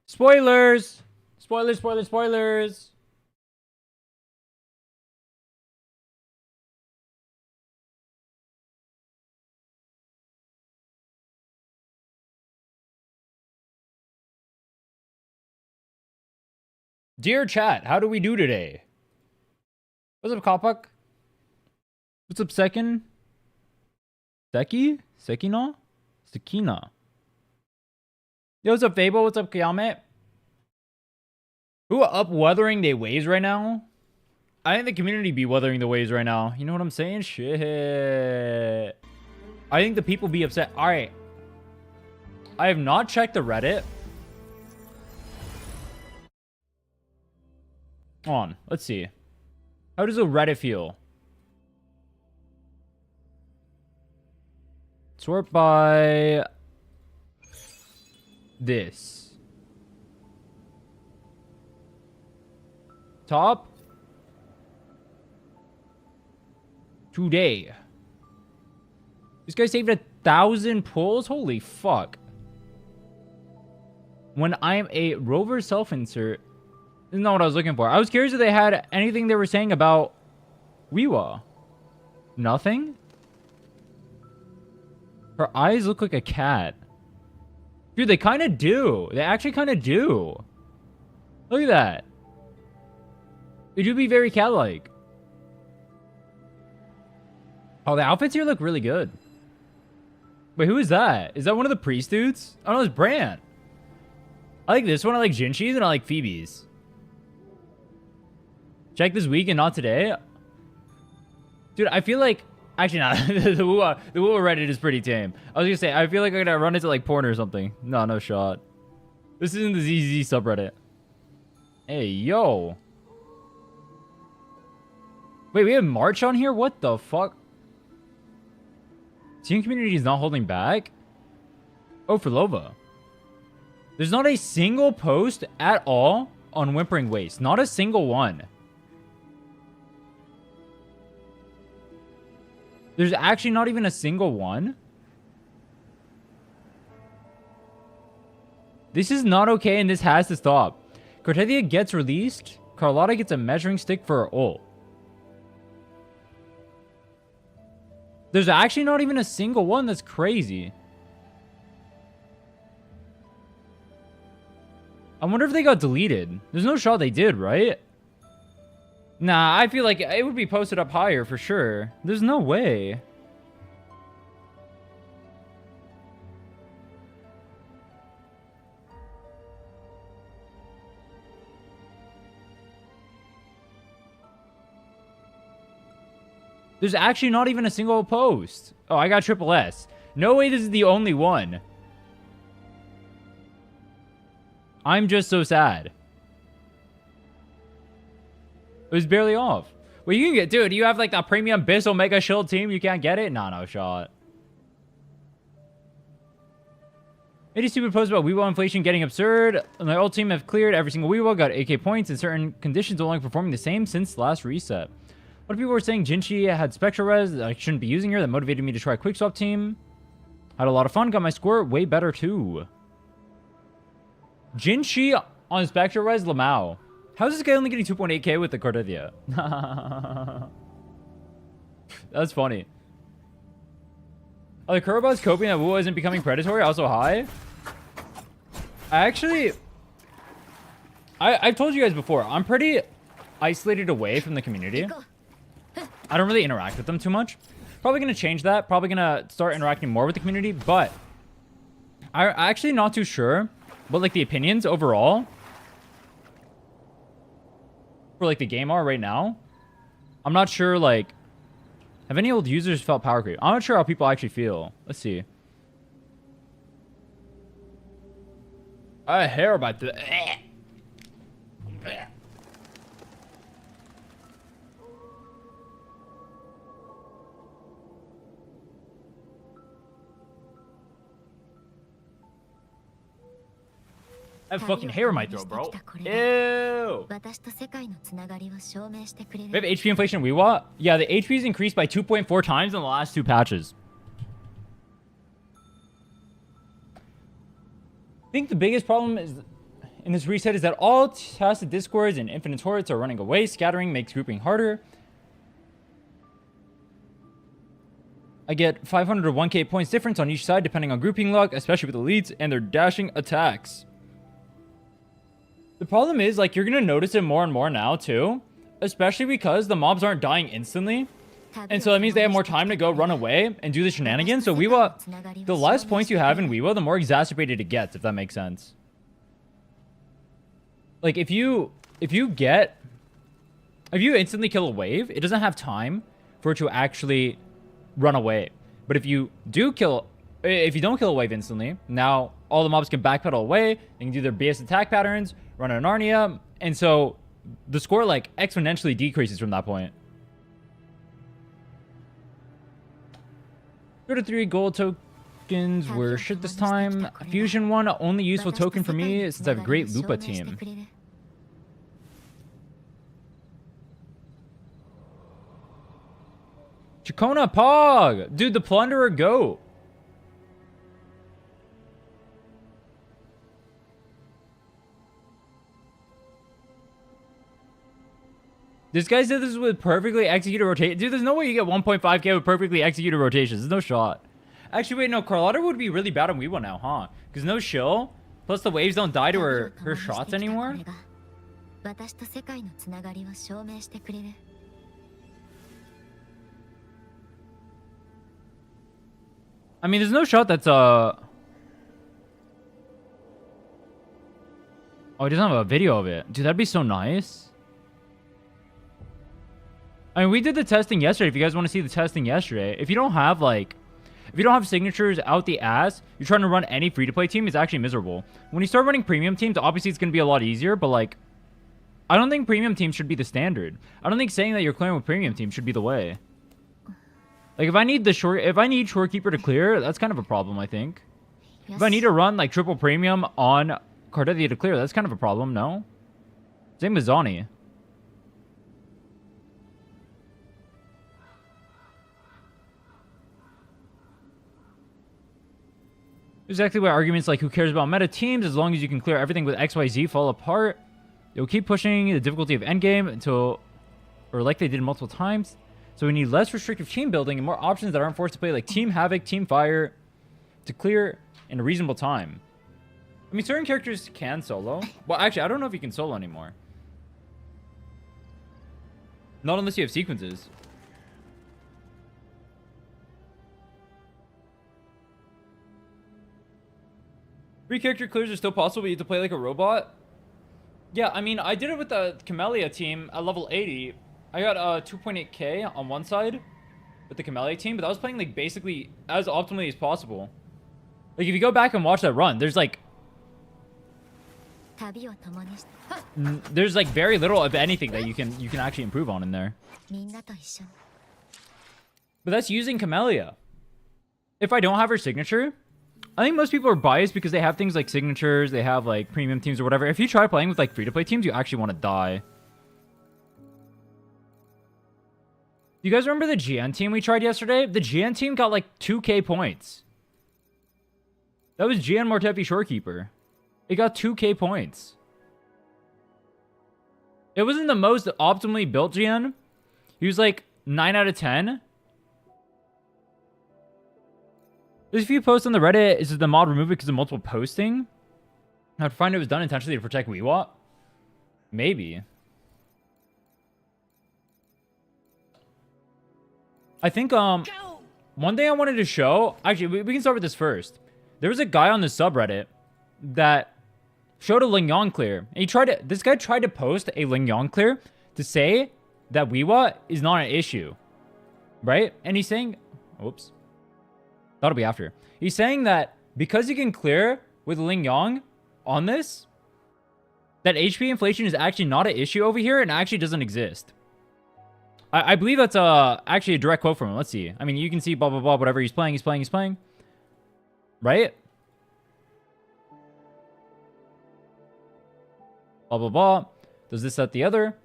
Spoilers! Spoilers, spoilers, spoilers! Dear chat, how do we do today? What's up, Kapak? What's up, Sekin? Seki? Sekina? Sekina. Yo, what's up, Fable? What's up, Kiyame? Who up weathering the waves right now? I think the community be weathering the waves right now. You know what I'm saying? Shit. I think the people be upset. Alright. I have not checked the Reddit. Hold on. Let's see. How does the Reddit feel? Sort by this. Top. Today. This guy saved 1,000 pulls? Holy fuck. When I'm a rover self-insert. This is not what I was looking for. I was curious if they had anything they were saying about Wuwa. Nothing? Her eyes look like a cat. Dude, they kind of do. They actually kind of do. Look at that. They do be very cat-like. Oh, the outfits here look really good. Wait, who is that? Is that one of the priest dudes? Oh, no, it's Bran. I like this one. I like Jinshi's and I like Phoebe's. Check this week and not today. Dude, I feel like... Actually, not. the Wuwa Reddit is pretty tame. I was gonna say, I feel like I'm gonna run into like porn or something. No, no shot. This isn't the ZZ subreddit. Hey, yo. Wait, we have March on here? What the fuck? Team community is not holding back? Oh, for Lova. There's not a single post at all on Whimpering Waste. Not a single one. There's actually not even a single one. This is not okay and this has to stop. Cortelia gets released. Carlotta gets a measuring stick for her ult. There's actually not even a single one. That's crazy. I wonder if they got deleted. There's no shot they did, right? Nah, I feel like it would be posted up higher for sure. There's no way. There's actually not even a single post. Oh, I got triple S. No way this is the only one. I'm just so sad. It was barely off. Well, you can get... Dude, you have like that premium Biss Omega Shield team. You can't get it? Nah, no shot. Any stupid post about Weewa inflation getting absurd. My old team have cleared every single Weewa, got AK points, and certain conditions only performing the same since last reset. What if people were saying Jinchi had Spectral Res that I shouldn't be using her? That motivated me to try a quick swap team. Had a lot of fun. Got my score way better too. Jinchi on Spectral Res Lamau. How's this guy only getting 2.8k with the Cordelia? That's funny. Are the Kurobas coping that Wuwa isn't becoming predatory? Also high? I've told you guys before, I'm pretty isolated away from the community. I don't really interact with them too much. Probably going to change that. Probably going to start interacting more with the community. But I'm actually not too sure. But like the opinions overall for like the game are right now. I'm not sure like... Have any old users felt power creep? I'm not sure how people actually feel. Let's see. I hear about the... I have fucking hair in my throat, bro. Ew. We have HP inflation in Weewa? Yeah, the HP's increased by 2.4 times in the last 2 patches. I think the biggest problem in this reset is that all tested discords and infinite turrets are running away. Scattering makes grouping harder. I get 500 to 1k points difference on each side depending on grouping luck, especially with elites and their dashing attacks. The problem is, like, you're gonna notice it more and more now too, especially because the mobs aren't dying instantly. And so that means they have more time to go run away and do the shenanigans. So Wuwa, the less points you have in Wuwa, the more exacerbated it gets, if that makes sense. Like, if you instantly kill a wave, it doesn't have time for it to actually run away. But if you don't kill a wave instantly, now all the mobs can backpedal away, they can do their BS attack patterns, run an Narnia, and so the score, like, exponentially decreases from that point. 3 gold tokens were shit this time. Fusion one, only useful token for me since I have a great Lupa team. Chacona Pog! Dude, the Plunderer goat. This guy said this with perfectly executed rotation. Dude, there's no way you get 1.5k with perfectly executed rotations. There's no shot. Actually, wait, no. Carlotta would be really bad on Wuwa now, huh? Because no shill. Plus the waves don't die to her shots anymore. I mean, there's no shot that's, Oh, he doesn't have a video of it. Dude, that'd be so nice. I mean, we did the testing yesterday. If you guys want to see the testing yesterday, if you don't have signatures out the ass, you're trying to run any free-to-play team, it's actually miserable. When you start running premium teams, obviously it's going to be a lot easier, but, like, I don't think premium teams should be the standard. I don't think saying that you're clearing with premium teams should be the way. Like, if I need Shorekeeper to clear, that's kind of a problem, I think. If I need to run, like, triple premium on Cardetti to clear, that's kind of a problem, no? Same with Zani. Exactly why arguments like who cares about meta teams, as long as you can clear everything with XYZ fall apart. You'll keep pushing the difficulty of endgame until, or like they did multiple times. So we need less restrictive team building and more options that aren't forced to play like Team Havoc, Team Fire to clear in a reasonable time. I mean, certain characters can solo. Well, actually, I don't know if you can solo anymore. Not unless you have sequences. Free character clears are still possible, but you have to play like a robot. Yeah, I mean, I did it with the Camellia team at level 80. I got 2.8k on one side with the Camellia team, but I was playing like basically as optimally as possible. Like if you go back and watch that run, there's like very little of anything that you can actually improve on in there. But that's using Camellia. If I don't have her signature, I think most people are biased because they have things like signatures, they have like premium teams or whatever. If you try playing with like free-to-play teams, you actually want to die. You guys remember the GN team we tried yesterday? The GN team got like 2k points. That was GN Mortepi Shorekeeper. It got 2k points. It wasn't the most optimally built GN. He was like 9 out of 10. There's a few posts on the Reddit. Is the mod removed because of multiple posting? I'd find it was done intentionally to protect Wuwa. Maybe. I think one thing I wanted to show. Actually, we can start with this first. There was a guy on the subreddit that showed a Lingyong clear. And this guy tried to post a Lingyong clear to say that Wuwa is not an issue, right? And he's saying, oops. That'll be after. He's saying that because you can clear with Ling Yong on this, that HP inflation is actually not an issue over here and actually doesn't exist. I believe that's actually a direct quote from him. Let's see. I mean, you can see blah, blah, blah, whatever he's playing. Right? Blah, blah, blah. Does this, that, the other.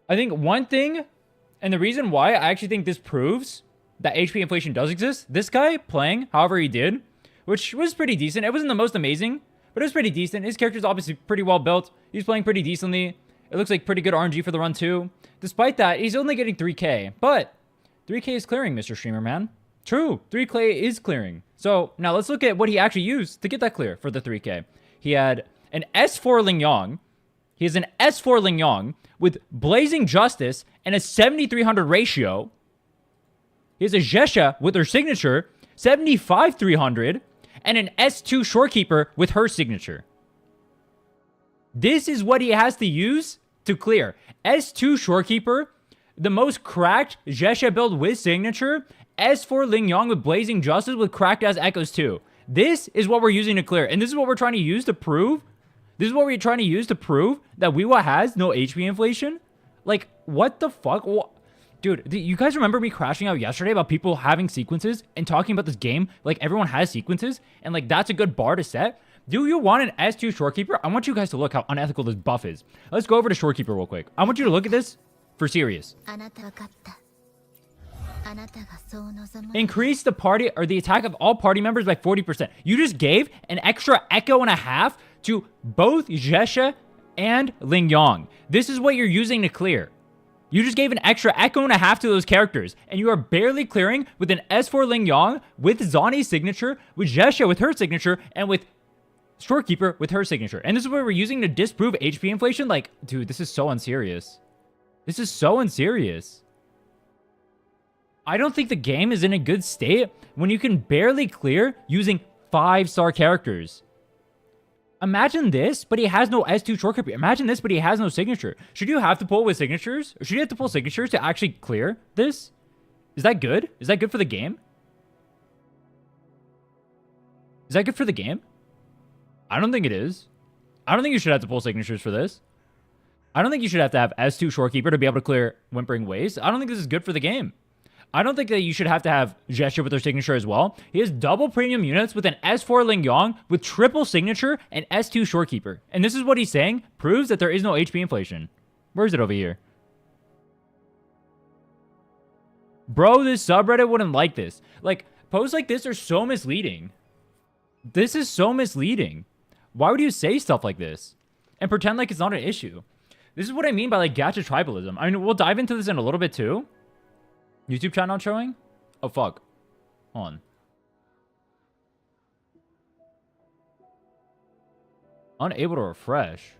I think one thing, and the reason why I actually think this proves that HP inflation does exist. This guy playing however he did, which was pretty decent. It wasn't the most amazing, But it was pretty decent. His character's obviously pretty well built. He's playing pretty decently. It looks like pretty good RNG for the run too. Despite that, he's only getting 3k. But 3k is clearing, Mr. Streamer, man. True, 3k is clearing. So now let's look at what he actually used to get that clear for the 3k. He had an S4 Ling Yong. He has an S4 Ling Yong with Blazing Justice and a 7300 ratio. He has a Jesha with her signature, 75-300, and an S2 Shorekeeper with her signature. This is what he has to use to clear. S2 Shorekeeper, the most cracked Jesha build with signature, S4 Ling Yong with Blazing Justice with cracked as Echoes 2. This is what we're using to clear. And this is what we're trying to use to prove. This is what we're trying to use to prove that Wuwa has no HP inflation. Like, what the fuck? Dude, you guys remember me crashing out yesterday about people having sequences and talking about this game? Like, everyone has sequences, and like, that's a good bar to set. Do you want an S2 Shorekeeper? I want you guys to look how unethical this buff is. Let's go over to Shorekeeper real quick. I want you to look at this for serious. Increase the party or the attack of all party members by 40%. You just gave an extra Echo and a half to both Jesha and Ling Yong. This is what you're using to clear. You just gave an extra Echo and a half to those characters, and you are barely clearing with an S4 Ling Yong with Zani's signature, with Jesha with her signature, and with Storekeeper with her signature. And this is what we're using to disprove HP inflation? Like, dude, this is so unserious. This is so unserious. I don't think the game is in a good state when you can barely clear using 5-star characters. Imagine this, but he has no S2 shortcut. Imagine this, but he has no signature. Should you have to pull with signatures? Or should you have to pull signatures to actually clear this? Is that good? Is that good for the game? Is that good for the game? I don't think it is. I don't think you should have to pull signatures for this. I don't think you should have to have S2 Shorekeeper to be able to clear Whimpering Waste. I don't think this is good for the game. I don't think that you should have to have Gesture with their signature as well. He has double premium units with an S4 Ling Yong with triple signature and S2 Shorekeeper. And this is what he's saying proves that there is no HP inflation. Where is it over here? Bro, this subreddit wouldn't like this. Like, posts like this are so misleading. This is so misleading. Why would you say stuff like this and pretend like it's not an issue? This is what I mean by like gacha tribalism. I mean, we'll dive into this in a little bit too. YouTube chat not showing? Oh, fuck. Hold on. Unable to refresh.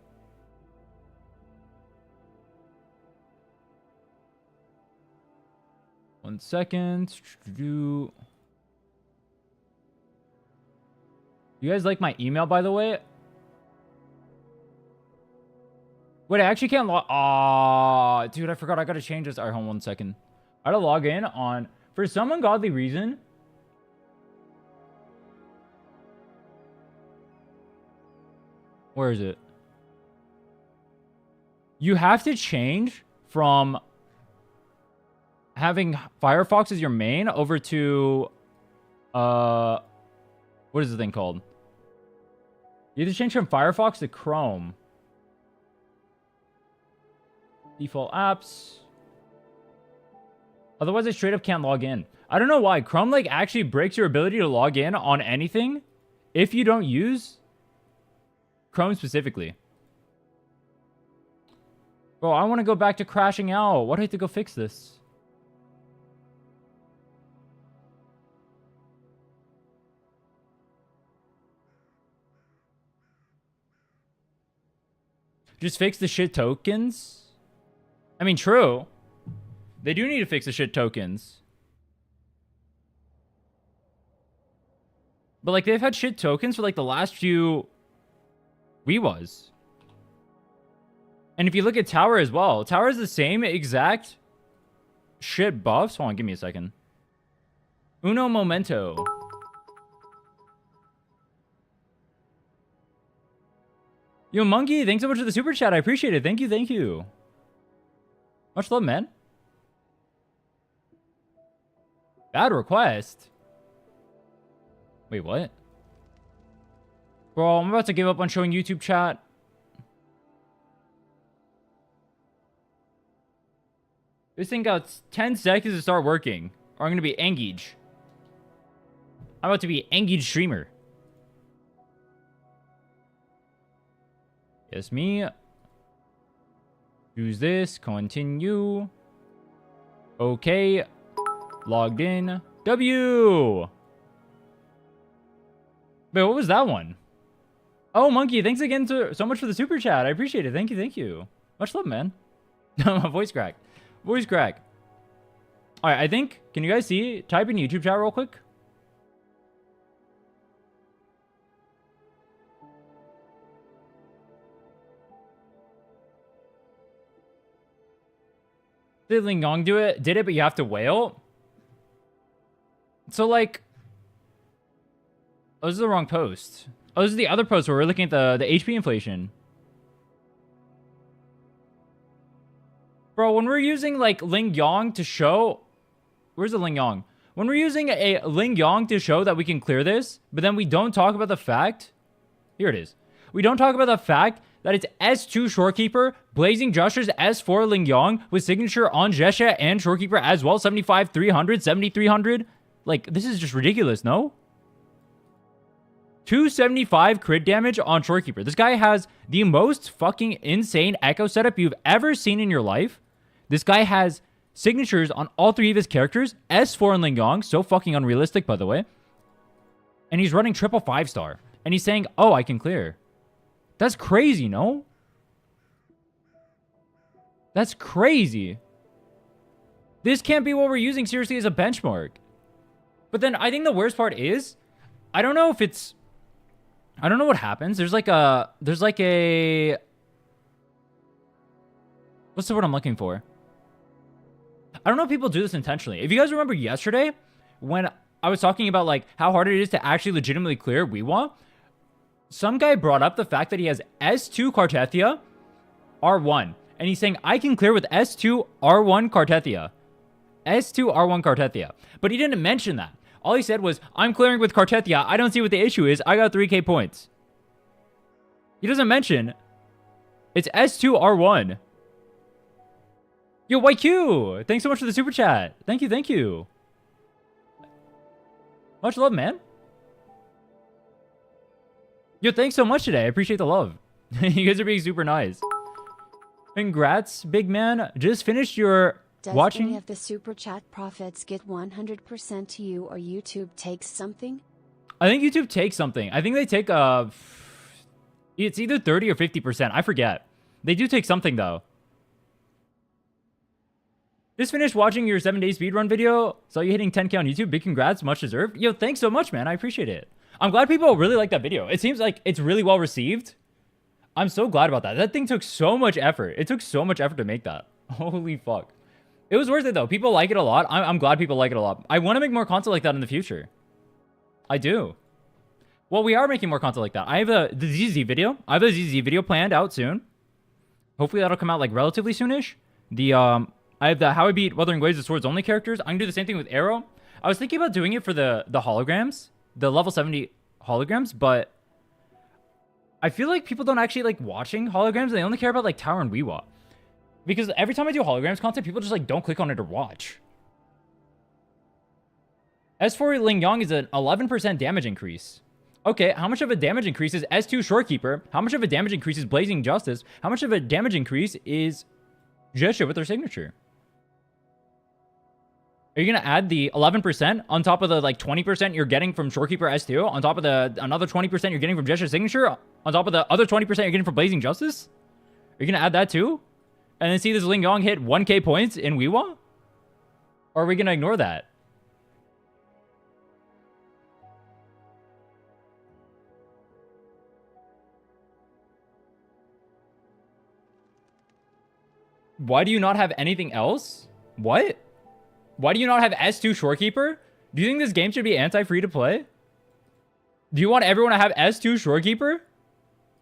One second. You guys like my email, by the way? Wait, I actually can't log... Aw, dude, I forgot. I gotta change this. All right, hold on 1 second. I gotta log in on... For some ungodly reason... Where is it? You have to change from having Firefox as your main over to... What is the thing called? You have to change from Firefox to Chrome. Default apps. Otherwise, I straight up can't log in. I don't know why. Chrome, like, actually breaks your ability to log in on anything if you don't use Chrome specifically. Bro, I want to go back to crashing out. Why do I have to go fix this? Just fix the shit tokens? I mean, true. They do need to fix the shit tokens. But, like, they've had shit tokens for, like, the last few Wuwas. And if you look at Tower as well, Tower is the same exact shit buffs. Hold on, give me a second. Uno momento. Yo, Monkey, thanks so much for the super chat. I appreciate it. Thank you, thank you. Much love, man. Bad request. Wait, what? Bro, I'm about to give up on showing YouTube chat. This thing got 10 seconds to start working. Or I'm going to be engaged. I'm about to be engaged streamer. Yes, me. Choose this. Continue. Okay. Logged in. W. Wait, what was that one? Oh, Monkey, thanks again so much for the super chat. I appreciate it. Thank you, thank you. Much love, man. Voice crack. Voice crack. All right, I think, can you guys see? Type in YouTube chat real quick. Did Ling Yong do it? Did it, but you have to wail? So, like... Oh, this is the wrong post. Oh, this is the other post where we're looking at the HP inflation. Bro, when we're using, like, Ling Yong to show... Where's the Ling Yong? When we're using a Ling Yong to show that we can clear this, but then we don't talk about the fact... Here it is. We don't talk about the fact that it's S2 Shorekeeper, Blazing Justice S4 Ling Yong, with signature on Jesha and Shorekeeper as well, 75,300, 7,300. Like, this is just ridiculous, no? 275 crit damage on Shorekeeper. This guy has the most fucking insane echo setup you've ever seen in your life. This guy has signatures on all three of his characters. S4 and Ling Yong. So fucking unrealistic, by the way. And he's running triple 5-star. And he's saying, oh, I can clear. That's crazy, no? That's crazy. This can't be what we're using seriously as a benchmark. But then I think the worst part is, I don't know if it's... I don't know what happens. There's like a... What's the word I'm looking for? I don't know if people do this intentionally. If you guys remember yesterday, when I was talking about like how hard it is to actually legitimately clear Wuwa, some guy brought up the fact that he has S2 Cartethia, R1. And he's saying, I can clear with S2 R1 Cartethia. S2 R1 Cartethia. But he didn't mention that. All he said was, I'm clearing with Cartethia. I don't see what the issue is. I got 3k points. He doesn't mention it's S2 R1. Yo, YQ! Thanks so much for the super chat. Thank you, thank you. Much love, man. Yo, thanks so much today. I appreciate the love. You guys are being super nice. Congrats, big man. Just finished your... Does watching? any of the super chat profits get 100% to you, or YouTube takes something? I think YouTube takes something. I think they take it's either 30 or 50%. I forget. They do take something though. Just finished watching your 7-day speedrun video. Saw you hitting 10k on YouTube. Big congrats, much deserved. Yo, thanks so much, man. I appreciate it. I'm glad people really like that video. It seems like it's really well received. I'm so glad about that. That thing took so much effort. It took so much effort to make that. Holy fuck. It was worth it though. People like it a lot. I'm glad people like it a lot. I want to make more content like that in the future. I do. Well, we are making more content like that. I have the ZZ video. I have a ZZ video planned out soon. Hopefully that'll come out like relatively soonish. I have the How I Beat Wuthering Waves of Swords Only characters. I can do the same thing with Arrow. I was thinking about doing it for the holograms, the level 70 holograms, but I feel like people don't actually like watching holograms. They only care about like Tower and Wuwa. Because every time I do holograms content, people just like don't click on it or watch. S4 Ling Yong is an 11% damage increase. Okay, how much of a damage increase is S2 Shorekeeper? How much of a damage increase is Blazing Justice? How much of a damage increase is Jesha with their signature? Are you going to add the 11% on top of the like 20% you're getting from Shorekeeper S2? On top of the another 20% you're getting from Jesha's signature? On top of the other 20% you're getting from Blazing Justice? Are you going to add that too? And then see this Ling Yong hit 1k points in Wuwa? Or are we going to ignore that? Why do you not have anything else? What? Why do you not have S2 Shorekeeper? Do you think this game should be anti-free to play? Do you want everyone to have S2 Shorekeeper?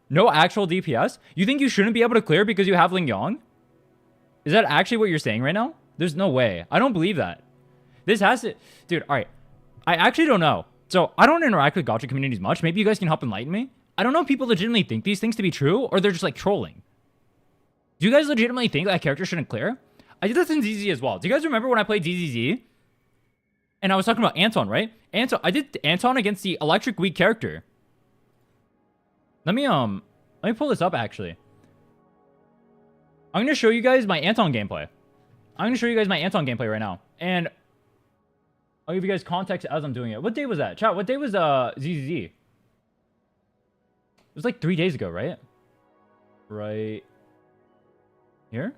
No actual DPS? You think you shouldn't be able to clear because you have Ling Yong? Is that actually what you're saying right now? There's no way. I don't believe that. This has to... Dude, alright. I actually don't know. So, I don't interact with Gacha communities much. Maybe you guys can help enlighten me. I don't know if people legitimately think these things to be true, or they're just, like, trolling. Do you guys legitimately think that character shouldn't clear? I did this in ZZ as well. Do you guys remember when I played ZZZ? And I was talking about Anton, right? I did Anton against the Electric Weak character. Let me Let me pull this up, actually. I'm going to show you guys my Anton gameplay. I'm going to show you guys my Anton gameplay right now. And I'll give you guys context as I'm doing it. What day was that? Chat, what day was ZZZ? It was like 3 days ago, right? Right here?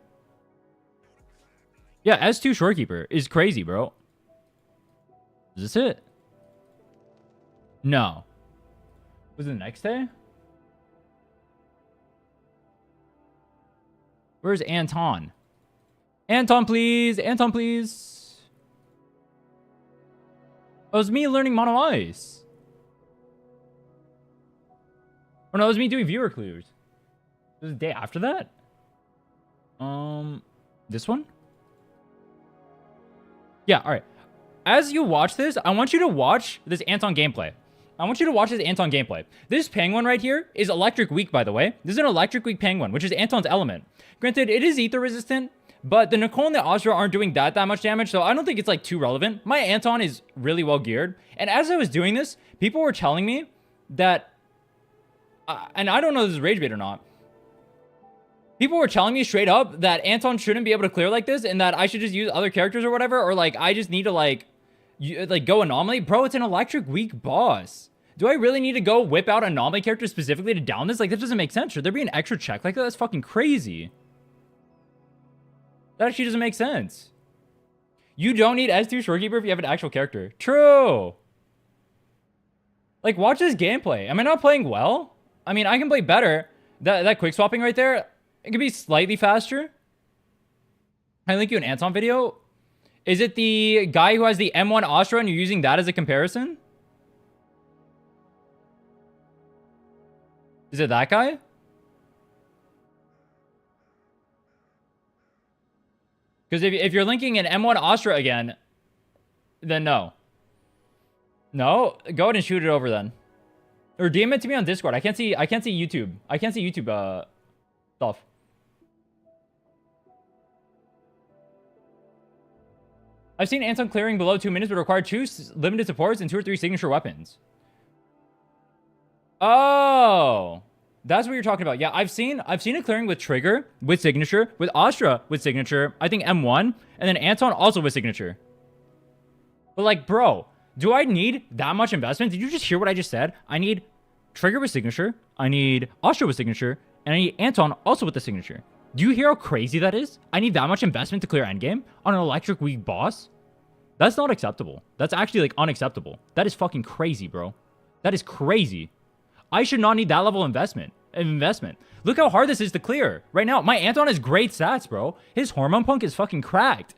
Yeah, S2 Shorekeeper is crazy, bro. Is this it? No. Was it the next day? Where's Anton? Anton, please. Anton, please. Oh, it was me learning Mono Ice. Oh, no, it was me doing viewer clues. It was the day after that? This one? Yeah, alright. As you watch this, I want you to watch this Anton gameplay. I want you to watch this Anton gameplay. This penguin right here is Electric Weak, by the way. This is an Electric Weak penguin, which is Anton's element. Granted, it is ether resistant, but the Nicole and the Astra aren't doing that much damage, so I don't think it's like too relevant. My Anton is really well geared. And as I was doing this, people were telling me that, and I don't know if this is rage bait or not, people were telling me straight up that Anton shouldn't be able to clear like this and that I should just use other characters or whatever, or like I just need to like go anomaly. Bro, it's an Electric Weak boss. Do I really need to go whip out anomaly character specifically to down this? Like, that doesn't make sense. Should there be an extra check like that? That's fucking crazy. That actually doesn't make sense. You don't need S2 Shorekeeper if you have an actual character. True. Like, watch this gameplay. Am I not playing well? I mean, I can play better. That quick swapping right there, it could be slightly faster. Can I link you an Anton video? Is it the guy who has the M1 Astra and you're using that as a comparison? Is it that guy? Because if you're linking an M1 Astra again, then no. No? Go ahead and shoot it over then. Or DM it to me on Discord. I can't see YouTube. I can't see YouTube stuff. I've seen Anton clearing below 2 minutes, but required 2 limited supports and 2 or 3 signature weapons. Oh, that's what you're talking about. Yeah, I've seen it clearing with Trigger, with signature, with Astra, with signature, I think M1, and then Anton also with signature. But like, bro, do I need that much investment? Did you just hear what I just said? I need Trigger with signature, I need Astra with signature, and I need Anton also with the signature. Do you hear how crazy that is? I need that much investment to clear endgame on an Electric Weak boss? That's not acceptable. That's actually like unacceptable. That is fucking crazy, bro. That is crazy. I should not need that level of investment. Look how hard this is to clear. Right now, my Anton has great stats, bro. His Hormone Punk is fucking cracked.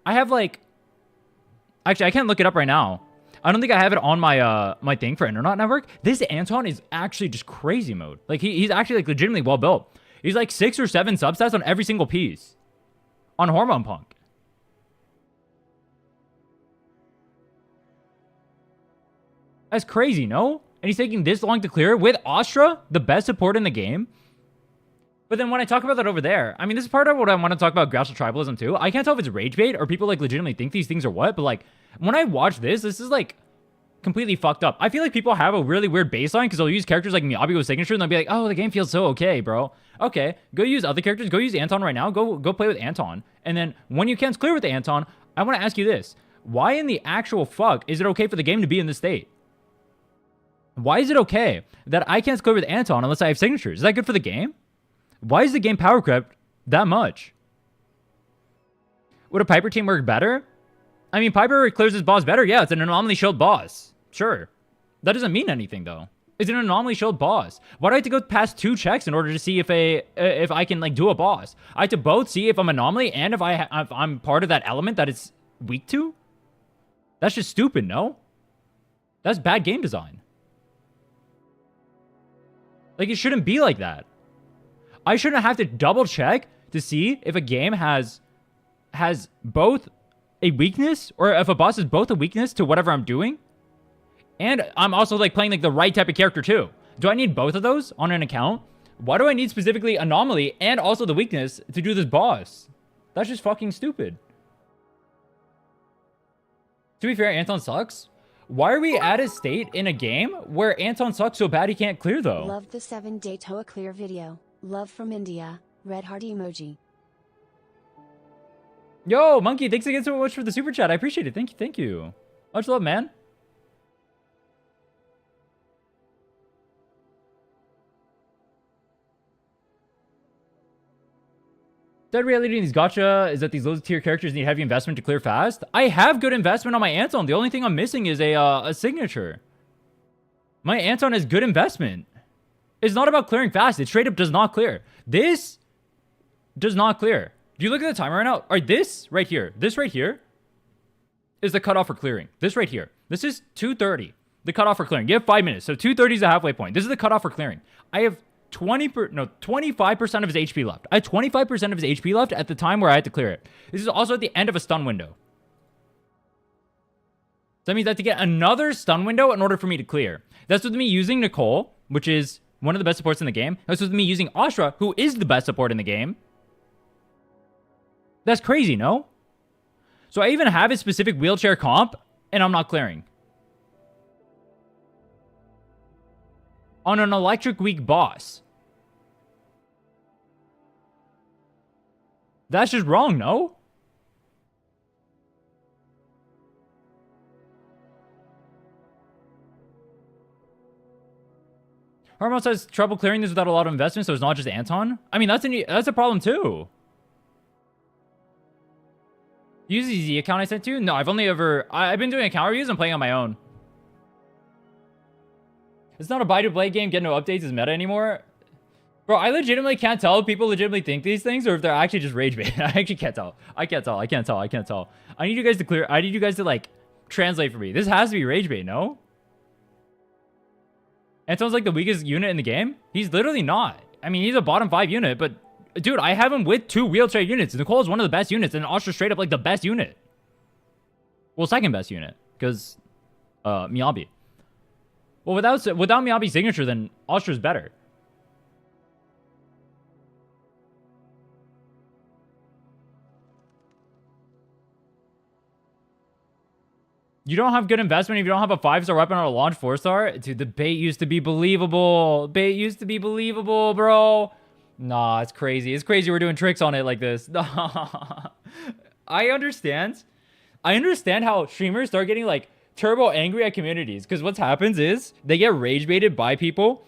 I have like... Actually, I can't look it up right now. I don't think I have it on my my thing for Internet Network. This Anton is actually just crazy mode. Like, he's actually like legitimately well built. He's like 6 or 7 substats on every single piece. On Hormone Punk. That's crazy, no? And he's taking this long to clear with Astra, the best support in the game. But then when I talk about that over there, I mean, this is part of what I want to talk about Gacha Tribalism too. I can't tell if it's rage bait or people like legitimately think these things are what, but like when I watch this is like completely fucked up. I feel like people have a really weird baseline because they'll use characters like Miyabi with signature and they'll be like, oh, the game feels so okay, bro. Okay, go use other characters. Go use Anton right now. Go play with Anton. And then when you can't clear with the Anton, I want to ask you this. Why in the actual fuck is it okay for the game to be in this state? Why is it okay that I can't clear with Anton unless I have signatures? Is that good for the game? Why is the game power crept that much? Would a Piper team work better? I mean, Piper clears his boss better. Yeah, it's an anomaly shield boss. Sure. That doesn't mean anything, though. It's an anomaly shield boss. Why do I have to go past 2 checks in order to see if I can, like, do a boss? I have to both see if I'm anomaly and if I'm part of that element that it's weak to? That's just stupid, no? That's bad game design. Like, it shouldn't be like that. I shouldn't have to double check to see if a game has both a weakness or if a boss is both a weakness to whatever I'm doing. And I'm also like playing like the right type of character too. Do I need both of those on an account? Why do I need specifically anomaly and also the weakness to do this boss? That's just fucking stupid. To be fair, Anton sucks. Why are we at a state in a game where Anton sucks so bad he can't clear, though? Love the 7-day Toa clear video. Love from India. Red heart emoji. Yo, Monkey, thanks again so much for the super chat. I appreciate it. Thank you, thank you. Much love, man. Dead reality in these gacha is that these low tier characters need heavy investment to clear fast. I have good investment on my Anton. The only thing I'm missing is a signature. My Anton has good investment. It's not about clearing fast. It straight up does not clear. This does not clear. Do you look at the timer right now? All right, this right here is the cutoff for clearing. This right here. This is 2:30. The cutoff for clearing. You have 5 minutes. So 2:30 is the halfway point. This is the cutoff for clearing. I have 25% of his HP left. I had 25% of his HP left at the time where I had to clear it. This is also at the end of a stun window. So that means I have to get another stun window in order for me to clear. That's with me using Nicole, which is one of the best supports in the game. That's with me using Astra, who is the best support in the game. That's crazy, no? So I even have a specific wheelchair comp, and I'm not clearing. On an electric weak boss. That's just wrong, no? Harmos has trouble clearing this without a lot of investment, so it's not just Anton. I mean, that's a problem too. Use the Z account I sent to? No, I've been doing account reviews and playing on my own. It's not a buy-to-play game, get no updates is meta anymore. Bro, I legitimately can't tell if people legitimately think these things or if they're actually just rage bait. I actually can't tell. I can't tell. I need you guys to clear. I need you guys to, like, translate for me. This has to be rage bait, no? Anton's like the weakest unit in the game? He's literally not. I mean, he's a bottom 5 unit, but dude, I have him with 2 wheelchair units. Nicole is one of the best units, and Astra straight up like the best unit. Well, second best unit, because Miyabi. Well, without Miyabi's signature, then Astra's better. You don't have good investment if you don't have a 5-star weapon or a launch 4-star? Dude, the bait used to be believable. Bait used to be believable, bro. Nah, it's crazy. It's crazy we're doing tricks on it like this. Nah. I understand how streamers start getting, like, turbo angry at communities. Because what happens is they get rage baited by people.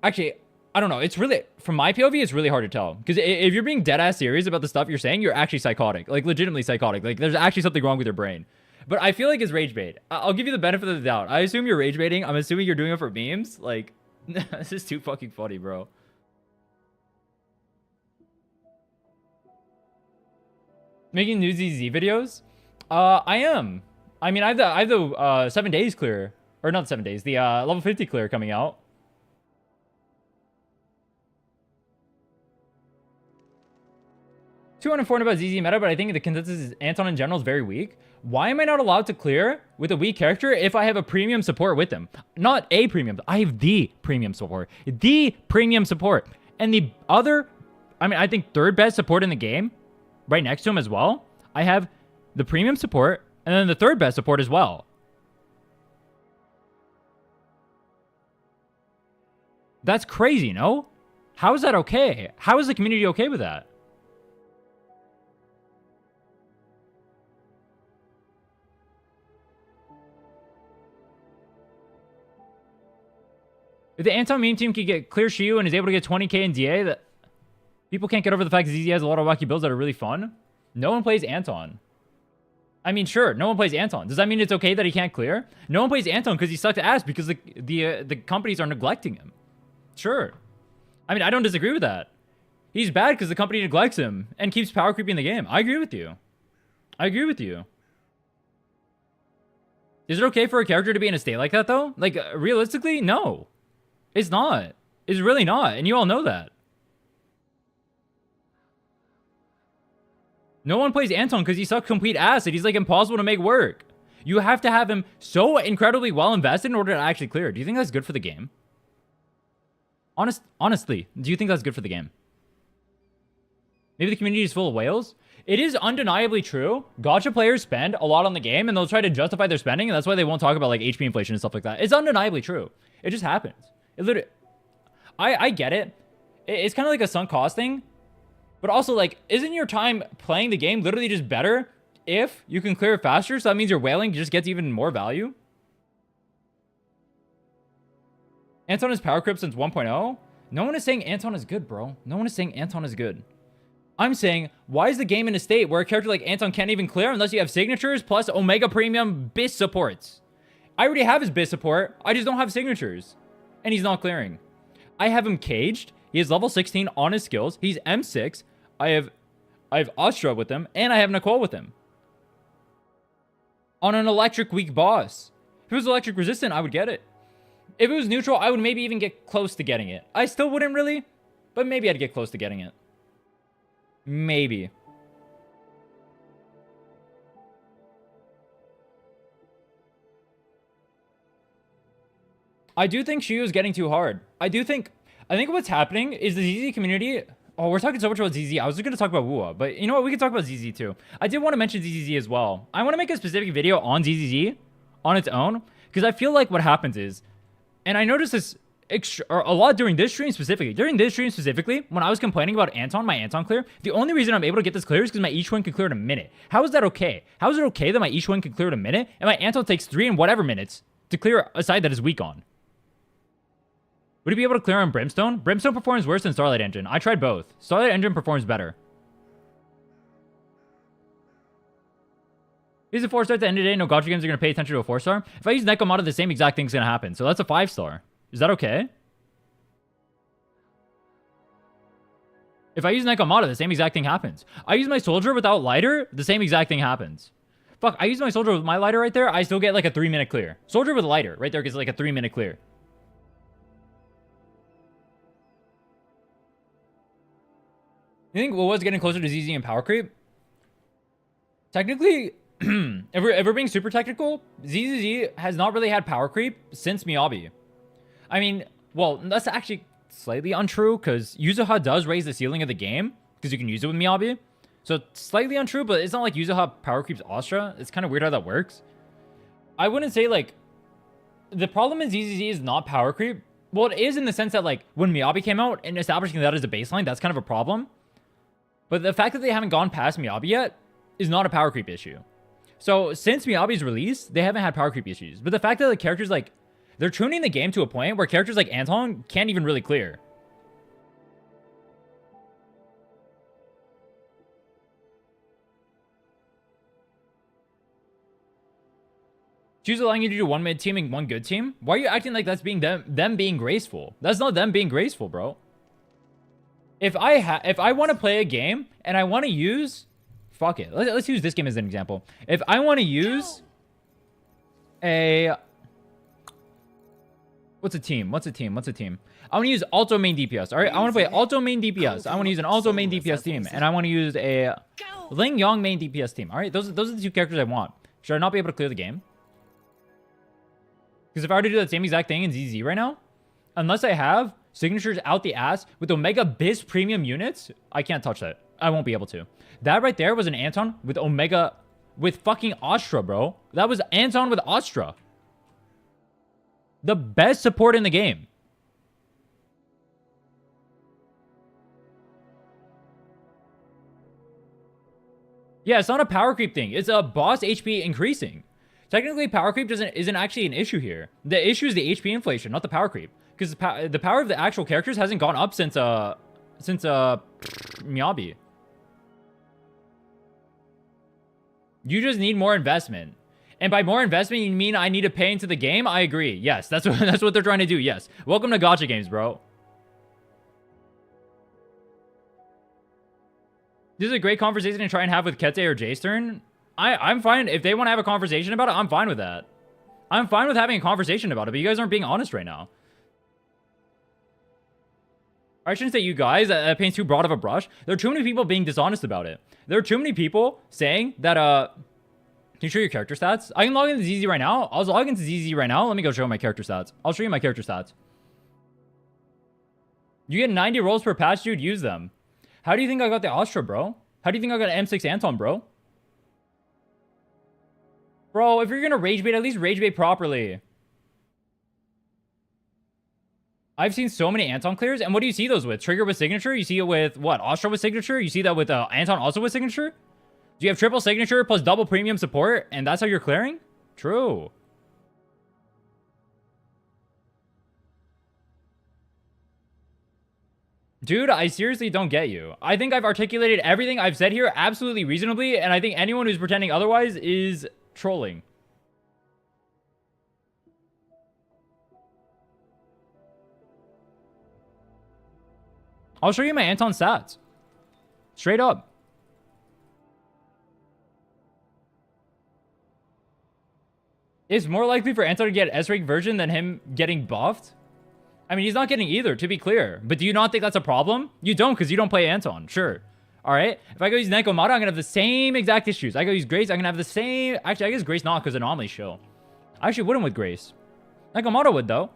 Actually, I don't know. It's really, from my POV, it's really hard to tell. Because if you're being dead ass serious about the stuff you're saying, you're actually psychotic. Like, legitimately psychotic. Like, there's actually something wrong with your brain. But I feel like it's rage bait. I'll give you the benefit of the doubt. I assume you're rage baiting. I'm assuming you're doing it for memes. Like, this is too fucking funny, bro. Making new ZZ videos? I am. I mean, I have the 7 days clear. Or not 7 days. The level 50 clear coming out. Too uninformed about ZZ meta, but I think the consensus is Anton in general is very weak. Why am I not allowed to clear with a weak character if I have a premium support with them? Not a premium. I have the premium support. The premium support. And the other, I mean, I think third best support in the game, right next to him as well. I have the premium support and then the third best support as well. That's crazy, no? How is that okay? How is the community okay with that? If the Anton meme team can get clear Shiyu and is able to get 20k in DA, that people can't get over the fact that ZZ has a lot of wacky builds that are really fun. No one plays Anton. I mean, sure, no one plays Anton. Does that mean it's okay that he can't clear? No one plays Anton because he sucks ass because the companies are neglecting him. Sure. I mean, I don't disagree with that. He's bad because the company neglects him and keeps power creeping the game. I agree with you. Is it okay for a character to be in a state like that, though? Like, realistically, no. It's not. It's really not. And you all know that. No one plays Anton because he sucks complete ass and he's like impossible to make work. You have to have him so incredibly well invested in order to actually clear. Do you think that's good for the game? Honestly, do you think that's good for the game? Maybe the community is full of whales? It is undeniably true. Gacha players spend a lot on the game, and they'll try to justify their spending, and that's why they won't talk about like HP inflation and stuff like that. It's undeniably true. It just happens. It literally, I get it. It's kind of like a sunk cost thing, but also like, isn't your time playing the game literally just better if you can clear it faster? So that means your whaling just gets even more value. Anton is power creep since 1.0. No one is saying Anton is good, bro. No one is saying Anton is good. I'm saying, why is the game in a state where a character like Anton can't even clear unless you have signatures plus Omega Premium BIS supports? I already have his BIS support. I just don't have signatures. And he's not clearing. I have him caged. He is level 16 on his skills. He's M6. I have Astra with him. And I have Nicole with him. On an electric weak boss. If it was electric resistant, I would get it. If it was neutral, I would maybe even get close to getting it. I still wouldn't really, but maybe I'd get close to getting it. Maybe. I do think Shio is getting too hard. I think what's happening is the ZZ community. Oh, we're talking so much about ZZ. I was just going to talk about Wuwa, but you know what? We can talk about ZZ too. I did want to mention ZZZ as well. I want to make a specific video on ZZZ on its own, because I feel like what happens is, and I noticed this a lot during this stream specifically. During this stream specifically, when I was complaining about Anton, my Anton clear, the only reason I'm able to get this clear is because my each win can clear in a minute. How is that okay? How is it okay that my each win can clear in a minute, and my Anton takes 3 and whatever minutes to clear a side that is weak on? Would he be able to clear on Brimstone? Brimstone performs worse than Starlight Engine. I tried both. Starlight Engine performs better. He's a 4-star at the end of the day. No Gacha games are going to pay attention to a 4-star. If I use Nekomata, the same exact thing's going to happen. So that's a 5-star. Is that okay? If I use Nekomata, the same exact thing happens. I use my soldier without lighter, the same exact thing happens. Fuck, I use my soldier with my lighter right there, I still get like a 3-minute clear. Soldier with lighter right there gets like a 3-minute clear. You think Wuwa's getting closer to ZZ and power creep? Technically, if we're being super technical, ZZZ has not really had power creep since Miyabi. I mean, well, that's actually slightly untrue, because Yuzuha does raise the ceiling of the game, because you can use it with Miyabi. So it's slightly untrue, but it's not like Yuzuha power creeps Astra. It's kind of weird how that works. I wouldn't say, like, the problem in ZZZ is not power creep. Well, it is in the sense that, like, when Miyabi came out and establishing that as a baseline, that's kind of a problem. But the fact that they haven't gone past Miyabi yet is not a power creep issue. So since Miyabi's release, they haven't had power creep issues. But the fact that the characters, like, they're tuning the game to a point where characters like Anton can't even really clear. Choose allowing you to do 1 mid team and 1 good team? Why are you acting like that's being them being graceful? That's not them being graceful, bro. If I want to play a game and I want to use, fuck it. Let's use this game as an example. If I want to use a, what's a team? I want to use Alto main DPS. All right, I want to play Alto main DPS. I want to use an Alto main DPS team, and I want to use a Ling Yang main DPS team. All right, those are the 2 characters I want. Should I not be able to clear the game? Because if I were to do that same exact thing in ZZ right now, unless I have signatures out the ass with Omega BIS premium units, I can't touch that. I won't be able to. That right there was an Anton with Omega, with fucking Astra, bro. That was Anton with Astra. The best support in the game. Yeah, it's not a power creep thing. It's a boss HP increasing. Technically, power creep isn't actually an issue here. The issue is the HP inflation, not the power creep. Because the power of the actual characters hasn't gone up since Miyabi. You just need more investment. And by more investment, you mean I need to pay into the game? I agree. Yes, that's what they're trying to do. Yes. Welcome to Gacha games, bro. This is a great conversation to try and have with Kete or J-Stern. I'm fine. If they want to have a conversation about it, I'm fine with that. I'm fine with having a conversation about it, but you guys aren't being honest right now. I shouldn't say you guys. That paints too broad of a brush. There are too many people being dishonest about it. There are too many people saying that, can you show your character stats? I can log into ZZ right now. I'll log into ZZ right now. Let me go show my character stats. I'll show you my character stats. You get 90 rolls per patch, dude. Use them. How do you think I got the Astra, bro? How do you think I got an M6 Anton, bro? Bro, if you're gonna rage bait, at least rage bait properly. I've seen so many Anton clears, and what do you see those with? Trigger with signature? You see it with, what, Astra with signature? You see that with Anton also with signature? Do you have triple signature plus double premium support, and that's how you're clearing? True. Dude, I seriously don't get you. I think I've articulated everything I've said here absolutely reasonably, and I think anyone who's pretending otherwise is trolling. I'll show you my Anton stats. Straight up. It's more likely for Anton to get S-rank version than him getting buffed. I mean, he's not getting either, to be clear. But do you not think that's a problem? You don't, because you don't play Anton. Sure. All right? If I go use Nekomata, I'm going to have the same exact issues. I go use Grace, I'm going to have the same... Actually, I guess Grace not, because Anomaly show. I actually wouldn't with Grace. Nekomata would, though.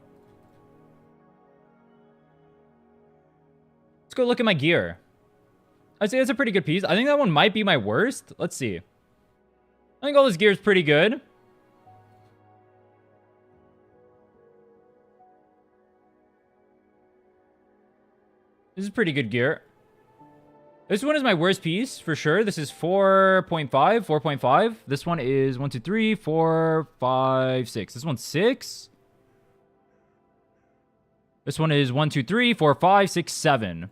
Let's go look at my gear. I'd say that's a pretty good piece. I think that one might be my worst. Let's see. I think all this gear is pretty good. This is pretty good gear. This one is my worst piece, for sure. This is 4.5, 4.5. This one is 1, 2, 3, 4, 5, 6. This one's 6. This one is 1, 2, 3, 4, 5, 6, 7.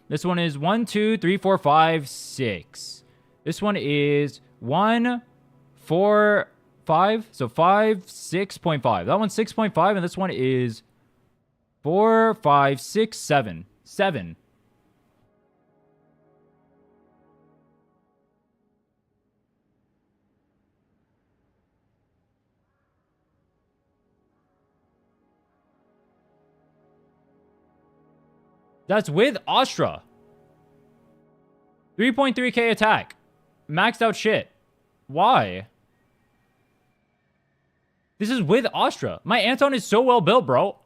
This one is 1, 2, 3, 4, 5, 6. This one is 1, 4, 5. So 5, 6.5. That one's 6.5, and this one is 4, 5, 6, 7. 7. That's with Astra. 3.3k attack. Maxed out shit. Why? This is with Astra. My Anton is so well built, bro.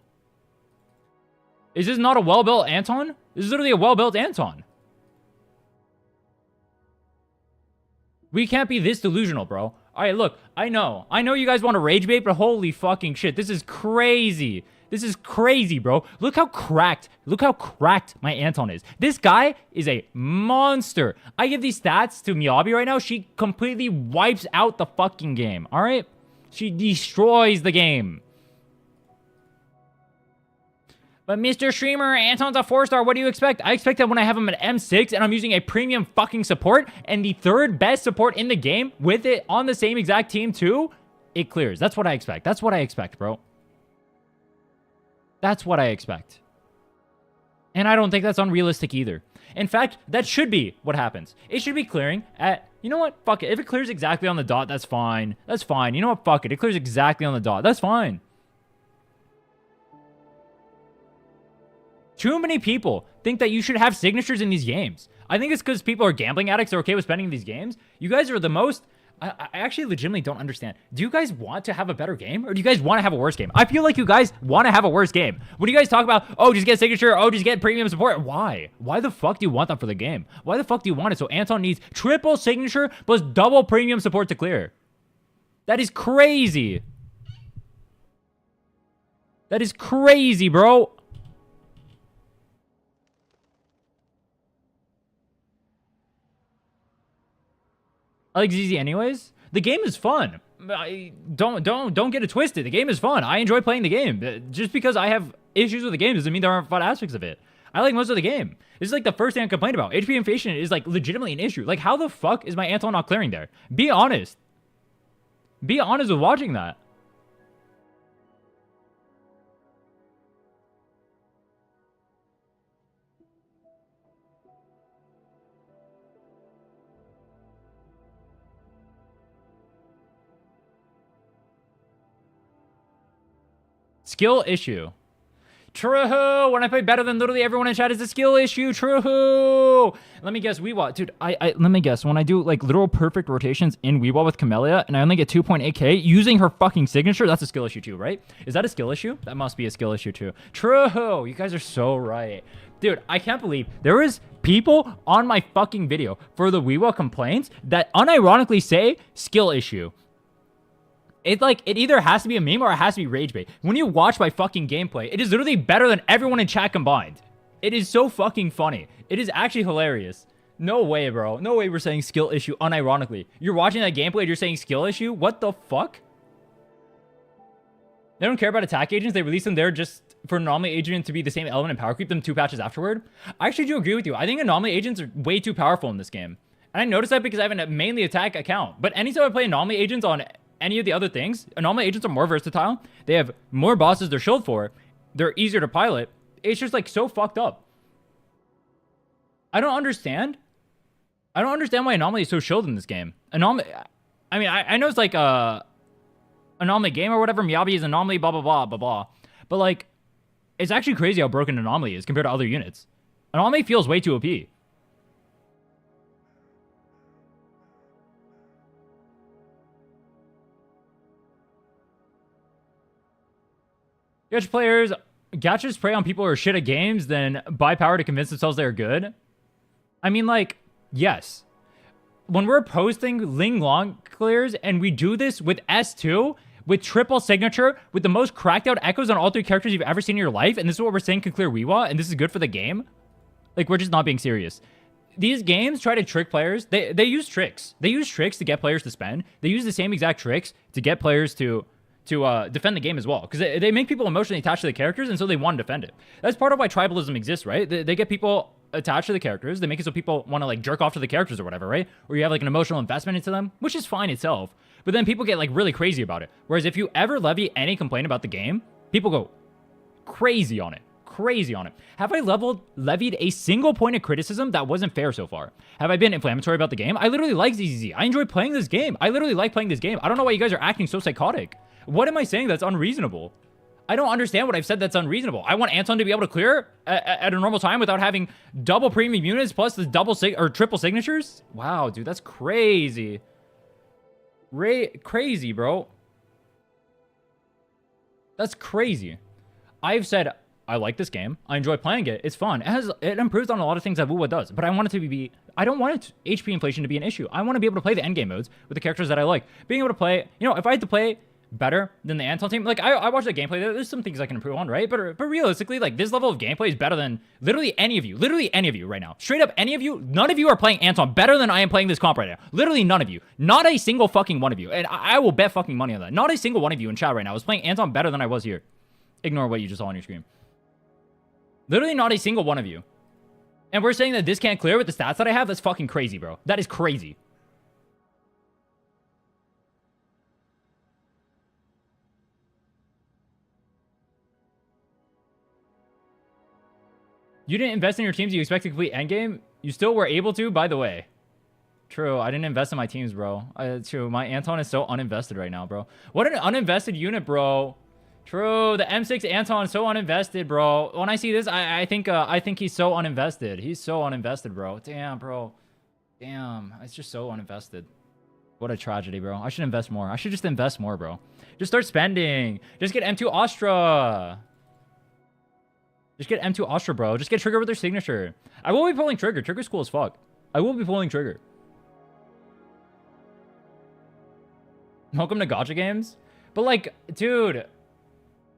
Is this not a well-built Anton? This is literally a well-built Anton. We can't be this delusional, bro. All right, look, I know you guys want to rage bait, but holy fucking shit, this is crazy. This is crazy, bro. Look how cracked my Anton is. This guy is a monster. I give these stats to Miyabi right now. She completely wipes out the fucking game, all right? She destroys the game. But Mr. Streamer, Anton's a 4-star. What do you expect? I expect that when I have him at M6 and I'm using a premium fucking support and the third best support in the game with it on the same exact team too, it clears. That's what I expect. That's what I expect, bro. That's what I expect. And I don't think that's unrealistic either. In fact, that should be what happens. It should be clearing at, you know what? Fuck it. If it clears exactly on the dot, that's fine. That's fine. You know what? Fuck it. It clears exactly on the dot. That's fine. Too many people think that you should have signatures in these games. I think it's because people are gambling addicts. They're okay with spending these games. You guys are the most... I actually legitimately don't understand. Do you guys want to have a better game? Or do you guys want to have a worse game? I feel like you guys want to have a worse game. When you guys talk about, oh, just get signature, oh, just get premium support. Why? Why the fuck do you want that for the game? Why the fuck do you want it? So Anton needs triple signature plus double premium support to clear. That is crazy. That is crazy, bro. I like ZZ anyways. The game is fun. Don't get it twisted. The game is fun. I enjoy playing the game. Just because I have issues with the game doesn't mean there aren't fun aspects of it. I like most of the game. This is like the first thing I complained about. HP inflation is like legitimately an issue. Like how the fuck is my Anton not clearing there? Be honest. Be honest with watching that. Skill issue. True. When I play better than literally everyone in chat is a skill issue. True. Let me guess. Weewa. Dude, let me guess. When I do like literal perfect rotations in Weewa with Camellia and I only get 2.8k using her fucking signature, that's a skill issue too, right? Is that a skill issue? That must be a skill issue too. True. You guys are so right. Dude, I can't believe there is people on my fucking video for the Wuwa complaints that unironically say skill issue. It either has to be a meme or it has to be rage bait. When you watch my fucking gameplay, it is literally better than everyone in chat combined. It is so fucking funny. It is actually hilarious. No way, bro. No way we're saying skill issue unironically. You're watching that gameplay and you're saying skill issue? What the fuck? They don't care about attack agents. They release them there just for anomaly agent to be the same element and power creep them 2 patches afterward. I actually do agree with you. I think anomaly agents are way too powerful in this game. And I noticed that because I have a mainly attack account. But anytime I play anomaly agents on any of the other things, anomaly agents are more versatile. They have more bosses they're shield for. They're easier to pilot. It's just like so fucked up. I don't understand. I don't understand why anomaly is so shielded in this game. Anomaly, I mean, I know it's like anomaly game or whatever. Miyabi is anomaly, blah, blah, blah, blah, blah. But like, it's actually crazy how broken anomaly is compared to other units. Anomaly feels way too OP. Gachas prey on people who are shit at games, then buy power to convince themselves they're good. I mean, like, yes. When we're posting Ling Long clears and we do this with S2, with triple signature, with the most cracked out echoes on all 3 characters you've ever seen in your life, and this is what we're saying can clear Wuwa, and this is good for the game, like, we're just not being serious. These games try to trick players. They use tricks. They use tricks to get players to spend. They use the same exact tricks to get players to defend the game as well. Because they make people emotionally attached to the characters, and so they want to defend it. That's part of why tribalism exists, right? They get people attached to the characters. They make it so people want to, like, jerk off to the characters or whatever, right? Or you have, like, an emotional investment into them, which is fine itself. But then people get, like, really crazy about it. Whereas if you ever levy any complaint about the game, people go crazy on it. Crazy on it. Have I levied a single point of criticism that wasn't fair so far? Have I been inflammatory about the game? I literally like ZZZ. I enjoy playing this game. I literally like playing this game. I don't know why you guys are acting so psychotic. What am I saying that's unreasonable? I don't understand what I've said that's unreasonable. I want Anton to be able to clear at a normal time without having double premium units plus the triple signatures. Wow, dude, that's crazy. Crazy, bro. That's crazy. I've said I like this game. I enjoy playing it. It's fun. It improves on a lot of things that Wuwa does. But I want it to be. I don't want HP inflation to be an issue. I want to be able to play the endgame modes with the characters that I like. Being able to play, you know, if I had to play better than the Anton team, like I watched the gameplay. There's some things I can improve on, right? But realistically, like, this level of gameplay is better than literally any of you right now. Straight up, any of you. None of you are playing Anton better than I am playing this comp right now. Literally none of you. Not a single fucking one of you. And I will bet fucking money on that. Not a single one of you in chat right now is playing Anton better than I was here. Ignore what you just saw on your screen. Literally not a single one of you. And we're saying that this can't clear with the stats that I have? That's fucking crazy, bro. That is crazy. You didn't invest in your teams. You expect to complete endgame. You still were able to, by the way. True. I didn't invest in my teams, bro. True. My Anton is so uninvested right now, bro. What an uninvested unit, bro. True. The M6 Anton is so uninvested, bro. When I see this, I think he's so uninvested. He's so uninvested, bro. Damn, bro. Damn. It's just so uninvested. What a tragedy, bro. I should invest more. I should just invest more, bro. Just start spending. Just get M2 Astra. Just get M2 Astra, bro. Just get Trigger with their signature. I will be pulling Trigger. Trigger's cool as fuck. I will be pulling Trigger. Welcome to Gacha games. But, like, dude,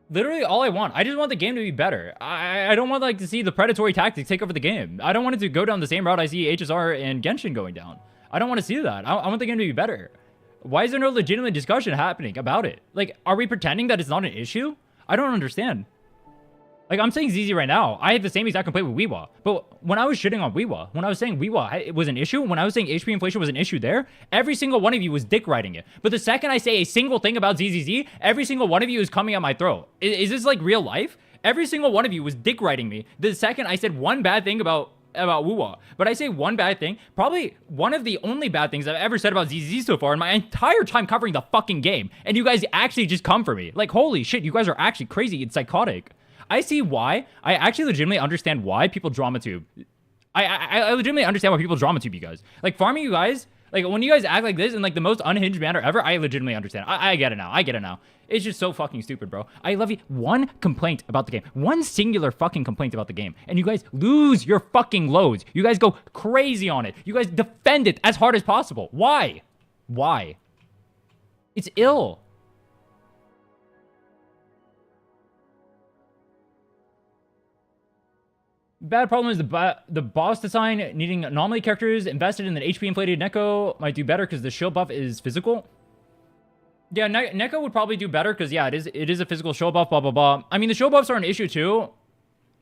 literally all I want. I just want the game to be better. I don't want, like, to see the predatory tactics take over the game. I don't want it to go down the same route I see HSR and Genshin going down. I don't want to see that. I want the game to be better. Why is there no legitimate discussion happening about it? Like, are we pretending that it's not an issue? I don't understand. Like, I'm saying ZZ right now. I had the same exact complaint with Wuwa. But when I was shitting on Wuwa, when I was saying Wuwa it was an issue, when I was saying HP inflation was an issue there, every single one of you was dick riding it. But the second I say a single thing about ZZZ, every single one of you is coming at my throat. Is this like real life? Every single one of you was dick riding me the second I said one bad thing about Wuwa. But I say one bad thing, probably one of the only bad things I've ever said about ZZZ so far in my entire time covering the fucking game. And you guys actually just come for me. Like, holy shit, you guys are actually crazy and psychotic. I see why. I actually legitimately understand why people drama tube. I legitimately understand why people drama tube you guys. Like, farming you guys, Like, when you guys act like this in, like, the most unhinged manner ever, I legitimately understand. I get it now. I get it now. It's just so fucking stupid, bro. I love you. One complaint about the game. One singular fucking complaint about the game. And you guys lose your fucking loads. You guys go crazy on it. You guys defend it as hard as possible. Why? Why? It's ill. Bad problem is the boss design needing anomaly characters invested in the HP inflated Neko might do better because the shield buff is physical. Yeah, Neko would probably do better because, yeah, it is a physical shield buff, blah, blah, blah. I mean, the shield buffs are an issue too.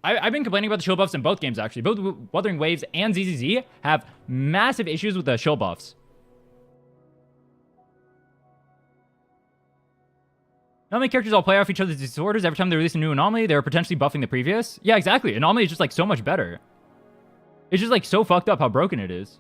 I've been complaining about the shield buffs in both games, actually. Both Wuthering Waves and ZZZ have massive issues with the shield buffs. Anomaly characters all play off each other's disorders. Every time they release a new anomaly, they're potentially buffing the previous. Yeah, exactly. Anomaly is just, like, so much better. It's just, like, so fucked up how broken it is.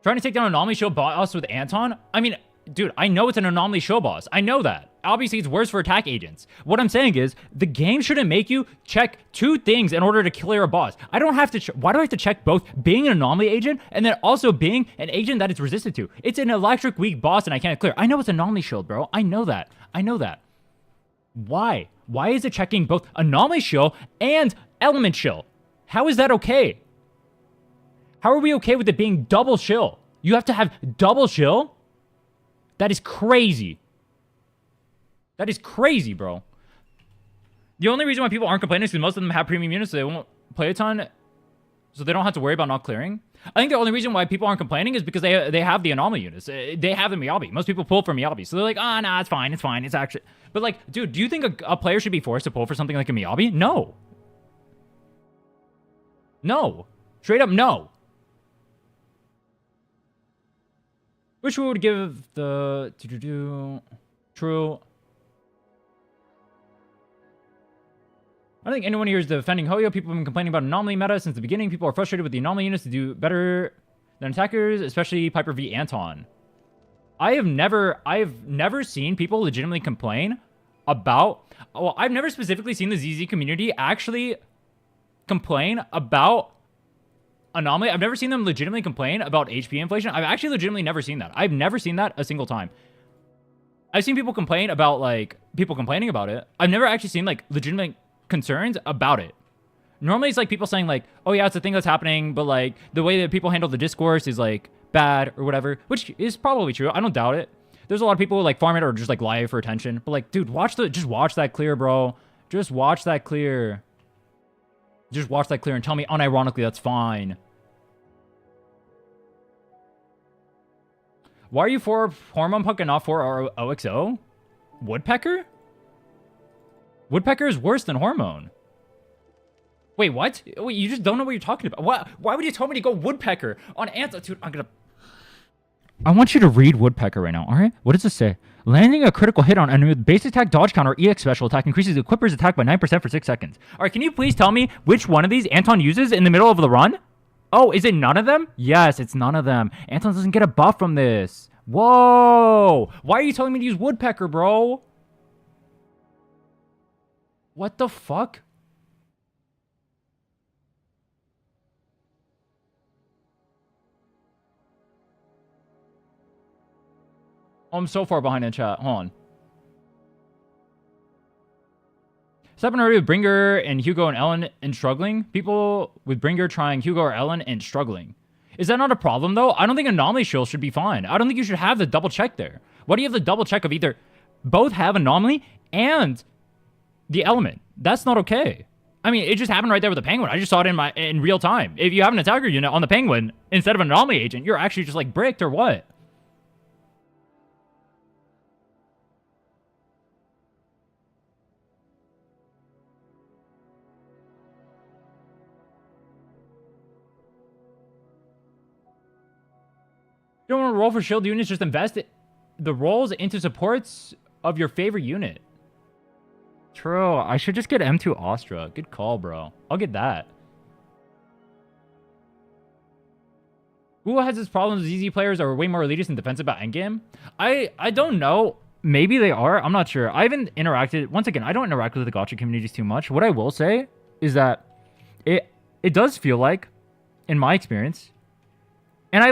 Trying to take down Anomaly Shield boss with Anton? I mean, dude, I know it's an Anomaly Shield boss. I know that. Obviously, it's worse for attack agents. What I'm saying is, the game shouldn't make you check two things in order to clear a boss. I don't have to... Why do I have to check both being an Anomaly agent and then also being an agent that it's resistant to? It's an electric weak boss and I can't clear. I know it's Anomaly Shield, bro. I know that. I know that. Why? Why is it checking both Anomaly Shield and Element Shield? How is that okay? How are we okay with it being double shill? You have to have double shill? That is crazy. That is crazy, bro. The only reason why people aren't complaining is because most of them have premium units, so they won't play a ton, so they don't have to worry about not clearing. I think the only reason why people aren't complaining is because they have the anomaly units. They have the Miyabi. Most people pull for Miyabi, so they're like, ah, nah, it's fine, it's fine. It's actually... But, like, dude, do you think a player should be forced to pull for something like a Miyabi? No. No. Straight up, no. Which we would give the... True. I don't think anyone here is defending Hoyo. People have been complaining about anomaly meta since the beginning. People are frustrated with the anomaly units to do better than attackers, especially Piper v Anton. I've never seen people legitimately complain about... Well, I've never specifically seen the ZZ community actually complain about anomaly. I've never seen them legitimately complain about HP inflation. I've actually legitimately never seen that. I've never seen that a single time. I've seen people complain about, like, people complaining about it. I've never actually seen, like, legitimate concerns about it. Normally it's like people saying, like, oh yeah, it's a thing that's happening, but, like, the way that people handle the discourse is, like, bad or whatever, which is probably true. I don't doubt it. There's a lot of people who, like, farm it or just, like, lie for attention. But, like, dude, just watch that clear, bro. Just watch that clear. Just watch that clear and tell me unironically that's fine. Why are you for Hormone Punk and not for OXO? Woodpecker? Woodpecker is worse than Hormone. Wait, what? Wait, you just don't know what you're talking about. Why would you tell me to go Woodpecker on Anton? Dude, I want you to read Woodpecker right now, alright? What does it say? Landing a critical hit on enemy with base attack, dodge counter, EX special attack increases the equipper's attack by 9% for 6 seconds. Alright, can you please tell me which one of these Anton uses in the middle of the run? Oh, is it none of them? Yes, it's none of them. Anton doesn't get a buff from this. Whoa! Why are you telling me to use Woodpecker, bro? What the fuck? Oh, I'm so far behind in chat. Hold on. Stepping already with Bringer and Hugo and Ellen and struggling. People with Bringer trying Hugo or Ellen and struggling. Is that not a problem, though? I don't think Anomaly Shield should be fine. I don't think you should have the double check there. Why do you have the double check of either both have Anomaly and the Element? That's not okay. I mean, it just happened right there with the Penguin. I just saw it in real time. If you have an attacker unit on the Penguin instead of an Anomaly agent, you're actually just, like, bricked or what? You don't want to roll for shield units, just invest the rolls into supports of your favorite unit. True. I should just get M2 Astra. Good call, bro. I'll get that. Wuwa has its problems. ZZ players are way more elitist and defensive about endgame. I don't know. Maybe they are. I'm not sure. I haven't interacted. Once again, I don't interact with the Gacha communities too much. What I will say is that it does feel like, in my experience, and I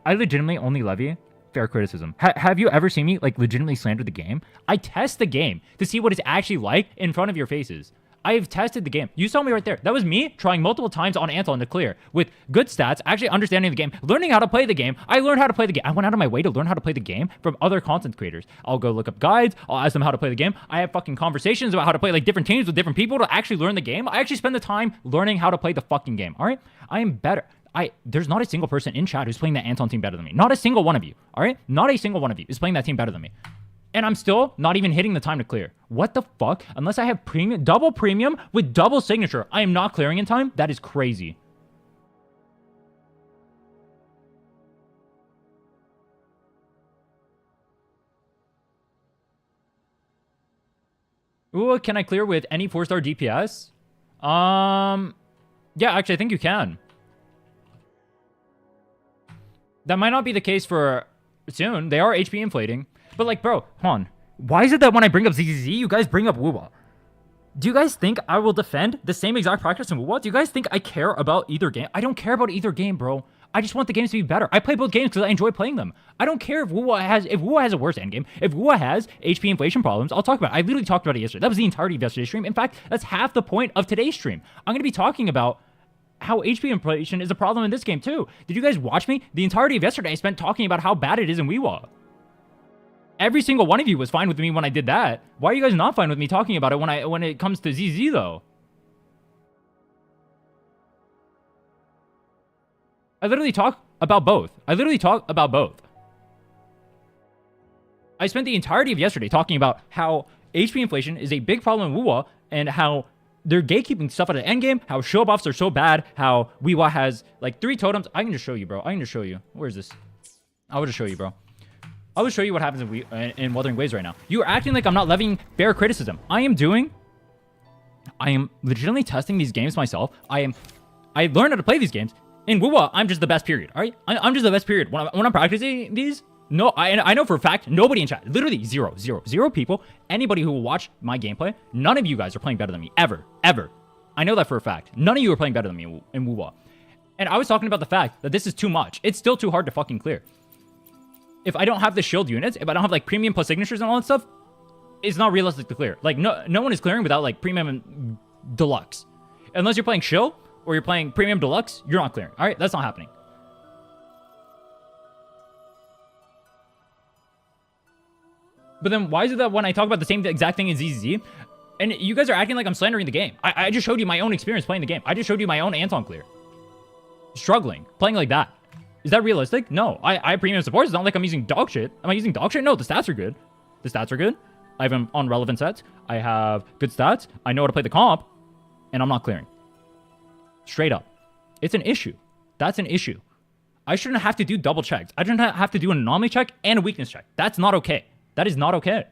legitimately only levy fair criticism. Have you ever seen me like legitimately slander the game? I test the game to see what it's actually like in front of your faces. I've tested the game. You saw me right there. That was me trying multiple times on Anton to clear with good stats, actually understanding the game, learning how to play the game. I learned how to play the game. I went out of my way to learn how to play the game from other content creators. I'll go look up guides. I'll ask them how to play the game. I have fucking conversations about how to play like different teams with different people to actually learn the game. I actually spend the time learning how to play the fucking game. All right? I am better. There's not a single person in chat who's playing that Anton team better than me. Not a single one of you. All right? Not a single one of you is playing that team better than me. And I'm still not even hitting the time to clear. What the fuck? Unless I have double premium with double signature, I am not clearing in time? That is crazy. Ooh, can I clear with any 4-star DPS? Yeah, actually, I think you can. That might not be the case for soon. They are HP inflating. But like, bro, hold on. Why is it that when I bring up ZZZ, you guys bring up Wuwa? Do you guys think I will defend the same exact practice in Wuwa? Do you guys think I care about either game? I don't care about either game, bro. I just want the games to be better. I play both games because I enjoy playing them. I don't care if Wuwa has a worse endgame. If Wuwa has HP inflation problems, I'll talk about it. I literally talked about it yesterday. That was the entirety of yesterday's stream. In fact, that's half the point of today's stream. I'm going to be talking about how HP inflation is a problem in this game too. Did you guys watch me? The entirety of yesterday I spent talking about how bad it is in Wuwa. Every single one of you was fine with me when I did that. Why are you guys not fine with me talking about it when it comes to ZZ though? I literally talk about both. I spent the entirety of yesterday talking about how HP inflation is a big problem in Wuwa and how they're gatekeeping stuff at the endgame, how show buffs are so bad, how Wuwa has like 3 totems. I can just show you, bro. Where's this? I'll just show you, bro. I'll just show you what happens in Wuthering Waves right now. You are acting like I'm not levying fair criticism. I am legitimately testing these games myself. I learned how to play these games. In Wuwa, I'm just the best, period. All right? I'm just the best, period. When I'm practicing these, no, I know for a fact, nobody in chat, literally zero people, anybody who will watch my gameplay, none of you guys are playing better than me, ever. I know that for a fact. None of you are playing better than me in Wuwa. And I was talking about the fact that this is too much. It's still too hard to fucking clear. If I don't have the shield units, if I don't have like premium plus signatures and all that stuff, it's not realistic to clear. Like no one is clearing without like premium and deluxe. Unless you're playing shield or you're playing premium deluxe, you're not clearing. All right, that's not happening. But then why is it that when I talk about the same exact thing in ZZZ, and you guys are acting like I'm slandering the game? I just showed you my own experience playing the game. I just showed you my own Anton clear. Struggling, playing like that. Is that realistic? No. I have premium support. It's not like I'm using dog shit. Am I using dog shit? No, the stats are good. I have them on relevant sets. I have good stats. I know how to play the comp. And I'm not clearing. Straight up. It's an issue. That's an issue. I shouldn't have to do double checks. I shouldn't have to do an anomaly check and a weakness check. That's not okay. That is not okay.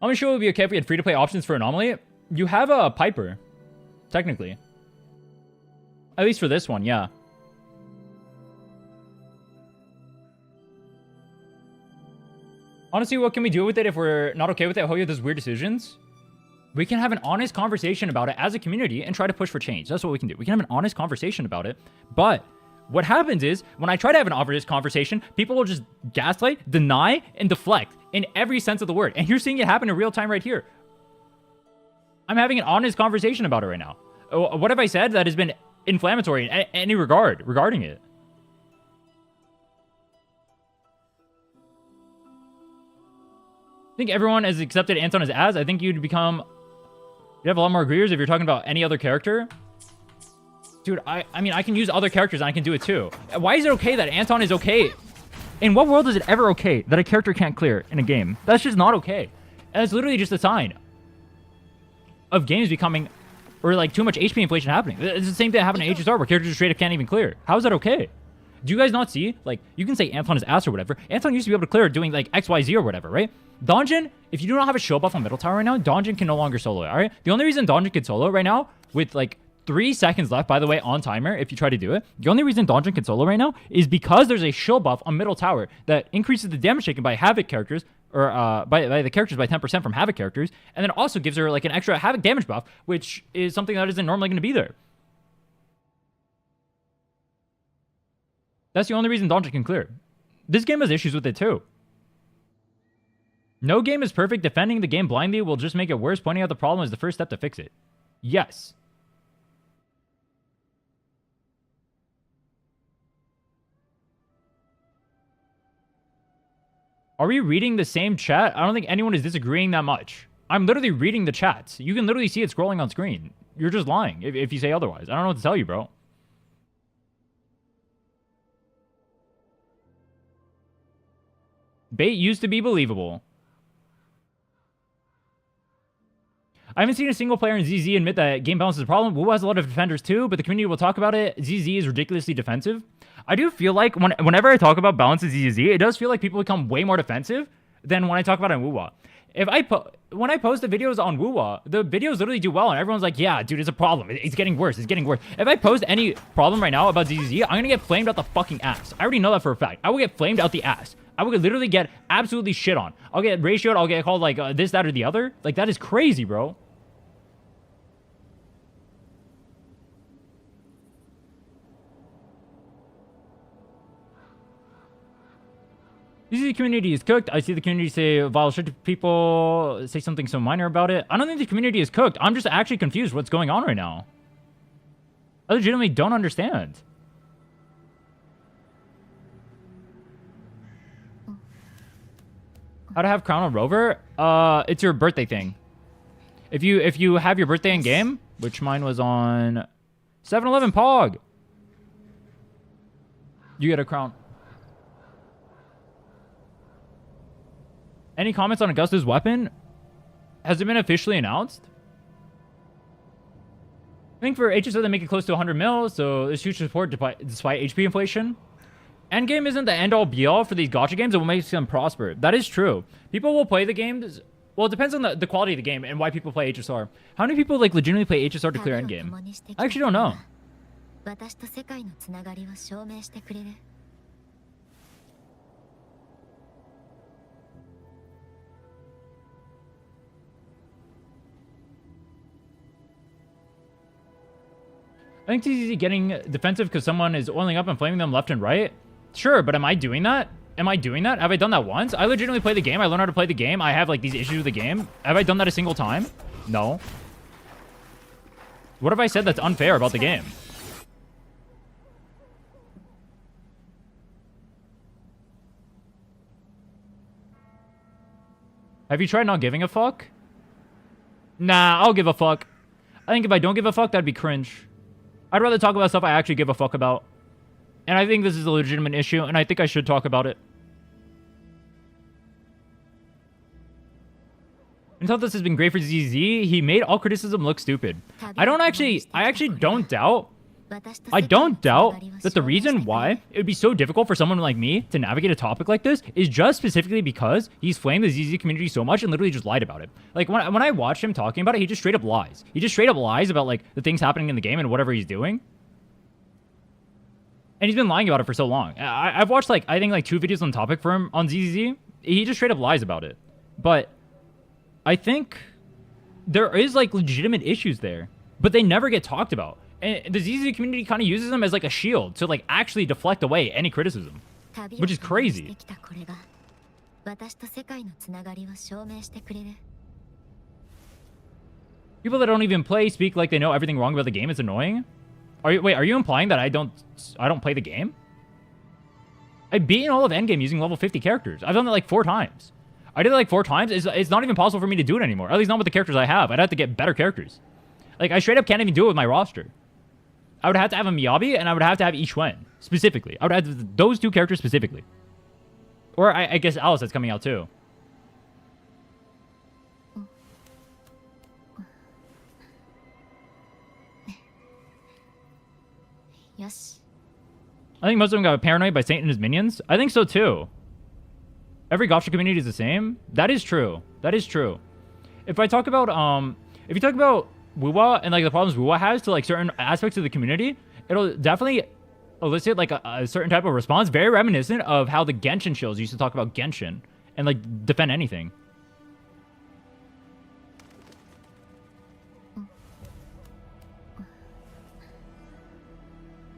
I'm sure it would be okay if we had free-to-play options for anomaly. You have a Piper, technically. At least for this one, yeah. Honestly, what can we do with it if we're not okay with it? Hoyo does weird decisions. We can have an honest conversation about it as a community and try to push for change. That's what we can do. We can have an honest conversation about it. But what happens is, when I try to have an honest conversation, people will just gaslight, deny, and deflect in every sense of the word. And you're seeing it happen in real time right here. I'm having an honest conversation about it right now. What have I said that has been inflammatory in any regard regarding it? I think everyone has accepted Anton as. I think you'd have a lot more agreeers if you're talking about any other character. Dude, I mean, I can use other characters and I can do it too. Why is it okay that Anton is okay? In what world is it ever okay that a character can't clear in a game? That's just not okay. And it's literally just a sign of games becoming, or like too much HP inflation happening. It's the same thing that happened in HSR where characters straight up can't even clear. How is that okay? Do you guys not see? Like, you can say Anton is ass or whatever. Anton used to be able to clear doing like XYZ or whatever, right? Donjin, if you do not have a show buff on Middle Tower right now, Donjin can no longer solo, alright? The only reason Donjin can solo right now with like 3 seconds left, by the way, on timer if you try to do it. The only reason Donjin can solo right now is because there's a shield buff on middle tower that increases the damage taken by Havoc characters, or by the characters by 10% from Havoc characters, and then also gives her like an extra Havoc damage buff, which is something that isn't normally going to be there. That's the only reason Donjin can clear. This game has issues with it too. No game is perfect. Defending the game blindly will just make it worse. Pointing out the problem is the first step to fix it. Yes. Are we reading the same chat? I don't think anyone is disagreeing that much. I'm literally reading the chats. You can literally see it scrolling on screen. You're just lying if you say otherwise. I don't know what to tell you, bro. Bait used to be believable. I haven't seen a single player in ZZ admit that game balance is a problem. Wuwa has a lot of defenders too, but the community will talk about it. ZZ is ridiculously defensive. I do feel like whenever I talk about balance in ZZ, it does feel like people become way more defensive than when I talk about it on Wuwa. When I post the videos on Wuwa, the videos literally do well, and everyone's like, yeah, dude, it's a problem. It's getting worse. It's getting worse. If I post any problem right now about ZZ, I'm going to get flamed out the fucking ass. I already know that for a fact. I will get flamed out the ass. I would literally get absolutely shit on. I'll get ratioed. I'll get called like this, that, or the other. Like, that is crazy, bro. The community is cooked. I see the community say vile shit to people, say something so minor about it. I don't think the community is cooked. I'm just actually confused what's going on right now. I legitimately don't understand. How to have Crown on Rover? It's your birthday thing. If you have your birthday in game, which mine was on 7-Eleven Pog, you get a crown. Any comments on Augusta's weapon? Has it been officially announced? I think for HSO they make it close to 100 mil, so there's huge support despite HP inflation. Endgame isn't the end-all be-all for these gacha games. It will make them prosper. That is true. People will play the games. Well, it depends on the quality of the game and why people play HSR. How many people like legitimately play HSR to clear endgame? I actually don't know. I think it's easy getting defensive because someone is oiling up and flaming them left and right. Sure, but am I doing that? Am I doing that? Have I done that once? I legitimately play the game. I learn how to play the game. I have like these issues with the game. Have I done that a single time? No. What have I said that's unfair about the game? Have you tried not giving a fuck? Nah, I'll give a fuck. I think if I don't give a fuck, that'd be cringe. I'd rather talk about stuff I actually give a fuck about. And I think this is a legitimate issue, and I think I should talk about it. Until this has been great for ZZ, he made all criticism look stupid. I actually don't doubt that the reason why it would be so difficult for someone like me to navigate a topic like this is just specifically because he's flamed the ZZ community so much and literally just lied about it. Like, when I watched him talking about it, he just straight up lies. He just straight up lies about, like, the things happening in the game and whatever he's doing. And he's been lying about it for so long. I've watched, like, I think, like, 2 videos on topic for him on ZZ. He just straight up lies about it. But I think there is, like, legitimate issues there. But they never get talked about. And the ZZ community kind of uses them as like a shield to like actually deflect away any criticism, which is crazy. People that don't even play speak like they know everything wrong about the game. It's annoying. Are you implying that I don't play the game? I've beaten all of endgame using level 50 characters. I've done that like 4 times. I did it like 4 times. It's not even possible for me to do it anymore. At least not with the characters I have. I'd have to get better characters. Like, I straight up can't even do it with my roster. I would have to have a Miyabi, and I would have to have Ishwen, specifically. I would have those 2 characters specifically. Or I guess Alice that's coming out too. Yes. I think most of them got paranoid by Saint and his minions. I think so too. Every gacha community is the same. That is true. That is true. If you talk about Wuwa and like the problems Wuwa has to like certain aspects of the community, it'll definitely elicit like a certain type of response, very reminiscent of how the Genshin shills used to talk about Genshin and like defend anything.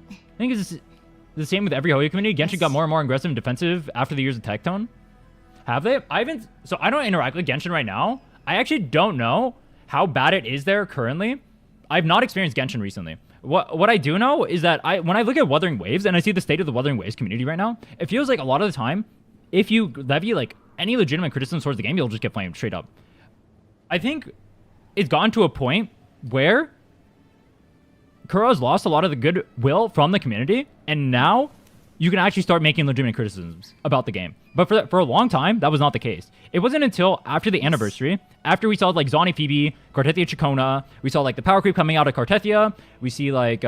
I think it's the same with every Hoyo community. Genshin got more and more aggressive and defensive after the years of Tectone. Have they? So I don't interact with Genshin right now. I actually don't know how bad it is there currently. I've not experienced Genshin recently. What I do know is that when I look at Wuthering Waves and I see the state of the Wuthering Waves community right now, it feels like a lot of the time, if you levy like any legitimate criticism towards the game, you'll just get flamed straight up. I think it's gotten to a point where Kuro's lost a lot of the goodwill from the community, and now you can actually start making legitimate criticisms about the game. But for a long time, that was not the case. It wasn't until after the anniversary, after we saw like Zani Phoebe, Cartethia Chikona, we saw like the power creep coming out of Cartethia, we see like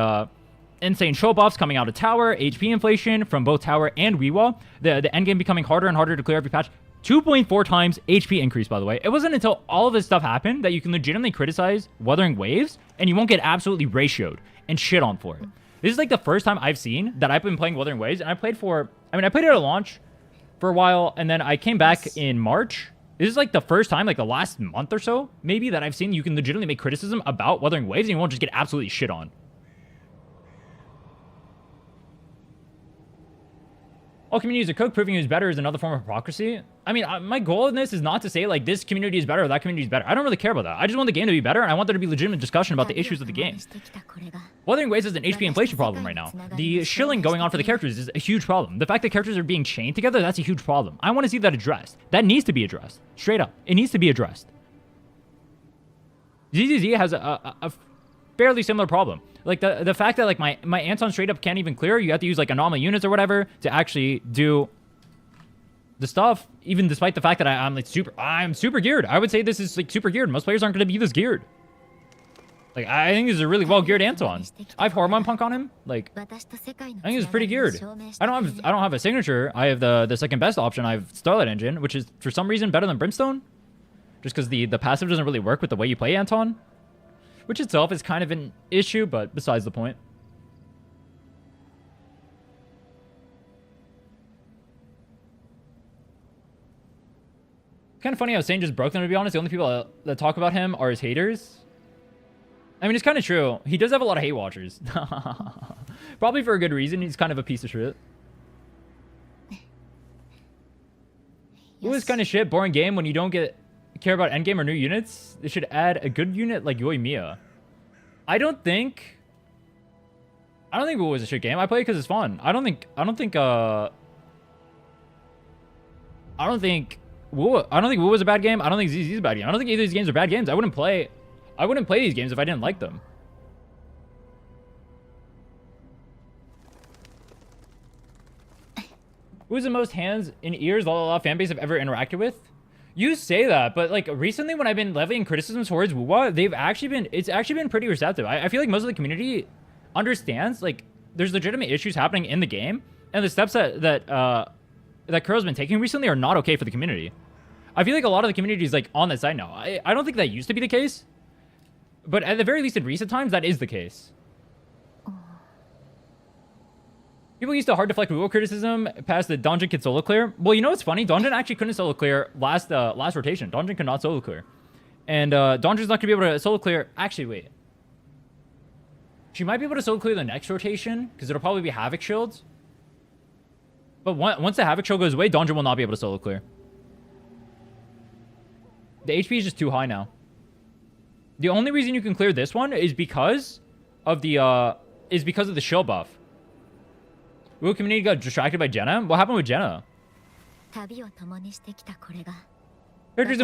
insane show buffs coming out of Tower, HP inflation from both Tower and Wuwa, the endgame becoming harder and harder to clear every patch. 2.4 times HP increase, by the way. It wasn't until all of this stuff happened that you can legitimately criticize Wuthering Waves, and you won't get absolutely ratioed and shit on for it. This is like the first time I've seen that I've been playing Wuthering Waves, and I played it at launch for a while, and then I came back in March. This is like the first time, like the last month or so, maybe, that I've seen you can legitimately make criticism about Wuthering Waves, and you won't just get absolutely shit on. All communities are cooked, proving who's better is another form of hypocrisy. I mean, my goal in this is not to say, like, this community is better or that community is better. I don't really care about that. I just want the game to be better, and I want there to be legitimate discussion about the issues of the game. Wuthering Waves is an HP inflation problem right now. The shilling going on for the characters is a huge problem. The fact that characters are being chained together, that's a huge problem. I want to see that addressed. That needs to be addressed. Straight up. It needs to be addressed. ZZZ has a fairly similar problem. Like, the fact that, like, my Anton straight up can't even clear, you have to use, like, anomaly units or whatever to actually do the stuff, even despite the fact that I'm super geared. I would say this is, like, super geared. Most players aren't going to be this geared. Like, I think this is a really well-geared Anton. I have Hormone Punk on him. Like, I think it's pretty geared. I don't have a signature. I have the second best option. I have Starlight Engine, which is, for some reason, better than Brimstone. Just because the passive doesn't really work with the way you play Anton. Which itself is kind of an issue, but besides the point. Kind of funny how Sane just broke them, to be honest. The only people that talk about him are his haters. I mean, it's kind of true. He does have a lot of hate watchers. Probably for a good reason. He's kind of a piece of shit. It was kind of shit. Boring game when you don't care about endgame or new units. They should add a good unit like Yoimiya. I don't think Wuwa was a shit game. I play it because it's fun. I don't think Wuwa was a bad game. I don't think ZZ is a bad game. I don't think either of these games are bad games. I wouldn't play these games if I didn't like them. Who's the most hands in ears la la la fan base I've ever interacted with? You say that, but like recently when I've been levying criticisms towards Wuwa, it's actually been pretty receptive. I feel like most of the community understands like there's legitimate issues happening in the game, and the steps that Kuro's been taking recently are not okay for the community. I feel like a lot of the community is like on that side now. I don't think that used to be the case, but at the very least in recent times that is the case. People used to hard deflect Wuwa criticism past the Donjin could solo clear. Well, you know what's funny? Donjin actually couldn't solo clear last rotation. Donjin could not solo clear. And Donjin's not going to be able to solo clear. Actually, wait. She might be able to solo clear the next rotation because it'll probably be Havoc shields. But once the Havoc shield goes away, Donjin will not be able to solo clear. The HP is just too high now. The only reason you can clear this one is because of the shield buff. Wuwa community got distracted by Jenna? What happened with Jenna? Characters in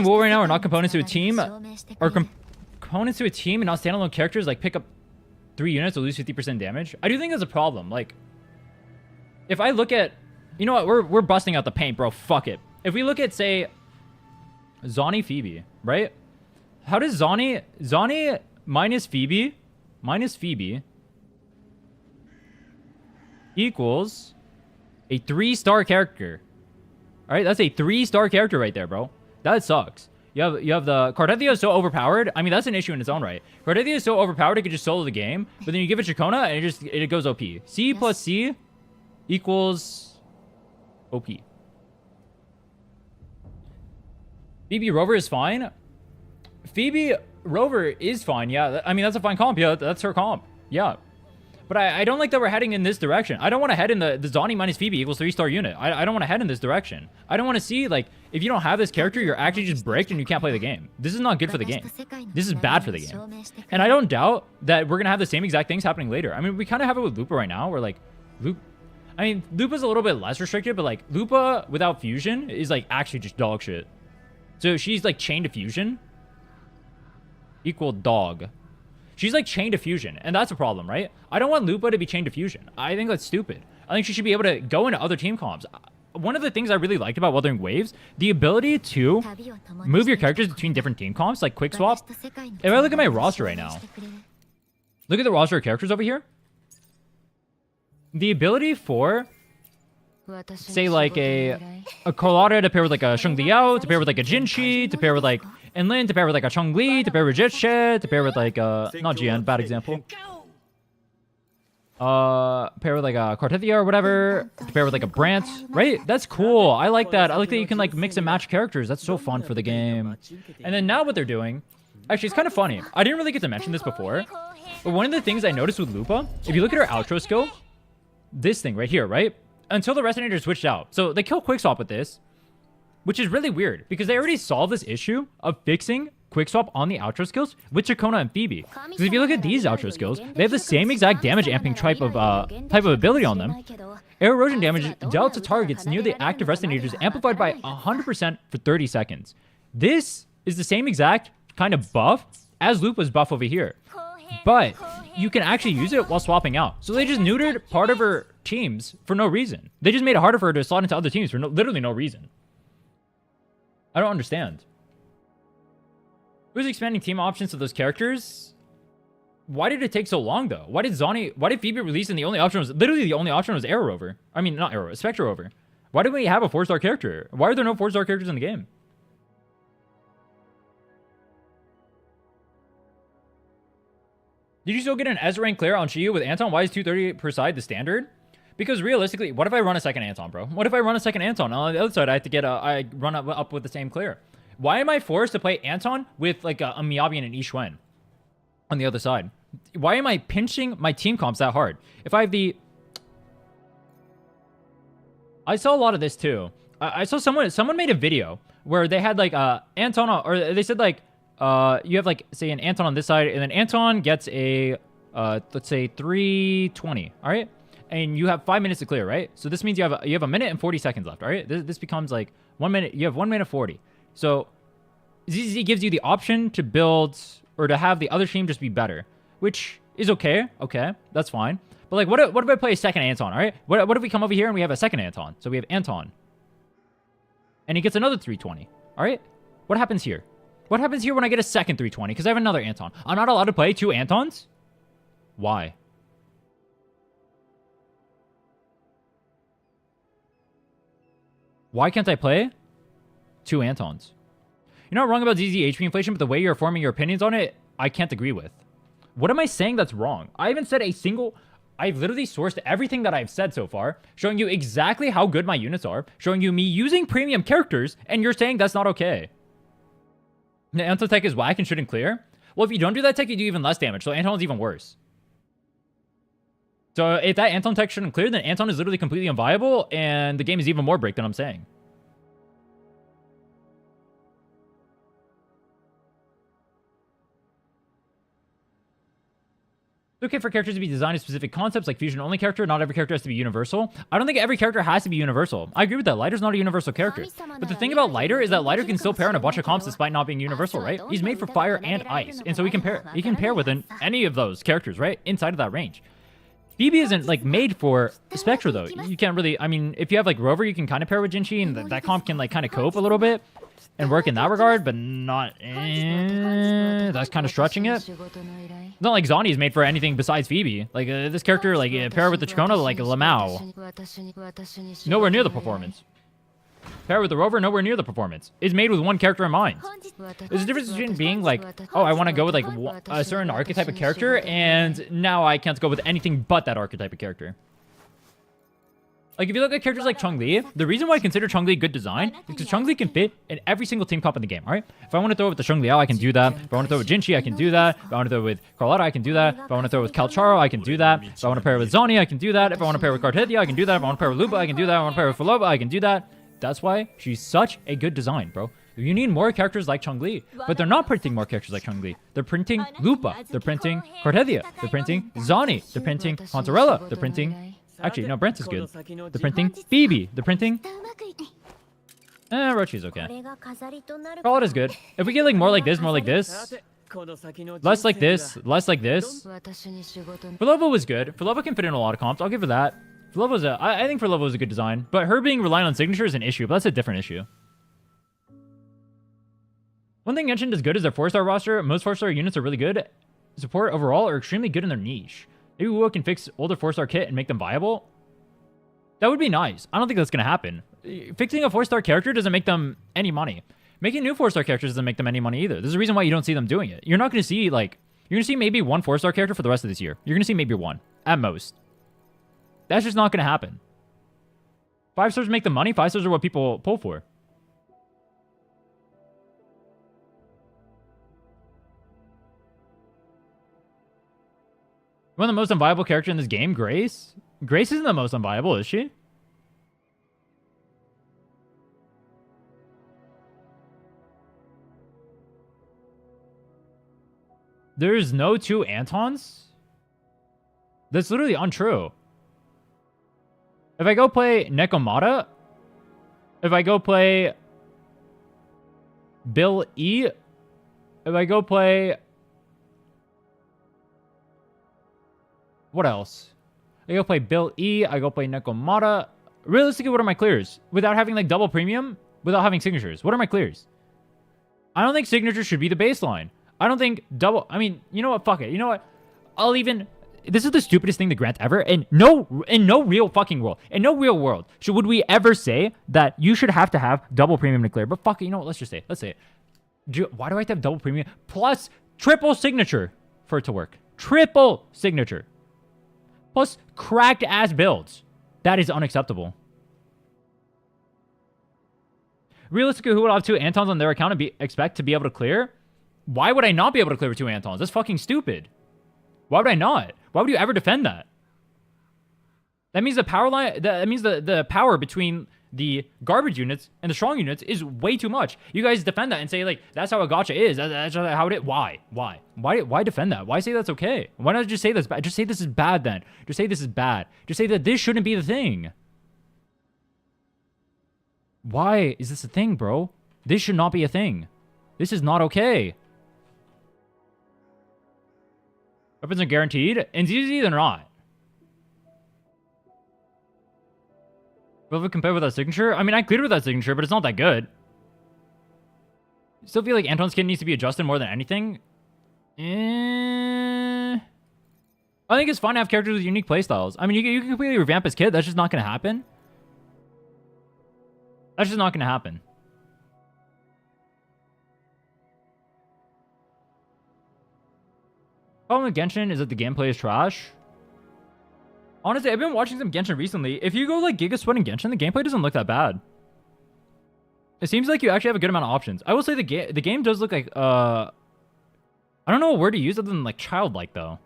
Wuwa right now are not components to a team. Are components to a team and not standalone characters, like pick up 3 units or lose 50% damage. I do think that's a problem. Like, if I look at... You know what? We're busting out the paint, bro. Fuck it. If we look at, say, Zani Phoebe, right? How does Zani minus Phoebe equals a 3-star character? All right, that's a 3-star character right there, bro. That sucks. You have the Cartethia is so overpowered. I mean, that's an issue in its own right. Cartethia is so overpowered it could just solo the game, but then you give it Chacona and it goes OP. C plus C equals OP. Phoebe Rover is fine. Phoebe Rover is fine. Yeah, I mean that's a fine comp. Yeah, that's her comp. Yeah. But I don't like that we're heading in this direction. I don't want to head in the Zani minus Phoebe equals 3-star unit. I don't want to head in this direction. I don't want to see, like, if you don't have this character, you're actually just bricked and you can't play the game. This is not good for the game. This is bad for the game. And I don't doubt that we're going to have the same exact things happening later. I mean, we kind of have it with Lupa right now, where, like, Lupa's a little bit less restricted, but, like, Lupa without fusion is, like, actually just dog shit. So she's, like, chained to fusion equal dog. She's like chained to fusion, and that's a problem, right? I don't want Lupa to be chained to fusion. I think that's stupid. I think she should be able to go into other team comps. One of the things I really liked about Wuthering Waves, the ability to move your characters between different team comps, like quick swap. If I look at my roster right now, look at the roster of characters over here. The ability for, say, like a Colada to pair with like a Sheng Liao, to pair with like a Jinshi, to pair with like Enlin, to pair with like a Chongli, to pair with Jitshe, to pair with like not Jian, bad example. Pair with like a Cartethia or whatever, to pair with like a Brant, right? That's cool. I like that. I like that you can like mix and match characters. That's so fun for the game. And then now what they're doing, actually it's kind of funny. I didn't really get to mention this before, but one of the things I noticed with Lupa, if you look at her outro skill, this thing right here, right? Until the Resonator switched out. So they kill Quickswap with this, which is really weird because they already solved this issue of fixing Quickswap on the outro skills with Chacona and Phoebe. Because if you look at these outro skills, they have the same exact damage amping type of ability on them. Air erosion damage dealt to targets near the active Resonator is amplified by 100% for 30 seconds. This is the same exact kind of buff as Lupa's buff over here. But you can actually use it while swapping out. So they just neutered part of her teams for no reason. They just made it harder for her to slot into other teams for literally no reason. I don't understand. Who's expanding team options to those characters? Why did it take so long though? Why did Phoebe release and the only option was literally the only option was Arrow Rover? I mean, not Arrow, Spectre Rover. Why didn't we have a 4-star character? Why are there no 4-star characters in the game? Did you still get an S rank clear on Shiyu with Anton? Why is 230 per side the standard? Because realistically, what if I run a second Anton, bro? What if I run a second Anton? On the other side, I have to get I run up with the same clear. Why am I forced to play Anton with like a Miyabi and an Yixuan on the other side? Why am I pinching my team comps that hard? If I have the... I saw a lot of this too. I saw someone made a video where they had like Anton, or they said like, you have like, say an Anton on this side, and then Anton gets a, let's say 320, all right? And you have 5 minutes to clear, right? So this means you have a minute and 40 seconds left, all right? This becomes like 1 minute, you have 1 minute 40. So ZZZ gives you the option to build or to have the other team just be better, which is okay. Okay, that's fine. But like, what if I play a second Anton, all right? What if we come over here and we have a second Anton? So we have Anton. And he gets another 320, all right? What happens here? What happens here when I get a second 320? Because I have another Anton. I'm not allowed to play 2 Antons? Why? Why can't I play 2 Antons? You're not wrong about ZZ HP inflation, but the way you're forming your opinions on it, I can't agree with. What am I saying that's wrong? I haven't said a single... I've literally sourced everything that I've said so far, showing you exactly how good my units are, showing you me using premium characters, and you're saying that's not okay. The Anton tech is whack and shouldn't clear? Well, if you don't do that tech, you do even less damage, so Anton's even worse. So if that Anton tech shouldn't clear, then Anton is literally completely unviable, and the game is even more break than I'm saying. It's okay for characters to be designed as specific concepts, like fusion-only character. Not every character has to be universal. I don't think every character has to be universal. I agree with that. Lighter's not a universal character. But the thing about Lighter is that Lighter can still pair in a bunch of comps despite not being universal, right? He's made for fire and ice, and so he can pair with any of those characters, right? Inside of that range. Phoebe isn't, like, made for Spectra, though. You can't really... I mean, if you have, like, Rover, you can kind of pair with Jinshi, and that comp can, like, kind of cope a little bit and work in that regard, but not... that's kind of stretching it. It's not like Zani is made for anything besides Phoebe. Like, this character, like, pair with the Chacona, like, Lamau. Nowhere near the performance. Pair with the rover, nowhere near the performance. It's made with one character in mind. There's a difference between being like, oh, I want to go with like a certain archetype of character, and now I can't go with anything but that archetype of character. Like, if you look at characters like Chun-Li, the reason why I consider Chun-Li good design is because Chun-Li can fit in every single team comp in the game, alright? If I want to throw it with the Shang Liao, I can do that. If I want to throw it with Jinchi, I can do that. If I want to throw it with Carlotta, I can do that. If I want to throw it with Calcharo, I can do that. If I want to pair it with Zoni, I can do that. If I want to pair it with Cartedia, I can do that. If I want to pair with Lupa, I can do that. If I want to pair with Falova, I can do that. That's why she's such a good design, bro. You need more characters like Chun-Li, but they're not printing more characters like Chun-Li. They're printing Lupa. They're printing Cartedia. They're printing Zoni. They're printing Pontarella. They're printing... Actually, no, Brent is good. They're printing Phoebe. They're printing... Rochi's okay. Carlotta is good. If we get like more like this, less like this, less like this. Falova was good. Falova can fit in a lot of comps. I'll give her that. I think Falova was a good design, but her being reliant on signature is an issue, but that's a different issue. One thing Genshin does good is their 4-star roster. Most 4-star units are really good. Support overall are extremely good in their niche. Maybe Wuwa can fix older 4-star kit and make them viable. That would be nice. I don't think that's going to happen. Fixing a 4-star character doesn't make them any money. Making new 4-star characters doesn't make them any money either. There's a reason why you don't see them doing it. You're not going to see, like... You're going to see maybe one 4-star character for the rest of this year. You're going to see maybe one. At most. That's just not going to happen. 5 stars make the money. 5 stars are what people pull for. One of the most unviable characters in this game, Grace? Grace isn't the most unviable, is she? There's no 2 Antons? That's literally untrue. If I go play Nekomata, if I go play Bill E, if I go play... What else? I go play Bill E. I go play Nekomata. Realistically, what are my clears? Without having like double premium, without having signatures. What are my clears? I don't think signatures should be the baseline. I don't think double... I mean, you know what? Fuck it. You know what? I'll even... This is the stupidest thing to grant ever. In no real fucking world. In no real world. Would we ever say that you should have to have double premium to clear? But fuck it. You know what? Let's just say it. Let's say it. Why do I have to have double premium? Plus triple signature for it to work. Triple signature. Plus cracked ass builds. That is unacceptable. Realistically, who would have 2 Antons on their account and expect to be able to clear? Why would I not be able to clear with 2 Antons? That's fucking stupid. Why would I not? Why would you ever defend that? That means the power line. That means the power between the garbage units and the strong units is way too much. You guys defend that and say like that's how a gacha is. That's how it is. Why? Why defend that? Why say that's okay? Why not just say that's bad? Just say this is bad then. Just say this is bad. Just say that this shouldn't be the thing. Why is this a thing, bro? This should not be a thing. This is not okay. Weapons are guaranteed. In ZZ, they're not. Will it compare with that signature? I mean, I cleared with that signature, but it's not that good. Still feel like Anton's kit needs to be adjusted more than anything. I think it's fun to have characters with unique playstyles. I mean, you can completely revamp his kit. That's just not going to happen. That's just not going to happen. Problem with Genshin is that the gameplay is trash. Honestly, I've been watching some Genshin recently. If you go like Giga Sweat in Genshin, the gameplay doesn't look that bad. It seems like you actually have a good amount of options. I will say the game does look like I don't know what word to use other than like childlike though.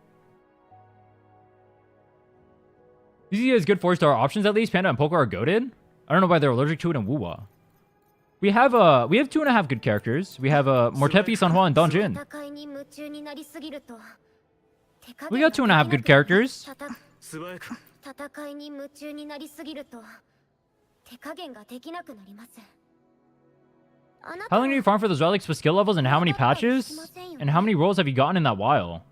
ZZ has good 4-star options at least. Panda and Poker are goated. I don't know why they're allergic to it in Wuwa. We have 2.5 good characters. We have Mortefi, Sanhua, and Donjin. We got 2.5 good characters. How long do you farm for those relics with skill levels and how many patches? And how many rolls have you gotten in that while?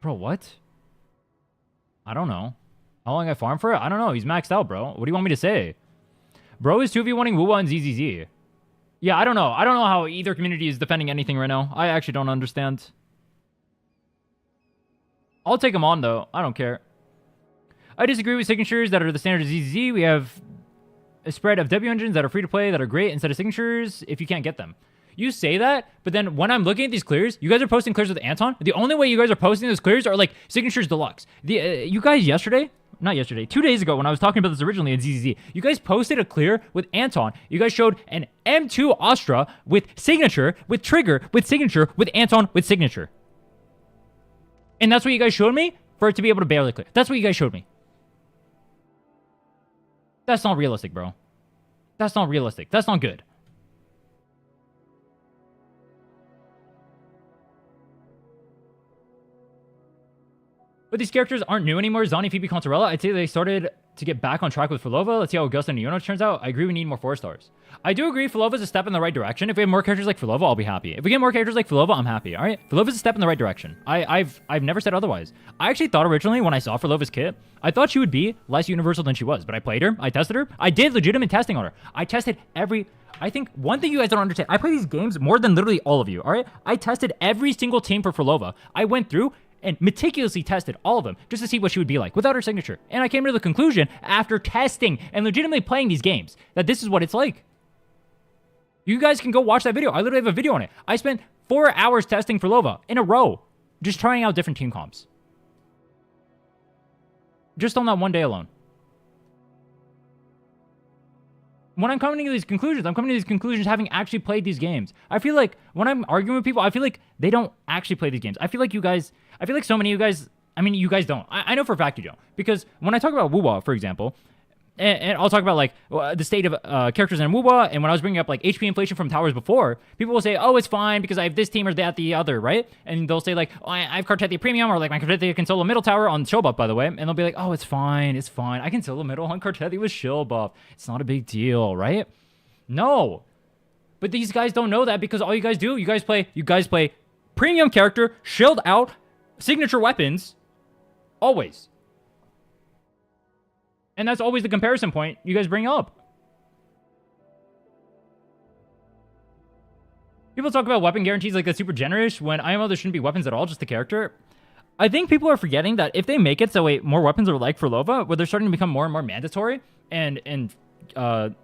Bro, what? I don't know. How long I farm for it? I don't know. He's maxed out, bro. What do you want me to say? Bro is 2v1ing Wuwa and ZZZ. Yeah, I don't know. I don't know how either community is defending anything right now. I actually don't understand. I'll take him on, though. I don't care. I disagree with signatures that are the standard of ZZZ. We have a spread of W engines that are free to play that are great instead of signatures if you can't get them. You say that, but then when I'm looking at these clears, you guys are posting clears with Anton. The only way you guys are posting those clears are like signatures deluxe. You guys not yesterday, 2 days ago when I was talking about this originally in ZZZ, you guys posted a clear with Anton. You guys showed an M2 Astra with signature, with trigger, with signature, with Anton, with signature. And that's what you guys showed me for it to be able to barely clear. That's what you guys showed me. That's not realistic, bro. That's not realistic. That's not good. But these characters aren't new anymore. Zani, Phoebe, Contarella, I'd say they started to get back on track with Filova. Let's see how Augusta and Iono turns out. I agree we need more 4-stars. I do agree Filova's a step in the right direction. If we have more characters like Filova, I'll be happy. If we get more characters like Filova, I'm happy, all right? Filova's a step in the right direction. I've never said otherwise. I actually thought originally when I saw Filova's kit, I thought she would be less universal than she was. But I played her. I tested her. I did legitimate testing on her. I tested every... I think one thing you guys don't understand, I play these games more than literally all of you, all right? I tested every single team for Filova. I went through and meticulously tested all of them just to see what she would be like without her signature. And I came to the conclusion after testing and legitimately playing these games that this is what it's like. You guys can go watch that video. I literally have a video on it. I spent 4 hours testing for Filova in a row, just trying out different team comps. Just on that one day alone. When I'm coming to these conclusions, I'm coming to these conclusions having actually played these games. I feel like when I'm arguing with people, I feel like they don't actually play these games. I feel like so many of you guys, I mean, you guys don't. I know for a fact you don't. Because when I talk about Wuwa, for example, and I'll talk about like the state of characters in Wuwa, and when I was bringing up like HP inflation from towers before, people will say, oh, it's fine because I have this team or that the other, right? And they'll say like, oh, I have Cartetia Premium, or like my Cartetia can solo middle tower on shield buff, by the way. And they'll be like, oh, it's fine. I can solo middle on Cartetia with shield buff. It's not a big deal, right? No. But these guys don't know that because all you guys do, you guys play premium character, shield out, signature weapons, always. And that's always the comparison point you guys bring up. People talk about weapon guarantees like that's super generous when IMO there shouldn't be weapons at all, just the character. I think people are forgetting that if they make it so more weapons are like for Lova, where they're starting to become more and more mandatory, and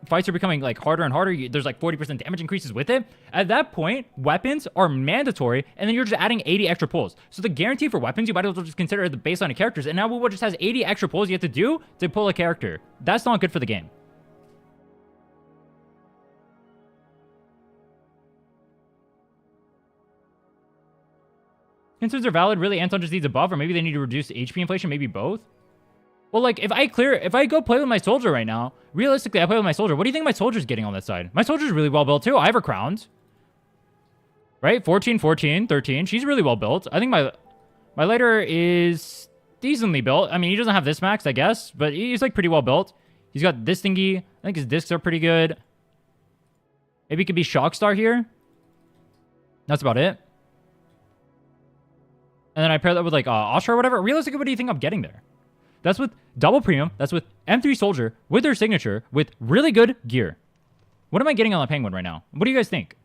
fights are becoming like harder and harder, there's like 40% damage increases with it. At that point, weapons are mandatory, and then you're just adding 80 extra pulls. So the guarantee for weapons, you might as well just consider the baseline of characters. And now Wuwa just has 80 extra pulls you have to do to pull a character. That's not good for the game. Concerns are valid. Really, Anton just needs a buff, or maybe they need to reduce HP inflation, maybe both. Well, like, if I go play with my soldier right now, realistically, I play with my soldier. What do you think my soldier's getting on that side? My soldier's really well built, too. I have her crowned. Right? 14, 14, 13. She's really well built. I think my lighter is decently built. I mean, he doesn't have this max, I guess, but he's, like, pretty well built. He's got this thingy. I think his discs are pretty good. Maybe he could be Shockstar here. That's about it. And then I pair that with, like, Astra or whatever. Realistically, what do you think I'm getting there? That's with double premium. That's with M3 Soldier, with their signature, with really good gear. What am I getting on the Penguin right now? What do you guys think?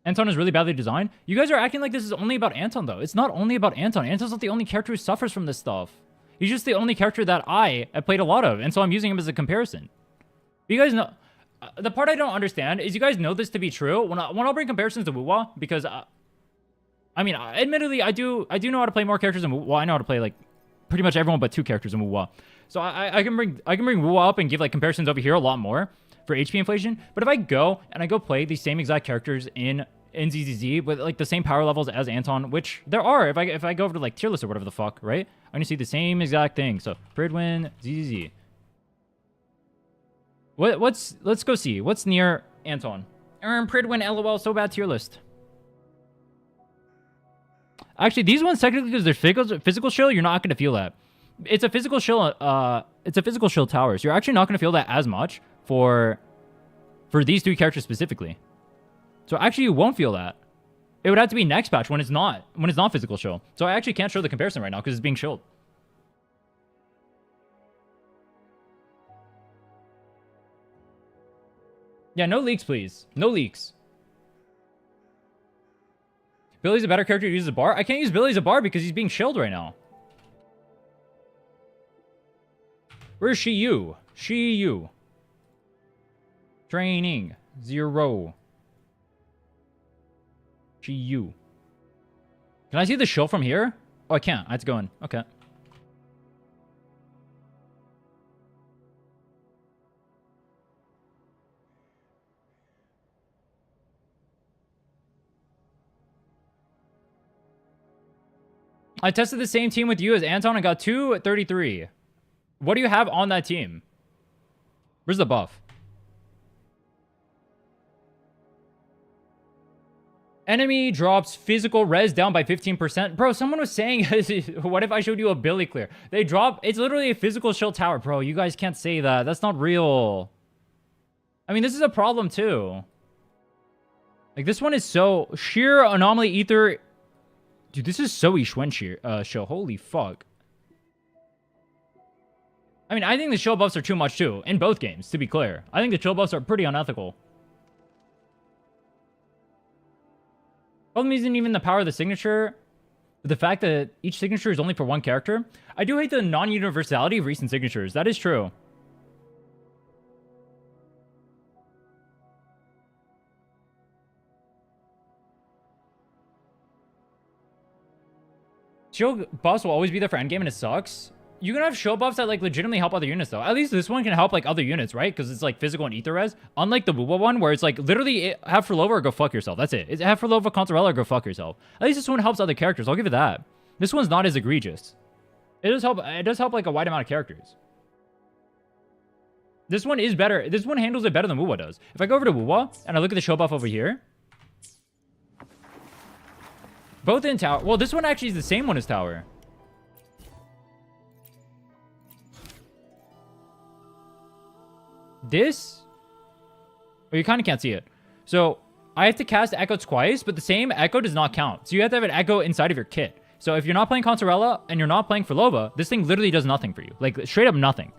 Anton is really badly designed. You guys are acting like this is only about Anton, though. It's not only about Anton. Anton's not the only character who suffers from this stuff. He's just the only character that I have played a lot of, and so I'm using him as a comparison. You guys know... the part I don't understand is you guys know this to be true when I'll bring comparisons to Wuwa, because I mean, admittedly, I do know how to play more characters in Wuwa. Well, I know how to play like pretty much everyone but 2 characters in Wuwa. So I can bring Wuwa up and give like comparisons over here a lot more for HP inflation. But if I go play these same exact characters in ZZZ with like the same power levels as Anton, which there are, if I go over to like tier list or whatever the fuck, right? I'm gonna see the same exact thing. So Pridwin, ZZZ. Let's go see. What's near Anton? Pridwin, LOL, so bad tier list. Actually, these ones technically, because they're physical shield, you're not going to feel that. It's a physical shield, towers. You're actually not going to feel that as much for these 3 characters specifically. So actually, you won't feel that. It would have to be next patch when it's not physical shield. So I actually can't show the comparison right now because it's being shielded. Yeah, no leaks, please. No leaks. Billy's a better character to use as a bar. I can't use Billy as a bar because he's being shilled right now. Where's Shiyu? Shiyu. Training. 0. Shiyu. Can I see the shill from here? Oh, I can't. I have to go in. Okay. I tested the same team with you as Anton and got 233. What do you have on that team? Where's the buff? Enemy drops physical res down by 15%. Bro, someone was saying, what if I showed you a Billy clear? They drop, it's literally a physical shield tower. Bro, you guys can't say that. That's not real. I mean, this is a problem too. Like, this one is so... Sheer Anomaly Ether... Dude, this is so Ishwen show. Holy fuck. I mean, I think the chill buffs are too much too. In both games, to be clear. I think the chill buffs are pretty unethical. Problem isn't even the power of the signature, but the fact that each signature is only for one character. I do hate the non-universality of recent signatures. That is true. Shield buffs will always be there for endgame and it sucks. You can have shield buffs that like legitimately help other units though. At least this one can help like other units, right? Because it's like physical and ether res. Unlike the Wuwa one where it's like literally have for Lova or go fuck yourself. That's it. It's have for Lova, Consorella or go fuck yourself. At least this one helps other characters. I'll give it that. This one's not as egregious. It does help like a wide amount of characters. This one is better. This one handles it better than Wuwa does. If I go over to Wuwa and I look at the shield buff over here. Both in tower. Well, this one actually is the same one as tower. This? Oh, you kind of can't see it. So, I have to cast Echo twice, but the same Echo does not count. So, you have to have an Echo inside of your kit. So, if you're not playing Consorella and you're not playing for Lova, this thing literally does nothing for you. Like, straight up nothing.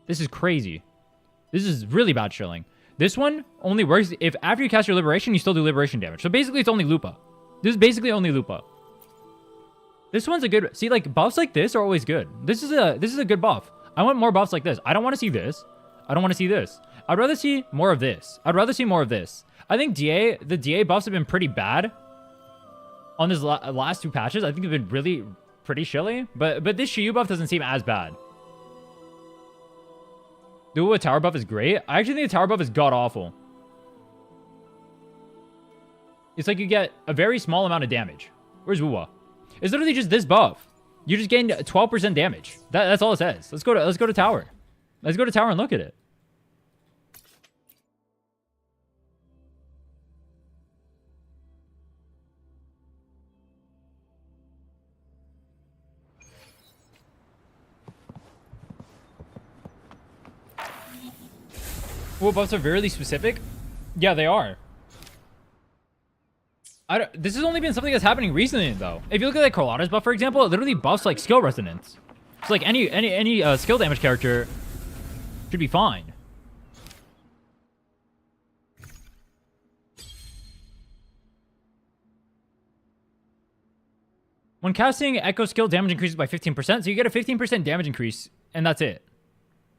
This is crazy. This is really bad shilling. This one only works if after you cast your Liberation, you still do Liberation damage. So, basically, it's only Lupa. This is basically only Lupa. This one's a good... See, like, buffs like this are always good. This is a good buff. I want more buffs like this. I don't want to see this. I don't want to see this. I'd rather see more of this. I'd rather see more of this. I think the DA buffs have been pretty bad on this last two patches. I think they've been really pretty shilly. But this Shiyu buff doesn't seem as bad. The Wuwa tower buff is great. I actually think the tower buff is god-awful. It's like you get a very small amount of damage. Where's Wuwa? It's literally just this buff. You just gained 12% damage. That's all it says. Let's go to tower. Let's go to tower and look at it. Well, buffs are very specific. Yeah, they are. This has only been something that's happening recently, though. If you look at like Carlotta's buff, for example, it literally buffs like skill resonance. It's like any skill damage character should be fine. When casting, Echo skill damage increases by 15%, so you get a 15% damage increase, and that's it.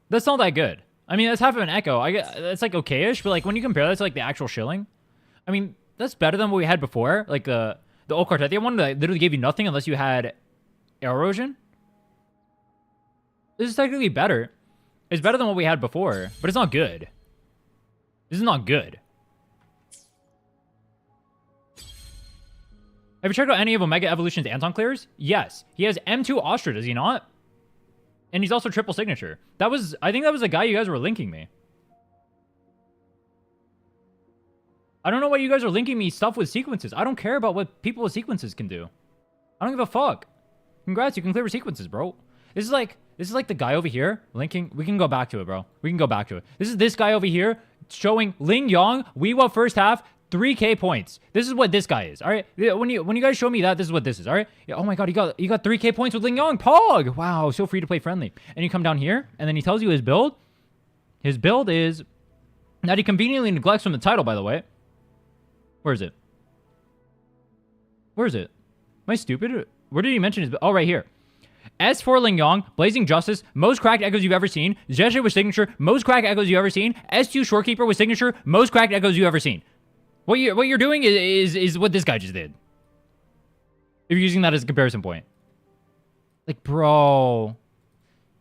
That's not that good. I mean, that's half of an Echo. That's like okay-ish, but like when you compare that to like the actual shilling, I mean, that's better than what we had before. Like the old Cartetia one that literally gave you nothing unless you had air erosion. This is technically better. It's better than what we had before, but it's not good. This is not good. Have you checked out any of Omega Evolution's Anton clears? Yes. He has M2 Astra, does he not? And he's also triple signature. I think that was the guy you guys were linking me. I don't know why you guys are linking me stuff with sequences. I don't care about what people with sequences can do. I don't give a fuck. Congrats, you can clear sequences, bro. This is like the guy over here linking. We can go back to it, bro. We can go back to it. This is this guy over here showing Ling Yong, Wuwa first half, 3k points. This is what this guy is, all right? When you guys show me that, this is what this is, all right? Yeah, oh my god, you got 3k points with Ling Yong. Pog! Wow, so free to play friendly. And you come down here, and then he tells you his build. His build is... That he conveniently neglects from the title, by the way. Where is it? Where is it? Am I stupid? Where did he mention his... Oh, right here. S4 Lingyong, Blazing Justice, most cracked echoes you've ever seen. Zhezhe with signature, most cracked echoes you've ever seen. S2 Shorekeeper with signature, most cracked echoes you've ever seen. What you're doing is what this guy just did. If you're using that as a comparison point. Like, bro.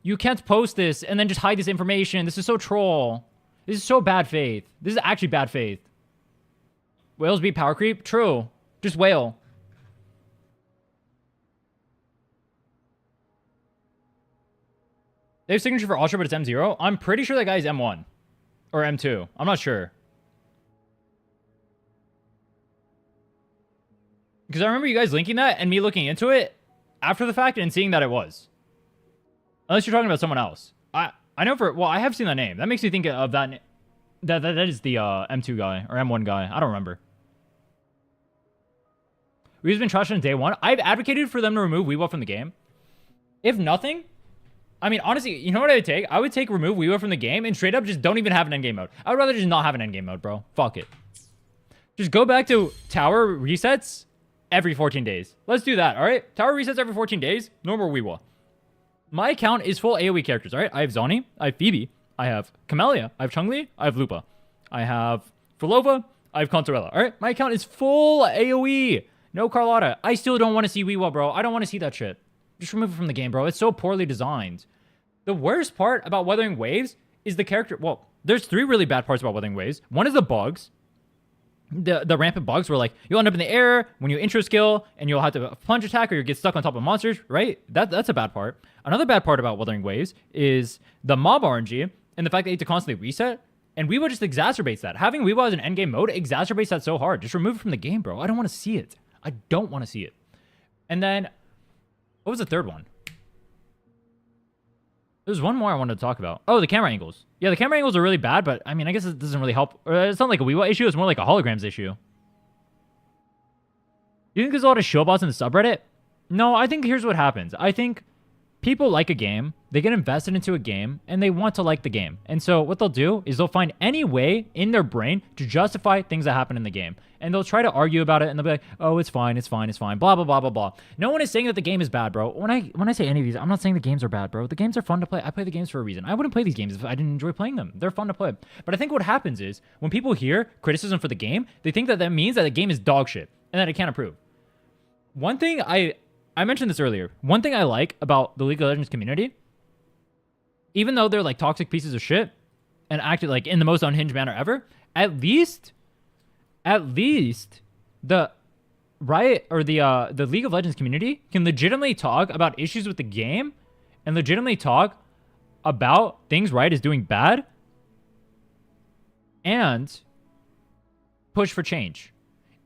You can't post this and then just hide this information. This is so troll. This is so bad faith. This is actually bad faith. Whales beat power creep? True. Just whale. They have signature for Ultra, but it's M0. I'm pretty sure that guy is M1. Or M2. I'm not sure. Because I remember you guys linking that and me looking into it after the fact and seeing that it was. Unless you're talking about someone else. I know for... Well, I have seen that name. That makes me think of that... That is the M2 guy. Or M1 guy. I don't remember. We've been trashing on day one. I've advocated for them to remove Wuwa from the game. If nothing... I mean, honestly, you know what I would take? I would take remove Wuwa from the game and straight up just don't even have an endgame mode. I would rather just not have an endgame mode, bro. Fuck it. Just go back to tower resets every 14 days. Let's do that, all right? Tower resets every 14 days. No more Wuwa. My account is full AoE characters, all right? I have Zoni. I have Phoebe. I have Camellia. I have Chun-Li. I have Lupa. I have Fulova. I have Contorella, all right? My account is full AoE. No Carlotta. I still don't want to see Wuwa, bro. I don't want to see that shit. Just remove it from the game, bro. It's so poorly designed. The worst part about Weathering Waves is the character... Well, there's 3 really bad parts about Weathering Waves. One is the bugs. The rampant bugs where, like, you'll end up in the air when you intro skill and you'll have to plunge attack or you get stuck on top of monsters, right? That's a bad part. Another bad part about Weathering Waves is the mob RNG and the fact that you have to constantly reset. And Weewa just exacerbates that. Having Weewa as an endgame mode exacerbates that so hard. Just remove it from the game, bro. I don't want to see it. I don't want to see it. And then... What was the third one? There's one more I wanted to talk about. Oh, the camera angles. Yeah, the camera angles are really bad, but I mean, I guess it doesn't really help. It's not like a Weewa issue. It's more like a holograms issue. You think there's a lot of showbots in the subreddit? No, I think here's what happens. I think people like a game, they get invested into a game, and they want to like the game. And so what they'll do is they'll find any way in their brain to justify things that happen in the game. And they'll try to argue about it, and they'll be like, oh, it's fine, it's fine, it's fine, blah, blah, blah, blah, blah. No one is saying that the game is bad, bro. When I say any of these, I'm not saying the games are bad, bro. The games are fun to play. I play the games for a reason. I wouldn't play these games if I didn't enjoy playing them. They're fun to play. But I think what happens is, when people hear criticism for the game, they think that that means that the game is dog shit, and that it can't improve. One thing I mentioned this earlier. One thing I like about the League of Legends community, even though they're like toxic pieces of shit and acted like in the most unhinged manner ever, at least the Riot or the League of Legends community can legitimately talk about issues with the game and legitimately talk about things Riot is doing bad and push for change.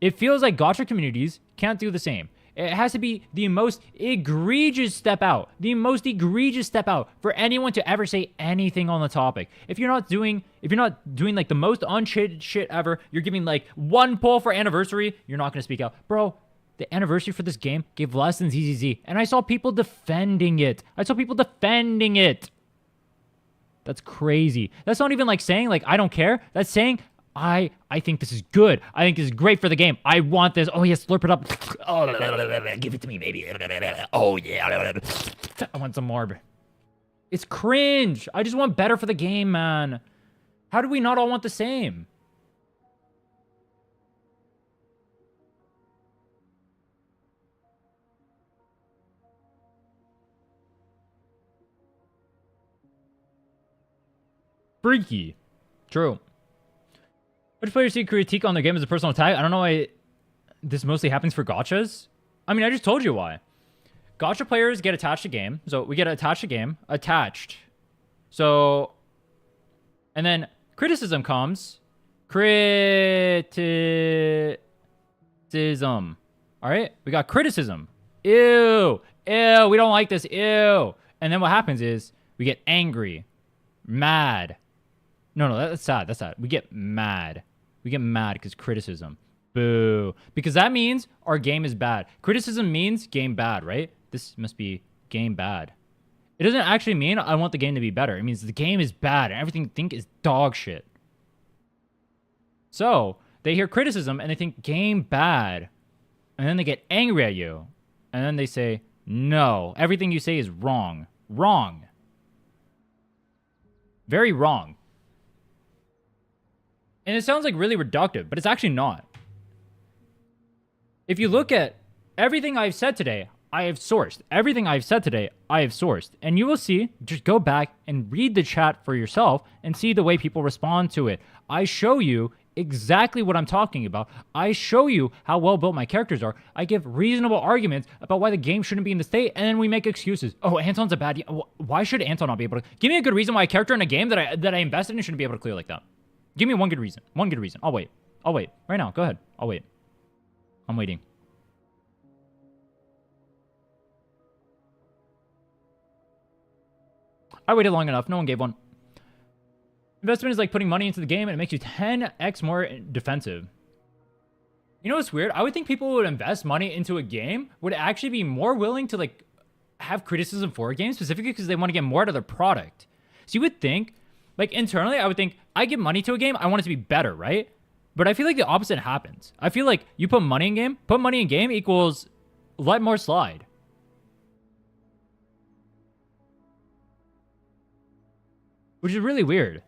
It feels like Gacha communities can't do the same. It has to be the most egregious step out. The most egregious step out for anyone to ever say anything on the topic. If you're not doing like the most unshit shit ever, you're giving like 1 pull for anniversary, you're not going to speak out. Bro, the anniversary for this game gave less than ZZZ. And I saw people defending it. That's crazy. That's not even like saying like, I don't care. That's saying... I think this is good. I think this is great for the game. I want this. Oh, yes, slurp it up. Oh, give it to me, baby. Oh, yeah. I want some more. It's cringe. I just want better for the game, man. How do we not all want the same? Freaky. True. Which players see critique on their game as a personal attack? I don't know why this mostly happens for gachas. I mean, I just told you why. Gacha players get attached to game. So we get attached to game. Attached. So... And then criticism comes. Criticism. Alright? We got criticism. Ew. Ew. We don't like this. Ew. And then what happens is we get angry. Mad. No, that's sad. That's sad. We get mad. We get mad because criticism. Boo. Because that means our game is bad. Criticism means game bad, right? This must be game bad. It doesn't actually mean I want the game to be better. It means the game is bad and everything they think is dog shit. So, they hear criticism and they think game bad. And then they get angry at you. And then they say, no, everything you say is wrong. Wrong. Very wrong. And it sounds like really reductive, but it's actually not. If you look at everything I've said today, I have sourced. Everything I've said today, I have sourced. And you will see, just go back and read the chat for yourself and see the way people respond to it. I show you exactly what I'm talking about. I show you how well built my characters are. I give reasonable arguments about why the game shouldn't be in the state, and then we make excuses. Oh, Anton's a bad... Why should Anton not be able to... Give me a good reason why a character in a game that I invested in shouldn't be able to clear like that. Give me one good reason. One good reason. I'll wait. I'll wait. Right now. Go ahead. I'll wait. I'm waiting. I waited long enough. No one gave one. Investment is like putting money into the game, and it makes you 10x more defensive. You know what's weird? I would think people who would invest money into a game would actually be more willing to like have criticism for a game, specifically because they want to get more out of their product. So you would think, like internally, I would think, I give money to a game, I want it to be better, right? But I feel like the opposite happens. I feel like you put money in game equals let more slide. Which is really weird.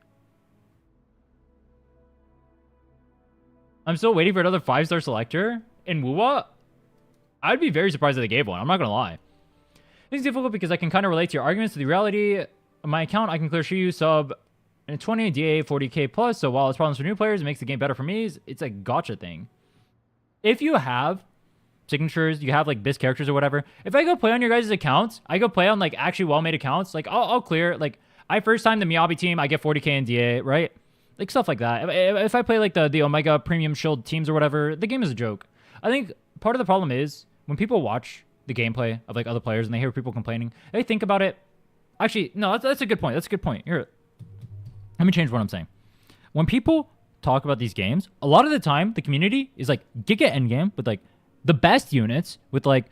I'm still waiting for another 5-star selector in Wuwa. I'd be very surprised if they gave one. I'm not going to lie. It's difficult because I can kind of relate to your arguments to the reality of my account. I can clear Shiyu sub and 20 DA 40k plus. So while it's problems for new players, it makes the game better for me. It's a gacha thing. If you have signatures, you have like BIS characters or whatever. If I go play on your guys' accounts, I go play on like actually well-made accounts. Like I'll clear. Like I first time the Miyabi team, I get 40k in DA, right? Like stuff like that. If I play like the Omega Premium Shield teams or whatever, the game is a joke. I think part of the problem is when people watch the gameplay of like other players and they hear people complaining, they think about it. Actually, no, that's a good point. That's a good point. Here, let me change what I'm saying. When people talk about these games, a lot of the time the community is like Giga Endgame with like the best units, with like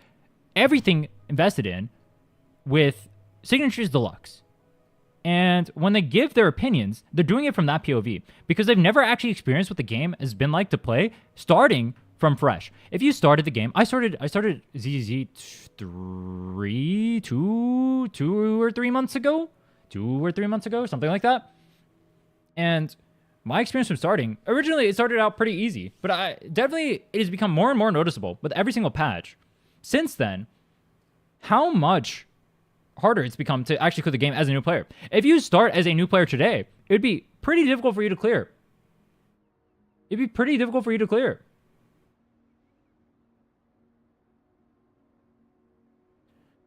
everything invested in, with signatures deluxe. And when they give their opinions, they're doing it from that POV because they've never actually experienced what the game has been like to play starting from fresh. If you started the game, I started ZZ 2 or 3 months ago, something like that. And my experience from starting, originally it started out pretty easy, but it has become more and more noticeable with every single patch. Since then, how much harder it's become to actually clear the game as a new player. If you start as a new player today, it would be pretty difficult for you to clear.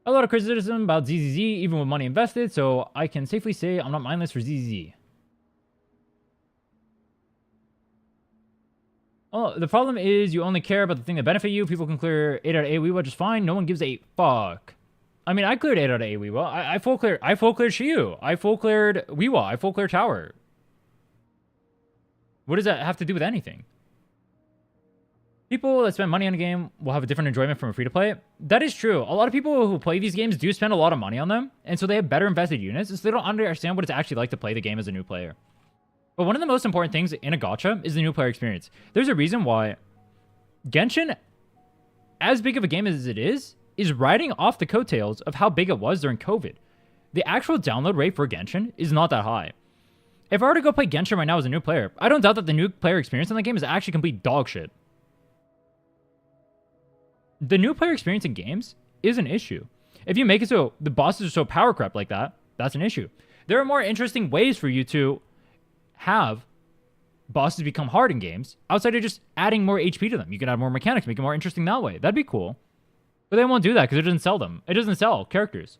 A lot of criticism about ZZZ, even with money invested, so I can safely say I'm not mindless for ZZZ. Oh, the problem is you only care about the thing that benefit you. People can clear 8 out of 8 Wuwa just fine. No one gives a fuck. I mean, I cleared 8 out of 8 Wuwa. I full cleared Shiyu. I full cleared Wuwa. I full cleared Tower. What does that have to do with anything? People that spend money on a game will have a different enjoyment from a free-to-play. That is true. A lot of people who play these games do spend a lot of money on them, and so they have better invested units, and so they don't understand what it's actually like to play the game as a new player. But one of the most important things in a gacha is the new player experience. There's a reason why Genshin, as big of a game as it is riding off the coattails of how big it was during COVID. The actual download rate for Genshin is not that high. If I were to go play Genshin right now as a new player, I don't doubt that the new player experience in the game is actually complete dog shit. The new player experience in games is an issue. If you make it so the bosses are so power crept like that, that's an issue. There are more interesting ways for you to have bosses become hard in games outside of just adding more HP to them. You can add more mechanics, make it more interesting that way. That'd be cool. But they won't do that because it doesn't sell them. It doesn't sell characters.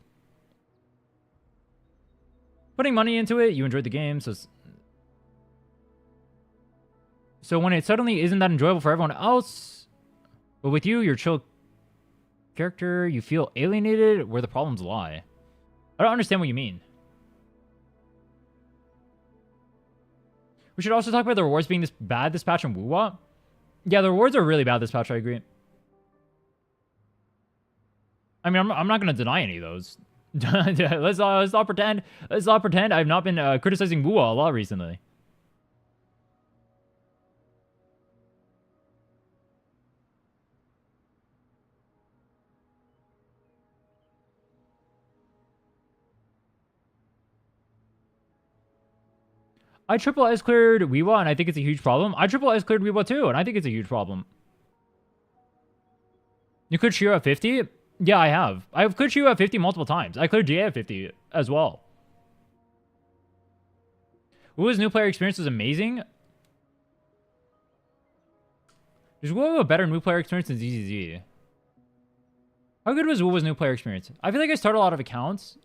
Putting money into it, you enjoyed the game, so when it suddenly isn't that enjoyable for everyone else, but with you, your chill character, you feel alienated, where the problems lie. I don't understand what you mean. We should also talk about the rewards being this bad this patch in Wuwa. Yeah, the rewards are really bad this patch, I agree. I mean, I'm not going to deny any of those. let's not pretend. I've not been criticizing Wuwa a lot recently. I triple S cleared Wuwa, and I think it's a huge problem. I triple S cleared Wuwa too, and I think it's a huge problem. You cleared Shiro at 50? Yeah, I have. I've cleared Shiro at 50 multiple times. I cleared GA at 50 as well. Wuwa's new player experience was amazing. Does Wuwa have a better new player experience than ZZZ? How good was Wuwa's new player experience? I feel like I started a lot of accounts.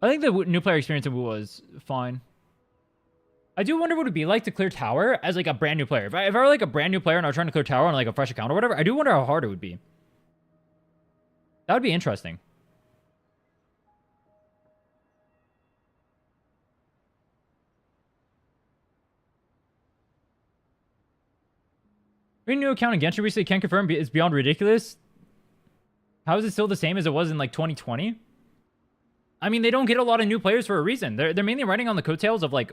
I think the new player experience of Wuwa was fine. I do wonder what it'd be like to clear tower as like a brand new player. If I were like a brand new player and I was trying to clear tower on like a fresh account or whatever, I do wonder how hard it would be. That would be interesting. Creating a new account in Genshin recently can't confirm it's beyond ridiculous. How is it still the same as it was in like 2020? I mean, they don't get a lot of new players for a reason. They're mainly riding on the coattails of like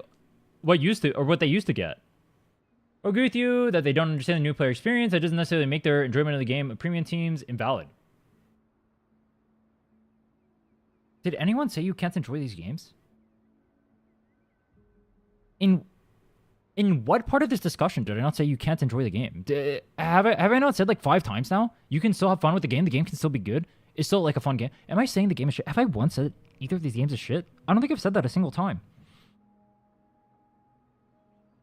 what they used to get. I agree with you that they don't understand the new player experience. That doesn't necessarily make their enjoyment of the game of premium teams invalid. Did anyone say you can't enjoy these games? In what part of this discussion did I not say you can't enjoy the game? Have I not said like 5 times now? You can still have fun with the game. The game can still be good. It's still like a fun game. Am I saying the game is shit? Have I once said either of these games is shit? I don't think I've said that a single time.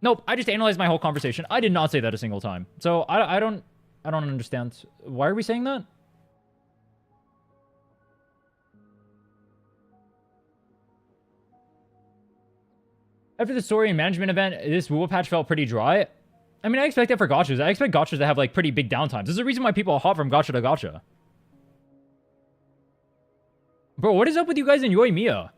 Nope, I just analyzed my whole conversation. I did not say that a single time. So I don't understand. Why are we saying that? After the story and management event, this Wuwa patch felt pretty dry. I mean, I expect that for gachas. I expect gachas to have like pretty big downtimes. There's a reason why people hop from gacha to gacha. Bro, what is up with you guys in Yoimiya?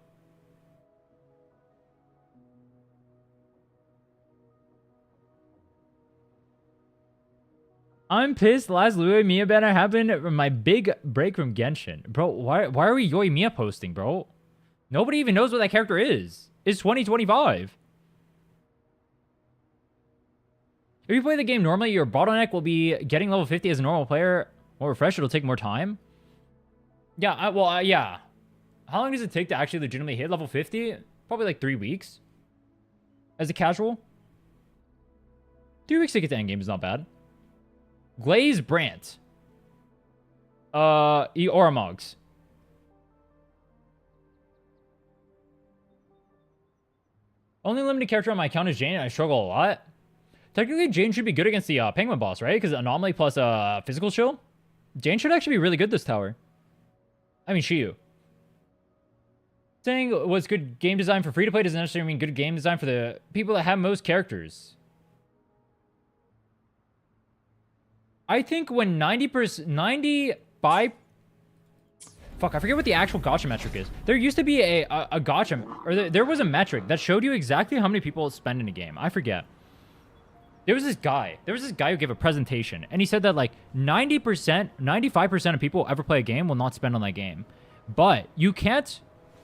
I'm pissed. Last Yoimiya banner happened from my big break from Genshin. Bro, why are we Yoimiya posting, bro? Nobody even knows what that character is. It's 2025. If you play the game normally, your bottleneck will be getting level 50 as a normal player. More refresh, it'll take more time. Yeah, yeah. How long does it take to actually legitimately hit level 50? Probably like 3 weeks. As a casual. 3 weeks to get to endgame is not bad. Glaze Brant. Oramogs. Only limited character on my account is Jane, and I struggle a lot. Technically, Jane should be good against the Penguin boss, right? Because Anomaly plus Physical Chill. Jane should actually be really good this tower. I mean, Shiyu. Saying was good game design for free-to-play doesn't necessarily mean good game design for the people that have most characters. I think when 95... Fuck, I forget what the actual gacha metric is. There used to be a gacha... Or there was a metric that showed you exactly how many people spend in a game. I forget. There was this guy who gave a presentation, and he said that like 90%, 95% of people who ever play a game will not spend on that game. But you can't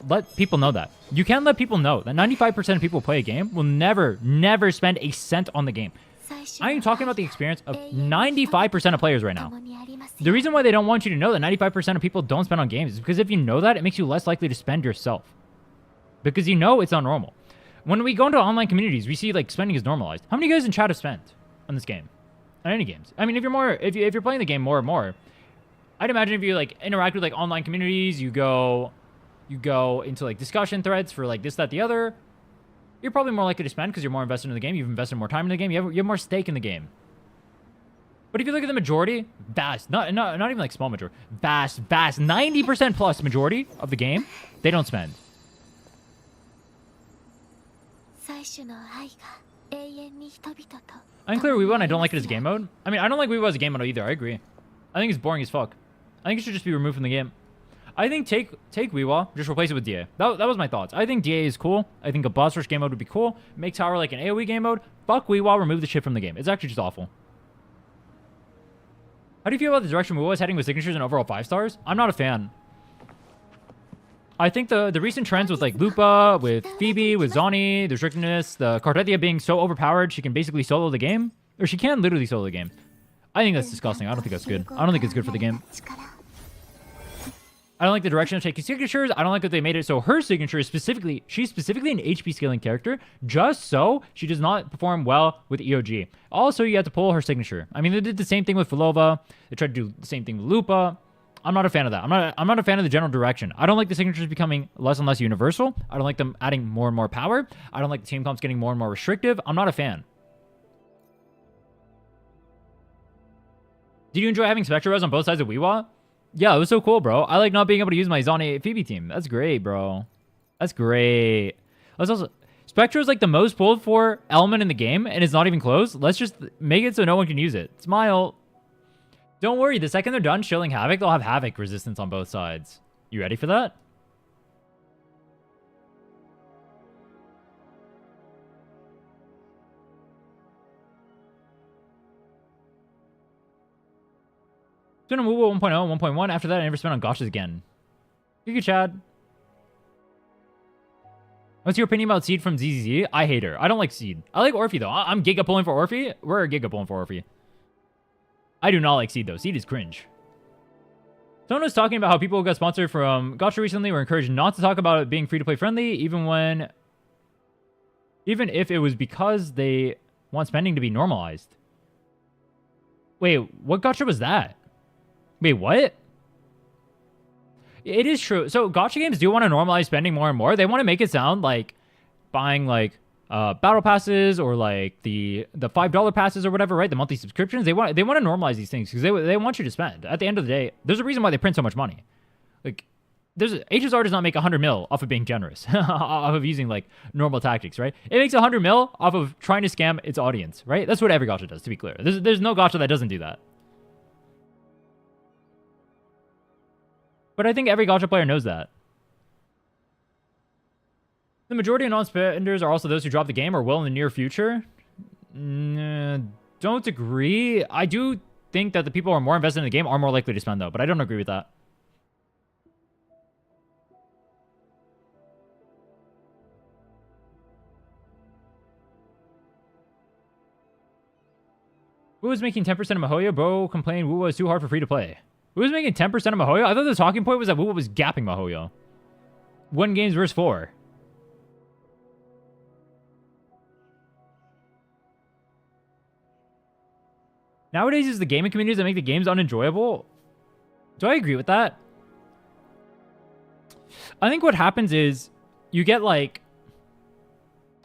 let people know that. You can't let people know that 95% of people who play a game will never spend a cent on the game. I am talking about the experience of 95% of players right now. The reason why they don't want you to know that 95% of people don't spend on games is because if you know that, it makes you less likely to spend yourself. Because you know it's not normal. When we go into online communities, we see like spending is normalized. How many of you guys in chat have spent on this game? On any games? I mean, if you're playing the game more and more, I'd imagine if you like interact with like online communities, you go into like discussion threads for like this, that, the other, you're probably more likely to spend because you're more invested in the game. You've invested more time in the game. You have more stake in the game. But if you look at the majority, not even like small majority, vast 90% plus majority of the game, they don't spend. Unclear Wuwa, and I don't like it as game mode. I mean, I don't like Wuwa as a game mode either. I agree. I think it's boring as fuck. I think it should just be removed from the game. I think take Wuwa, just replace it with DA. That was my thoughts. I think DA is cool. I think a boss rush game mode would be cool. Make tower like an AoE game mode. Fuck Wuwa, remove the shit from the game. It's actually just awful. How do you feel about the direction Wuwa is heading with signatures and overall 5 stars? I'm not a fan. I think the recent trends with like Lupa, with Phoebe, with Zani, the restrictedness, the Cartetia being so overpowered she can basically solo the game. Or she can literally solo the game. I think that's disgusting. I don't think that's good. I don't think it's good for the game. I don't like the direction of taking signatures. I don't like that they made it so her signature is specifically, she's specifically an HP scaling character, just so she does not perform well with EOG. Also, you have to pull her signature. I mean, they did the same thing with Filova. They tried to do the same thing with Lupa. I'm not a fan of that. I'm not a fan of the general direction. I don't like the signatures becoming less and less universal. I don't like them adding more and more power. I don't like the team comps getting more and more restrictive. I'm not a fan. Did you enjoy having Spectre Res on both sides of Wuwa? Yeah, it was so cool, bro. I like not being able to use my Zane Phoebe team. That's great, bro. That's great. Let's also... Spectre is like the most pulled for element in the game, and it's not even close. Let's just make it so no one can use it. Smile. Don't worry, the second they're done shilling Havoc, they'll have Havoc resistance on both sides. You ready for that? Spent on Wuwa 1.0 and 1.1. After that, I never spent on Gachas again. You Chad. What's your opinion about Seed from ZZZ? I hate her. I don't like Seed. I like Orphe, though. I'm Giga pulling for Orphe. We're Giga pulling for Orphe. I do not like Seed, though. Seed is cringe. Someone was talking about how people who got sponsored from Gacha recently were encouraged not to talk about it being free-to-play friendly, even if it was because they want spending to be normalized. Wait, what Gacha was that? Wait, what? It is true. So Gacha games do want to normalize spending more and more. They want to make it sound like buying like battle passes or like the $5 passes or whatever, right? The monthly subscriptions. They want to normalize these things because they want you to spend. At the end of the day, there's a reason why they print so much money. Like HSR does not make 100 mil off of being generous, off of using like normal tactics, right? It makes 100 mil off of trying to scam its audience, right? That's what every Gacha does, to be clear. There's no Gacha that doesn't do that. But I think every Gacha player knows that. The majority of non-spenders are also those who drop the game or will in the near future. Don't agree. I do think that the people who are more invested in the game are more likely to spend, though, but I don't agree with that. Wuwa is making 10% of Mahoya. Bro complained Wuwa is too hard for free to play. Wuwa was making 10% of Mahoya? I thought the talking point was that Wuwa was gapping Mahoya. 1 games versus 4. Nowadays, it's the gaming communities that make the games unenjoyable. Do I agree with that? I think what happens is you get like...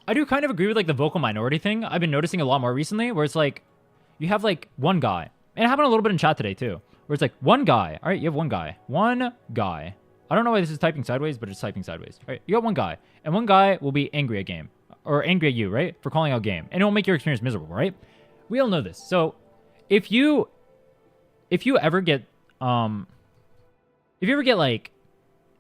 I do kind of agree with like the vocal minority thing. I've been noticing a lot more recently where it's like you have like one guy. And it happened a little bit in chat today too. Where it's like one guy. All right, you have one guy. One guy. I don't know why this is typing sideways, but it's typing sideways. All right, you got one guy. And one guy will be angry at game. Or angry at you, right? For calling out game. And it will make your experience miserable, right? We all know this. So... If you ever get like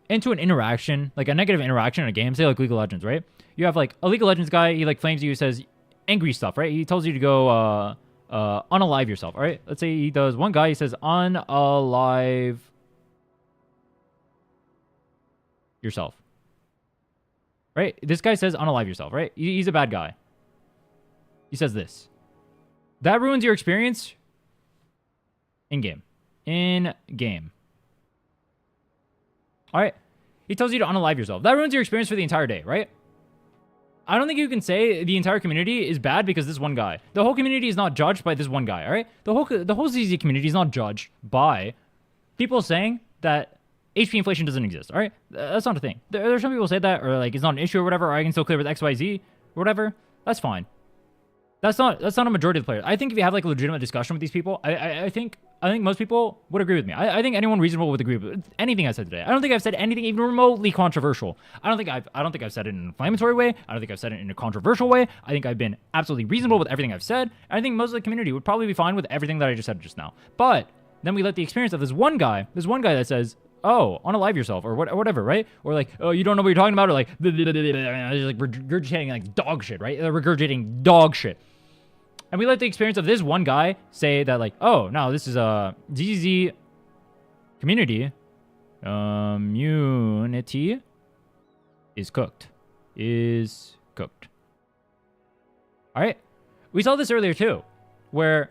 into an interaction, like a negative interaction in a game, say like League of Legends, right? You have like a League of Legends guy, he like flames you, says angry stuff, right? He tells you to go unalive yourself, all right? Let's say he does one guy, he says unalive yourself. Right? This guy says unalive yourself, right? He's a bad guy. He says this. That ruins your experience in-game. In-game. All right? He tells you to unalive yourself. That ruins your experience for the entire day, right? I don't think you can say the entire community is bad because this one guy. The whole community is not judged by this one guy, all right? The whole ZZ community is not judged by people saying that HP inflation doesn't exist, all right? That's not a thing. There's some people say that, or like it's not an issue or whatever, or I can still clear with XYZ or whatever. That's fine. That's not a majority of the players. I think if you have like a legitimate discussion with these people, I think most people would agree with me. I think anyone reasonable would agree with anything I said today. I don't think I've said anything even remotely controversial. I don't think I've said it in an inflammatory way. I don't think I've said it in a controversial way. I think I've been absolutely reasonable with everything I've said. I think most of the community would probably be fine with everything that I just said just now. But then we let the experience of this one guy that says, oh, unalive yourself, or whatever, right? Or like, oh, you don't know what you're talking about, or like, like regurgitating like dog shit, right? Regurgitating dog shit. And we let the experience of this one guy say that like, oh, no, this is a ZZ community. Community is cooked. Is cooked. All right. We saw this earlier too, where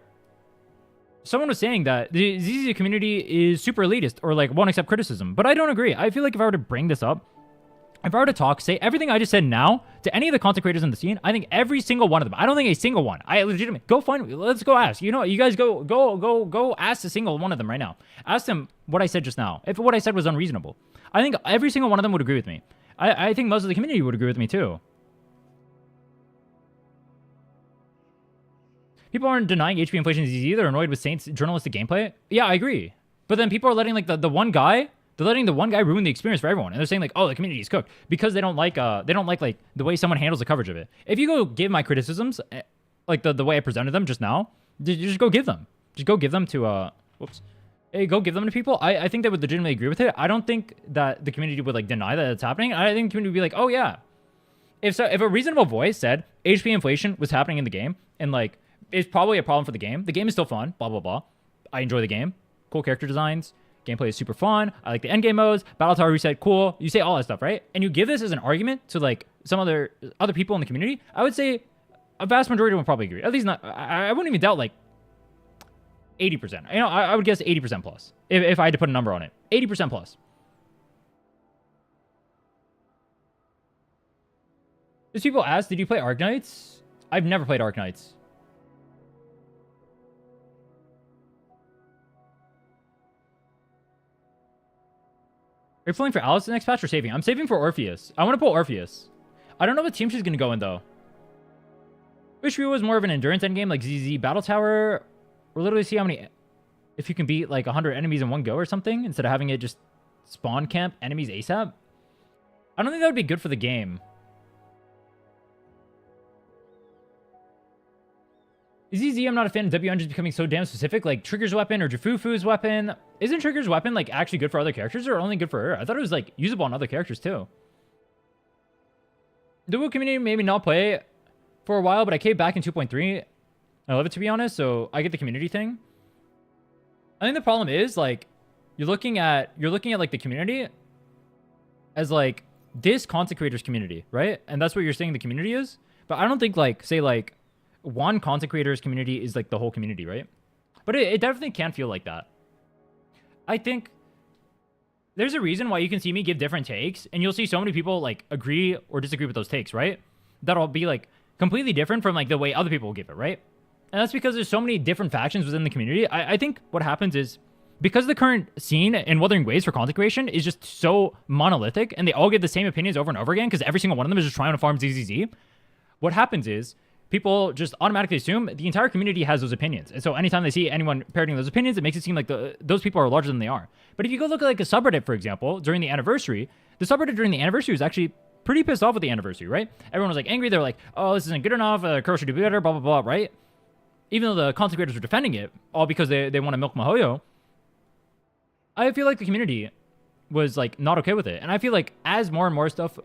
someone was saying that the ZZ community is super elitist or like won't accept criticism, but I don't agree. I feel like if I were to bring this up, if I were to talk, say everything I just said now to any of the content creators in the scene, I think every single one of them, I don't think a single one, I legitimately, go find, let's go ask. You know, you guys go ask a single one of them right now. Ask them what I said just now, if what I said was unreasonable. I think every single one of them would agree with me. I think most of the community would agree with me too. People aren't denying HP inflation is easy. They're annoyed with Saints journalistic gameplay. Yeah, I agree. But then people are letting like the one guy, they're letting the one guy ruin the experience for everyone. And they're saying like, oh, the community is cooked because they don't like the way someone handles the coverage of it. If you go give my criticisms, like the way I presented them just now, just go give them. Just go give them to Hey, go give them to people. I think they would legitimately agree with it. I don't think that the community would like deny that it's happening. I think the community would be like, oh yeah. If a reasonable voice said HP inflation was happening in the game and like it's probably a problem for the game is still fun, blah blah blah. I enjoy the game. Cool character designs. Gameplay is super fun. I like the endgame modes. Battle tower reset, cool. You say all that stuff, right? And you give this as an argument to like some other people in the community. I would say a vast majority would probably agree. At least not. I wouldn't even doubt like 80%. You know, I would guess 80% plus if I had to put a number on it. 80% plus. These people ask, did you play Arknights? I've never played Arknights. Are you pulling for Alice the next patch or saving? I'm saving for Orpheus. I want to pull Orpheus. I don't know what team she's going to go in, though. Wish Wuwa was more of an endurance endgame like ZZ Battle Tower. Or literally see how many... If you can beat like 100 enemies in one go or something, instead of having it just spawn camp enemies ASAP. I don't think that would be good for the game. ZZ, I'm not a fan of W just becoming so damn specific, like Trigger's weapon or Jafufu's weapon. Isn't Trigger's weapon like actually good for other characters or only good for her? I thought it was like usable on other characters too. The Wuwa community made me not play for a while, but I came back in 2.3. I love it, to be honest, so I get the community thing. I think the problem is like you're looking at like the community as like this content creators community, right? And that's what you're saying the community is. But I don't think like say like one content creators community is like the whole community, right? But it definitely can feel like that. I think there's a reason why you can see me give different takes and you'll see so many people like agree or disagree with those takes, right? That'll be like completely different from like the way other people will give it, right? And that's because there's so many different factions within the community. I think what happens is because the current scene in Wuthering Waves for content creation is just so monolithic and they all give the same opinions over and over again because every single one of them is just trying to farm ZZZ. What happens is people just automatically assume the entire community has those opinions. And so anytime they see anyone parroting those opinions, it makes it seem like those people are larger than they are. But if you go look at like a subreddit, for example, during the anniversary, the subreddit during the anniversary was actually pretty pissed off with the anniversary, right? Everyone was like angry. They were like, oh, this isn't good enough. Kuro should do better, blah, blah, blah, right? Even though the content creators were defending it, all because they want to milk Mihoyo, I feel like the community was like not okay with it. And I feel like as more and more stuff,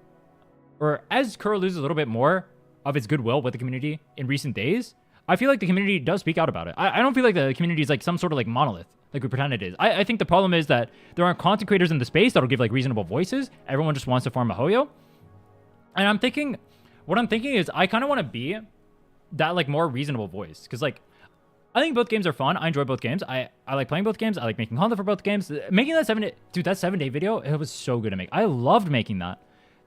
or as Kuro loses a little bit more of its goodwill with the community in recent days, I feel like the community does speak out about it. I don't feel like the community is like some sort of like monolith, like we pretend it is. I think the problem is that there aren't content creators in the space that'll give like reasonable voices. Everyone just wants to farm Mihoyo. And what I'm thinking is I kind of want to be that like more reasonable voice. Because like, I think both games are fun. I enjoy both games. I like playing both games. I like making content for both games. Making that 7-day video, it was so good to make. I loved making that.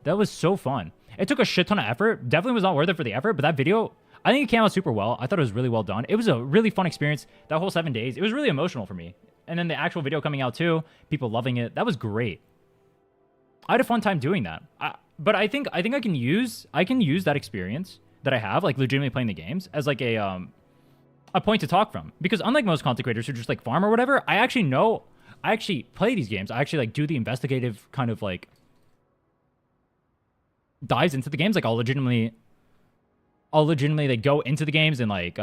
That was so fun. It took a shit ton of effort. Definitely was not worth it for the effort, but that video, I think it came out super well. I thought it was really well done. It was a really fun experience. That whole 7 days, it was really emotional for me. And then the actual video coming out too, people loving it. That was great. I had a fun time doing that. But I think I can use that experience that I have, like legitimately playing the games, as like a point to talk from. Because unlike most content creators who just like farm or whatever, I actually play these games. I actually like do the investigative kind of like dives into the games. Like I'll legitimately like go into the games and like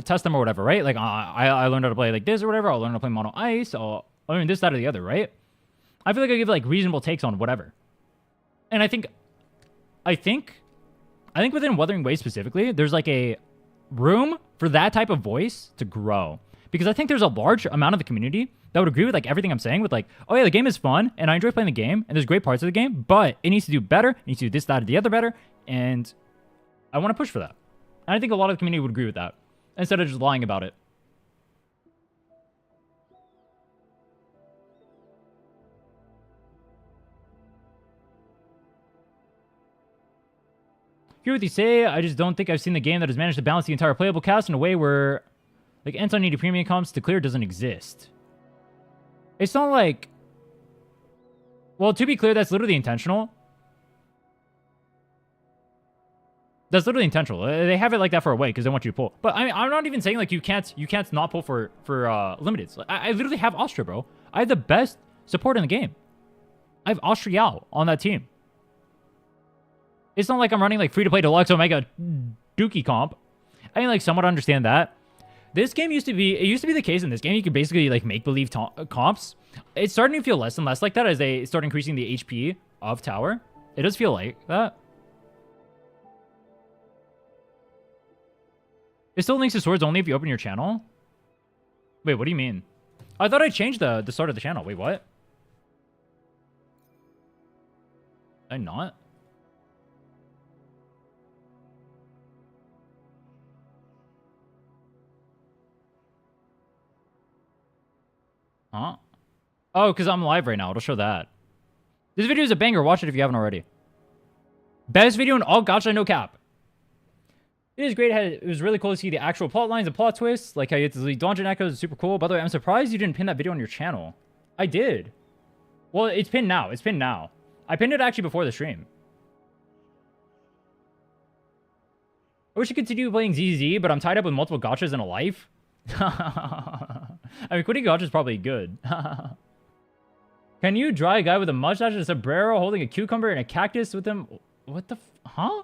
test them or whatever, right? Like I learned how to play like this or whatever. I'll learn how to play mono ice. I'll learn this, that, or the other, right? I feel like I give like reasonable takes on whatever. And I think within Wuthering Waves specifically, there's like a room for that type of voice to grow. Because I think there's a large amount of the community that would agree with like everything I'm saying with like, oh yeah, the game is fun and I enjoy playing the game and there's great parts of the game, but it needs to do better. It needs to do this, that, or the other better. And I want to push for that. And I think a lot of the community would agree with that instead of just lying about it. Hear what you say. I just don't think I've seen the game that has managed to balance the entire playable cast in a way where, like, Anton needed premium comps to clear doesn't exist. It's not like... Well, to be clear, that's literally intentional. That's literally intentional. They have it like that for a way because they want you to pull. But I mean, I'm not even saying like you can't not pull for limiteds. Like, I literally have Austria, bro. I have the best support in the game. I have Austria on that team. It's not like I'm running like free-to-play deluxe Omega Dookie comp. I mean, like, somewhat understand that. This game used to be the case in this game. You could basically like make-believe comps. It's starting to feel less and less like that as they start increasing the HP of tower. It does feel like that. It still links to swords only if you open your channel? Wait, what do you mean? I thought I changed the start of the channel. Wait, what? Did I not? Huh? Oh, because I'm live right now. It'll show that. This video is a banger. Watch it if you haven't already. Best video in all Gacha, no cap. It is great. It was really cool to see the actual plot lines and plot twists. Like how you had to delete Dungeon Echoes is super cool. By the way, I'm surprised you didn't pin that video on your channel. I did. Well, it's pinned now. It's pinned now. I pinned it actually before the stream. I wish I could continue playing ZZ, but I'm tied up with multiple gachas and a life. I mean, quitting gacha is probably good. Can you draw a guy with a mustache and a sombrero holding a cucumber and a cactus with him? What the huh?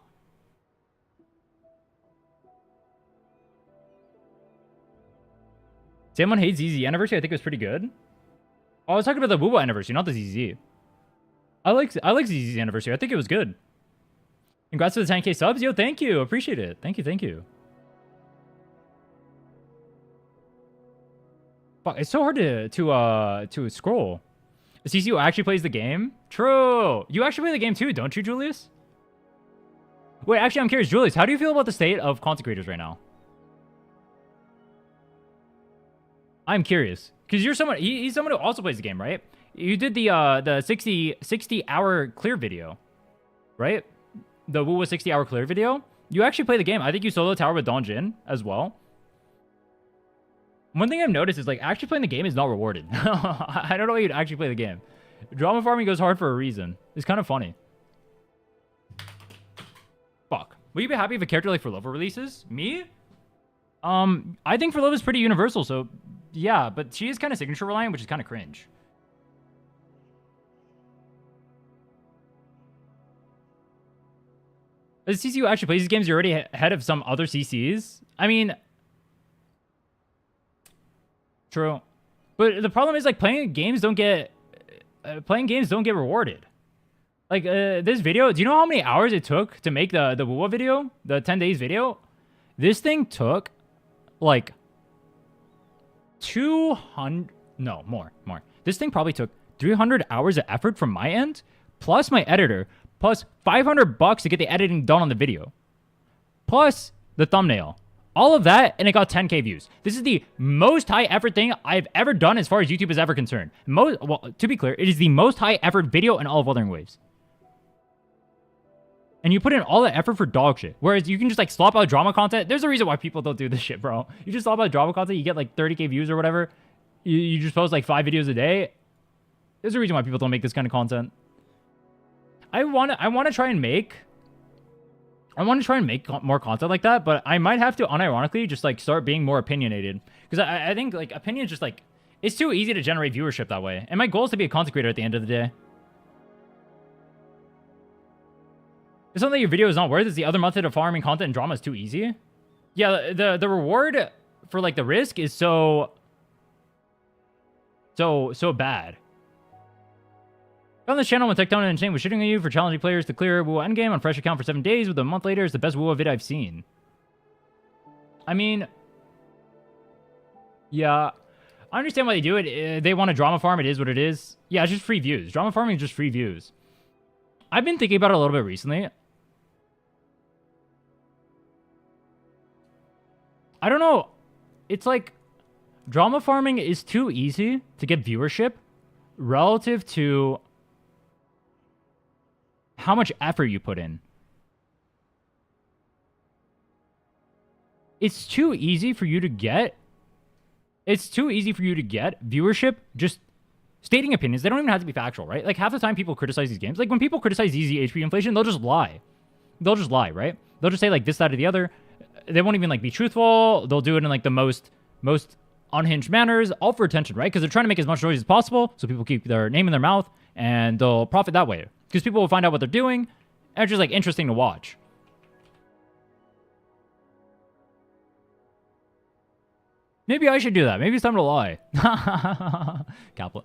Someone hates ZZ Anniversary. I think it was pretty good. Oh, I was talking about the Wuwa Anniversary, not the ZZ. I like ZZ Anniversary. I think it was good. Congrats to the 10k subs. Yo, thank you. Appreciate it. Thank you. Thank you. Fuck, it's so hard to scroll. CCU actually plays the game? True. You actually play the game too, don't you, Julius? Wait, actually, I'm curious. Julius, how do you feel about the state of content creators right now? I'm curious. Because you're someone... He's someone who also plays the game, right? You did the 60 hour clear video, right? The Wuwa 60 hour clear video. You actually play the game. I think you solo tower with Donjin as well. One thing I've noticed is, like, actually playing the game is not rewarded. I don't know why you'd actually play the game. Drama farming goes hard for a reason. It's kind of funny. Fuck. Will you be happy if a character like For Love releases? Me? I think For Love is pretty universal, so... Yeah, but she is kind of signature reliant, which is kind of cringe. As a CC who actually plays these games, you're already ahead of some other CCs. I mean... True. But the problem is, like, playing games don't get rewarded. Like, this video, do you know how many hours it took to make the Wuwa video? The 10 days video? This thing took, like, 200... No, more. This thing probably took 300 hours of effort from my end, plus my editor, plus $500 to get the editing done on the video, plus the thumbnail. All of that, and it got 10k views. This is the most high effort thing I've ever done as far as YouTube is ever concerned. Well, to be clear, it is the most high effort video in all of Wuthering Waves. And you put in all that effort for dog shit. Whereas you can just like slop out drama content. There's a reason why people don't do this shit, bro. You just slop out drama content, you get like 30k views or whatever. You just post like 5 videos a day. There's a reason why people don't make this kind of content. I want to try and make more content like that, but I might have to unironically just like start being more opinionated, because I think like opinion is just like, it's too easy to generate viewership that way. And my goal is to be a content creator at the end of the day. It's not that your video is not worth it, it's the other method of farming content and drama is too easy. Yeah, the reward for like the risk is so bad. On this channel, when Tectonic and Chain was shooting at you for challenging players to clear Wuwa endgame on fresh account for 7 days, with a month later is the best Wuwa vid I've seen. I mean, yeah, I understand why they do it. They want to drama farm. It is what it is. Yeah, it's just free views. Drama farming is just free views. I've been thinking about it a little bit recently. I don't know. It's like drama farming is too easy to get viewership relative to how much effort you put in. it's too easy for you to get. It's too easy for you to get viewership just stating opinions. They don't even have to be factual, right? Like half the time people criticize these games. Like when people criticize easy HP inflation, they'll just lie. They'll just lie, right? They'll just say like this, that, or the other. They won't even like be truthful. They'll do it in like the most unhinged manners, all for attention, right? Because they're trying to make as much noise as possible so people keep their name in their mouth and they'll profit that way. Because people will find out what they're doing and it's just like interesting to watch. Maybe I should do that. Maybe it's time to lie. Caplet.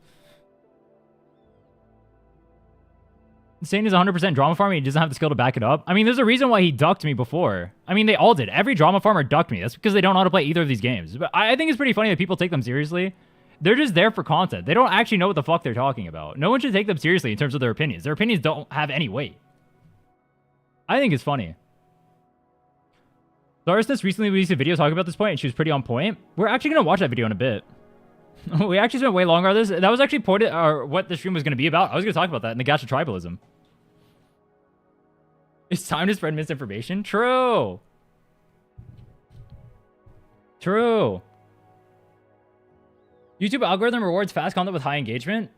Sane is 100% drama farming. He doesn't have the skill to back it up. I mean, there's a reason why he ducked me before. I mean, they all did. Every drama farmer ducked me. That's because they don't know how to play either of these games. But I think it's pretty funny that people take them seriously. They're just there for content. They don't actually know what the fuck they're talking about. No one should take them seriously in terms of their opinions. Their opinions don't have any weight. I think it's funny. Larisness recently released a video talking about this point, and she was pretty on point. We're actually going to watch that video in a bit. We actually spent way longer on this. That was actually pointed, or what the stream was going to be about. I was going to talk about that in the Gacha Tribalism. It's time to spread misinformation? True. True. YouTube algorithm rewards fast content with high engagement?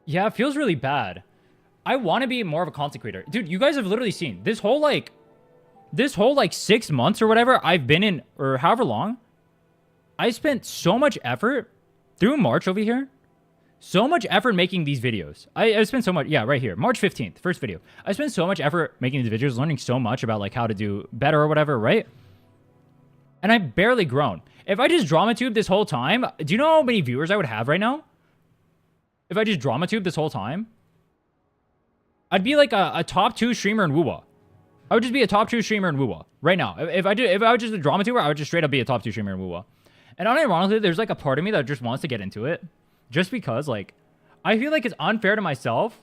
Yeah, it feels really bad. I want to be more of a content creator. Dude, you guys have literally seen this whole 6 months or whatever I've been in, or however long. I spent so much effort through March over here. So much effort making these videos. I spent so much, yeah, right here, March 15th, first video. I spent so much effort making these videos, learning so much about like how to do better or whatever, right? And I've barely grown. If I just drama tube this whole time, do you know how many viewers I would have right now? If I just drama tube this whole time, I'd be like a top 2 streamer in Wuwa. I would just be a top 2 streamer in Wuwa right now. If I was just a drama tuber, I would just straight up be a top 2 streamer in Wuwa. And unironically, there's like a part of me that just wants to get into it. Just because, like, I feel like it's unfair to myself.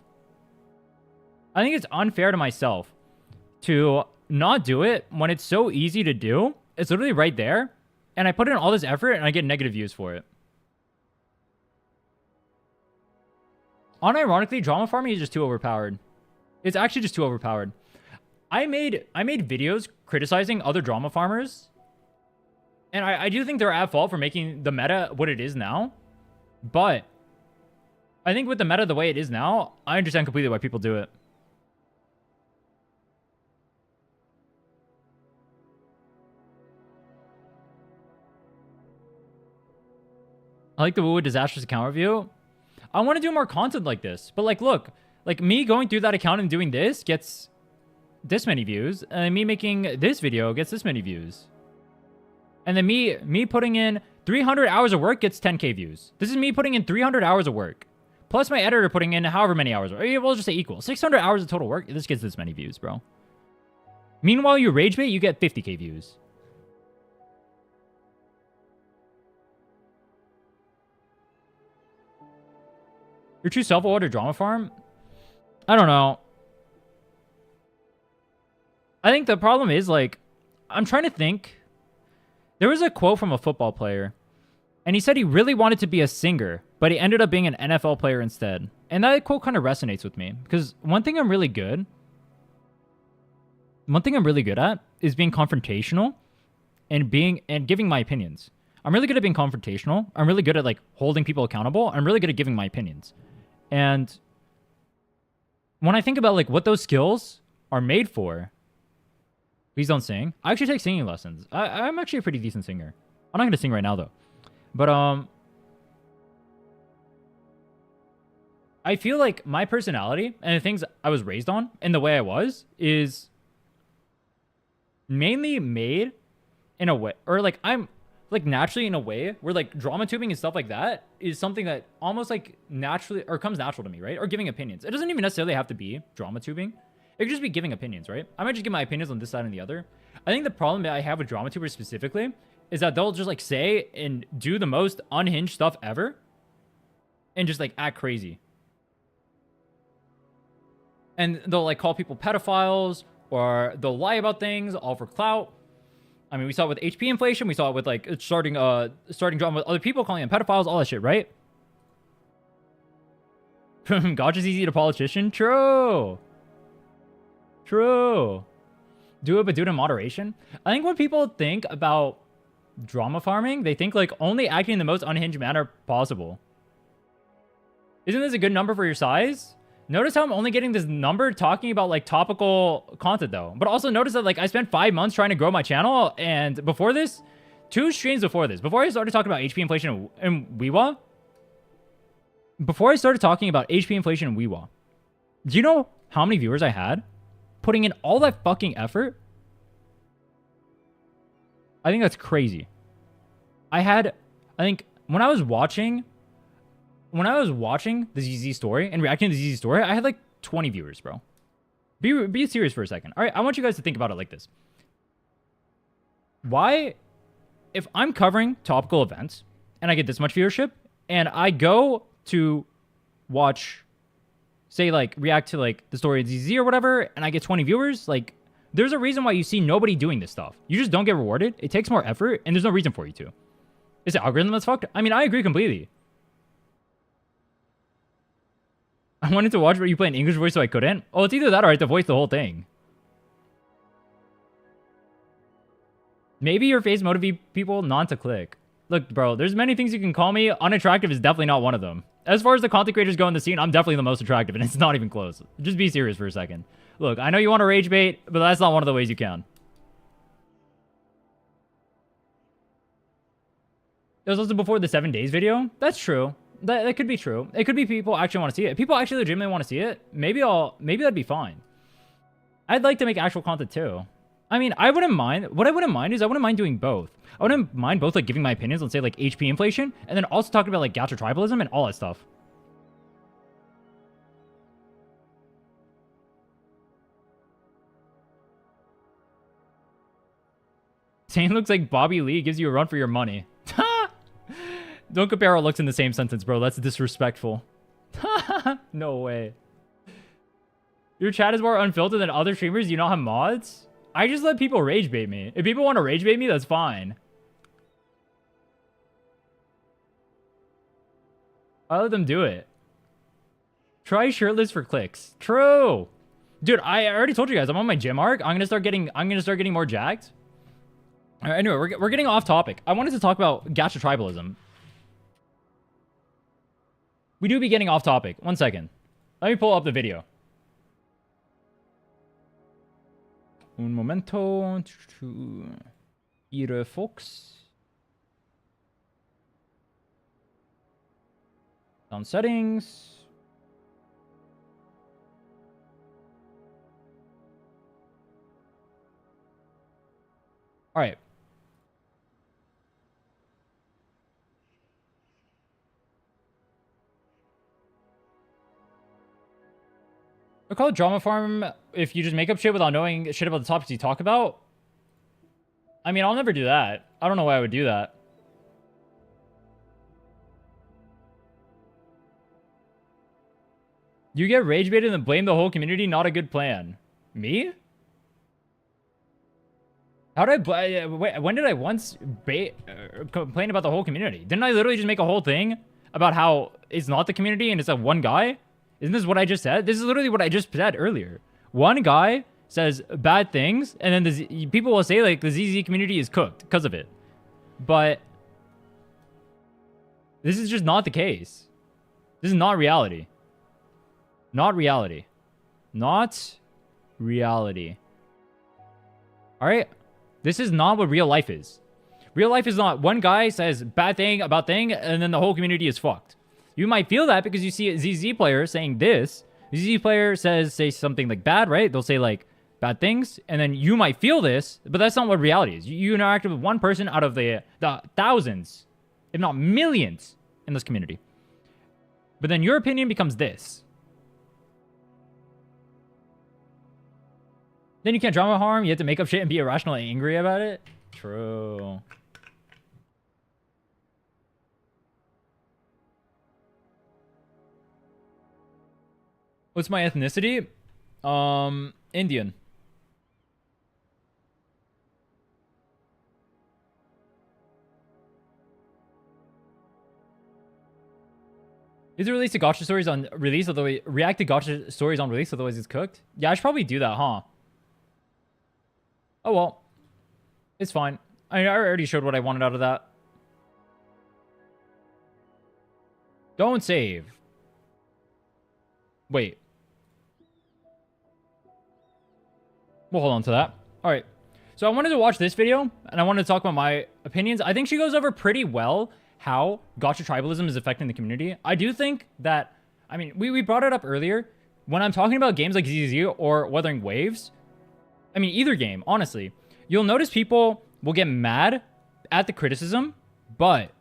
I think it's unfair to myself to not do it when it's so easy to do. It's literally right there. And I put in all this effort and I get negative views for it. Unironically, drama farming is just too overpowered. It's actually just too overpowered. I made videos criticizing other drama farmers. And I do think they're at fault for making the meta what it is now. But I think with the meta the way it is now, I understand completely why people do it. I like the Wuwa disastrous account review. I want to do more content like this. But like, look, like me going through that account and doing this gets this many views. And me making this video gets this many views. And then me putting in 300 hours of work gets 10k views. This is me putting in 300 hours of work. Plus my editor putting in however many hours. Or we'll just say equal. 600 hours of total work. This gets this many views, bro. Meanwhile, you rage bait, you get 50k views. Your true self-awarded drama farm? I don't know. I think the problem is, like, I'm trying to think. There was a quote from a football player, and he said he really wanted to be a singer, but he ended up being an NFL player instead. And that quote kind of resonates with me, because one thing I'm really good at is being confrontational and giving my opinions. I'm really good at being confrontational. I'm really good at like holding people accountable. I'm really good at giving my opinions. And when I think about like what those skills are made for, please don't sing. I actually take singing lessons. I'm actually a pretty decent singer. I'm not going to sing right now, though. But, I feel like my personality and the things I was raised on and the way I was is mainly made in a way, or like I'm like naturally in a way where like drama tubing and stuff like that is something that almost like naturally or comes natural to me, right? Or giving opinions. It doesn't even necessarily have to be drama tubing. It could just be giving opinions, right? I might just give my opinions on this side and the other. I think the problem that I have with drama tubers specifically is that they'll just like say and do the most unhinged stuff ever and just like act crazy. And they'll like call people pedophiles or they'll lie about things all for clout. I mean, we saw it with HP inflation. We saw it with like starting drama with other people, calling them pedophiles, all that shit, right? Gacha's easy to politician? True. True. Do it, but do it in moderation. I think when people think about drama farming. They think like only acting in the most unhinged manner possible. Isn't this a good number for your size? Notice how I'm only getting this number talking about like topical content though. But also notice that like I spent 5 months trying to grow my channel, and before this, 2 streams before this, before I started talking about HP inflation and Wuwa, before I started talking about HP inflation and Wuwa, do you know how many viewers I had putting in all that fucking effort? I think that's crazy. I think when I was watching the ZZ story and reacting to the ZZ story, I had like 20 viewers, bro. Be serious for a second. All right, I want you guys to think about it like this. Why, if I'm covering topical events and I get this much viewership and I go to watch, say like react to like the story of ZZ or whatever, and I get 20 viewers, like there's a reason why you see nobody doing this stuff. You just don't get rewarded. It takes more effort and there's no reason for you to. Is the algorithm that's fucked? I mean, I agree completely. I wanted to watch what you play in English voice, so I couldn't. Oh, it's either that or I have to voice the whole thing. Maybe your face motivate people not to click. Look, bro, there's many things you can call me. Unattractive is definitely not one of them. As far as the content creators go in the scene, I'm definitely the most attractive, and it's not even close. Just be serious for a second. Look, I know you want to rage bait, but that's not one of the ways you can. It was also before the 7 days video. That's true. That could be true. It could be people actually want to see it. If people actually legitimately want to see it, maybe that'd be fine. I'd like to make actual content too. I mean, I wouldn't mind. What I wouldn't mind is I wouldn't mind doing both. I wouldn't mind both like giving my opinions on say like HP inflation and then also talking about like Gacha tribalism and all that stuff. Zane looks like Bobby Lee, gives you a run for your money. Don't compare our looks in the same sentence, bro. That's disrespectful. No way. Your chat is more unfiltered than other streamers. You not have mods? I just let people rage bait me. If people want to rage bait me, that's fine. I let them do it. Try shirtless for clicks. True. Dude, I already told you guys, I'm on my gym arc. I'm gonna start getting more jacked. All right, anyway, we're getting off topic. I wanted to talk about Gacha tribalism. We do be getting off topic. 1 second. Let me pull up the video. Un momento. Ihre Fox. Sound settings. All right. I call it drama farm if you just make up shit without knowing shit about the topics you talk about. I mean, I'll never do that. I don't know why I would do that. You get rage baited and blame the whole community, not a good plan. Me? How did I... when did I once complain about the whole community? Didn't I literally just make a whole thing about how it's not the community and it's like one guy? Isn't this what I just said? This is literally what I just said earlier. One guy says bad things, and then people will say like the ZZ community is cooked because of it. But this is just not the case. This is not reality. Not reality. Not reality. All right? This is not what real life is. Real life is not one guy says bad thing about thing, and then the whole community is fucked. You might feel that because you see a ZZ player saying this. The ZZ player say something like bad, right? They'll say like bad things, and then you might feel this, but that's not what reality is. You interacted with one person out of the thousands, if not millions, in this community. But then your opinion becomes this. Then you can't drama harm. You have to make up shit and be irrational and angry about it. True. What's my ethnicity? Indian. Is it released to Gacha stories on release, although we react to Gacha stories on release, otherwise it's cooked? Yeah, I should probably do that, huh? Oh well. It's fine. I already showed what I wanted out of that. Don't save. Wait. We'll hold on to that. All right. So I wanted to watch this video, and I wanted to talk about my opinions. I think she goes over pretty well how Gacha Tribalism is affecting the community. I do think that, I mean, we brought it up earlier. When I'm talking about games like ZZ or Wuthering Waves, I mean, either game, honestly, you'll notice people will get mad at the criticism, but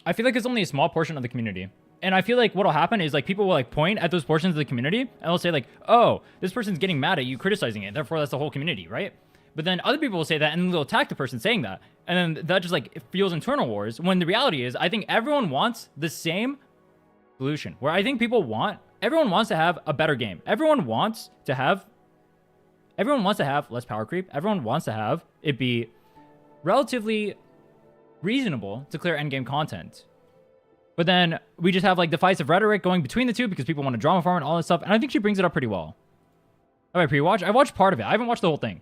I feel like it's only a small portion of the community. And I feel like what'll happen is like people will like point at those portions of the community and they'll say like, oh, this person's getting mad at you criticizing it. Therefore, that's the whole community, right? But then other people will say that and they'll attack the person saying that. And then that just like fuels internal wars. When the reality is, I think everyone wants the same solution. Where I think everyone wants to have a better game. Everyone wants to have less power creep. Everyone wants to have it be relatively reasonable to clear endgame content. But then we just have like the fights of rhetoric going between the two because people want to drama farm and all this stuff. And I think she brings it up pretty well. Have I pre-watched? I watched part of it. I haven't watched the whole thing.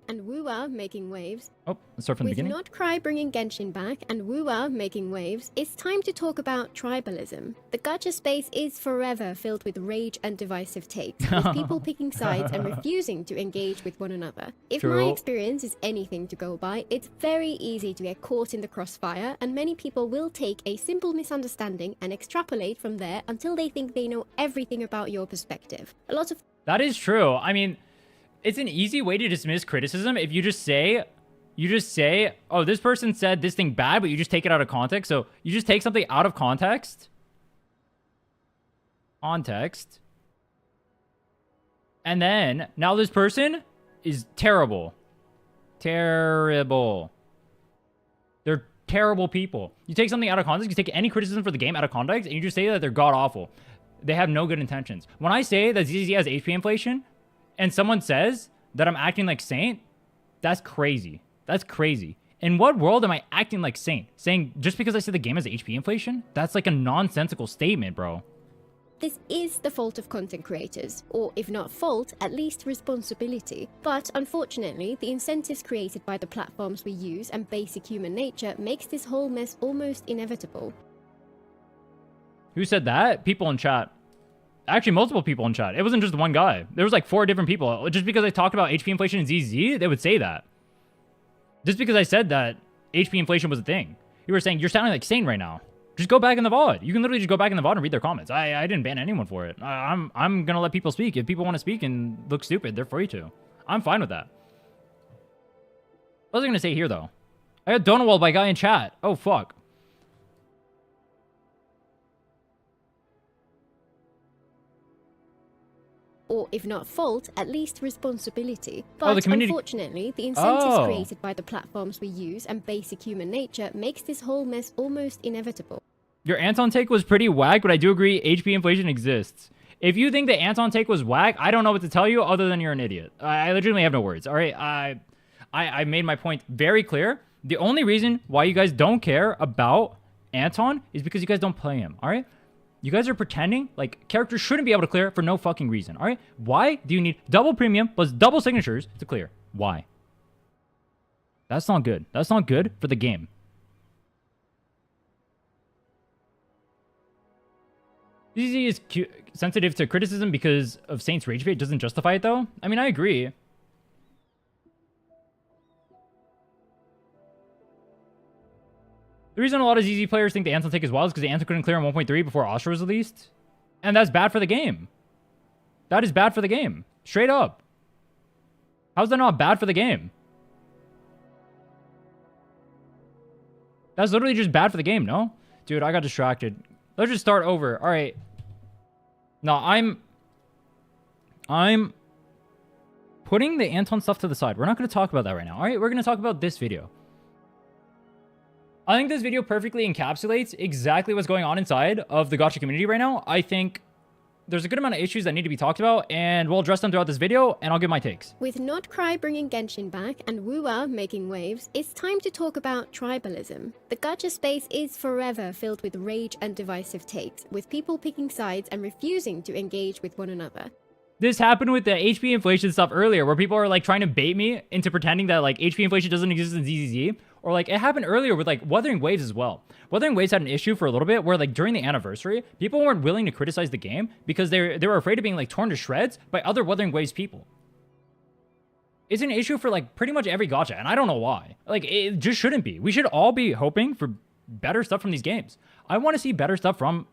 And Wuwa making waves. Oh, let's start from the beginning. With Not Cry bringing Genshin back and Wuwa making waves, it's time to talk about tribalism. The gacha space is forever filled with rage and divisive takes, with people picking sides and refusing to engage with one another. If True. my experience is anything to go by, it's very easy to get caught in the crossfire, and many people will take a simple misunderstanding and extrapolate from there until they think they know everything about your perspective. A lot of That is true. I mean, it's an easy way to dismiss criticism if you just say, oh, this person said this thing bad, but you just take it out of context. So you just take something out of context. And then now this person is terrible. Terrible. They're terrible people. You take something out of context, you take any criticism for the game out of context, and you just say that they're god awful. They have no good intentions. When I say that ZZ has HP inflation, and someone says that I'm acting like Saint, that's crazy. That's crazy. In what world am I acting like Saint? Saying just because I said the game has HP inflation? That's like a nonsensical statement, bro. this is the fault of content creators, or if not fault, at least responsibility. But unfortunately, the incentives created by the platforms we use and basic human nature makes this whole mess almost inevitable. Who said that? People in chat. Actually, multiple people in chat. It wasn't just one guy. There was like 4 different people. Just because I talked about HP inflation and ZZ, they would say that. Just because I said that HP inflation was a thing. You were saying, you're sounding like Sane right now. Just go back in the VOD. You can literally just go back in the VOD and read their comments. I didn't ban anyone for it. I'm going to let people speak. If people want to speak and look stupid, they're free to. I'm fine with that. What was I going to say here, though? I got Donawall by a guy in chat. Oh, fuck. Or if not fault, at least responsibility. But the community... unfortunately, the incentives created by the platforms we use and basic human nature makes this whole mess almost inevitable. Your Anton take was pretty whack, but I do agree HP inflation exists. If you think the Anton take was whack, I don't know what to tell you other than you're an idiot. I legitimately have no words, all right? I made my point very clear. The only reason why you guys don't care about Anton is because you guys don't play him, all right? You guys are pretending like characters shouldn't be able to clear for no fucking reason, all right? Why do you need double premium plus double signatures to clear? Why? That's not good. That's not good for the game. ZZ is sensitive to criticism because of Saint's rage bait doesn't justify it, though. I mean, I agree. The reason a lot of ZZ players think the Anton take is wild is because the Anton couldn't clear in 1.3 before Astra was released. And that's bad for the game. That is bad for the game. Straight up. How's that not bad for the game? That's literally just bad for the game, no? Dude, I got distracted. Let's just start over. All right. No, I'm putting the Anton stuff to the side. We're not going to talk about that right now. All right, we're going to talk about this video. I think this video perfectly encapsulates exactly what's going on inside of the Gacha community right now. I think there's a good amount of issues that need to be talked about, and we'll address them throughout this video, and I'll give my takes. With Not Cry bringing Genshin back and Wuwa making waves, it's time to talk about tribalism. The gacha space is forever filled with rage and divisive takes, with people picking sides and refusing to engage with one another. This happened with the HP inflation stuff earlier, where people are like trying to bait me into pretending that like HP inflation doesn't exist in ZZZ. Or like it happened earlier with like Wuthering Waves as well. Wuthering Waves had an issue for a little bit where like during the anniversary, people weren't willing to criticize the game because they were afraid of being like torn to shreds by other Wuthering Waves people. It's an issue for like pretty much every gacha, and I don't know why. Like it just shouldn't be. We should all be hoping for better stuff from these games. I want to see better stuff from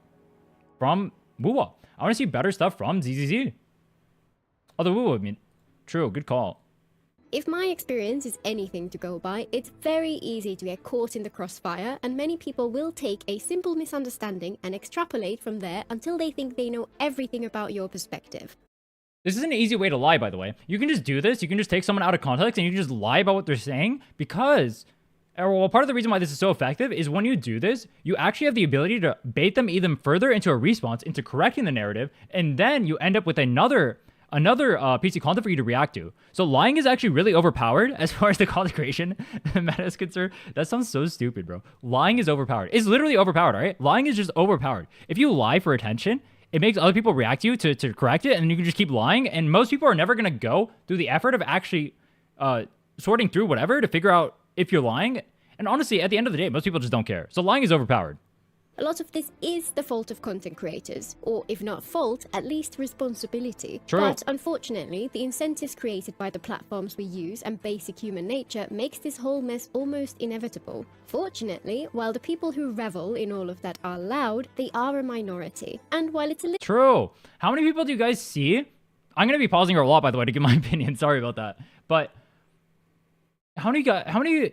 Wuwa. I want to see better stuff from ZZZ. Although Wuwa, I mean, true, good call. If my experience is anything to go by, it's very easy to get caught in the crossfire, and many people will take a simple misunderstanding and extrapolate from there until they think they know everything about your perspective. This is an easy way to lie, by the way. You can just do this. You can just take someone out of context and you can just lie about what they're saying because, well, part of the reason why this is so effective is when you do this, you actually have the ability to bait them even further into a response, into correcting the narrative, and then you end up with another piece of content for you to react to. So lying is actually really overpowered as far as the content creation meta is concerned. That sounds so stupid, bro. Lying is overpowered. It's literally overpowered, all right? Lying is just overpowered. If you lie for attention, it makes other people react to you to correct it, and then you can just keep lying. And most people are never going to go through the effort of actually sorting through whatever to figure out if you're lying. And honestly, at the end of the day, most people just don't care. So lying is overpowered. A lot of this is the fault of content creators, or if not fault, at least responsibility. True. But unfortunately, the incentives created by the platforms we use and basic human nature makes this whole mess almost inevitable. Fortunately, while the people who revel in all of that are loud, they are a minority. And while it's a little... True. How many people do you guys see? I'm going to be pausing here a lot, by the way, to give my opinion. Sorry about that. But how many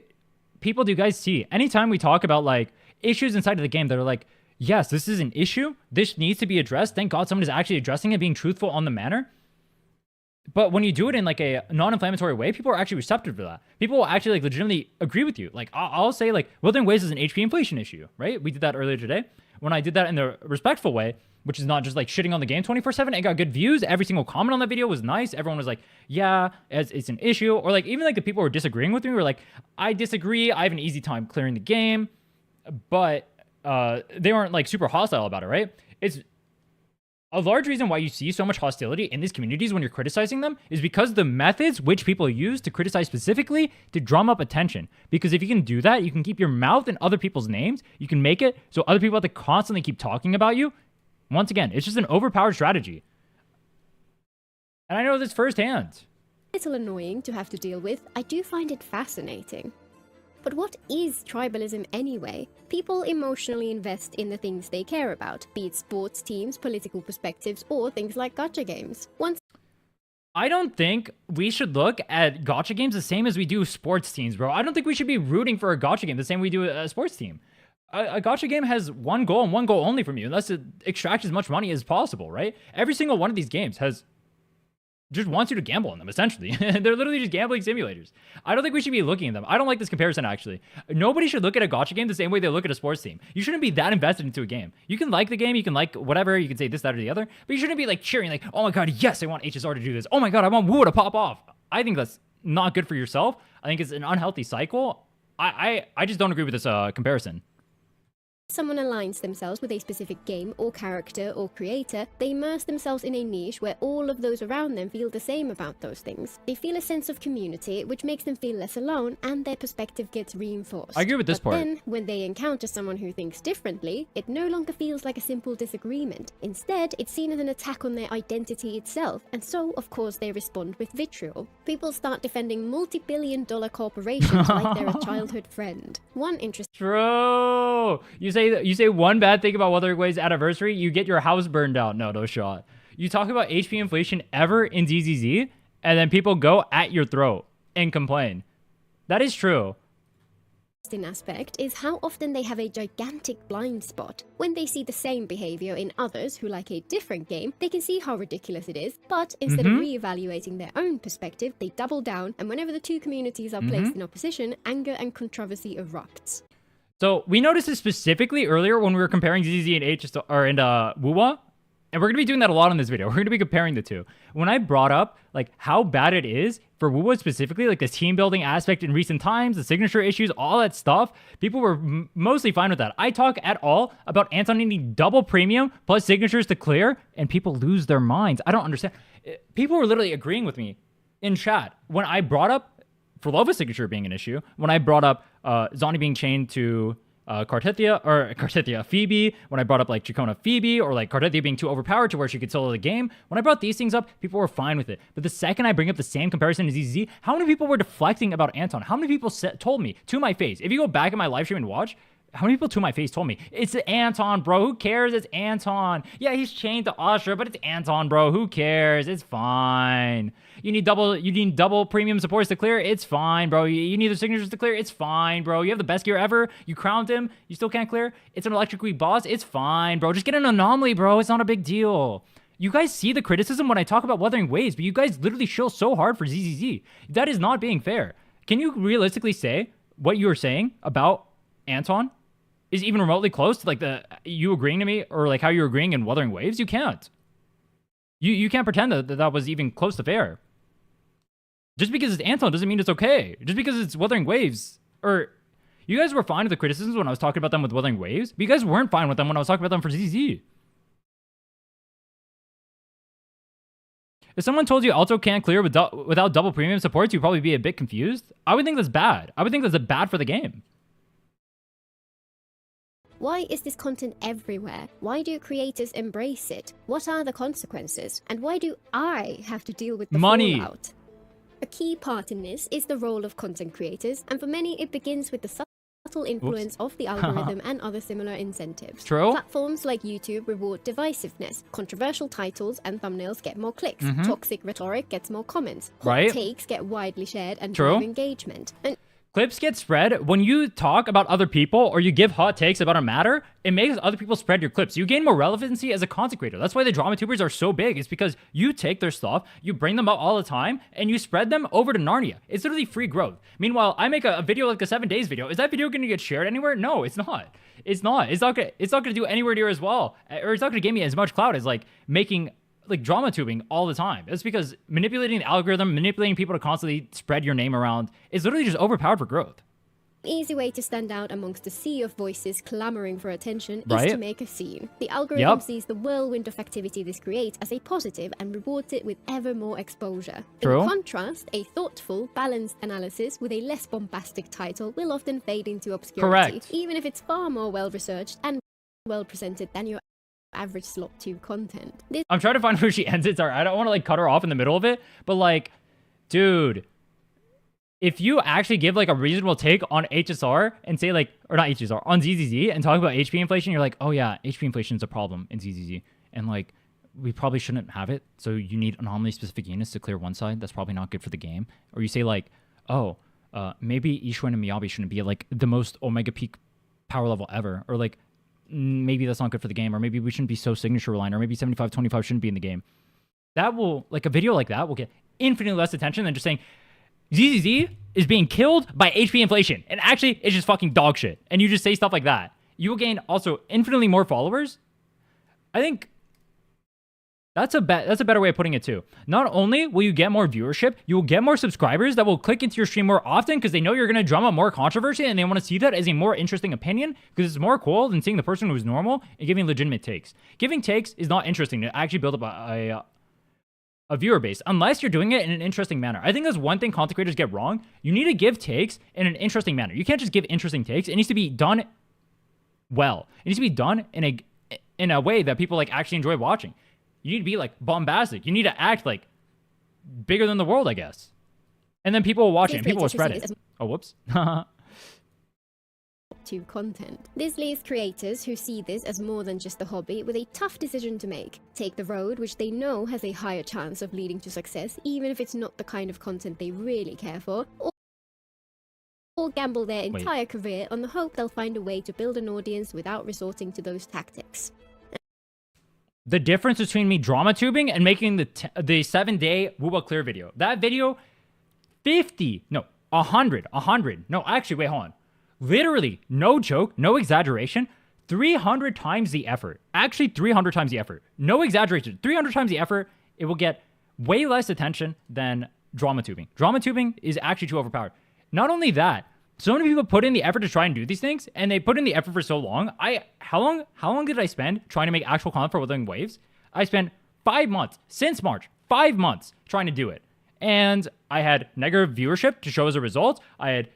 people do you guys see? Anytime we talk about like issues inside of the game that are like, yes, this is an issue. This needs to be addressed. Thank God someone is actually addressing it, being truthful on the matter. But when you do it in like a non-inflammatory way, people are actually receptive to that. People will actually like legitimately agree with you. Like I'll say like, Wuthering Waves is an HP inflation issue, right? We did that earlier today. When I did that in the respectful way, which is not just like shitting on the game 24/7, it got good views. Every single comment on that video was nice. Everyone was like, yeah, it's an issue. Or like even like the people who were disagreeing with me were like, I disagree. I have an easy time clearing the game. But they weren't like super hostile about it, right? It's a large reason why you see so much hostility in these communities when you're criticizing them is because the methods which people use to criticize specifically to drum up attention. Because if you can do that, you can keep your mouth in other people's names. You can make it so other people have to constantly keep talking about you. Once again, it's just an overpowered strategy. And I know this firsthand. Little annoying to have to deal with, I do find it fascinating. But what is tribalism anyway? People emotionally invest in the things they care about, be it sports teams, political perspectives, or things like gacha games. I don't think we should look at gacha games the same as we do sports teams, bro. I don't think we should be rooting for a gacha game the same way we do a sports team. A gacha game has one goal and one goal only from you, unless it extracts as much money as possible, right? Every single one of these games just wants you to gamble on them, essentially. They're literally just gambling simulators. I don't think we should be looking at them. I don't like this comparison, actually. Nobody should look at a gacha game the same way they look at a sports team. You shouldn't be that invested into a game. You can like the game, you can like whatever, you can say this, that, or the other, but you shouldn't be like cheering, like, oh my god, yes, I want HSR to do this. Oh my god, I want Wuwa to pop off. I think that's not good for yourself. I think it's an unhealthy cycle. I just don't agree with this comparison. Someone aligns themselves with a specific game or character or creator, they immerse themselves in a niche where all of those around them feel the same about those things. They feel a sense of community, which makes them feel less alone, and their perspective gets reinforced. I agree with this part. Then, when they encounter someone who thinks differently, it no longer feels like a simple disagreement. Instead, it's seen as an attack on their identity itself, and so, of course, they respond with vitriol. People start defending multi-billion-dollar corporations like they're a childhood friend. One interesting... True! You say one bad thing about Wuthering Waves anniversary, you get your house burned down. No shot. You talk about HP inflation ever in ZZZ, and then people go at your throat and complain. That is true. Aspect is how often they have a gigantic blind spot. When they see the same behavior in others who like a different game, they can see how ridiculous it is, but instead of re-evaluating their own perspective, they double down, and whenever the two communities are placed in opposition, anger and controversy erupts. So we noticed this specifically earlier when we were comparing ZZ and Wuwa, and we're going to be doing that a lot in this video. We're going to be comparing the two. When I brought up like how bad it is for Wuwa specifically, like the team building aspect in recent times, the signature issues, all that stuff, people were mostly fine with that. I talk at all about Anton needing double premium plus signatures to clear, and people lose their minds. I don't understand. People were literally agreeing with me in chat when I brought up Furlova's signature being an issue, when I brought up Zani being chained to Cartithia Phoebe, when I brought up like Chacona Phoebe, or like Cartithia being too overpowered to where she could solo the game. When I brought these things up, people were fine with it. But the second I bring up the same comparison as ZZ, how many people were deflecting about Anton? How many people told me to my face? If you go back in my live stream and watch, how many people to my face told me, it's Anton, bro, who cares? It's Anton. Yeah, he's chained to Astra, but it's Anton, bro, who cares? It's fine. You need double premium supports to clear? It's fine, bro. You need the signatures to clear? It's fine, bro. You have the best gear ever. You crowned him. You still can't clear? It's an Electric Week boss? It's fine, bro. Just get an anomaly, bro. It's not a big deal. You guys see the criticism when I talk about Wuthering Waves, but you guys literally shill so hard for ZZZ. That is not being fair. Can you realistically say what you were saying about Anton is even remotely close to like you agreeing to me, or like how you're agreeing in Wuthering Waves? You can't. You can't pretend that was even close to fair. Just because it's Anton doesn't mean it's okay. Just because it's Wuthering Waves, or you guys were fine with the criticisms when I was talking about them with Wuthering Waves, but you guys weren't fine with them when I was talking about them for ZZ. If someone told you Alto can't clear without double premium supports, you'd probably be a bit confused. I would think that's bad. I would think that's bad for the game. Why is this content everywhere? Why do creators embrace it? What are the consequences? And why do I have to deal with the money fallout? A key part in this is the role of content creators, and for many it begins with the subtle influence of the algorithm and other similar incentives. True. Platforms like YouTube reward divisiveness. Controversial titles and thumbnails get more clicks. Toxic rhetoric gets more comments. Hot takes get widely shared and drive engagement. And clips get spread when you talk about other people or you give hot takes about a matter. It makes other people spread your clips. You gain more relevancy as a content creator. That's why the drama tubers are so big. It's because you take their stuff, you bring them up all the time, and you spread them over to Narnia. It's literally free growth. Meanwhile, I make a video like a 7 days video. Is that video going to get shared anywhere? No, it's not. It's not. It's not going to do anywhere near as well, or it's not going to give me as much clout as like making like drama tubing all the time. It's because manipulating the algorithm, manipulating people to constantly spread your name around is literally just overpowered for growth. An easy way to stand out amongst a sea of voices clamoring for attention is to make a scene. The algorithm sees the whirlwind of activity this creates as a positive and rewards it with ever more exposure. In contrast, a thoughtful, balanced analysis with a less bombastic title will often fade into obscurity, even if it's far more well-researched and well-presented than your average slot tube content. I'm trying to find where she ends it. Sorry, I don't want to like cut her off in the middle of it, but like, dude, if you actually give like a reasonable take on HSR and say like, or not HSR, on ZZZ and talk about HP inflation, you're like, oh yeah, HP inflation is a problem in ZZZ, and like we probably shouldn't have it. So you need anomaly specific units to clear one side. That's probably not good for the game. Or you say like, oh, maybe Ishuen and Miyabi shouldn't be like the most Omega peak power level ever, or like maybe that's not good for the game, or maybe we shouldn't be so signature reliant, or maybe 75-25 shouldn't be in the game. That will, like a video like that will get infinitely less attention than just saying ZZZ is being killed by HP inflation, and actually it's just fucking dog shit, and you just say stuff like that. You will gain also infinitely more followers. I think that's a better way of putting it too. Not only will you get more viewership, you will get more subscribers that will click into your stream more often because they know you're going to drum up more controversy, and they want to see that as a more interesting opinion because it's more cool than seeing the person who's normal and giving legitimate takes. Giving takes is not interesting to actually build up a viewer base unless you're doing it in an interesting manner. I think that's one thing content creators get wrong. You need to give takes in an interesting manner. You can't just give interesting takes. It needs to be done well. It needs to be done in a way that people like actually enjoy watching. You need to be like bombastic. You need to act like bigger than the world, I guess. And then people will watch it and people will spread it. Oh, whoops. Tube content. This leaves creators who see this as more than just a hobby with a tough decision to make. Take the road which they know has a higher chance of leading to success, even if it's not the kind of content they really care for, or gamble their entire career on the hope they'll find a way to build an audience without resorting to those tactics. The difference between me drama tubing and making the 7-day Wuwa clear video. That video, 100. No, actually, wait, hold on. Literally, no joke, no exaggeration, 300 times the effort. Actually, 300 times the effort. No exaggeration. 300 times the effort. It will get way less attention than drama tubing. Drama tubing is actually too overpowered. Not only that, so many people put in the effort to try and do these things, and they put in the effort for so long. How long did I spend trying to make actual content for Wuthering Waves? I spent 5 months, since March, 5 months trying to do it. And I had negative viewership to show as a result. I had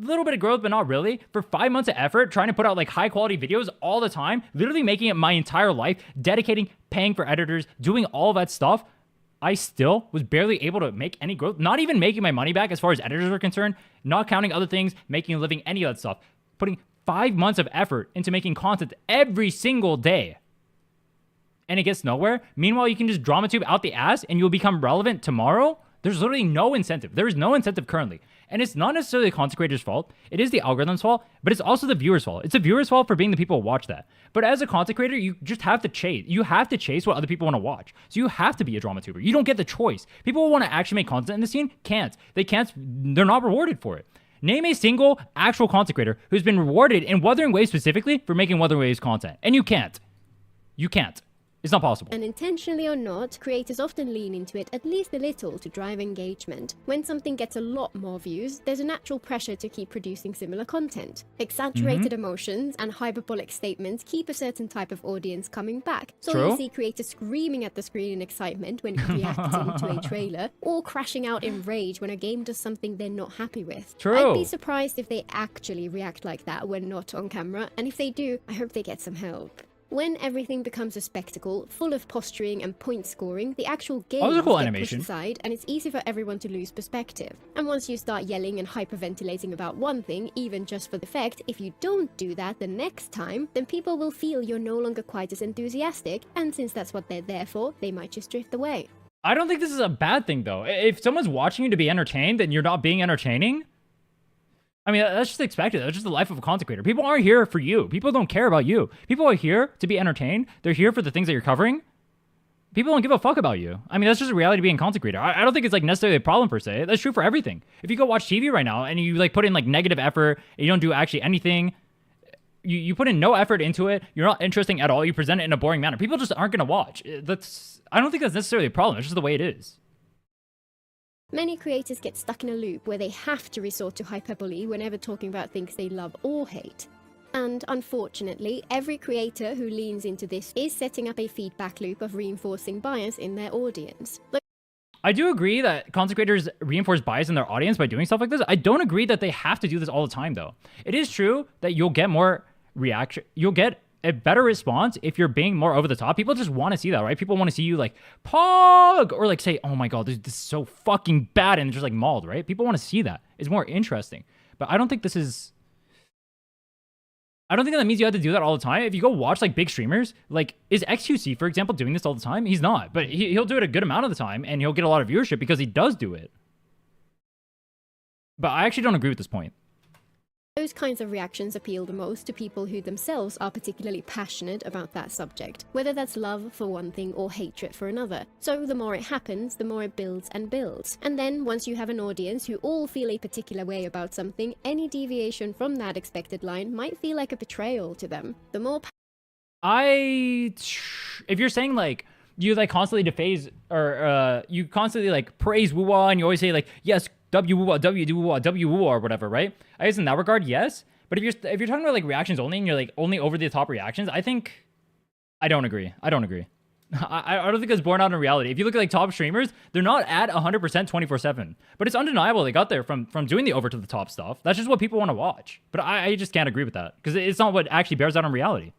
a little bit of growth, but not really. For 5 months of effort, trying to put out like high quality videos all the time, literally making it my entire life, dedicating, paying for editors, doing all that stuff, I still was barely able to make any growth, not even making my money back as far as editors are concerned, not counting other things, making a living, any of that stuff. Putting 5 months of effort into making content every single day. And it gets nowhere. Meanwhile, you can just drama tube out the ass and you'll become relevant tomorrow. There's literally no incentive. There is no incentive currently. And it's not necessarily the content creator's fault. It is the algorithm's fault, but it's also the viewer's fault. It's the viewer's fault for being the people who watch that. But as a content creator, you just have to chase. You have to chase what other people want to watch. So you have to be a drama tuber. You don't get the choice. People who want to actually make content in the scene can't. They can't. They're not rewarded for it. Name a single actual content creator who's been rewarded in Wuthering Waves specifically for making Wuthering Waves content. And you can't. You can't. It's not possible. And intentionally or not, creators often lean into it at least a little to drive engagement. When something gets a lot more views, there's a natural pressure to keep producing similar content. Exaggerated emotions and hyperbolic statements keep a certain type of audience coming back. So True. you see creators screaming at the screen in excitement when reacting to a trailer, or crashing out in rage when a game does something they're not happy with. True. I'd be surprised if they actually react like that when not on camera, and if they do, I hope they get some help. When everything becomes a spectacle, full of posturing and point scoring, the actual game was a cool gets animation. pushed aside, and it's easy for everyone to lose perspective. And once you start yelling and hyperventilating about one thing, even just for the effect, if you don't do that the next time, then people will feel you're no longer quite as enthusiastic, and since that's what they're there for, they might just drift away. I don't think this is a bad thing, though. If someone's watching you to be entertained and you're not being entertaining, I mean, that's just expected. That's just the life of a content creator. People aren't here for you. People don't care about you. People are here to be entertained. They're here for the things that you're covering. People don't give a fuck about you. I mean, that's just a reality of being a content creator. I don't think it's like necessarily a problem per se. That's true for everything. If you go watch TV right now and you like put in like negative effort and you don't do actually anything, you put in no effort into it, you're not interesting at all, you present it in a boring manner, people just aren't going to watch. I don't think that's necessarily a problem. It's just the way it is. Many creators get stuck in a loop where they have to resort to hyperbole whenever talking about things they love or hate. And unfortunately, every creator who leans into this is setting up a feedback loop of reinforcing bias in their audience. I do agree that content creators reinforce bias in their audience by doing stuff like this. I don't agree that they have to do this all the time, though. It is true that you'll get more reaction. You'll get a better response if you're being more over the top. People just want to see that, right? People want to see you like pog or like say, oh my god, this is so fucking bad, and just like mauled, right? People want to see that. It's more interesting. But I don't think that means you have to do that all the time. If you go watch like big streamers, like is XQC, for example, doing this all the time? He's not, but he'll do it a good amount of the time and he'll get a lot of viewership because he does do it. But I actually don't agree with this point. Those kinds of reactions appeal the most to people who themselves are particularly passionate about that subject, whether that's love for one thing or hatred for another. So the more it happens, the more it builds and builds. And then once you have an audience who all feel a particular way about something, any deviation from that expected line might feel like a betrayal to them. The more if you're saying like you like constantly deface or you constantly like praise Wuwa and you always say like, yes, W Wuwa, W Wuwa, W Wuwa or whatever, right? I guess in that regard, yes. But if you're talking about like reactions only and you're like only over the top reactions, I don't agree. I don't think that's borne out in reality. If you look at like top streamers, they're not at 100% 24/7. But it's undeniable they got there from doing the over to the top stuff. That's just what people want to watch. But I just can't agree with that because it's not what actually bears out in reality.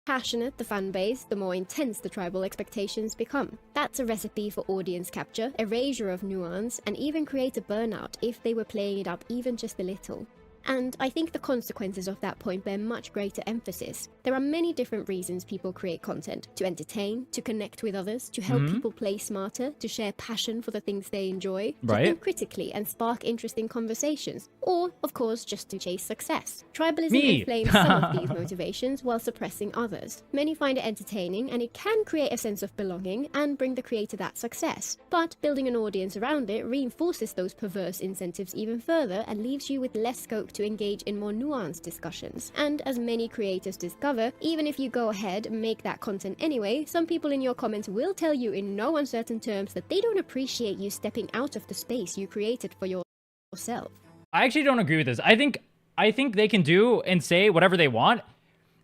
passionate the fan base, the more intense the tribal expectations become. That's a recipe for audience capture, erasure of nuance, and even create a burnout if they were playing it up even just a little. And I think the consequences of that point bear much greater emphasis. There are many different reasons people create content: to entertain, to connect with others, to help people play smarter, to share passion for the things they enjoy, to think critically and spark interesting conversations, or, of course, just to chase success. Tribalism inflames some of these motivations while suppressing others. Many find it entertaining, and it can create a sense of belonging and bring the creator that success. But building an audience around it reinforces those perverse incentives even further and leaves you with less scope to engage in more nuanced discussions. And as many creators discover, even if you go ahead and make that content anyway, some people in your comments will tell you in no uncertain terms that they don't appreciate you stepping out of the space you created for yourself. I actually don't agree with this. I think they can do and say whatever they want.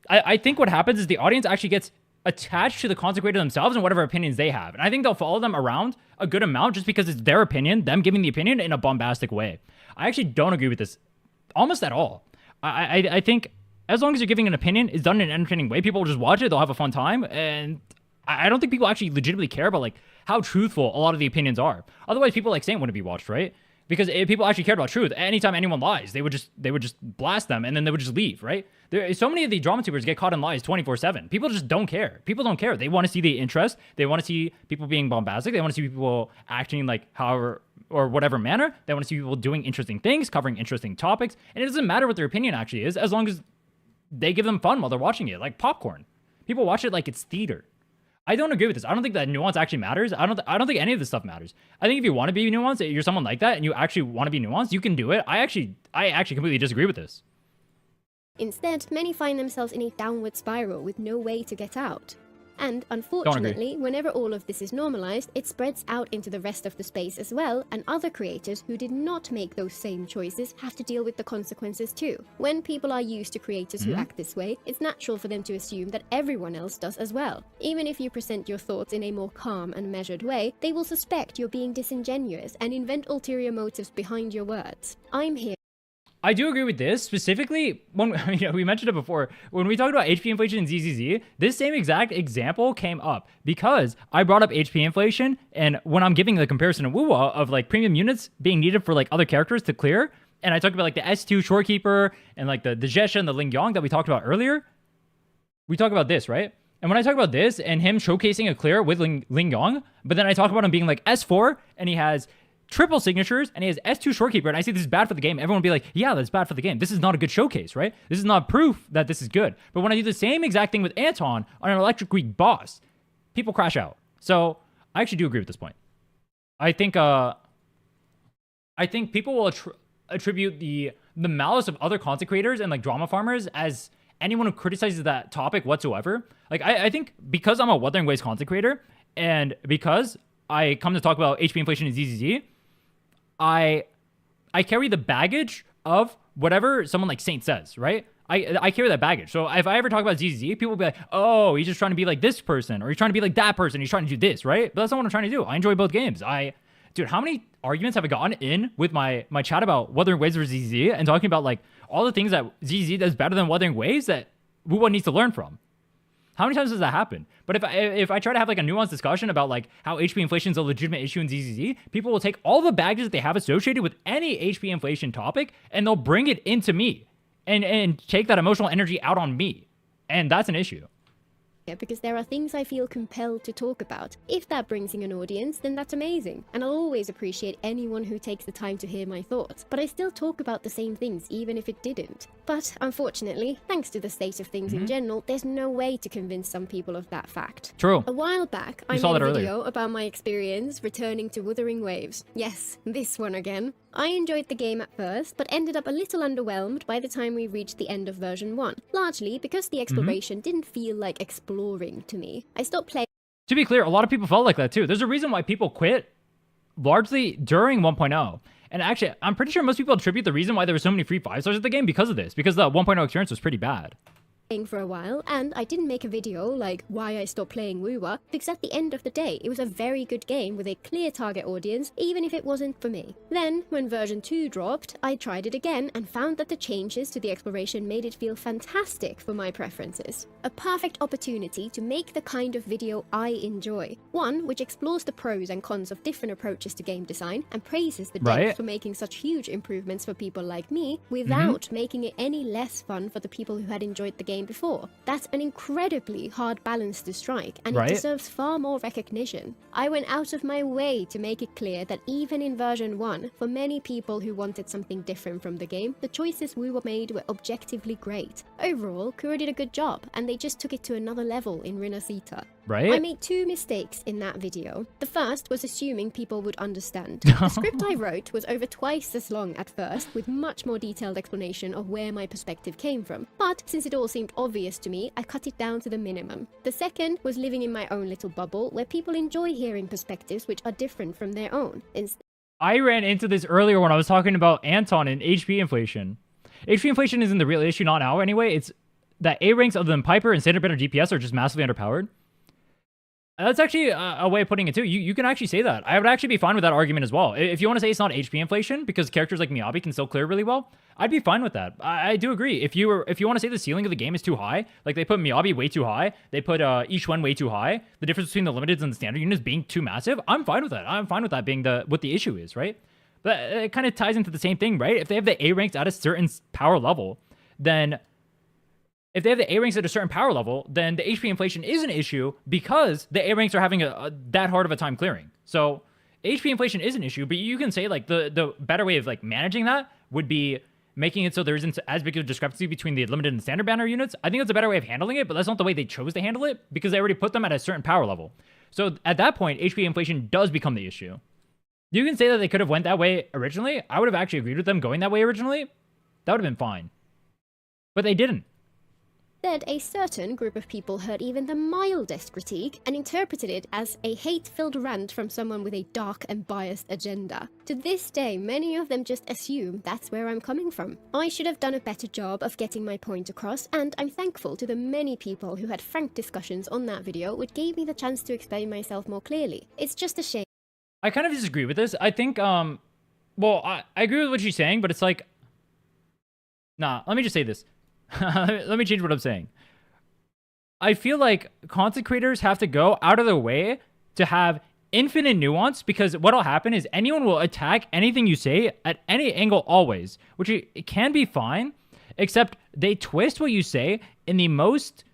I think what happens is the audience actually gets attached to the content creator themselves and whatever opinions they have. And I think they'll follow them around a good amount just because it's their opinion, them giving the opinion in a bombastic way. I actually don't agree with this almost at all. I think as long as you're giving an opinion, it's done in an entertaining way. People will just watch it. They'll have a fun time. And I don't think people actually legitimately care about like how truthful a lot of the opinions are. Otherwise, people like Saint wouldn't be watched, right? Because if people actually cared about truth, anytime anyone lies, they would just blast them and then they would just leave, right? So many of the drama tubers get caught in lies 24/7. People just don't care. People don't care. They want to see the interest. They want to see people being bombastic. They want to see people acting like however or whatever manner. They want to see people doing interesting things, covering interesting topics. And it doesn't matter what their opinion actually is, as long as they give them fun while they're watching it, like popcorn. People watch it like it's theater. I don't agree with this. I don't think that nuance actually matters. I don't think any of this stuff matters. I think if you want to be nuanced, you're someone like that, and you actually want to be nuanced, you can do it. I actually completely disagree with this. Instead, many find themselves in a downward spiral with no way to get out. And unfortunately, whenever all of this is normalized, it spreads out into the rest of the space as well, and other creators who did not make those same choices have to deal with the consequences too. When people are used to creators who act this way, it's natural for them to assume that everyone else does as well. Even if you present your thoughts in a more calm and measured way, they will suspect you're being disingenuous and invent ulterior motives behind your words. I'm here. I do agree with this specifically when we mentioned it before. When we talked about HP inflation and ZZZ, this same exact example came up because I brought up HP inflation, and when I'm giving the comparison of Wuwa of like premium units being needed for like other characters to clear, and I talked about like the S2 Shorekeeper and like the Jesha and the Ling Yong that we talked about earlier. We talk about this, right? And when I talk about this and him showcasing a clear with Ling Yong, but then I talk about him being like S4 and he has triple signatures, and he has S2 Shorekeeper, and I say this is bad for the game, everyone will be like, yeah, that's bad for the game. This is not a good showcase, right? This is not proof that this is good. But when I do the same exact thing with Anton on an Electric Week boss, people crash out. So I actually do agree with this point. I think people will attribute the malice of other content creators and like drama farmers as anyone who criticizes that topic whatsoever. Like I think because I'm a Wuthering Waves content creator, and because I come to talk about HP inflation and ZZZ, I carry the baggage of whatever someone like Saint says, right? I carry that baggage. So if I ever talk about ZZZ, people will be like, oh, he's just trying to be like this person, or he's trying to be like that person. He's trying to do this, right? But that's not what I'm trying to do. I enjoy both games. Dude, how many arguments have I gotten in with my chat about Wuthering Waves versus ZZZ and talking about like all the things that ZZZ does better than Wuthering Waves that Wuwa needs to learn from? How many times does that happen? But if I try to have like a nuanced discussion about like how HP inflation is a legitimate issue in ZZZ, people will take all the baggage that they have associated with any HP inflation topic and they'll bring it into me and take that emotional energy out on me. And that's an issue. Because there are things I feel compelled to talk about. If that brings in an audience, then that's amazing, and I'll always appreciate anyone who takes the time to hear my thoughts, but I still talk about the same things even if it didn't. But unfortunately, thanks to the state of things in general, there's no way to convince some people of that fact. True. A while back, I made a video about my experience returning to Wuthering Waves. Yes, this one again. I enjoyed the game at first, but ended up a little underwhelmed by the time we reached the end of version 1, largely because the exploration didn't feel like exploring to me. I stopped playing. To be clear, a lot of people felt like that too. There's a reason why people quit largely during 1.0. And actually, I'm pretty sure most people attribute the reason why there were so many free 5-stars at the game because of this, because the 1.0 experience was pretty bad. For a while, and I didn't make a video like why I stopped playing Wuwa, because at the end of the day, it was a very good game with a clear target audience, even if it wasn't for me. Then, when version 2 dropped, I tried it again and found that the changes to the exploration made it feel fantastic for my preferences. A perfect opportunity to make the kind of video I enjoy. One which explores the pros and cons of different approaches to game design and praises the devs for making such huge improvements for people like me without making it any less fun for the people who had enjoyed the game before. That's an incredibly hard balance to strike, and it deserves far more recognition. I went out of my way to make it clear that even in version 1, for many people who wanted something different from the game, the choices Wuwa made were objectively great. Overall, Kura did a good job, and they just took it to another level in Rinasita. I made 2 mistakes in that video. The first was assuming people would understand. The script I wrote was over twice as long at first, with much more detailed explanation of where my perspective came from. But since it all seemed obvious to me, I cut it down to the minimum. The second was living in my own little bubble where people enjoy hearing perspectives which are different from their own. I ran into this earlier when I was talking about Anton and HP inflation. HP inflation isn't the real issue, not now anyway. It's that A ranks other than Piper and standard better DPS are just massively underpowered. That's actually a way of putting it too. You can actually say that. I would actually be fine with that argument as well. If you want to say it's not HP inflation because characters like Miyabi can still clear really well, I'd be fine with that. I do agree. If you want to say the ceiling of the game is too high, like they put Miyabi way too high, they put Ishwen way too high, the difference between the limiteds and the standard units being too massive, I'm fine with that. I'm fine with that being what the issue is, right? But it kind of ties into the same thing, right? If they have the A ranks at a certain power level, then if they have the A ranks at a certain power level, then the HP inflation is an issue because the A ranks are having that hard of a time clearing. So HP inflation is an issue, but you can say like the better way of like managing that would be making it so there isn't as big of a discrepancy between the limited and standard banner units. I think that's a better way of handling it, but that's not the way they chose to handle it because they already put them at a certain power level. So at that point, HP inflation does become the issue. You can say that they could have went that way originally. I would have actually agreed with them going that way originally. That would have been fine. But they didn't. Instead, a certain group of people heard even the mildest critique and interpreted it as a hate-filled rant from someone with a dark and biased agenda. To this day, many of them just assume that's where I'm coming from. I should have done a better job of getting my point across, and I'm thankful to the many people who had frank discussions on that video, which gave me the chance to explain myself more clearly. It's just a shame. I kind of disagree with this. I think, well, I agree with what she's saying, but it's like, nah, let me just say this. Let me change what I'm saying. I feel like content creators have to go out of their way to have infinite nuance because what'll happen is anyone will attack anything you say at any angle always, which it can be fine, except they twist what you say in the most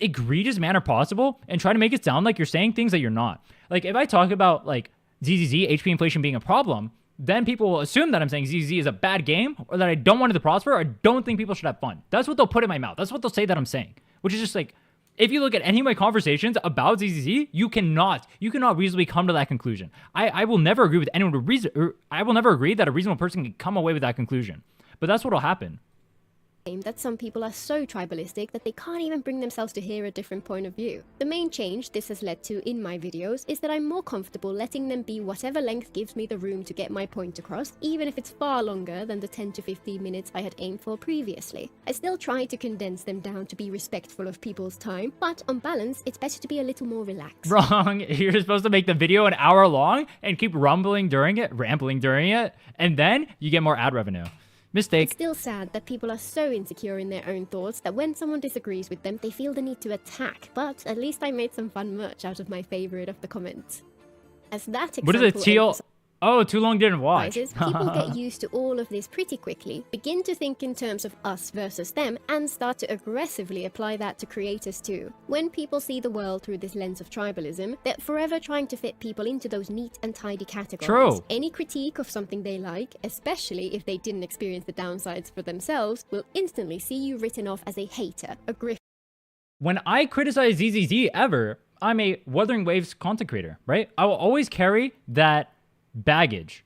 egregious manner possible and try to make it sound like you're saying things that you're not. Like if I talk about like ZZZ, HP inflation being a problem, then people will assume that I'm saying ZZ is a bad game or that I don't want it to prosper or I don't think people should have fun. That's what they'll put in my mouth. That's what they'll say that I'm saying, which is just like, if you look at any of my conversations about ZZZ, you cannot reasonably come to that conclusion. I will never agree with anyone I will never agree that a reasonable person can come away with that conclusion, but that's what'll happen. That some people are so tribalistic that they can't even bring themselves to hear a different point of view. The main change this has led to in my videos is that I'm more comfortable letting them be whatever length gives me the room to get my point across, even if it's far longer than the 10 to 15 minutes I had aimed for previously. I still try to condense them down to be respectful of people's time, but on balance, it's better to be a little more relaxed. Wrong. You're supposed to make the video an hour long and keep rambling during it, and then you get more ad revenue. Mistake. It's still sad that people are so insecure in their own thoughts that when someone disagrees with them, they feel the need to attack. But at least I made some fun merch out of my favorite of the comments. As that example, what is it, Teal? Oh, too long didn't watch. People get used to all of this pretty quickly, begin to think in terms of us versus them, and start to aggressively apply that to creators too. When people see the world through this lens of tribalism, they're forever trying to fit people into those neat and tidy categories. True. Any critique of something they like, especially if they didn't experience the downsides for themselves, will instantly see you written off as a hater, a grifter. When I criticize ZZZ ever, I'm a Wuthering Waves content creator, right? I will always carry that baggage.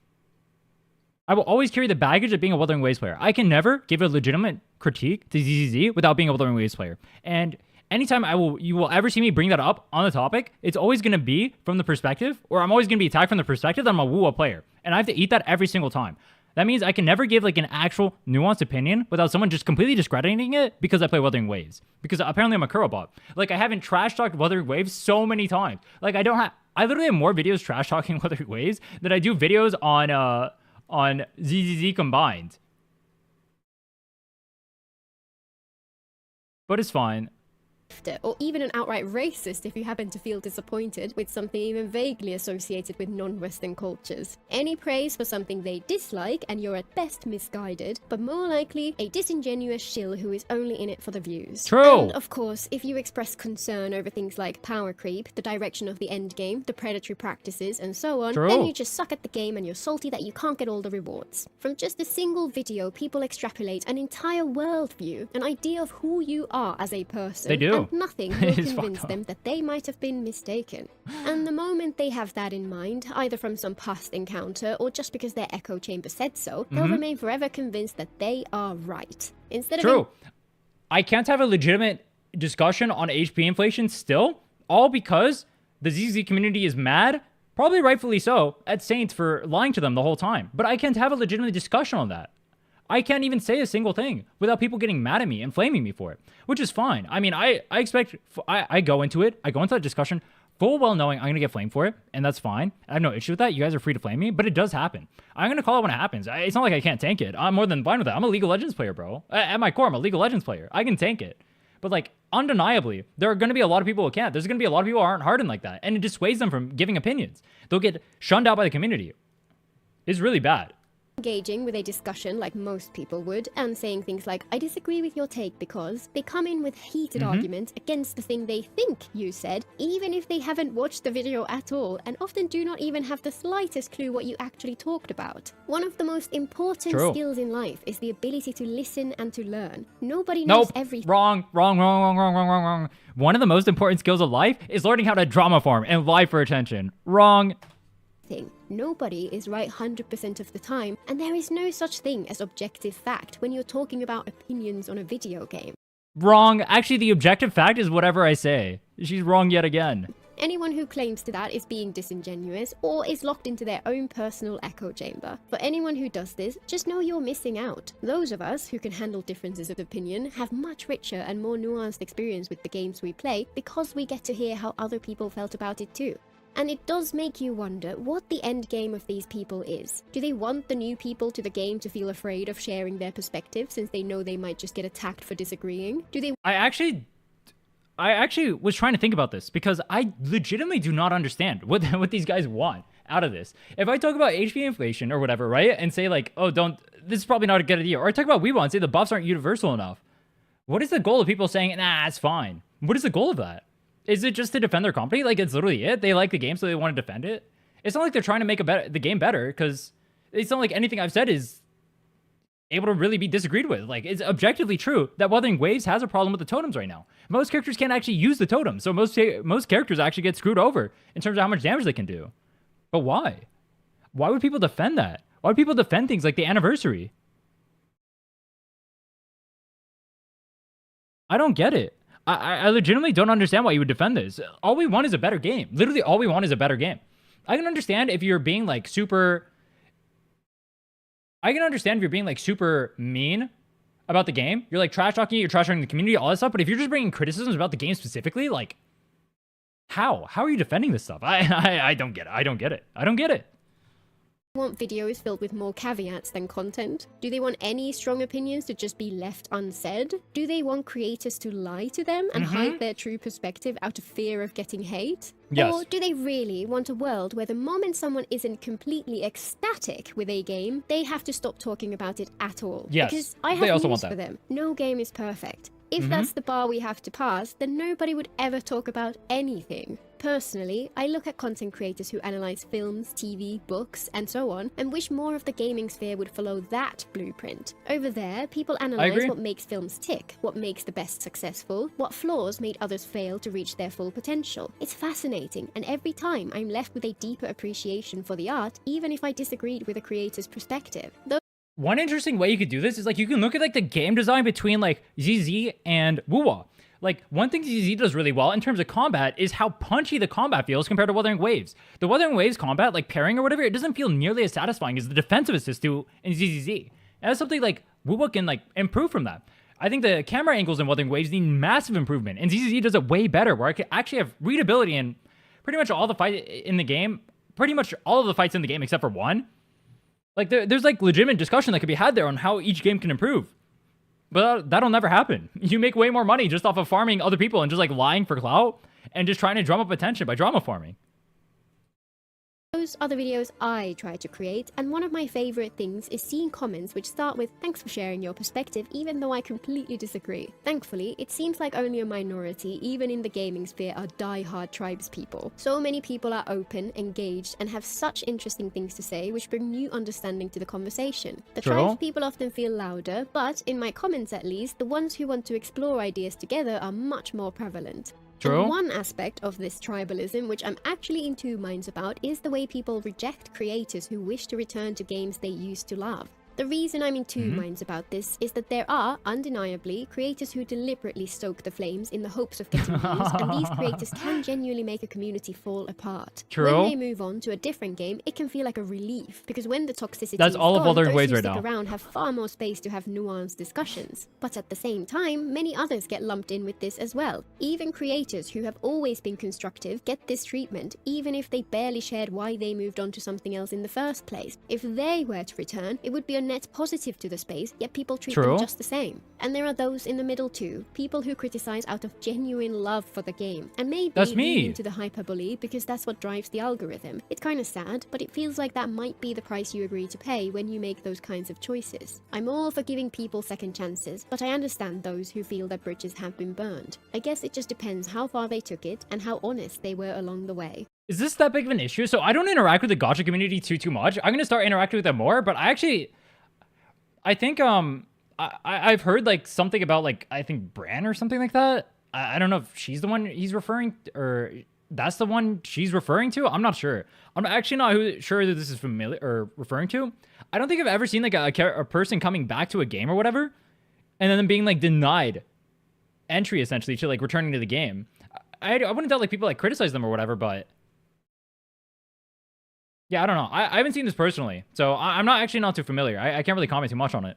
I will always carry the baggage of being a Wuthering Waves player. I can never give a legitimate critique to ZZZ without being a Wuthering Waves player. And anytime you will ever see me bring that up on the topic, it's always going to be from the perspective, or I'm always going to be attacked from the perspective that I'm a Wuwa player. And I have to eat that every single time. That means I can never give like an actual nuanced opinion without someone just completely discrediting it because I play Wuthering Waves. Because apparently I'm a Kurobot. Like I haven't trash talked Wuthering Waves so many times. Like I literally have more videos trash talking Wuthering Waves than I do videos on ZZZ combined. But it's fine. Or even an outright racist if you happen to feel disappointed with something even vaguely associated with non-Western cultures. Any praise for something they dislike and you're at best misguided, but more likely a disingenuous shill who is only in it for the views. True! And of course, if you express concern over things like power creep, the direction of the endgame, the predatory practices, and so on, then you just suck at the game and you're salty that you can't get all the rewards. From just a single video, people extrapolate an entire worldview, an idea of who you are as a person. They do. And nothing will convince them that they might have been mistaken. And the moment they have that in mind, either from some past encounter or just because their echo chamber said so, they'll remain forever convinced that they are right. Instead of I can't have a legitimate discussion on HP inflation still, all because the ZZ community is mad, probably rightfully so, at Saints for lying to them the whole time. But I can't have a legitimate discussion on that. I can't even say a single thing without people getting mad at me and flaming me for it, which is fine. I mean, I expect, I go into it, I go into that discussion full well knowing I'm going to get flamed for it, and that's fine. I have no issue with that. You guys are free to flame me, but it does happen. I'm going to call it when it happens. It's not like I can't tank it. I'm more than fine with that. I'm a League of Legends player, bro. At my core, I'm a League of Legends player. I can tank it. But like, undeniably, there are going to be a lot of people who can't. There's going to be a lot of people who aren't hardened like that, and it dissuades them from giving opinions. They'll get shunned out by the community. It's really bad. Engaging with a discussion like most people would, and saying things like, I disagree with your take because, they come in with heated arguments against the thing they think you said, even if they haven't watched the video at all, and often do not even have the slightest clue what you actually talked about. One of the most important skills in life is the ability to listen and to learn. Nobody knows everything. Wrong. One of the most important skills of life is learning how to drama farm and lie for attention. Wrong. Nobody is right 100% of the time, and there is no such thing as objective fact when you're talking about opinions on a video game. Wrong. Actually, the objective fact is whatever I say. She's wrong yet again. Anyone who claims to that is being disingenuous or is locked into their own personal echo chamber. For anyone who does this, just know you're missing out. Those of us who can handle differences of opinion have much richer and more nuanced experience with the games we play because we get to hear how other people felt about it too. And it does make you wonder what the end game of these people is. Do they want the new people to the game to feel afraid of sharing their perspective since they know they might just get attacked for disagreeing? Do they... I actually was trying to think about this because I legitimately do not understand what these guys want out of this. If I talk about HP inflation or whatever, right? And say like, oh, this is probably not a good idea. Or I talk about Wuwa and say the buffs aren't universal enough. What is the goal of people saying, nah, it's fine? What is the goal of that? Is it just to defend their company? Like, it's literally it. They like the game, so they want to defend it. It's not like they're trying to make the game better, because it's not like anything I've said is able to really be disagreed with. Like, it's objectively true that Wuthering Waves has a problem with the totems right now. Most characters can't actually use the totems, so most characters actually get screwed over in terms of how much damage they can do. But why? Why would people defend that? Why would people defend things like the anniversary? I don't get it. I legitimately don't understand why you would defend this. All we want is a better game. Literally, all we want is a better game. I can understand if you're being like super... I can understand if you're being like super mean about the game. You're like trash talking, you're trash talking the community, all that stuff. But if you're just bringing criticisms about the game specifically, like, how? How are you defending this stuff? I don't get it. I don't get it. I don't get it. Want videos filled with more caveats than content? Do they want any strong opinions to just be left unsaid? Do they want creators to lie to them and hide their true perspective out of fear of getting hate? Yes. Or do they really want a world where the moment someone isn't completely ecstatic with a game, they have to stop talking about it at all? Yes. Because I have news for them. No game is perfect. If that's the bar we have to pass, then nobody would ever talk about anything. Personally, I look at content creators who analyze films, TV, books, and so on, and wish more of the gaming sphere would follow that blueprint. Over there, people analyze what makes films tick, what makes the best successful, what flaws made others fail to reach their full potential. It's fascinating, and every time I'm left with a deeper appreciation for the art, even if I disagreed with a creator's perspective. One interesting way you could do this is like you can look at like the game design between like ZZ and Wuwa. Like one thing ZZ does really well in terms of combat is how punchy the combat feels compared to Wuthering Waves. The Wuthering Waves combat, like parrying or whatever, it doesn't feel nearly as satisfying as the defensive assist do in ZZZ. And that's something like Wuwa can like improve from that. I think the camera angles in Wuthering Waves need massive improvement, and ZZZ does it way better, where I can actually have readability in pretty much all the fights in the game, pretty much all of the fights in the game except for one. Like, there's, like, legitimate discussion that could be had there on how each game can improve. But that'll never happen. You make way more money just off of farming other people and just, like, lying for clout and just trying to drum up attention by drama farming. Those are the videos I try to create, and one of my favorite things is seeing comments which start with, "Thanks for sharing your perspective, even though I completely disagree." Thankfully, it seems like only a minority, even in the gaming sphere, are die-hard tribes people. So many people are open, engaged, and have such interesting things to say, which bring new understanding to the conversation. The tribes people often feel louder, but, in my comments at least, the ones who want to explore ideas together are much more prevalent. And one aspect of this tribalism, which I'm actually in two minds about, is the way people reject creators who wish to return to games they used to love. The reason I'm in two minds about this is that there are, undeniably, creators who deliberately stoke the flames in the hopes of getting views, and these creators can genuinely make a community fall apart. True. When they move on to a different game, it can feel like a relief, because when the toxicity That's is all of gone, Other those Ways who right stick now. around have far more space to have nuanced discussions. But at the same time, many others get lumped in with this as well. Even creators who have always been constructive get this treatment, even if they barely shared why they moved on to something else in the first place. If they were to return, it would be a net positive to the space, yet people treat them just the same. And there are those in the middle too, people who criticize out of genuine love for the game, and maybe That's me. lean into the hyperbole because that's what drives the algorithm. It's kind of sad, but it feels like that might be the price you agree to pay when you make those kinds of choices. I'm all for giving people second chances, but I understand those who feel that bridges have been burned. I guess it just depends how far they took it and how honest they were along the way. Is this that big of an issue? So I don't interact with the Gacha community too much. I'm gonna start interacting with them more, but I think I've heard like something about like I think Bran or something like that. I don't know if she's the one he's referring or that's the one she's referring to. I'm not sure. I'm actually not sure that this is familiar or referring to. I don't think I've ever seen like a person coming back to a game or whatever, and then them being like denied entry essentially to like returning to the game. I wouldn't doubt like people like criticize them or whatever, but yeah, I don't know. I haven't seen this personally, so I'm not too familiar. I can't really comment too much on it.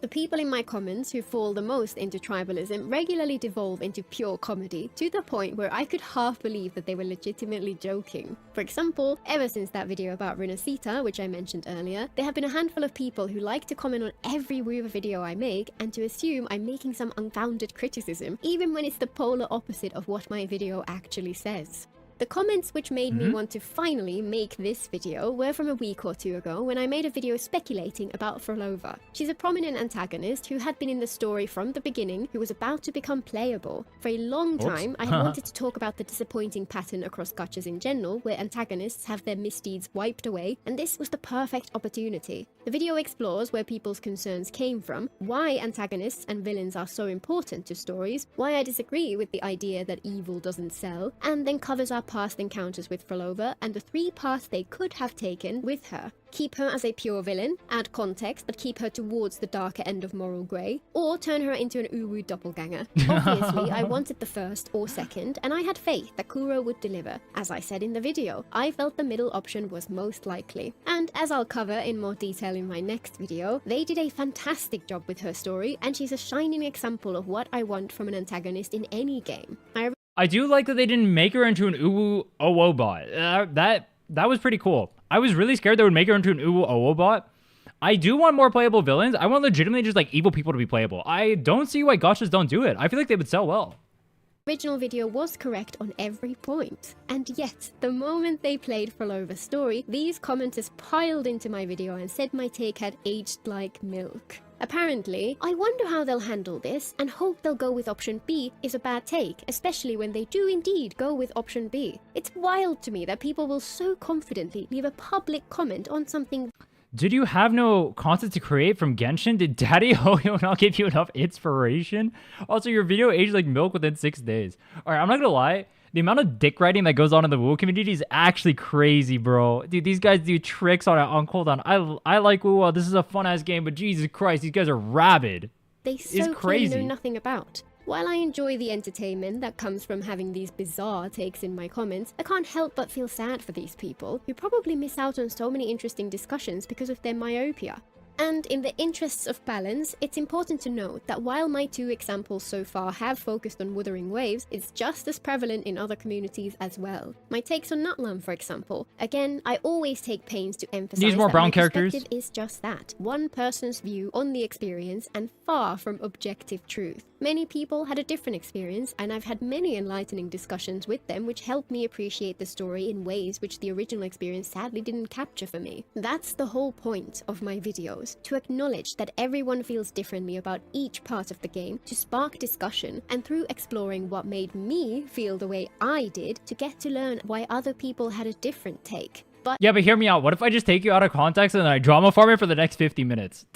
The people in my comments who fall the most into tribalism regularly devolve into pure comedy, to the point where I could half believe that they were legitimately joking. For example, ever since that video about Renacita, which I mentioned earlier, there have been a handful of people who like to comment on every Wuwa video I make and to assume I'm making some unfounded criticism, even when it's the polar opposite of what my video actually says. The comments which made me want to finally make this video were from a week or two ago when I made a video speculating about Frolova. She's a prominent antagonist who had been in the story from the beginning, who was about to become playable. For a long time, I had wanted to talk about the disappointing pattern across gachas in general, where antagonists have their misdeeds wiped away, and this was the perfect opportunity. The video explores where people's concerns came from, why antagonists and villains are so important to stories, why I disagree with the idea that evil doesn't sell, and then covers our past encounters with Frolova and the 3 paths they could have taken with her. Keep her as a pure villain, add context but keep her towards the darker end of moral grey, or turn her into an Uwu doppelganger. Obviously, I wanted the first or second, and I had faith that Kuro would deliver. As I said in the video, I felt the middle option was most likely. And as I'll cover in more detail in my next video, they did a fantastic job with her story, and she's a shining example of what I want from an antagonist in any game. I do like that they didn't make her into an Uwu OO bot. That was pretty cool. I was really scared they would make her into an Uwu OO bot. I do want more playable villains. I want legitimately just like evil people to be playable. I don't see why gachas don't do it. I feel like they would sell well. Original video was correct on every point. And yet, the moment they played Frolova's story, these commenters piled into my video and said my take had aged like milk. Apparently, I wonder how they'll handle this and hope they'll go with option B is a bad take, especially when they do indeed go with option B. It's wild to me that people will so confidently leave a public comment on something. Did you have no content to create from Genshin? Did Daddy Hoyo not give you enough inspiration? Also, your video aged like milk within 6 days. Alright, I'm not gonna lie. The amount of dick writing that goes on in the Wuwa community is actually crazy, bro. Dude, these guys do tricks on it. On cooldown. I like Wuwa. This is a fun-ass game, but Jesus Christ, these guys are rabid. They so clearly know nothing about. While I enjoy the entertainment that comes from having these bizarre takes in my comments, I can't help but feel sad for these people, who probably miss out on so many interesting discussions because of their myopia. And in the interests of balance, it's important to note that while my 2 examples so far have focused on Wuthering Waves, it's just as prevalent in other communities as well. My takes on Nutlam, for example. Again, I always take pains to emphasize more that brown my characters. perspective is just that. One person's view on the experience and far from objective truth. Many people had a different experience, and I've had many enlightening discussions with them which helped me appreciate the story in ways which the original experience sadly didn't capture for me. That's the whole point of my videos, to acknowledge that everyone feels differently about each part of the game, to spark discussion, and through exploring what made me feel the way I did, to get to learn why other people had a different take. Yeah, but hear me out. What if I just take you out of context and then I drama farm it for the next 50 minutes?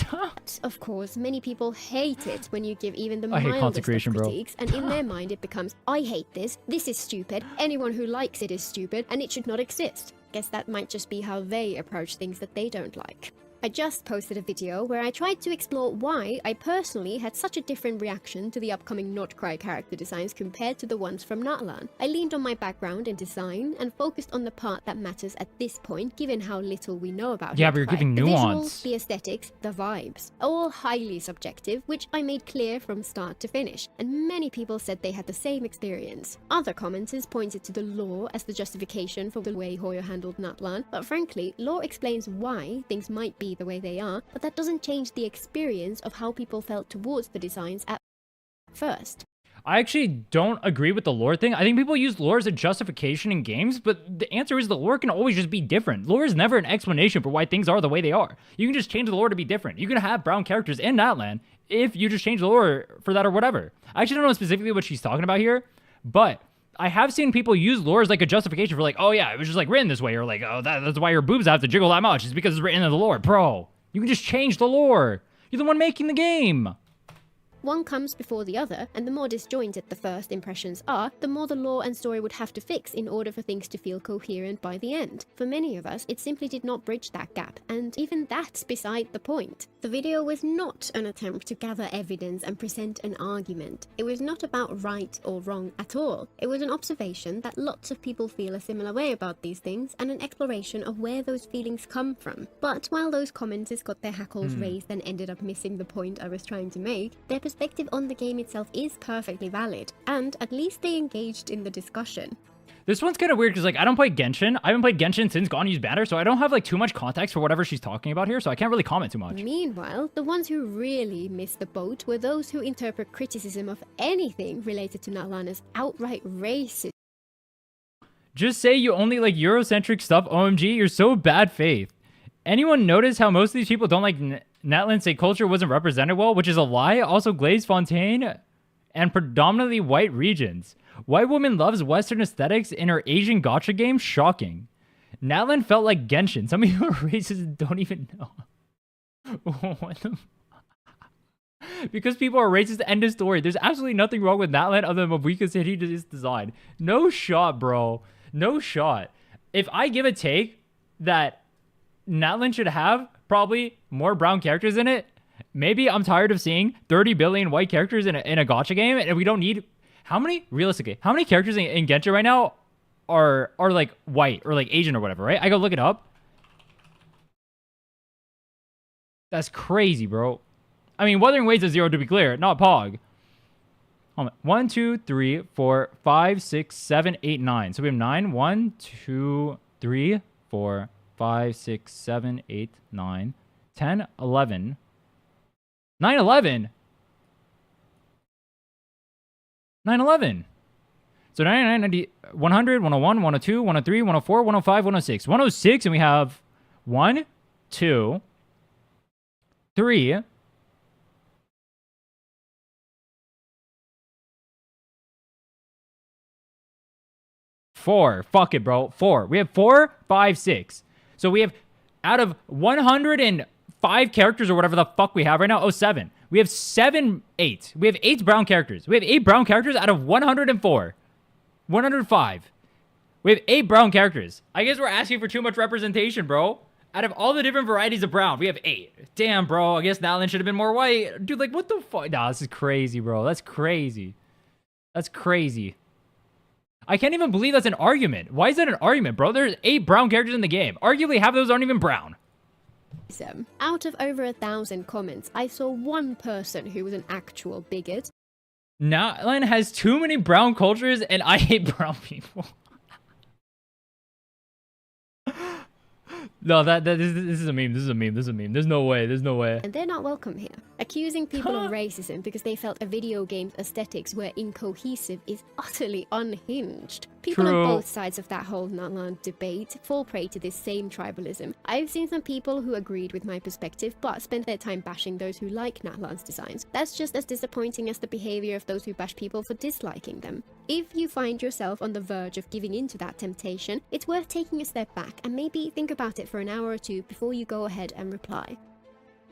Of course, many people hate it when you give even the I hate mildest consecration, of bro. critiques, and in their mind it becomes, I hate this is stupid, anyone who likes it is stupid, and it should not exist. Guess that might just be how they approach things that they don't like. I just posted a video where I tried to explore why I personally had such a different reaction to the upcoming Not Cry character designs compared to the ones from Natlan. I leaned on my background in design and focused on the part that matters at this point given how little we know about Yeah, Not but you're Cry. giving The nuance. visuals, the aesthetics, the vibes. All highly subjective, which I made clear from start to finish, and many people said they had the same experience. Other commenters pointed to the lore as the justification for the way Hoyo handled Natlan, but frankly, lore explains why things might be the way they are, but that doesn't change the experience of how people felt towards the designs at first. I actually don't agree with the lore thing. I think people use lore as a justification in games, but the answer is the lore can always just be different. Lore is never an explanation for why things are the way they are. You can just change the lore to be different. You can have brown characters in Natlan if you just change the lore for that or whatever. I actually don't know specifically what she's talking about here, but I have seen people use lore as like a justification for like, oh yeah, it was just like written this way, or like, oh, that's why your boobs have to jiggle that much. It's because it's written in the lore. Bro, you can just change the lore. You're the one making the game. One comes before the other, and the more disjointed the first impressions are, the more the lore and story would have to fix in order for things to feel coherent by the end. For many of us, it simply did not bridge that gap, and even that's beside the point. The video was not an attempt to gather evidence and present an argument. It was not about right or wrong at all. It was an observation that lots of people feel a similar way about these things, and an exploration of where those feelings come from. But while those commenters got their hackles raised and ended up missing the point I was trying to make, their perspective on the game itself is perfectly valid, and at least they engaged in the discussion. This one's kind of weird because like I don't play Genshin. I haven't played Genshin since Ganyu's banner, so I don't have like too much context for whatever she's talking about here, so I can't really comment too much. Meanwhile, the ones who really missed the boat were those who interpret criticism of anything related to Natlan as outright racist. Just say you only like Eurocentric stuff, OMG, you're so bad faith. Anyone notice how most of these people don't like Natlan say culture wasn't represented well, which is a lie? Also, Glaze Fontaine and predominantly white regions. White woman loves Western aesthetics in her Asian gacha game? Shocking. Natlan felt like Genshin. Some of you are racist and don't even know. What the because people are racist, end of story. There's absolutely nothing wrong with Natlan other than Mabuika City design. No shot, bro. No shot. If I give a take that Natlan should have probably more brown characters in it, maybe I'm tired of seeing 30 billion white characters in a gacha game, and we don't need... realistically, how many characters in Genshin right now are like white or like Asian or whatever, right? I go look it up. That's crazy, bro. I mean, Wuthering Waves is 0 to be clear, not Pog. 1, 2, 3, 4, 5, 6, 7, 8, 9. So we have 9. 1, 2, 3, 4, 5, 6, 7, 8, 9, 10, 11. 9, 11. 9, 11. So 99, 90, 100, 101, 102, 103, 104, 105, 106. 106, and we have 1, 2, 3, 4. Fuck it, bro. 4. We have 4, 5, 6. So we have, out of 105 characters or whatever the fuck we have right now, 7. We have 8. We have 8 brown characters. We have 8 brown characters out of 104. 105. We have 8 brown characters. I guess we're asking for too much representation, bro. Out of all the different varieties of brown, we have 8. Damn, bro. I guess Natlan should have been more white. Dude, like, what the fuck? Nah, this is crazy, bro. That's crazy. That's crazy. I can't even believe that's an argument. Why is that an argument, bro? There's 8 brown characters in the game. Arguably, half of those aren't even brown. Out of over 1,000 comments, I saw one person who was an actual bigot. Natlan has too many brown cultures, and I hate brown people. No, this is a meme. This is a meme. This is a meme. There's no way. There's no way. And they're not welcome here. Accusing people of racism because they felt a video game's aesthetics were incohesive is utterly unhinged. People on both sides of that whole Natlan debate fall prey to this same tribalism. I've seen some people who agreed with my perspective but spent their time bashing those who like Natlan's designs. That's just as disappointing as the behavior of those who bash people for disliking them. If you find yourself on the verge of giving in to that temptation, it's worth taking a step back and maybe think about it for an hour or two before you go ahead and reply.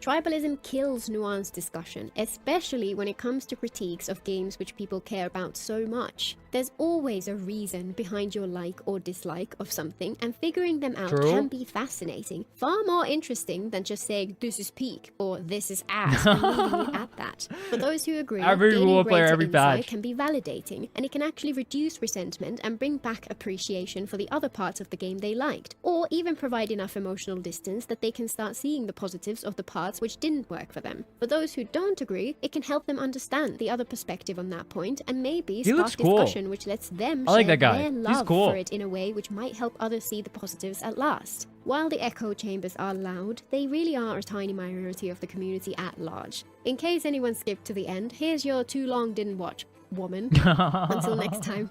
Tribalism kills nuanced discussion, especially when it comes to critiques of games which people care about so much. There's always a reason behind your like or dislike of something, and figuring them out can be fascinating. Far more interesting than just saying, this is peak, or this is ass, and leaving it at that. For those who agree, Every gaining rule player, greater every insight badge. can be validating, and it can actually reduce resentment and bring back appreciation for the other parts of the game they liked, or even provide enough emotional distance that they can start seeing the positives of the parts which didn't work for them. For those who don't agree, it can help them understand the other perspective on that point, and maybe spark discussion which lets them I like share that guy. their He's love cool. for it in a way which might help others see the positives at last. While the echo chambers are loud, they really are a tiny minority of the community at large. In case anyone skipped to the end, here's your too long didn't watch, woman. Until next time.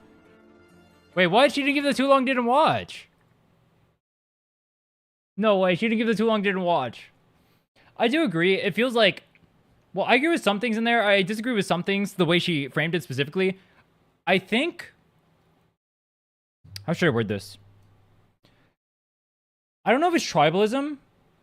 Wait, what? She didn't give the too long didn't watch. No way, she didn't give the too long didn't watch. I do agree. It feels like, well, I agree with some things in there. I disagree with some things, the way she framed it specifically. I think, how should I word this? I don't know if it's tribalism.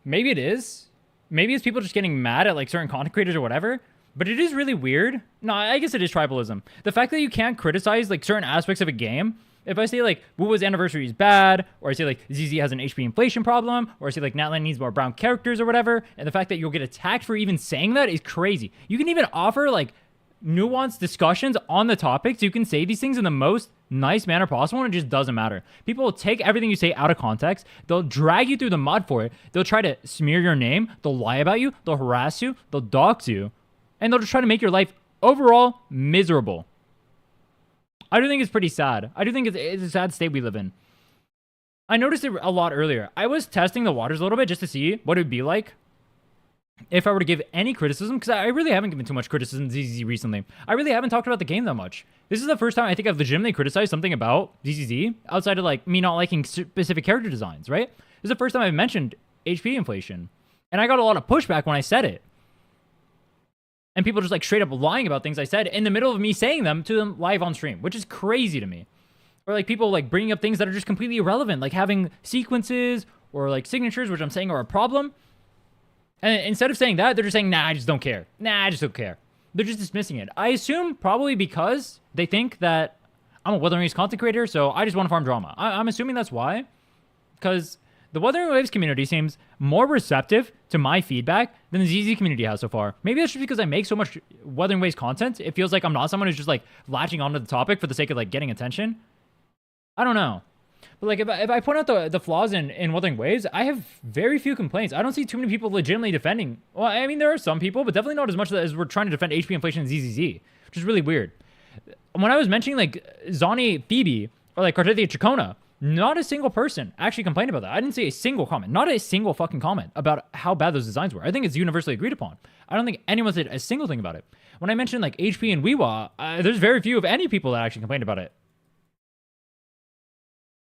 Maybe it is. Maybe it's people just getting mad at like certain content creators or whatever. But it is really weird. No, I guess it is tribalism. The fact that you can't criticize like certain aspects of a game. If I say like Wuwa's anniversary is bad, or I say like ZZ has an HP inflation problem, or I say like Natlan needs more brown characters or whatever, and the fact that you'll get attacked for even saying that is crazy. You can even offer like nuanced discussions on the topic, so you can say these things in the most nice manner possible, and it just doesn't matter. People will take everything you say out of context. They'll drag you through the mud for it. They'll try to smear your name. They'll lie about you. They'll harass you. They'll dox you. And they'll just try to make your life overall miserable. I do think it's pretty sad. I do think it's a sad state we live in. I noticed it a lot earlier. I was testing the waters a little bit just to see what it would be like if I were to give any criticism, because I really haven't given too much criticism to ZZZ recently. I really haven't talked about the game that much. This is the first time I think I've legitimately criticized something about ZZZ outside of like me not liking specific character designs, right? This is the first time I've mentioned HP inflation. And I got a lot of pushback when I said it. And people just like straight up lying about things I said in the middle of me saying them to them live on stream, which is crazy to me. Or like people like bringing up things that are just completely irrelevant, like having sequences or like signatures, which I'm saying are a problem. And instead of saying that, they're just saying, nah, I just don't care. Nah, I just don't care. They're just dismissing it. I assume probably because they think that I'm a Wuthering Waves content creator, so I just want to farm drama. I'm assuming that's why. Because the Wuthering Waves community seems more receptive to my feedback than the ZZ community has so far. Maybe that's just because I make so much Wuthering Waves content. It feels like I'm not someone who's just like latching onto the topic for the sake of like getting attention. I don't know. But like if I point out the flaws in Wuthering Waves, I have very few complaints. I don't see too many people legitimately defending. Well, I mean, there are some people, but definitely not as much as we're trying to defend HP inflation and ZZZ, which is really weird. When I was mentioning like Zani Phoebe or like Cartethia Chacona, not a single person actually complained about that. I didn't see a single comment, not a single fucking comment about how bad those designs were. I think it's universally agreed upon. I don't think anyone said a single thing about it. When I mentioned like HP and Wuwa, there's very few, if any, people that actually complained about it.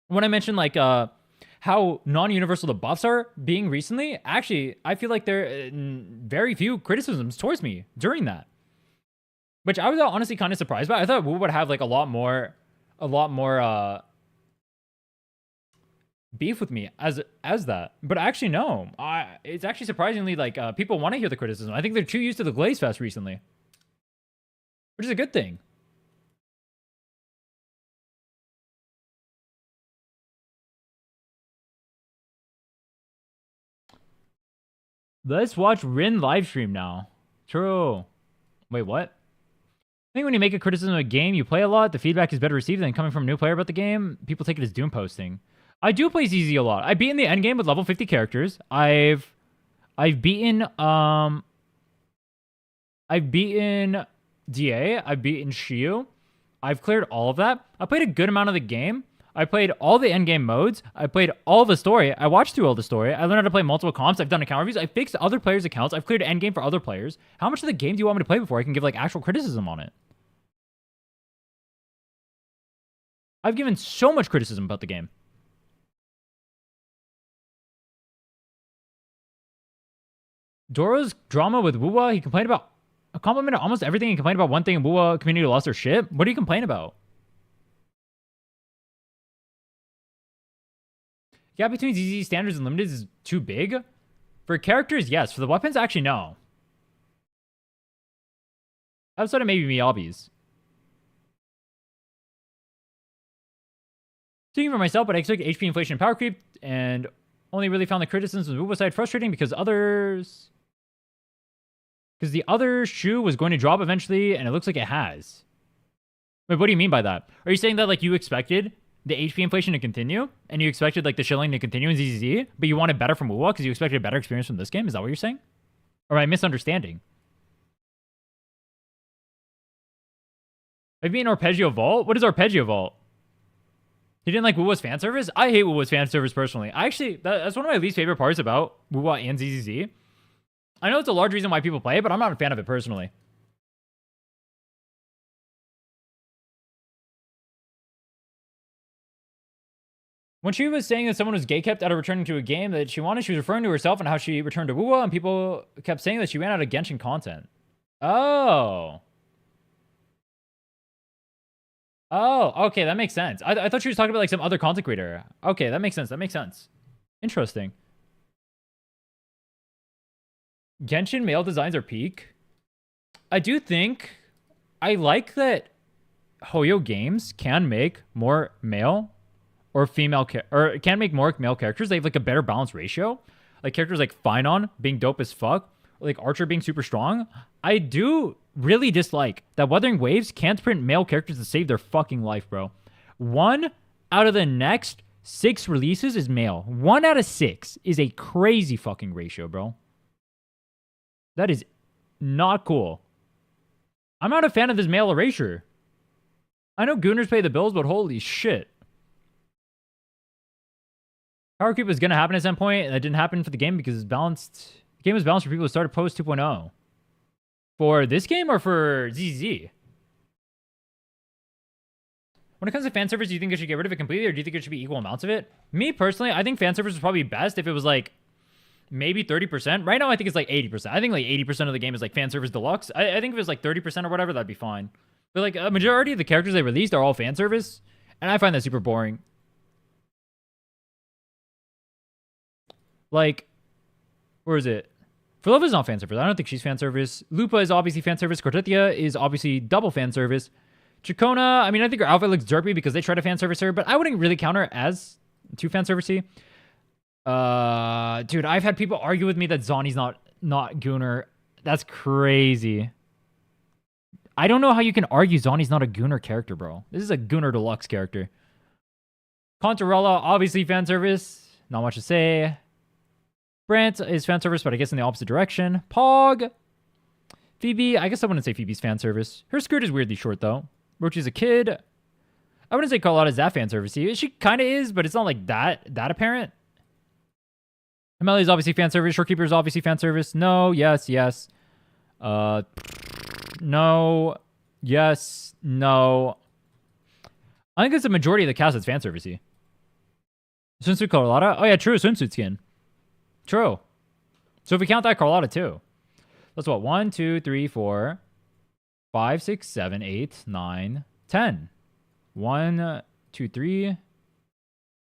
When I mentioned like how non-universal the buffs are being recently, actually, I feel like there are very few criticisms towards me during that. Which I was honestly kind of surprised by. I thought we would have like a lot more beef with me as that. But actually, no. It's actually surprisingly like people want to hear the criticism. I think they're too used to the Glaze Fest recently. Which is a good thing. Let's watch Rin livestream now. True. Wait, what? I think when you make a criticism of a game you play a lot, the feedback is better received than coming from a new player about the game. People take it as doom posting. I do play ZZ a lot. I've beaten the end game with level 50 characters. I've beaten DA. I've beaten Shiu. I've cleared all of that. I played a good amount of the game. I played all the endgame modes. I played all the story. I watched through all the story. I learned how to play multiple comps. I've done account reviews. I fixed other players' accounts. I've cleared endgame for other players. How much of the game do you want me to play before I can give like actual criticism on it? I've given so much criticism about the game. Doro's drama with Wuwa, he complained about, complimented almost everything. He complained about one thing, and Wuwa community lost their shit. What do you complain about? Gap between ZZ standards and limited is too big. For characters, yes. For the weapons, actually, no. Outside of maybe Miyabi's. Speaking for myself, but I expect HP inflation and power creep, and only really found the criticisms of the Wuwa side frustrating because others... Because the other shoe was going to drop eventually, and it looks like it has. Wait, what do you mean by that? Are you saying that, like, you expected the HP inflation to continue, and you expected, like, the shilling to continue in ZZZ, but you wanted better from Wuwa because you expected a better experience from this game? Is that what you're saying? Or am I misunderstanding? Maybe an Arpeggio Vault? What is Arpeggio Vault? You didn't like Wuwa's fan service? I hate Wuwa's fan service personally. I actually, that's one of my least favorite parts about Wuwa and ZZZ. I know it's a large reason why people play it, but I'm not a fan of it personally. When she was saying that someone was gay-kept out of returning to a game that she wanted, she was referring to herself and how she returned to Wuwa, and people kept saying that she ran out of Genshin content. Oh. Oh, okay, that makes sense. I thought she was talking about like some other content creator. Okay, that makes sense. That makes sense. Interesting. Genshin male designs are peak. I do think I like that Hoyo Games can make more male or female or can make more male characters. They have like a better balance ratio. Like characters like Finon being dope as fuck, or like Archer being super strong. I do really dislike that Wuthering Waves can't print male characters to save their fucking life, bro. 1 out of the next 6 releases is male. 1 out of 6 is a crazy fucking ratio, bro. That is not cool. I'm not a fan of this male erasure. I know Gooners pay the bills, but holy shit. Power creep was going to happen at some point, and that didn't happen for the game because it's balanced. The game was balanced for people who started post 2.0. For this game or for ZZ? When it comes to fan service, do you think I should get rid of it completely, or do you think it should be equal amounts of it? Me, personally, I think fan service is probably best if it was like maybe 30%. Right now, I think it's like 80%. I think like 80% of the game is like fan service deluxe. I think if it was like 30% or whatever, that'd be fine. But like a majority of the characters they released are all fan service, and I find that super boring. Like, where is it? Furlova's not fan service. I don't think she's fan service. Lupa is obviously fan service. Cortetia is obviously double fan service. Chacona, I mean, I think her outfit looks derpy because they try to fan service her, but I wouldn't really count her as too fan servicey. Dude, I've had people argue with me that Zani's not Gooner. That's crazy. I don't know how you can argue Zani's not a Gooner character, bro. This is a Gooner Deluxe character. Contarella, obviously fan service. Not much to say. Brant is fan service, but I guess in the opposite direction. Pog. Phoebe, I guess I wouldn't say Phoebe's fan service. Her skirt is weirdly short, though. Rochi's a kid. I wouldn't say Carlotta's that fan servicey. She kind of is, but it's not like that apparent. Amelia's obviously fan service. Shorekeeper's obviously fan service. No, yes, yes. No, yes, no. I think it's the majority of the cast that's fan servicey. Swimsuit Carlotta? Oh yeah, true, swimsuit skin. True. So if we count that, Carlotta too. That's what? 1, 2, 3, 4, 5, 6, 7, 8, 9, 10. 1, 2, 3,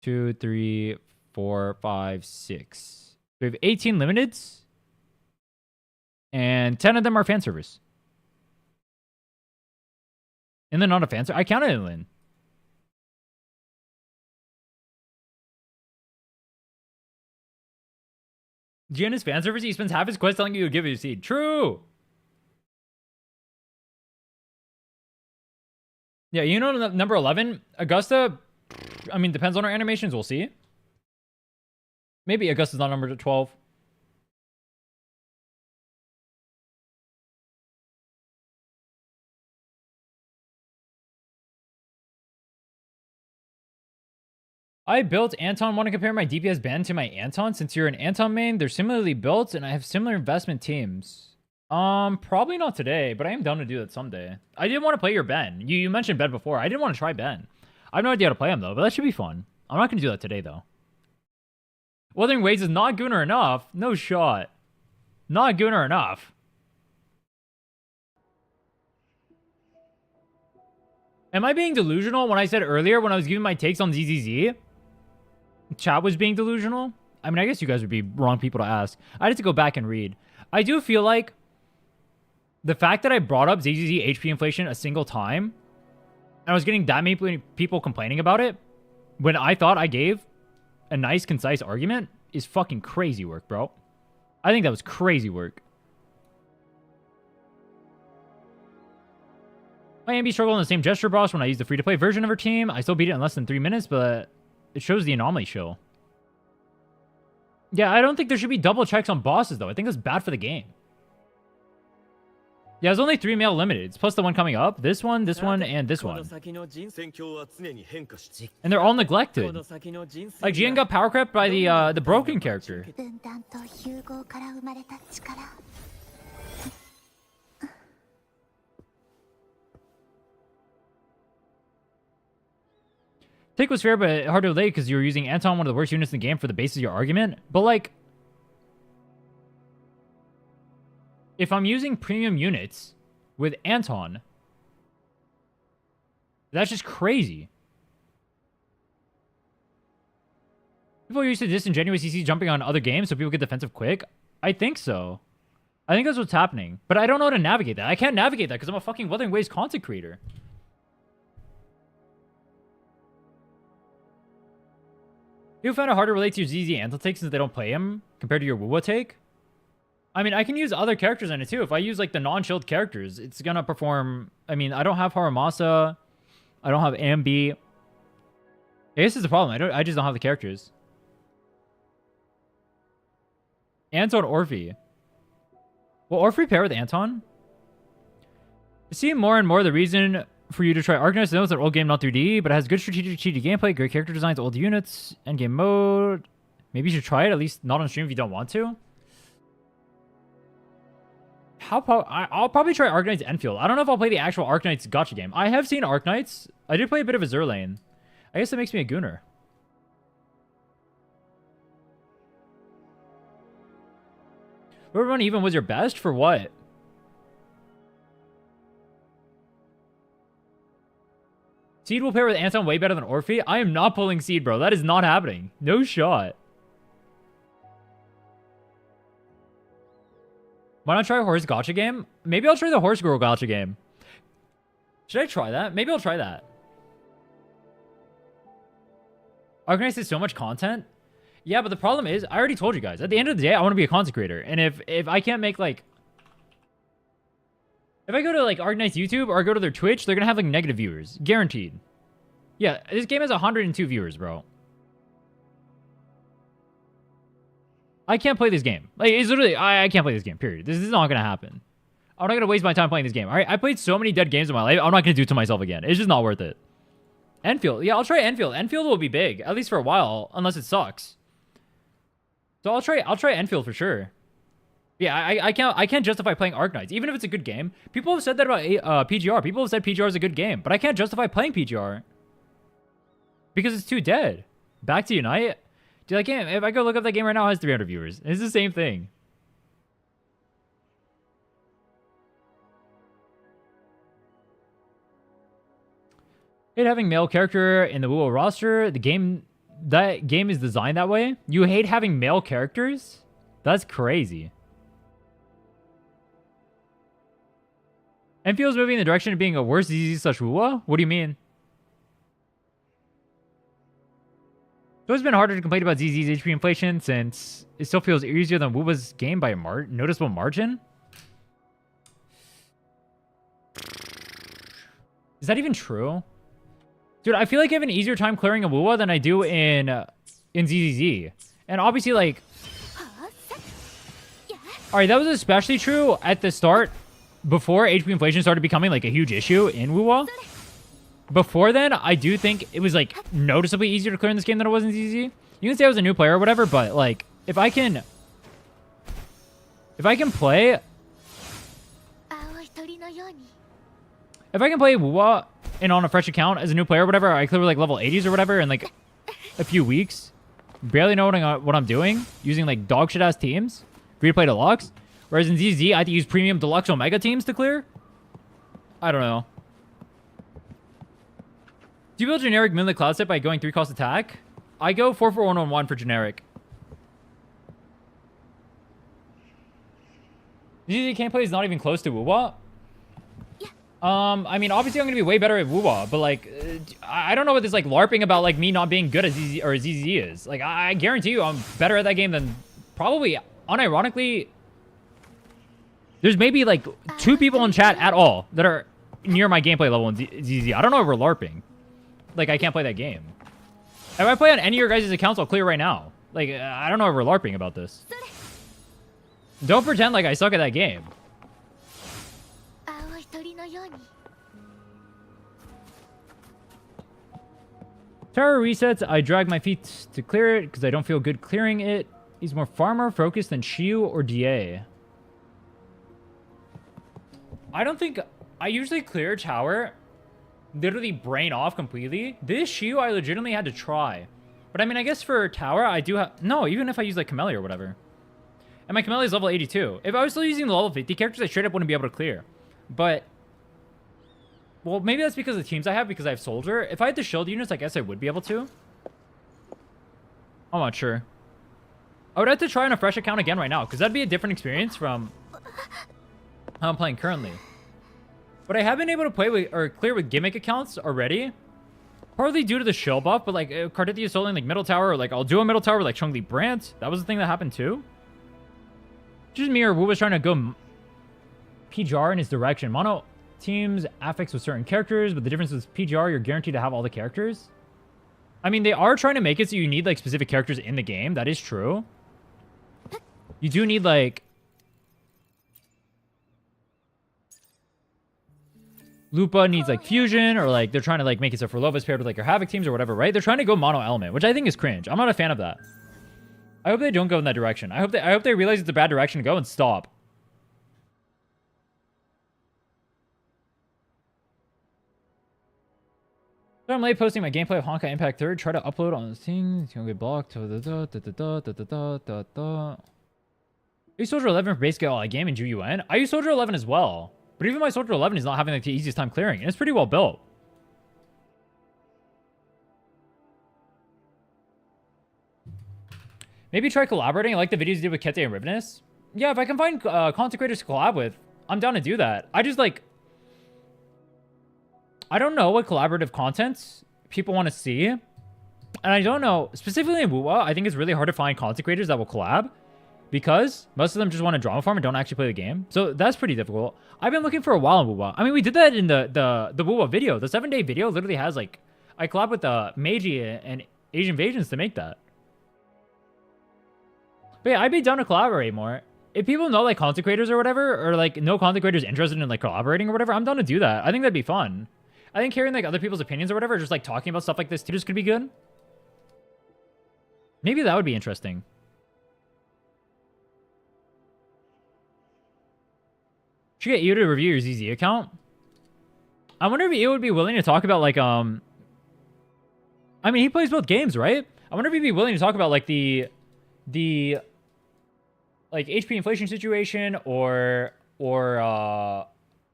2, 3, 4, 5, 6. We have 18 limiteds. And 10 of them are fan service. And then not a fan service. I counted it in. Gian is fan service. He spends half his quest telling you to give you a seed. True. Yeah, you know number 11? Augusta, I mean, depends on our animations. We'll see. Maybe Augusta's not number 12. I built Anton. Want to compare my DPS Ben to my Anton? Since you're an Anton main, they're similarly built and I have similar investment teams. Probably not today, but I am down to do that someday. I did want to play your Ben. You mentioned Ben before. I didn't want to try Ben. I have no idea how to play him though, but that should be fun. I'm not going to do that today though. Wuthering Waves is not Gooner enough. No shot. Not Gooner enough. Am I being delusional when I said earlier when I was giving my takes on ZZZ? Chat was being delusional? I mean, I guess you guys would be wrong people to ask. I had to go back and read. I do feel like the fact that I brought up ZZZ HP inflation a single time, and I was getting that many people complaining about it, when I thought I gave a nice, concise argument, is fucking crazy work, bro. I think that was crazy work. My AMB struggled in the same gesture boss when I used the free-to-play version of her team. I still beat it in less than 3 minutes, but it shows the anomaly show. Yeah, I don't think there should be double checks on bosses, though. I think that's bad for the game. Yeah, there's only 3 male limiteds, plus the one coming up. This one, and this one. And they're all neglected. Like, Jian got power crept by the broken character. Take was fair, but hard to relate because you were using Anton, one of the worst units in the game, for the basis of your argument. But, like, if I'm using premium units with Anton, that's just crazy. People are used to disingenuous CC jumping on other games so people get defensive quick. I think so. I think that's what's happening. But I don't know how to navigate that. I can't navigate that because I'm a fucking Wuthering Waves content creator. You found it hard to relate to your ZZ Anton take since they don't play him compared to your Wuwa take? I mean, I can use other characters in it too. If I use like the non-shield characters, it's gonna perform. I mean, I don't have Haramasa. I don't have Ambi. I guess this is the problem. I just don't have the characters. Anton Orphe. Will Orphe pair with Anton? I see more and more the reason for you to try Arcanist. I know it's an old game, not 3D, but it has good strategic cheaty gameplay, great character designs, old units, endgame mode. Maybe you should try it, at least not on stream if you don't want to. I'll probably try Arknight's Enfield. I don't know if I'll play the actual Arknight's Gacha game. I have seen Arknights. I did play a bit of Azur Lane. I guess that makes me a Gooner. Whoever won even was your best? For what? Seed will pair with Anton way better than Orphe? I am not pulling Seed, bro. That is not happening. No shot. Why not try a horse gacha game? Maybe I'll try the horse girl gacha game. Should I try that? Maybe I'll try that. Organize is so much content. Yeah, but the problem is, I already told you guys, at the end of the day, I want to be a content creator. And if I can't make, like... If I go to, like, Arknight's YouTube or I go to their Twitch, they're going to have, like, negative viewers. Guaranteed. Yeah, this game has 102 viewers, bro. I can't play this game. Like, it's literally... I can't play this game, period. This is not going to happen. I'm not going to waste my time playing this game. All right, I played so many dead games in my life. I'm not going to do it to myself again. It's just not worth it. Enfield. Yeah, I'll try Enfield. Enfield will be big, at least for a while, unless it sucks. So I'll try Enfield for sure. Yeah, I can't justify playing Arknights, even if it's a good game. People have said that about PGR. People have said PGR is a good game, but I can't justify playing PGR because it's too dead. Back to Unite, dude, that game. If I go look up that game right now, it has 300 viewers. It's the same thing. Hate having male character in the Wuwa roster. That game is designed that way. You hate having male characters? That's crazy. Enfield's moving in the direction of being a worse ZZ/Wuwa? What do you mean? It's always been harder to complain about ZZ's HP inflation since it still feels easier than Wuwa's game by a noticeable margin. Is that even true? Dude, I feel like I have an easier time clearing a Wuwa than I do in ZZZ. And obviously, like... Alright, that was especially true at the start, before HP inflation started becoming, like, a huge issue in Wuwa. Before then, I do think it was, like, noticeably easier to clear in this game than it was in ZZZ. You can say I was a new player or whatever, but, like, if I can play... If I can play Wuwa and on a fresh account as a new player or whatever, I clear like level 80s or whatever in like a few weeks. Barely know what I'm doing. Using like dog shit ass teams. Free to play deluxe. Whereas in ZZ, I have to use premium deluxe omega teams to clear. I don't know. Do you build generic Moonlit Cloud set by going 3 cost attack? I go 4-4-1-1-1 for generic. ZZ gameplay is not even close to Wuwa. I mean, obviously I'm gonna be way better at Wuwa, but like, I don't know what this like LARPing about like me not being good at ZZ or ZZ is. Like, I guarantee you I'm better at that game than probably, unironically, there's maybe like 2 people in chat at all that are near my gameplay level in ZZ. I don't know if we're LARPing. Like, I can't play that game. If I play on any of your guys' accounts, I'll clear right now. Like, I don't know if we're LARPing about this. Don't pretend like I suck at that game. Tower resets. I drag my feet to clear it because I don't feel good clearing it. He's more farmer focused than Shiu or DA. I don't think... I usually clear tower, literally brain off completely. This Shiu I legitimately had to try. But I mean, I guess for tower, I do have... No, even if I use like Camellia or whatever. And my Camellia is level 82. If I was still using the level 50 characters, I straight up wouldn't be able to clear. But... Well, maybe that's because of the teams I have, because I have Soldier. If I had the shield units, I guess I would be able to. I'm not sure. I would have to try on a fresh account again right now, because that'd be a different experience from how I'm playing currently. But I have been able to play with, or clear with gimmick accounts already. Partly due to the shield buff, but like Cardithia soloing like middle tower, or like I'll do a middle tower with like Chun-Li Brandt. That was the thing that happened too. Just me or Wu was trying to go PGR in his direction. Mono teams affix with certain characters, but the difference with PGR, you're guaranteed to have all the characters. I mean, they are trying to make it so you need like specific characters in the game. That is true. You do need like Lupa needs like fusion, or like they're trying to like make it so for Lova's paired with like your Havoc teams or whatever, right? They're trying to go mono element, which I think is cringe. I'm not a fan of that. I hope they don't go in that direction. I hope they realize it's a bad direction to go and stop. So I'm late posting my gameplay of Honkai Impact 3rd. Try to upload on the thing. It's gonna get blocked. I use Soldier 11 for basically all I game in GUN. I use Soldier 11 as well. But even my Soldier 11 is not having like the easiest time clearing. And it's pretty well built. Maybe try collaborating. I like the videos you did with Kete and Rivnus. Yeah, if I can find content creators to collab with, I'm down to do that. I just like... I don't know what collaborative content people want to see. And I don't know, specifically in Wuwa, I think it's really hard to find content creators that will collab because most of them just want to drama farm and don't actually play the game. So that's pretty difficult. I've been looking for a while in Wuwa. I mean, we did that in the Wuwa video. The 7-day video literally has like, I collab with Meiji and Asian Invasions to make that. But yeah, I'd be down to collaborate more. If people know like content creators or whatever, or like no content creators interested in like collaborating or whatever, I'm down to do that. I think that'd be fun. I think hearing like other people's opinions or whatever, just like talking about stuff like this too, just could be good. Maybe that would be interesting. Should get you to review your ZZ account. I wonder if you would be willing to talk about like I mean, he plays both games, right? I wonder if he'd be willing to talk about like the like HP inflation situation or Gacha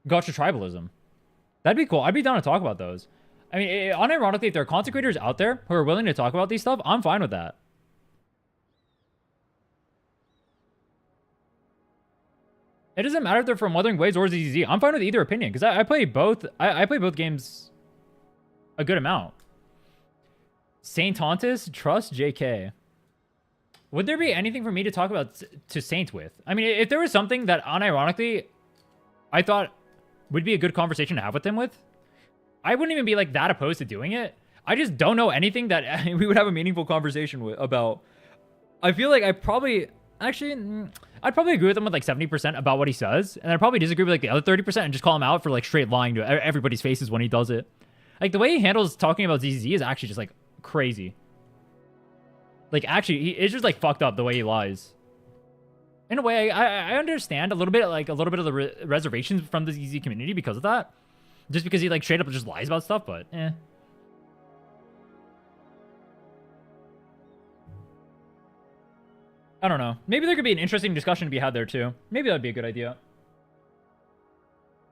tribalism. That'd be cool. I'd be down to talk about those. I mean, unironically, if there are content creators out there who are willing to talk about these stuff, I'm fine with that. It doesn't matter if they're from Wuthering Waves or ZZ. I'm fine with either opinion because I play both. I play both games a good amount. Saint Tontus, trust JK. Would there be anything for me to talk about to Saint with? I mean, if there was something that unironically I thought would be a good conversation to have with him with, I wouldn't even be like that opposed to doing it. I just don't know anything that we would have a meaningful conversation about. I feel like I'd probably agree with him with like 70% about what he says, and I'd probably disagree with like the other 30% and just call him out for like straight lying to everybody's faces when he does it. Like the way he handles talking about ZZ is actually just like crazy. Like actually, it's just like fucked up the way he lies. In a way, I understand a little bit of the reservations from the ZZ community because of that. Just because he like straight up just lies about stuff, but eh. I don't know. Maybe there could be an interesting discussion to be had there too. Maybe that'd be a good idea.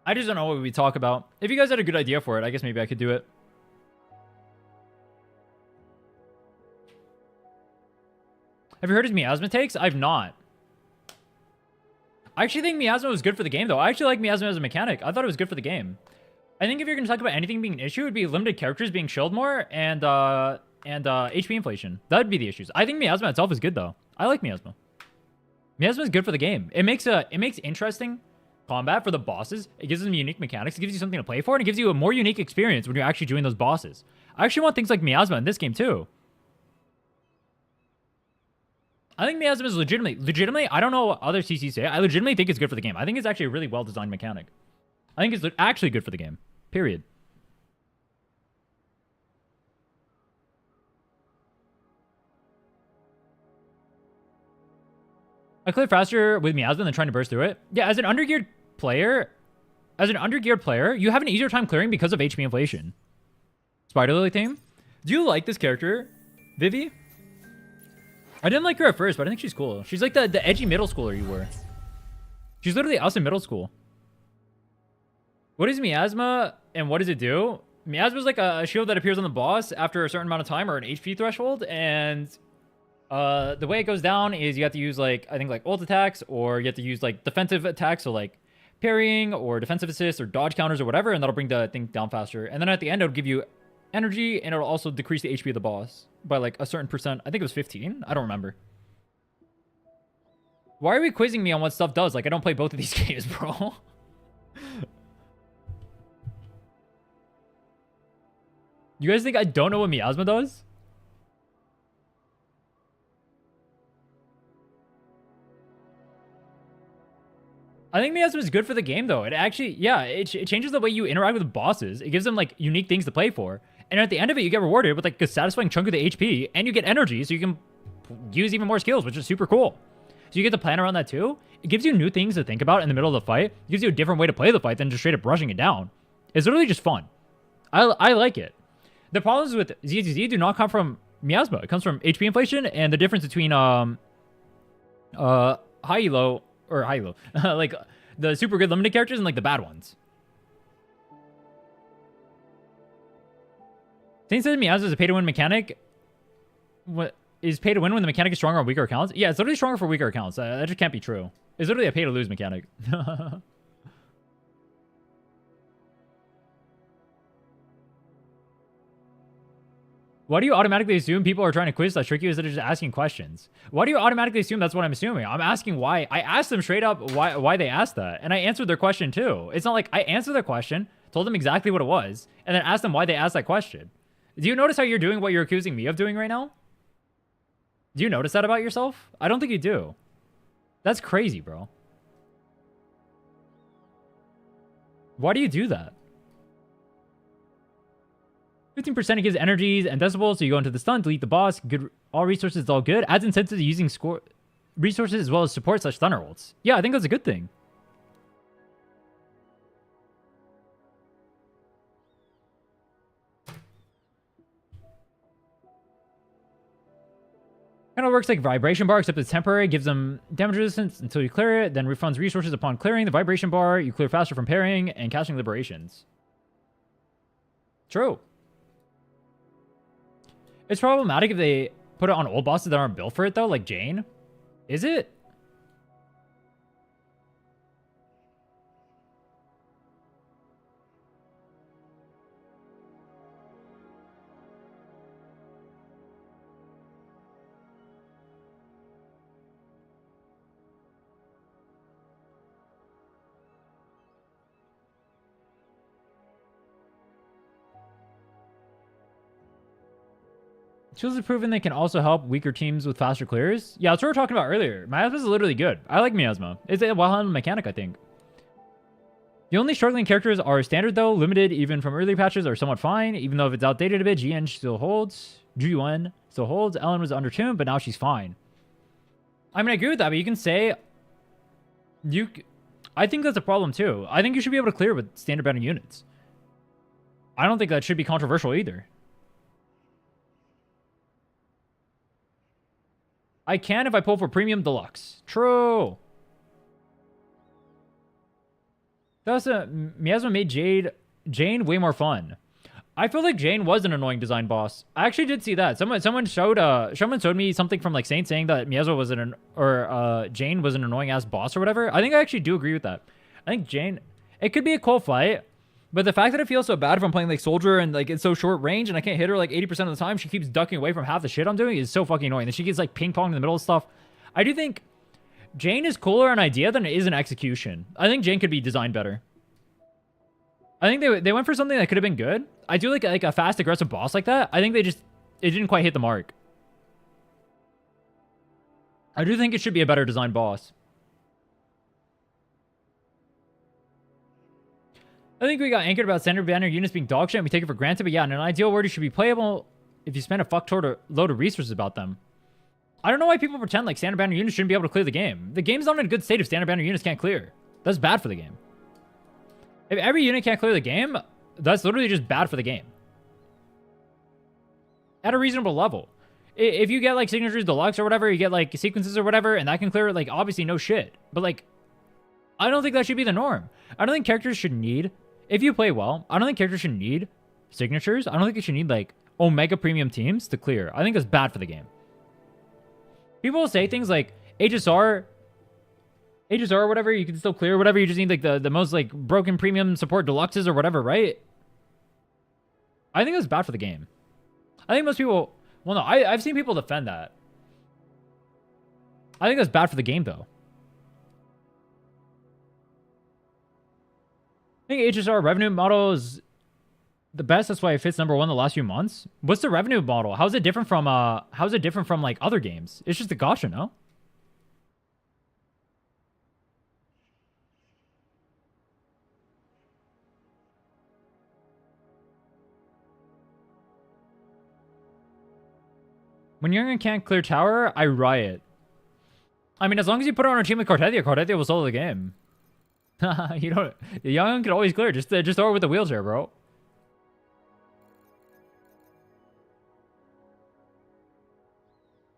I just don't know what we talk about. If you guys had a good idea for it, I guess maybe I could do it. Have you heard his miasma takes? I've not. I actually think Miasma was good for the game, though. I actually like Miasma as a mechanic. I thought it was good for the game. I think if you're going to talk about anything being an issue, it would be limited characters being shelled more and HP inflation. That would be the issues. I think Miasma itself is good, though. I like Miasma. Miasma is good for the game. It makes interesting combat for the bosses. It gives them unique mechanics. It gives you something to play for, and it gives you a more unique experience when you're actually doing those bosses. I actually want things like Miasma in this game, too. I think Miasma is legitimately, I don't know what other CCs say. I legitimately think it's good for the game. I think it's actually a really well-designed mechanic. I think it's actually good for the game. Period. I clear faster with Miasma than trying to burst through it. Yeah, as an undergeared player, you have an easier time clearing because of HP inflation. Spider Lily theme. Do you like this character, Vivi? I didn't like her at first, but I think she's cool. She's like the edgy middle schooler you were. She's literally us in middle school. What is Miasma and what does it do? Miasma is like a shield that appears on the boss after a certain amount of time or an HP threshold, and the way it goes down is you have to use like, I think like ult attacks, or you have to use like defensive attacks, so like parrying or defensive assists or dodge counters or whatever, and that'll bring the thing down faster. And then at the end, it'll give you energy, and it'll also decrease the HP of the boss by like a certain percent. I think it was 15. I don't remember. Why are we quizzing me on what stuff does? Like, I don't play both of these games, bro. You guys think I don't know what Miasma does? I think Miasma is good for the game, though. It actually, yeah, it changes the way you interact with the bosses. It gives them, like, unique things to play for. And at the end of it, you get rewarded with, like, a satisfying chunk of the HP, and you get energy, so you can use even more skills, which is super cool. So you get to plan around that, too. It gives you new things to think about in the middle of the fight. It gives you a different way to play the fight than just straight up brushing it down. It's literally just fun. I like it. The problems with ZZZ do not come from Miasma. It comes from HP inflation and the difference between high elo, like the super good limited characters and like the bad ones. Saint says Miasma is a pay to win mechanic. What is pay to win when the mechanic is stronger on weaker accounts? Yeah, it's literally stronger for weaker accounts. That just can't be true. It's literally a pay to lose mechanic. Why do you automatically assume people are trying to quiz trick you instead of just asking questions? Why do you automatically assume that's what I'm assuming? I'm asking why. I asked them straight up why they asked that, and I answered their question too. It's not like I answered their question, told them exactly what it was, and then asked them why they asked that question. Do you notice how you're doing what you're accusing me of doing right now? Do you notice that about yourself? I don't think you do. That's crazy, bro. Why do you do that? 15% it gives energies and decibels, so you go into the stun, delete the boss, good, all resources is all good. Adds incentive to using score resources as well as support / stunner ults. Yeah, I think that's a good thing. Kind of works like vibration bar, except it's temporary. Gives them damage resistance until you clear it, then refunds resources upon clearing the vibration bar. You clear faster from parrying and casting liberations. True. It's problematic if they put it on old bosses that aren't built for it, though, like Jane. Is it? Shields have proven they can also help weaker teams with faster clears. Yeah, that's what we were talking about earlier. Miasma is literally good. I like Miasma. It's a well-handled mechanic, I think. The only struggling characters are standard, though. Limited, even from earlier patches, are somewhat fine. Even though if it's outdated a bit, GN still holds. GUN still holds. Ellen was undertuned, but now she's fine. I mean, I agree with that, but you can say... I think that's a problem, too. I think you should be able to clear with standard battle units. I don't think that should be controversial, either. I can if I pull for Premium Deluxe. True. Miasma made Jane way more fun. I feel like Jane was an annoying design boss. I actually did see that. Someone showed me something from like Saint saying that Miyazo was Jane was an annoying ass boss or whatever. I think I actually do agree with that. I think Jane, it could be a cool fight, but the fact that it feels so bad if I'm playing like soldier and like it's so short range and I can't hit her like 80% of the time, she keeps ducking away from half the shit I'm doing is so fucking annoying. Then she gets like ping pong in the middle of stuff. I do think Jane is cooler in idea than it is in execution. I think Jane could be designed better. I think they went for something that could have been good. I do like a fast, aggressive boss like that. I think it didn't quite hit the mark. I do think it should be a better designed boss. I think we got anchored about standard banner units being dog shit and we take it for granted, but yeah, in an ideal world, it should be playable if you spend a load of resources about them. I don't know why people pretend like standard banner units shouldn't be able to clear the game. The game's not in a good state if standard banner units can't clear. That's bad for the game. If every unit can't clear the game, that's literally just bad for the game. At a reasonable level. If you get like signatures deluxe or whatever, you get like sequences or whatever, and that can clear it, like obviously no shit. But like, I don't think that should be the norm. I don't think characters should need, if you play well, I don't think characters should need signatures. I don't think it should need like Omega premium teams to clear. I think that's bad for the game. People will say things like HSR or whatever, you can still clear whatever. You just need like the most like broken premium support deluxes or whatever, right? I think that's bad for the game. I think most people, well, no, I've seen people defend that. I think that's bad for the game though. I think HSR revenue model is the best. That's why it fits #1 the last few months. What's the revenue model? How's it different from like other games? It's just a gacha, no? When Young can't clear tower, I riot. I mean, as long as you put it on a team with Cartetia will solo the game. You don't. Young can always clear. Just throw it with the wheelchair, bro.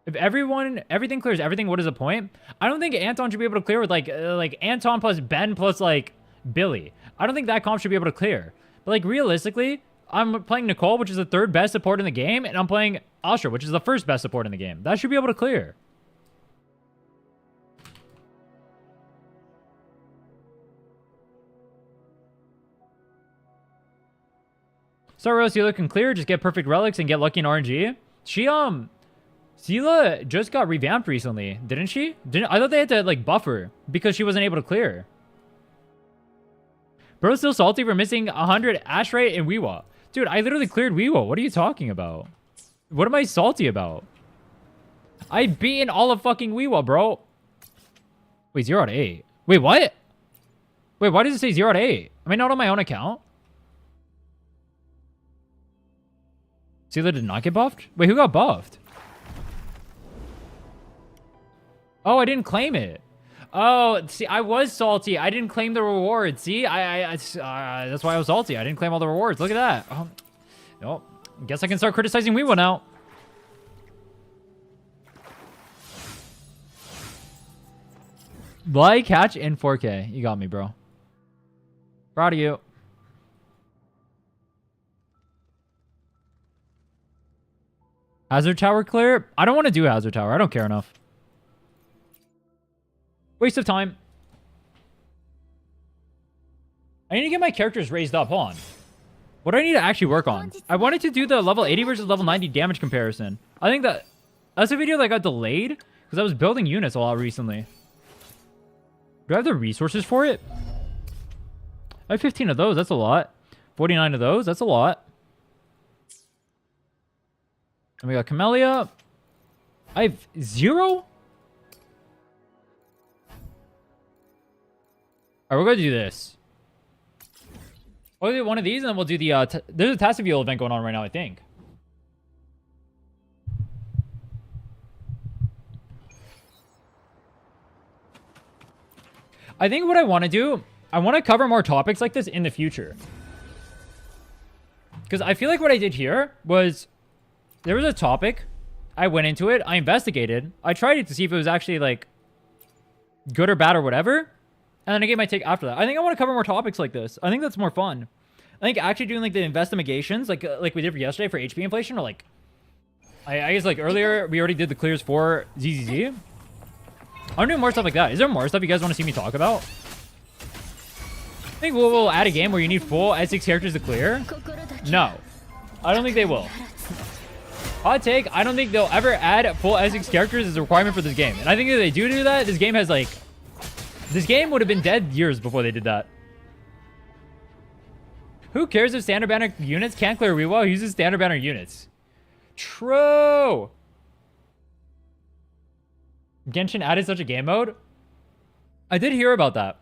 If everything clears everything, what is the point? I don't think Anton should be able to clear with like Anton plus Ben plus like Billy. I don't think that comp should be able to clear. But like realistically, I'm playing Nicole, which is the 3rd best support in the game, and I'm playing Astra, which is the 1st best support in the game. That should be able to clear. Sorry, Sela can clear, just get perfect relics and get lucky in RNG. Sela just got revamped recently, didn't she? I thought they had to like buff her because she wasn't able to clear. Bro's still salty for missing 100 ash rate in Wuwa. Dude, I literally cleared Wuwa. What are you talking about? What am I salty about? I've beaten all of fucking Wuwa, bro. Wait, 0 out of 8. Wait, what? Wait, why does it say 0 out of 8? Am I not on my own account? Sela did not get buffed? Wait, who got buffed? Oh, I didn't claim it. Oh, see, I was salty. I didn't claim the reward. See, that's why I was salty. I didn't claim all the rewards. Look at that. Oh, no. Guess I can start criticizing Wuwa now. Like, catch in 4K. You got me, bro. Proud of you. Hazard tower clear? I don't want to do hazard tower. I don't care enough. Waste of time. I need to get my characters raised up. Hold on. What do I need to actually work on? I wanted to do the level 80 versus level 90 damage comparison. I think that's a video that got delayed because I was building units a lot recently. Do I have the resources for it? I have 15 of those. That's a lot. 49 of those. That's a lot. And we got Camellia. I have 0? Alright, we're going to do this. We'll do one of these, and then we'll do the... there's a Tassiville event going on right now, I think. I think what I want to do... I want to cover more topics like this in the future. Because I feel like what I did here was... There was a topic. I went into it. I investigated. I tried it to see if it was actually, like, good or bad or whatever. And then I gave my take after that. I think I want to cover more topics like this. I think that's more fun. I think actually doing like the investigations, like we did for yesterday for HP inflation, or like, I guess like earlier we already did the clears for ZZZ. I'm doing more stuff like that. Is there more stuff you guys want to see me talk about? I think we'll add a game where you need full S6 characters to clear. No, I don't think they will. Hot take, I don't think they'll ever add full S6 characters as a requirement for this game. And I think if they do that, this game has like... This game would have been dead years before they did that. Who cares if standard banner units can't clear Wuwa? Who uses standard banner units? True! Genshin added such a game mode? I did hear about that.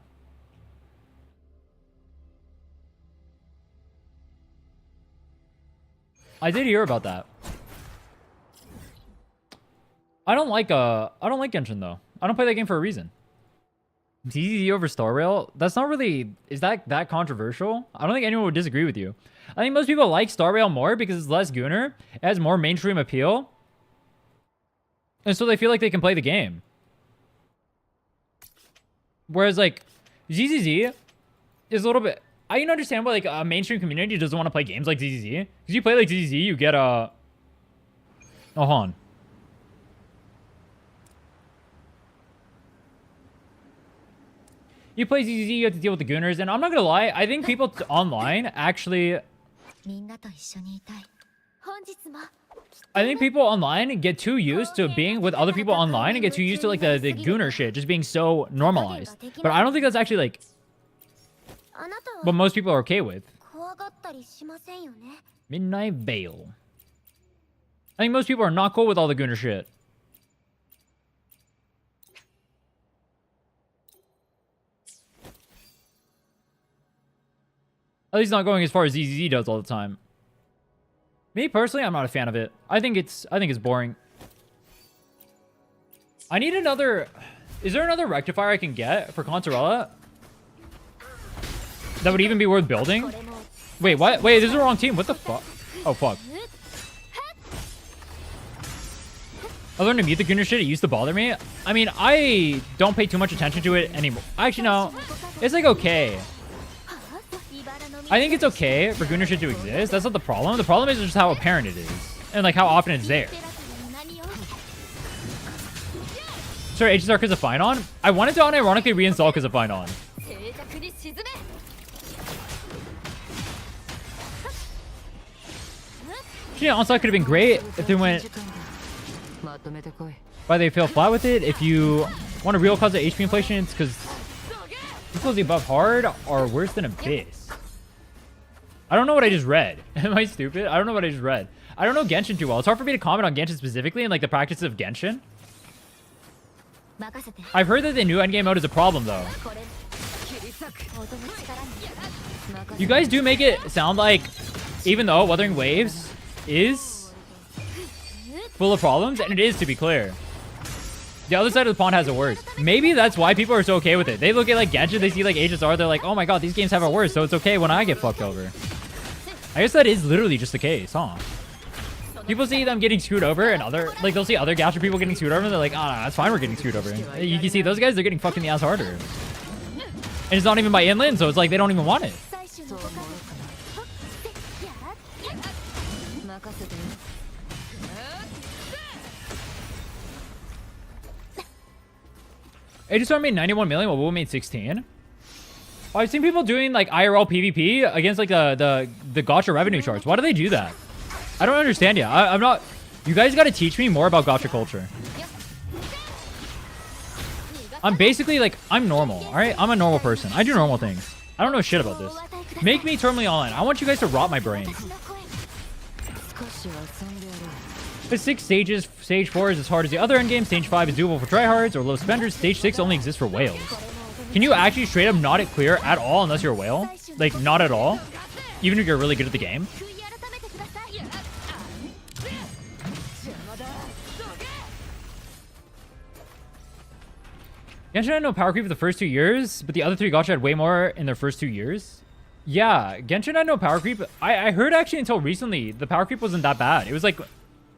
I did hear about that. I don't like Genshin though. I don't play that game for a reason. DZZ over Star Rail? That's not really... Is that controversial? I don't think anyone would disagree with you. I think most people like Star Rail more because it's less Gooner. It has more mainstream appeal. And so they feel like they can play the game. Whereas like ZZZ is a little bit... I can understand why like a mainstream community doesn't want to play games like ZZZ. Because you play like ZZZ, you get a... Oh, hold on. You play ZZZ, you have to deal with the Gooners, and I'm not gonna lie, I think people online actually... I think people online get too used to being with other people online and get too used to like the Gooner shit just being so normalized. But I don't think that's actually like what most people are okay with. Midnight Veil. I think most people are not cool with all the Gooner shit. At least not going as far as ZZZ does all the time. Me personally, I'm not a fan of it. I think it's boring. I need another... Is there another rectifier I can get for Consorella? That would even be worth building? Wait, what? Wait, this is the wrong team. What the fuck? Oh, fuck. I learned to mute the Gooner shit. It used to bother me. I mean, I don't pay too much attention to it anymore. Actually, no. It's like okay. I think it's okay for Gooner shit to exist. That's not the problem. The problem is just how apparent it is. And like how often it's there. Sorry, HSR because of Finon? I wanted to unironically reinstall because of Finon. Yeah, Onslaught could have been great if they went... Why they feel flat with it? If you want a real cause of HP inflation, it's because equals above hard are worse than Abyss. I don't know what I just read. Am I stupid? I don't know what I just read. I don't know Genshin too well. It's hard for me to comment on Genshin specifically and like the practices of Genshin. I've heard that the new endgame mode is a problem though. You guys do make it sound like even though Wuthering Waves is full of problems, and it is, to be clear. The other side of the pond has it worse. Maybe that's why people are so okay with it. They look at like Gacha, they see like HSR, they're like, oh my god, these games have it worse, so it's okay when I get fucked over. I guess that is literally just the case, huh? People see them getting screwed over and other, like they'll see other Gacha people getting screwed over and they're like, ah, oh, no, that's fine, we're getting screwed over. You can see those guys, they're getting fucked in the ass harder. And it's not even by inland, so it's like they don't even want it. HSR made 91 million while Wuwa made 16. Oh, I've seen people doing like IRL PvP against like the Gacha revenue charts. Why do they do that? I don't understand yet. I'm not... You guys got to teach me more about Gacha culture. I'm basically like... I'm normal, alright? I'm a normal person. I do normal things. I don't know shit about this. Make me terminally online. I want you guys to rot my brain. The 6 stages, stage 4 is as hard as the other endgame, stage 5 is doable for tryhards or low spenders, stage 6 only exists for whales. Can you actually straight up not it clear at all unless you're a whale? Like, not at all? Even if you're really good at the game? Genshin had no power creep for the first 2 years, but the other 3 Gacha had way more in their first 2 years. Yeah, Genshin had no power creep. I heard actually until recently, the power creep wasn't that bad. It was like...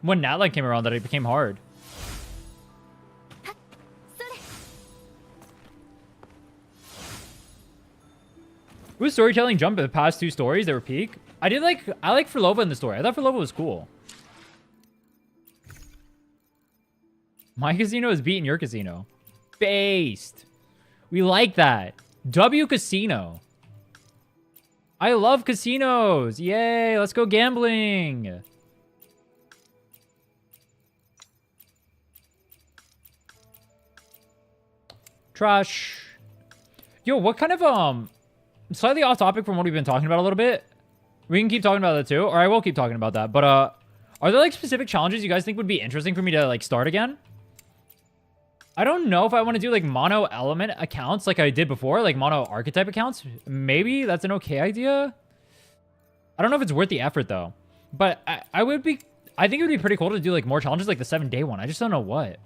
when Natlight came around that it became hard. Who's storytelling jump at the past 2 stories that were peak? I like Furlova in the story. I thought Furlova was cool. My casino is beating your casino. Based. We like that. W casino. I love casinos. Yay, let's go gambling. Trash. Yo, what kind of, slightly off topic from what we've been talking about a little bit. We can keep talking about that too, or I will keep talking about that. But, are there like specific challenges you guys think would be interesting for me to like start again? I don't know if I want to do like mono element accounts like I did before, like mono archetype accounts. Maybe that's an okay idea. I don't know if it's worth the effort though. But I think it would be pretty cool to do like more challenges like the 7-day one. I just don't know what.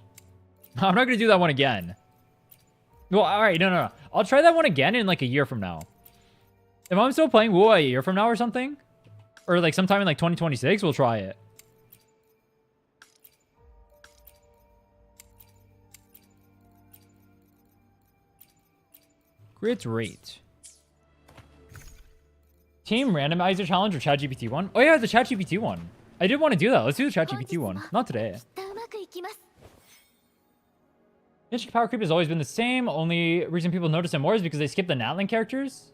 I'm not going to do that one again. Well, all right, no. I'll try that one again in like a year from now. If I'm still playing Wuwa a year from now or something, or like sometime in like 2026, we'll try it. Grit rate. Team randomizer challenge or ChatGPT one? Oh yeah, the ChatGPT one. I did want to do that. Let's do the ChatGPT one. Not today. Genshin power creep has always been the same. Only reason people notice it more is because they skip the Natlan characters.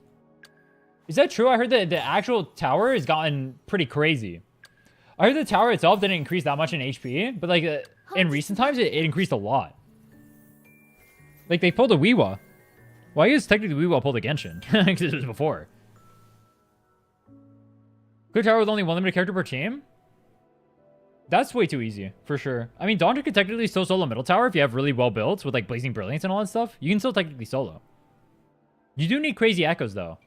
Is that true? I heard that the actual tower has gotten pretty crazy. I heard the tower itself didn't increase that much in HP, but like in recent times, it increased a lot. Like they pulled a Wuwa. Well, I guess technically Wuwa pulled a Genshin because it was before. Good tower with only 1 limited character per team? That's way too easy, for sure. I mean, Dawntra could technically still solo middle tower if you have really well built with like Blazing Brilliance and all that stuff. You can still technically solo. You do need crazy echoes though.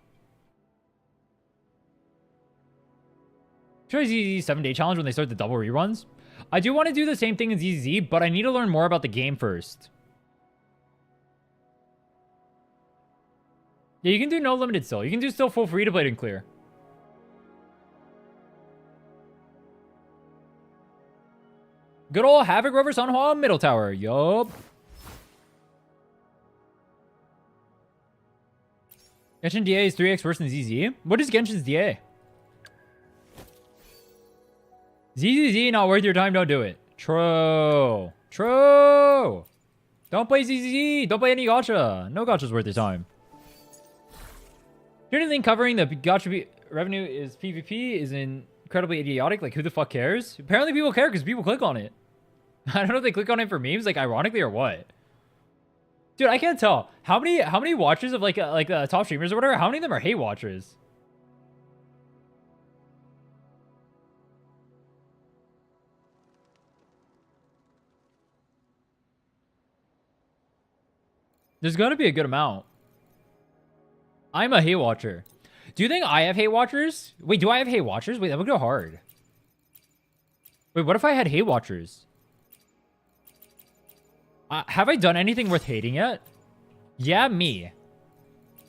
Try ZZ 7-day challenge when they start the double reruns. I do want to do the same thing in ZZ, but I need to learn more about the game first. Yeah, you can do no limited still. You can do still full free to play and clear. Good old Havoc Rover Sunhua middle tower. Yup. Genshin DA is 3x worse than ZZ. What is Genshin's DA? ZZZ not worth your time. Don't do it. True. True. Don't play ZZZ. Don't play any gacha. No gacha's worth your time. Anything covering the gacha revenue is PvP is incredibly idiotic. Like, who the fuck cares? Apparently people care because people click on it. I don't know if they click on it for memes, like ironically or what. Dude, I can't tell. How many watchers of like top streamers or whatever, how many of them are hate watchers? There's gonna be a good amount. I'm a hate watcher. Do you think I have hate watchers? Wait, do I have hate watchers? Wait, that would go hard. Wait, what if I had hate watchers? Have I done anything worth hating yet? Yeah, me.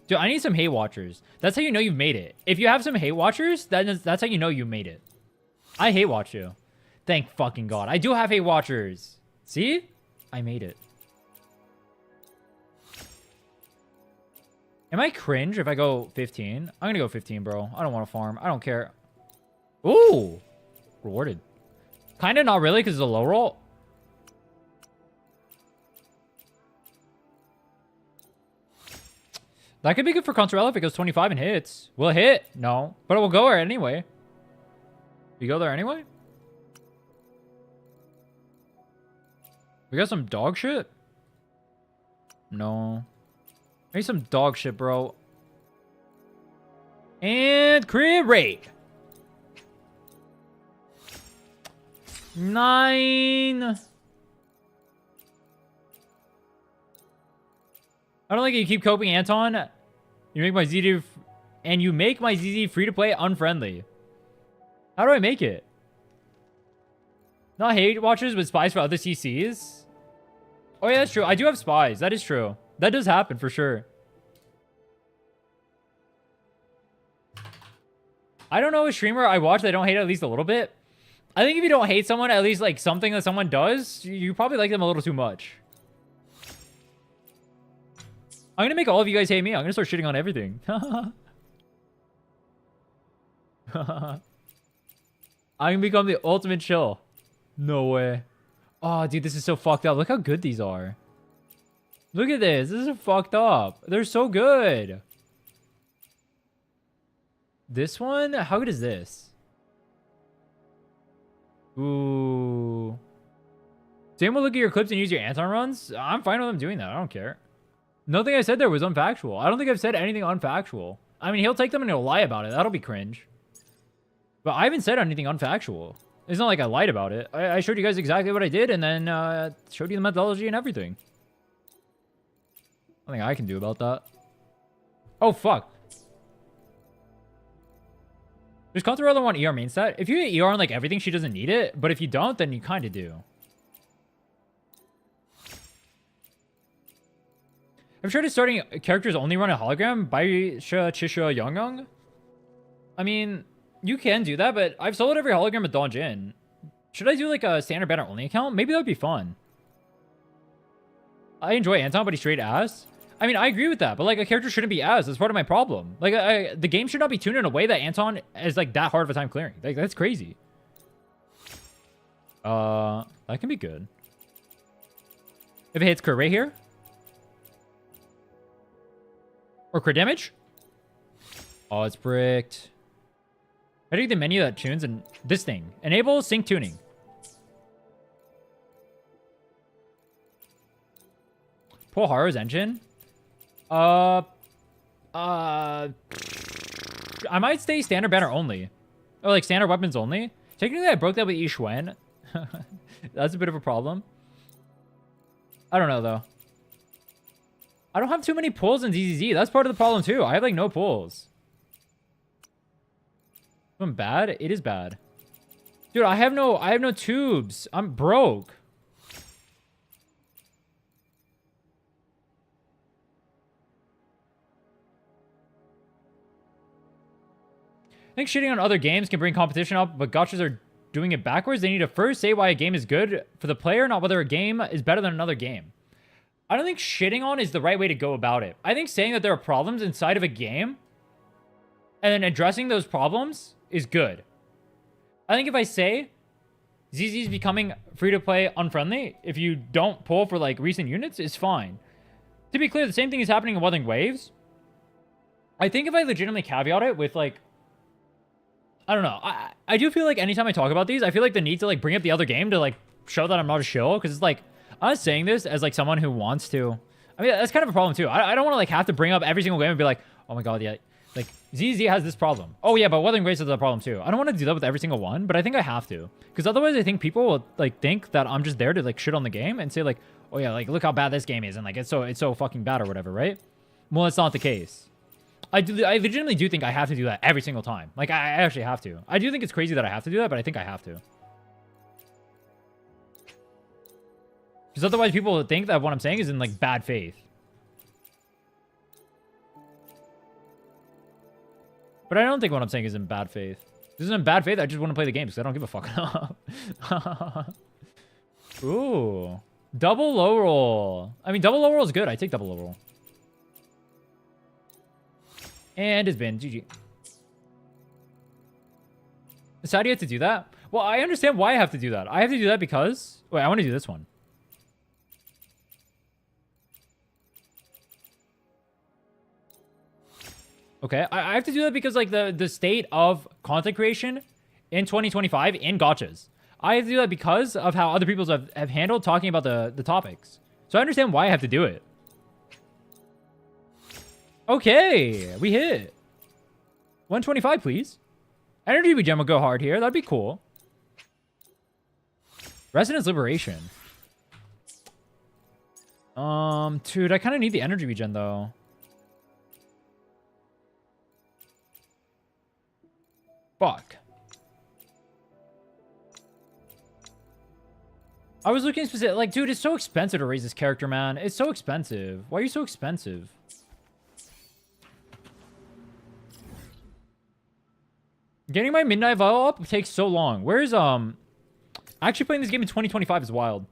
Dude, I need some hate watchers. That's how you know you've made it. If you have some hate watchers, that's how you know you made it. I hate watch you. Thank fucking God. I do have hate watchers. See? I made it. Am I cringe if I go 15? I'm gonna go 15, bro. I don't want to farm. I don't care. Ooh. Rewarded. Kind of not really because it's a low roll. That could be good for Contrella if it goes 25 and hits. Will it hit? No. But it will go there anyway. You go there anyway? We got some dog shit? No. Maybe some dog shit, bro. And crit rate. 9. I don't like it. You keep coping, Anton. You make my ZZ and you make my ZZ free to play unfriendly. How do I make it? Not hate watchers, but spies for other CCs. Oh yeah, that's true. I do have spies. That is true. That does happen for sure. I don't know a streamer I watch that I don't hate at least a little bit. I think if you don't hate someone, at least like something that someone does, you probably like them a little too much. I'm gonna make all of you guys hate me. I'm gonna start shitting on everything. I can become the ultimate chill. No way. Oh, dude, this is so fucked up. Look how good these are. Look at this. This is fucked up. They're so good. This one? How good is this? Ooh. Same will look at your clips and use your Anton runs? I'm fine with them doing that. I don't care. Nothing I said there was unfactual. I don't think I've said anything unfactual. I mean, he'll take them and he'll lie about it. That'll be cringe. But I haven't said anything unfactual. It's not like I lied about it. I showed you guys exactly what I did and then showed you the methodology and everything. Nothing I can do about that. Oh, fuck. Does Contarella want ER main stat? If you get ER on like everything, she doesn't need it. But if you don't, then you kind of do. I'm sure starting characters only run a hologram by Chisha Young. I mean, you can do that, but I've soloed every hologram with Don Jin. Should I do like a standard banner only account? Maybe that would be fun. I enjoy Anton, but he's straight ass. I mean, I agree with that, but like a character shouldn't be ass. That's part of my problem. Like the game should not be tuned in a way that Anton is like that hard of a time clearing. Like that's crazy. That can be good. If it hits crit right here. Or crit damage. Oh, it's bricked. I think the menu that tunes and this thing. Enable sync tuning. Pull Haru's engine. I might stay standard banner only. Or like standard weapons only. Technically, I broke that with Yixuan. That's a bit of a problem. I don't know, though. I don't have too many pulls in ZZZ. That's part of the problem, too. I have, like, no pulls. I'm bad? It is bad. Dude, I have no tubes. I'm broke. I think shitting on other games can bring competition up, but gachas are doing it backwards. They need to first say why a game is good for the player, not whether a game is better than another game. I don't think shitting on is the right way to go about it. I think saying that there are problems inside of a game and then addressing those problems is good. I think if I say ZZ is becoming free-to-play unfriendly, if you don't pull for like recent units, it's fine. To be clear, the same thing is happening in Wuthering Waves. I think if I legitimately caveat it with like, I don't know. I do feel like anytime I talk about these, I feel like the need to like bring up the other game to like show that I'm not a shill, because it's like I'm not saying this as like someone who wants to. I mean, that's kind of a problem too. I don't want to like have to bring up every single game and be like, oh my god, yeah, like ZZ has this problem. Oh yeah, but Wuthering Waves has a problem too. I don't want to do that with every single one, but I think I have to, because otherwise I think people will like think that I'm just there to like shit on the game and say like, oh yeah, like look how bad this game is and like it's so fucking bad or whatever, right? Well, it's not the case. I legitimately do think I have to do that every single time. Like, I actually have to. I do think it's crazy that I have to do that, but I think I have to. Because otherwise people will think that what I'm saying is in, like, bad faith. But I don't think what I'm saying is in bad faith. If this isn't in bad faith, I just want to play the game because I don't give a fuck. Ooh. Double low roll. I mean, double low roll is good. I take double low roll. And it's been GG. So how do you have to do that? Well, I understand why I have to do that. I have to do that because... Wait, I want to do this one. Okay, I have to do that because, like, the state of content creation in 2025 in gachas. I have to do that because of how other people have handled talking about the topics. So I understand why I have to do it. Okay, we hit 125, please. Energy regen will go hard here. That'd be cool. Resonance Liberation. Dude, I kind of need the energy regen though. Fuck. I was looking specific. Like, dude, it's so expensive to raise this character, man. It's so expensive. Why are you so expensive? Getting my midnight vial up takes so long. Where's actually playing this game in 2025 is wild.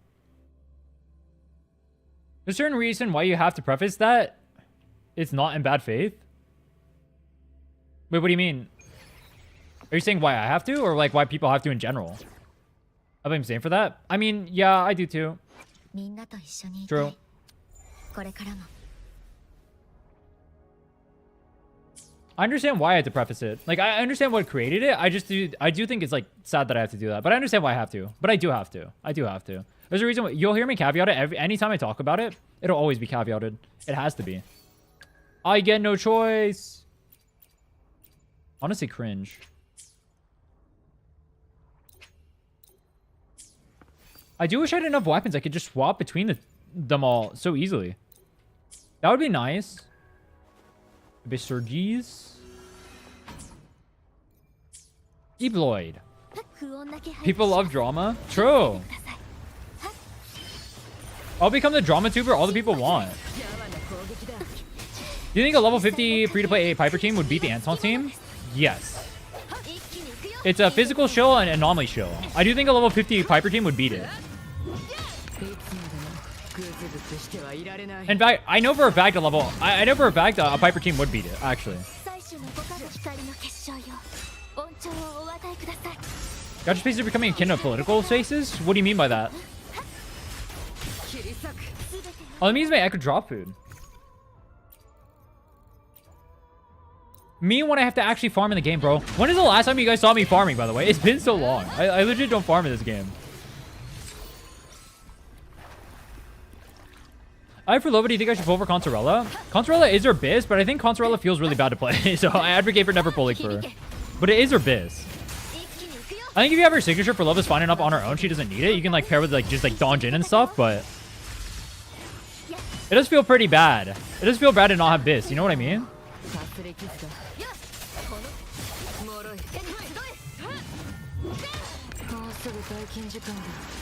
There's a certain reason why you have to preface that it's not in bad faith. Wait, what do you mean? Are you saying why I have to, or like why people have to in general? I blame Zane for that. I mean, yeah, I do too. True. I understand why I had to preface it. Like, I understand what created it. I do think it's like sad that I have to do that, but I understand why I have to. But I do have to. I do have to. There's a reason. You'll hear me caveat it anytime I talk about it. It'll always be caveated. It has to be. I get no choice. Honestly, cringe. I do wish I had enough weapons I could just swap between them all so easily. That would be nice. Bisurges. Ebloid. People love drama. True. I'll become the drama tuber all the people want. Do you think a level 50 free-to-play Piper team would beat the Anton team? Yes. It's a physical shill and anomaly shill. I do think a level 50 Piper team would beat it. In fact, I know for a fact I know for a fact a Piper team would beat it, actually. Gacha spaces are becoming akin to political spaces? What do you mean by that? Oh, that means I could drop food. Me when I have to actually farm in the game, bro. When is the last time you guys saw me farming, by the way? It's been so long. I legit don't farm in this game. For Loba, do you think I should pull for Consorella? Consorella is her biz, but I think Consorella feels really bad to play. So I advocate for never pulling for her. But it is her biz. I think if you have her signature for Loba's fine enough on her own, she doesn't need it. You can like pair with like just like Dawn Jin and stuff, but it does feel pretty bad. It does feel bad to not have biz. You know what I mean?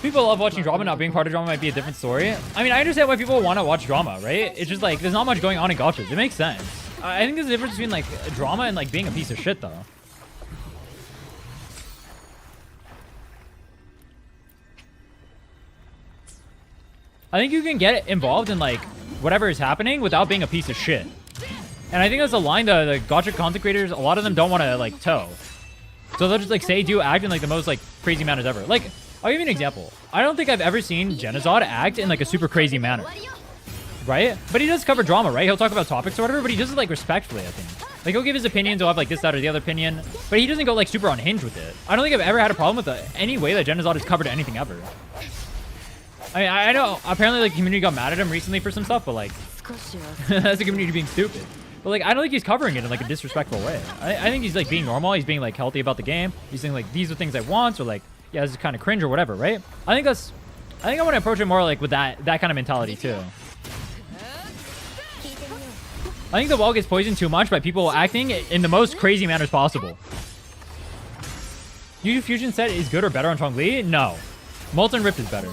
People love watching drama. Not being part of drama might be a different story. I mean, I understand why people want to watch drama, right? It's just like there's not much going on in gachas. It makes sense. I think there's a difference between like drama and like being a piece of shit, though. I think you can get involved in like whatever is happening without being a piece of shit. And I think that's a line that the gacha content creators, a lot of them don't want to like toe. So they'll just like say, do act in like the most like crazy manners ever. Like, I'll give you an example. I don't think I've ever seen Genizod act in like a super crazy manner. Right? But he does cover drama, right? He'll talk about topics or whatever, but he does it like respectfully, I think. Like, he'll give his opinions, he'll have like this, that, or the other opinion. But he doesn't go like super unhinged with it. I don't think I've ever had a problem with any way that Genizod has covered anything ever. I mean, I know apparently like the community got mad at him recently for some stuff, but like that's the community being stupid. But like I don't think he's covering it in like a disrespectful way. I think he's like being normal. He's being like healthy about the game. He's saying like these are things I want, or like yeah, this is kind of cringe or whatever, right? I think I want to approach it more like with that kind of mentality too. I think the wall gets poisoned too much by people acting in the most crazy manners possible. Yu Fusion set is good or better on Chongli? No. Molten Rift is better.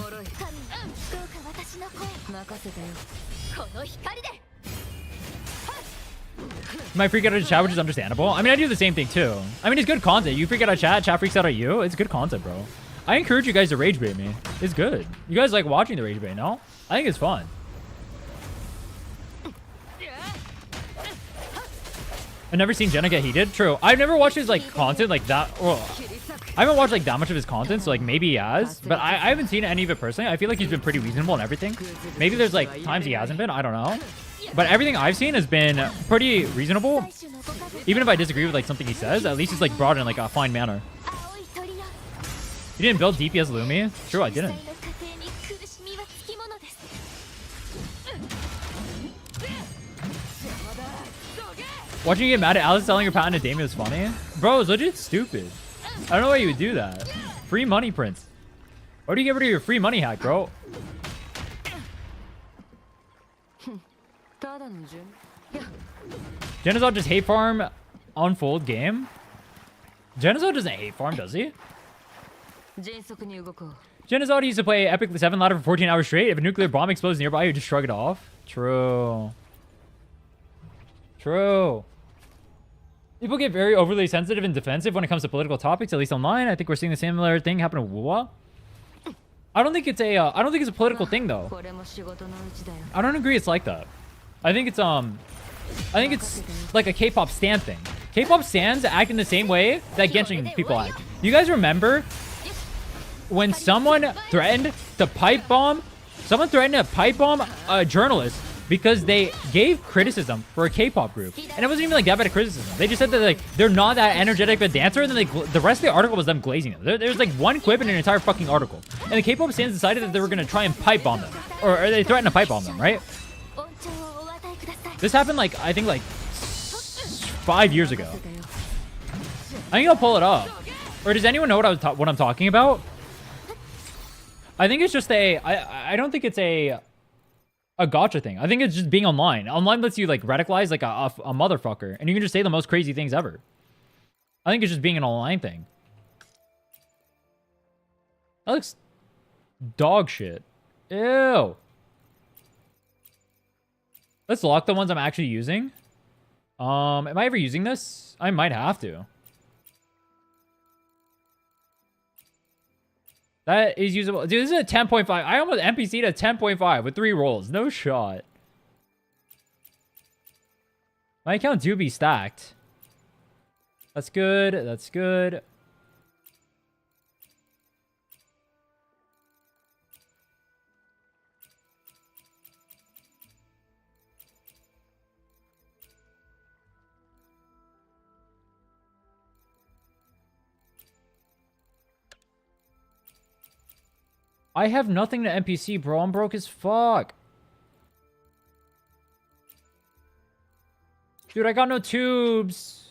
My freak out of chat, which is understandable. I mean, I do the same thing too. I mean, it's good content. You freak out of chat freaks out at you. It's good content, bro. I encourage you guys to rage bait me. It's good. You guys like watching the rage bait, no? I think it's fun. I've never seen Jenna get heated. True. I've never watched his like content like that. Well, I haven't watched like that much of his content, so like maybe he has, but I haven't seen any of it personally. I feel like he's been pretty reasonable and everything. Maybe there's like times he hasn't been. I don't know. But everything I've seen has been pretty reasonable. Even if I disagree with like something he says, at least it's like brought in like a fine manner. You didn't build DPS Lumi? True, I didn't. Watching you get mad at Alice selling her patent to Damien was funny. Bro, it's legit stupid. I don't know why you would do that. Free money, Prince. Why do you get rid of your free money hack, bro? Genizod just hate farm unfold game? Genizod doesn't hate farm, does he? Genizod used to play Epic 7 ladder for 14 hours straight. If a nuclear bomb explodes nearby, you just shrug it off. True. True. People get very overly sensitive and defensive when it comes to political topics, at least online. I think we're seeing the similar thing happen to Wuwa. I don't think it's a political thing though. I don't agree it's like that. I think it's I think it's like a K-pop stan thing. K-pop stans act in the same way that Genshin people act. You guys remember when someone threatened to pipe bomb a journalist because they gave criticism for a K-pop group, and it wasn't even like that bad of criticism. They just said that like they're not that energetic of a dancer, and then the rest of the article was them glazing them. There's like one quip in an entire fucking article, and the K-pop stans decided that they were gonna try and pipe bomb them, or they threatened to pipe bomb them, right? This happened like I think like 5 years ago. I think I'll pull it up. Or does anyone know what I'm talking about? I think it's just I don't think it's a gacha thing. I think it's just being online. Online lets you like radicalize like a motherfucker, and you can just say the most crazy things ever. I think it's just being an online thing. That looks dog shit. Ew. Let's lock the ones I'm actually using. Am I ever using this? I might have to. That is usable. Dude, this is a 10.5. I almost NPC'd a 10.5 with 3 rolls. No shot. My account do be stacked. That's good. That's good. I have nothing to NPC, bro. I'm broke as fuck. Dude, I got no tubes.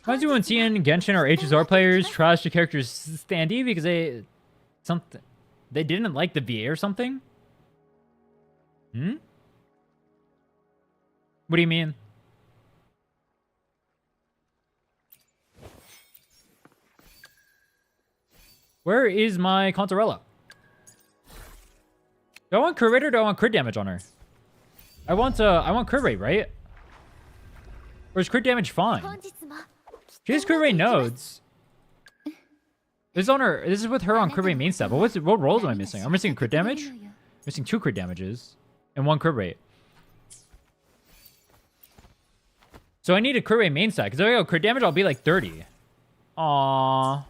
Reminds me when TN, Genshin, or HSR players trash the character's standee because they didn't like the VA or something? Hmm? What do you mean? Where is my Contarella? Do I want crit rate or do I want crit damage on her? I want crit rate, right? Or is crit damage fine? She has crit rate nodes. This is on her. This is with her on crit rate main step. But what roles am I missing? I'm missing crit damage. Missing 2 crit damages and 1 crit rate. So I need a crit rate main stack. Because if I go crit damage, I'll be like 30. Aww.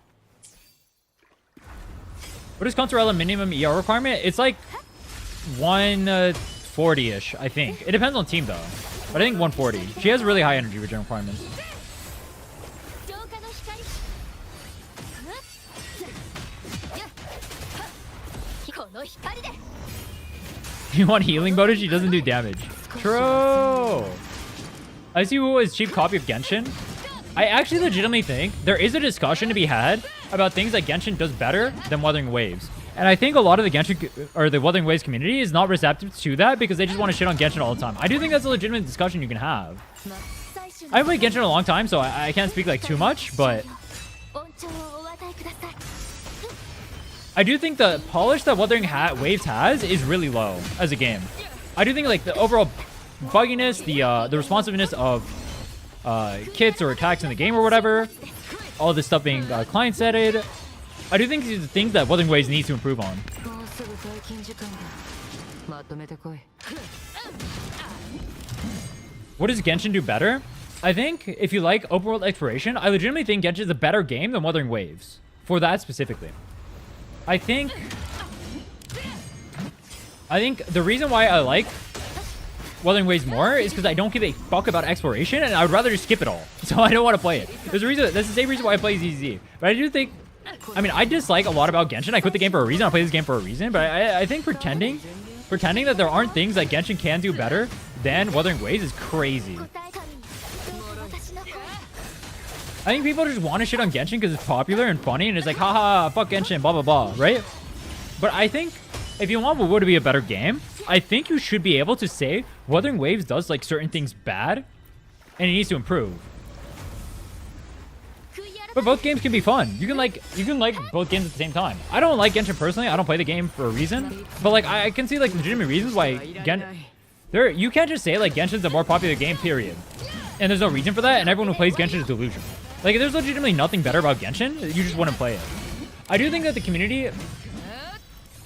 What is Contarella minimum ER requirement? It's like 140-ish, I think. It depends on team, though. But I think 140. She has really high energy regen requirements. You want healing bonus? She doesn't do damage. True. I see Wuwa is cheap copy of Genshin. I actually legitimately think there is a discussion to be had about things that Genshin does better than Wuthering Waves. And I think a lot of the Genshin, or the Wuthering Waves community is not receptive to that because they just want to shit on Genshin all the time. I do think that's a legitimate discussion you can have. I haven't played Genshin in a long time, so I can't speak like too much, but I do think the polish that Wuthering Waves has is really low as a game. I do think like the overall bugginess, the responsiveness of kits or attacks in the game or whatever, all this stuff being client-sided, I do think these are the things that Wuthering Waves needs to improve on. What does Genshin do better? I think if you like open world exploration, I legitimately think Genshin is a better game than Wuthering Waves. For that specifically. I think the reason why I like Wuthering Waves more is because I don't give a fuck about exploration, and I would rather just skip it all. So I don't want to play it. There's a reason. That's the same reason why I play ZZ. But I do think, I mean, I dislike a lot about Genshin. I quit the game for a reason. I play this game for a reason. But I think pretending that there aren't things that Genshin can do better than Wuthering Waves is crazy. I think people just want to shit on Genshin because it's popular and funny, and it's like, haha, fuck Genshin, blah, blah, blah, right? But I think if you want Wuwa to be a better game, I think you should be able to say Wuthering Waves does like certain things bad, and it needs to improve. But both games can be fun. You can like both games at the same time. I don't like Genshin personally. I don't play the game for a reason. But like I can see like legitimate reasons why you can't just say like Genshin's a more popular game, period. And there's no reason for that, and everyone who plays Genshin is delusional. Like, if there's legitimately nothing better about Genshin, you just wouldn't play it. I do think that the community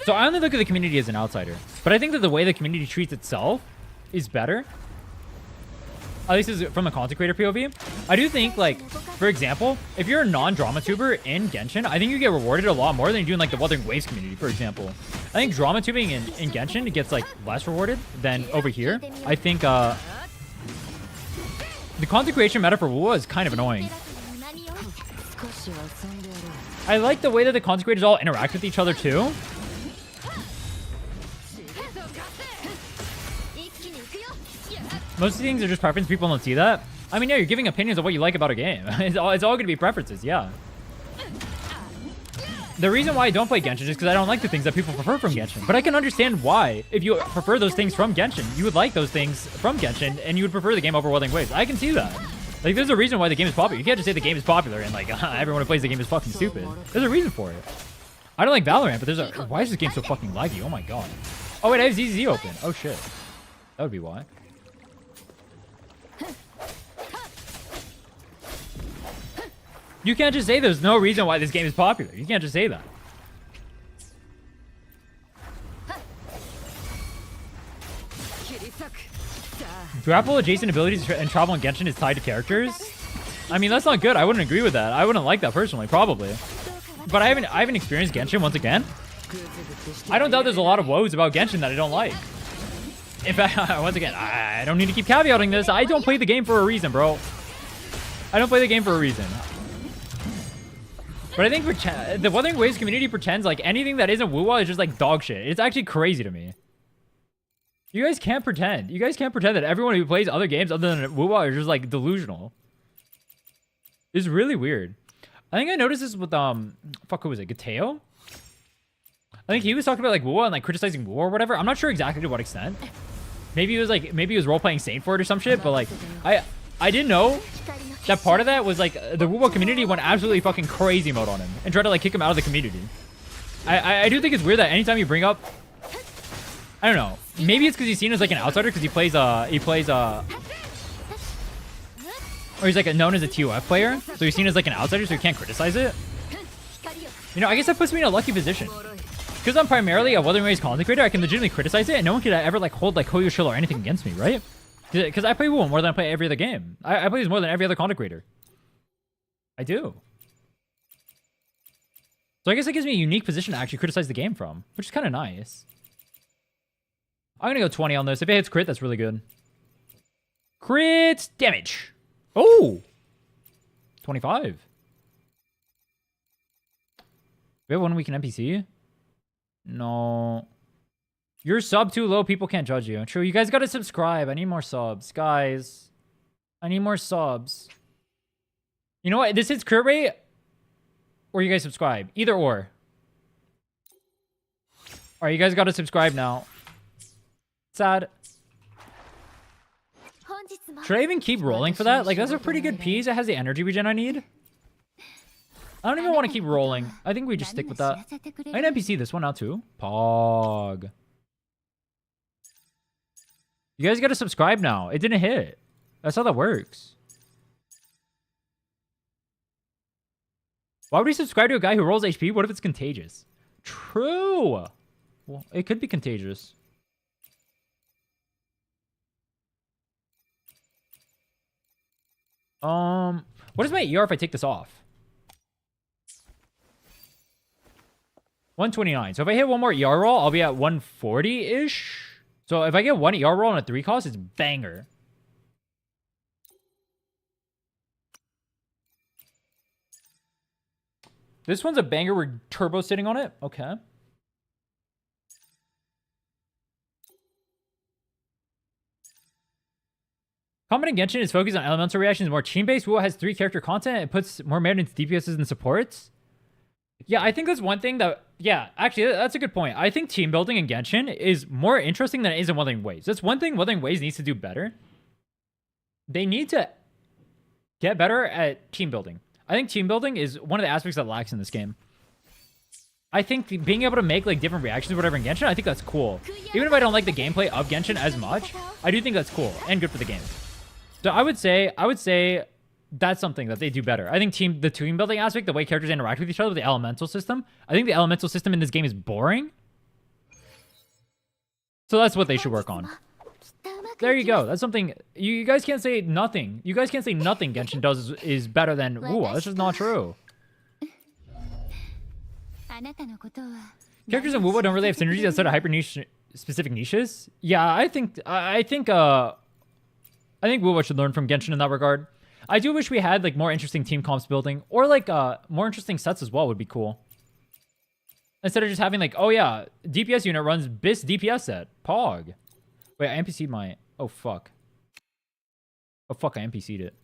So I only look at the community as an outsider, but I think that the way the community treats itself is better. At least is from a content creator POV. I do think, like, for example, if you're a non-drama tuber in Genshin, I think you get rewarded a lot more than you do in, like, the Wuthering Waves community, for example. I think drama tubing in Genshin, it gets, like, less rewarded than over here. I think, the content creation meta for Wuwa is kind of annoying. I like the way that the content creators all interact with each other, too. Most of the things are just preference. People don't see that. I mean, yeah, you're giving opinions of what you like about a game. It's all going to be preferences, yeah. The reason why I don't play Genshin is because I don't like the things that people prefer from Genshin. But I can understand why. If you prefer those things from Genshin, you would like those things from Genshin, and you would prefer the game over Wuthering Waves. I can see that. Like, there's a reason why the game is popular. You can't just say the game is popular and, like, everyone who plays the game is fucking stupid. There's a reason for it. I don't like Valorant, but there's a... Why is this game so fucking laggy? Oh, my God. Oh, wait, I have ZZ open. Oh, shit. That would be why. You can't just say there's no reason why this game is popular. You can't just say that. Grapple adjacent abilities and travel in Genshin is tied to characters. I mean, that's not good. I wouldn't agree with that. I wouldn't like that personally, probably. But I haven't experienced Genshin once again. I don't doubt there's a lot of woes about Genshin that I don't like. In fact, once again, I don't need to keep caveating this. I don't play the game for a reason, bro. I don't play the game for a reason. But I think the Wuthering Waves community pretends like anything that isn't Wuwa is just like dog shit. It's actually crazy to me. You guys can't pretend. You guys can't pretend that everyone who plays other games other than Wuwa is just like delusional. It's really weird. I think I noticed this with fuck, who was it? Gateo? I think he was talking about like Wuwa and like criticizing Wuwa or whatever. I'm not sure exactly to what extent. Maybe he was role playing Saint for it or some shit. But like I didn't know that part of that was like the Wuwa community went absolutely fucking crazy mode on him and tried to like kick him out of the community. I do think it's weird that anytime you bring up, I don't know, maybe it's because he's seen as like an outsider because he plays or he's like known as a TOF player, so he's seen as like an outsider, so you can't criticize it. You know, I guess that puts me in a lucky position because I'm primarily a Wuthering Waves content creator. I can legitimately criticize it, and no one could ever like hold like Koyo Shill or anything against me, right? Because I play Wuwa more than I play every other game. I play this more than every other content creator. I do. So I guess it gives me a unique position to actually criticize the game from, which is kind of nice. I'm going to go 20 on this. If it hits crit, that's really good. Crit damage. Oh! 25. We have 1 week in NPC? No. You're sub too low, people can't judge you. True, you guys gotta subscribe. I need more subs. Guys. I need more subs. You know what? This hits crit rate, or you guys subscribe. Either or. Alright, you guys gotta subscribe now. Sad. Should I even keep rolling for that? Like, that's a pretty good piece. It has the energy regen I need. I don't even want to keep rolling. I think we just stick with that. I can NPC this one out too. Pog. You guys gotta subscribe now. It didn't hit. That's how that works. Why would he subscribe to a guy who rolls HP? What if it's contagious? True. Well, it could be contagious. What is my ER if I take this off? 129. So if I hit one more ER roll, I'll be at 140-ish. So if I get one ER roll on a 3 cost, it's banger. This one's a banger with turbo sitting on it. Okay. Combat in Genshin is focused on elemental reactions, more team-based. Wuwa has 3 character content. It puts more merit into DPSs and supports. Yeah, I think that's one thing that... Yeah, actually, that's a good point. I think team building in Genshin is more interesting than it is in Wuthering Waves. That's one thing Wuthering Waves needs to do better. They need to get better at team building. I think team building is one of the aspects that lacks in this game. I think being able to make like different reactions or whatever in Genshin, I think that's cool. Even if I don't like the gameplay of Genshin as much, I do think that's cool and good for the game. So I would say that's something that they do better. I think the team building aspect, the way characters interact with each other with the elemental system. I think the elemental system in this game is boring. So that's what they should work on. There you go. That's something you guys can't say nothing. You guys can't say nothing Genshin does is better than Wuwa. That's just not true. Characters in Wuwa don't really have synergies outside of hyper niche specific niches. Yeah, I think Wuwa should learn from Genshin in that regard. I do wish we had like more interesting team comps building, or like more interesting sets as well would be cool. Instead of just having like, oh yeah, DPS unit runs BIS DPS set. Pog. Wait, I NPC'd my... Oh, fuck. Oh, fuck, I NPC'd it.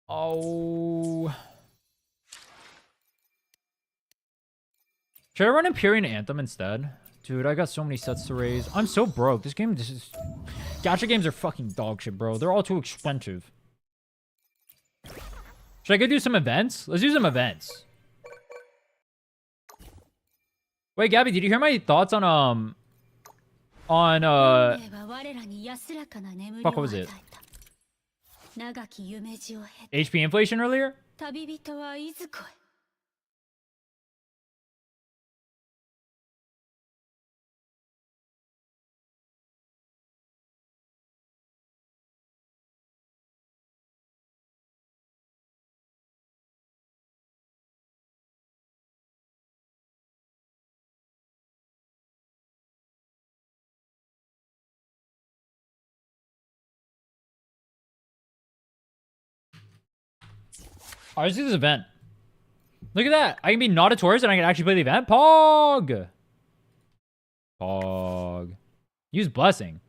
Oh. Should I run Empyrean Anthem instead? Dude, I got so many sets to raise. I'm so broke. This is... Gacha games are fucking dog shit, bro. They're all too expensive. Should I go do some events? Let's do some events. Wait, Gabby, did you hear my thoughts on fuck, what was it? HP inflation earlier? Alright, let's do this event. Look at that. I can be not a tourist and I can actually play the event. Pog! Pog. Use blessing.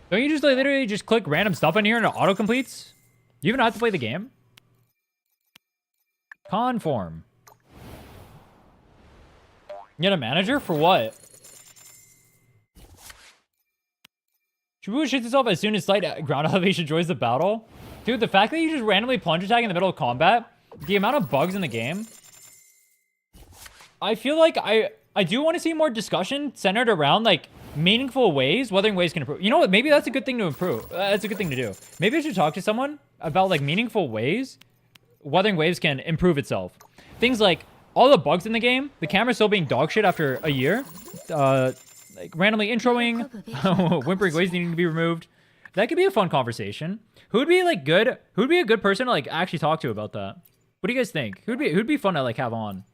Don't you just like literally just click random stuff in here and it auto completes? You even have to play the game? Conform. You get a manager for what? Shibuya shits itself as soon as slight ground elevation joins the battle. Dude, the fact that you just randomly plunge attack in the middle of combat, the amount of bugs in the game, I feel like I do want to see more discussion centered around like meaningful ways Wuthering Waves can improve. You know what? Maybe that's a good thing to improve. That's a good thing to do. Maybe I should talk to someone about like meaningful ways Wuthering Waves can improve itself. Things like all the bugs in the game, the camera still being dog shit after a year, like randomly introing, whimpering waves needing to be removed. That could be a fun conversation. Who would be like good? Who would be a good person to like actually talk to about that? What do you guys think? Who'd be fun to like have on?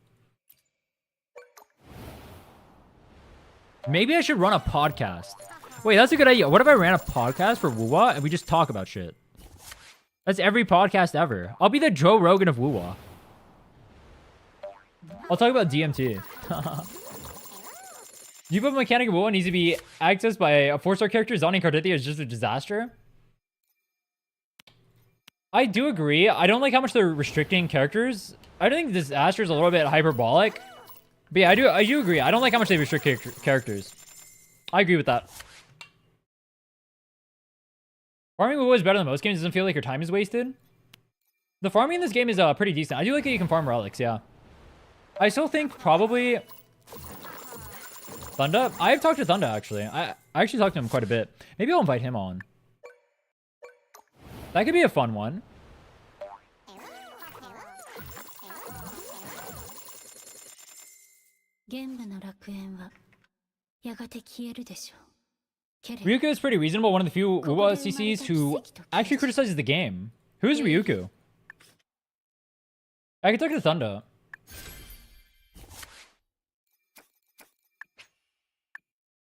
Maybe I should run a podcast. Wait, that's a good idea. What if I ran a podcast for Wuwa and we just talk about shit? That's every podcast ever. I'll be the Joe Rogan of Wuwa. I'll talk about DMT. You put mechanic of Wuwa needs to be accessed by a 4-star character. Zani Cardithia is just a disaster. I do agree. I don't like how much they're restricting characters. I don't think disaster is a little bit hyperbolic. But yeah, I do agree. I don't like how much they restrict characters. I agree with that. Farming Wuwa is better than most games. Doesn't feel like your time is wasted. The farming in this game is pretty decent. I do like that you can farm relics, yeah. I still think probably... Thunda? I've talked to Thunda, actually. I actually talked to him quite a bit. Maybe I'll invite him on. That could be a fun one. Ryuko is pretty reasonable. One of the few Wuwa CCs who actually criticizes the game. Who is Ryuko? I can talk to Thunda.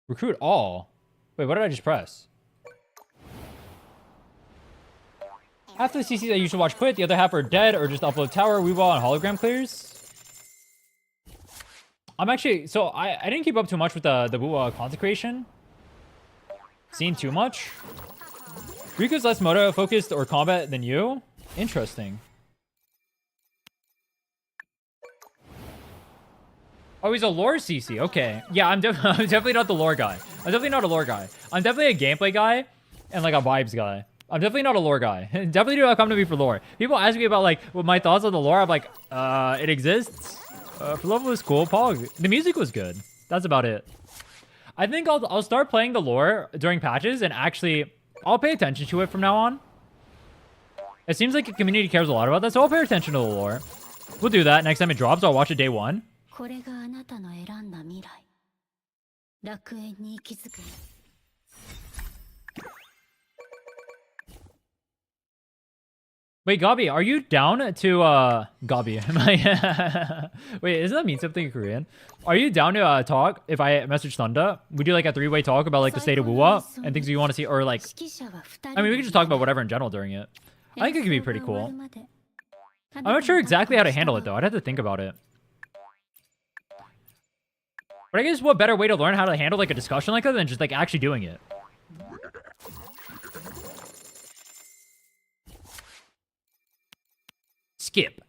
Recruit all. Wait, what did I just press? Half of the CCs I used to watch quit, the other half are dead or just upload tower, Weeball, and hologram clears. I'm actually, so I didn't keep up too much with the Wuwa consecration. Seen too much. Riku's less moto focused or combat than you? Interesting. Oh, he's a lore CC. Okay. Yeah, I'm definitely not the lore guy. I'm definitely not a lore guy. I'm definitely a gameplay guy and like a vibes guy. I'm definitely not a lore guy. Definitely do not come to me for lore. People ask me about like what my thoughts on the lore. I'm like, it exists. For level was cool. Pog. The music was good. That's about it. I think I'll start playing the lore during patches and actually I'll pay attention to it from now on. It seems like the community cares a lot about that, so I'll pay attention to the lore. We'll do that next time it drops. I'll watch it day one. これがあなたの選んだ未来。楽園に息づく。Wait, Gabi, are you down to Gabi? Wait, doesn't that mean something in Korean? Are you down to talk if I message Thunda? We do like a three-way talk about like the state of Wuwa and things you want to see, or like, I mean, we can just talk about whatever in general during it. I think it could be pretty cool. I'm not sure exactly how to handle it though. I'd have to think about it. But I guess what better way to learn how to handle like a discussion like that than just like actually doing it. Skip.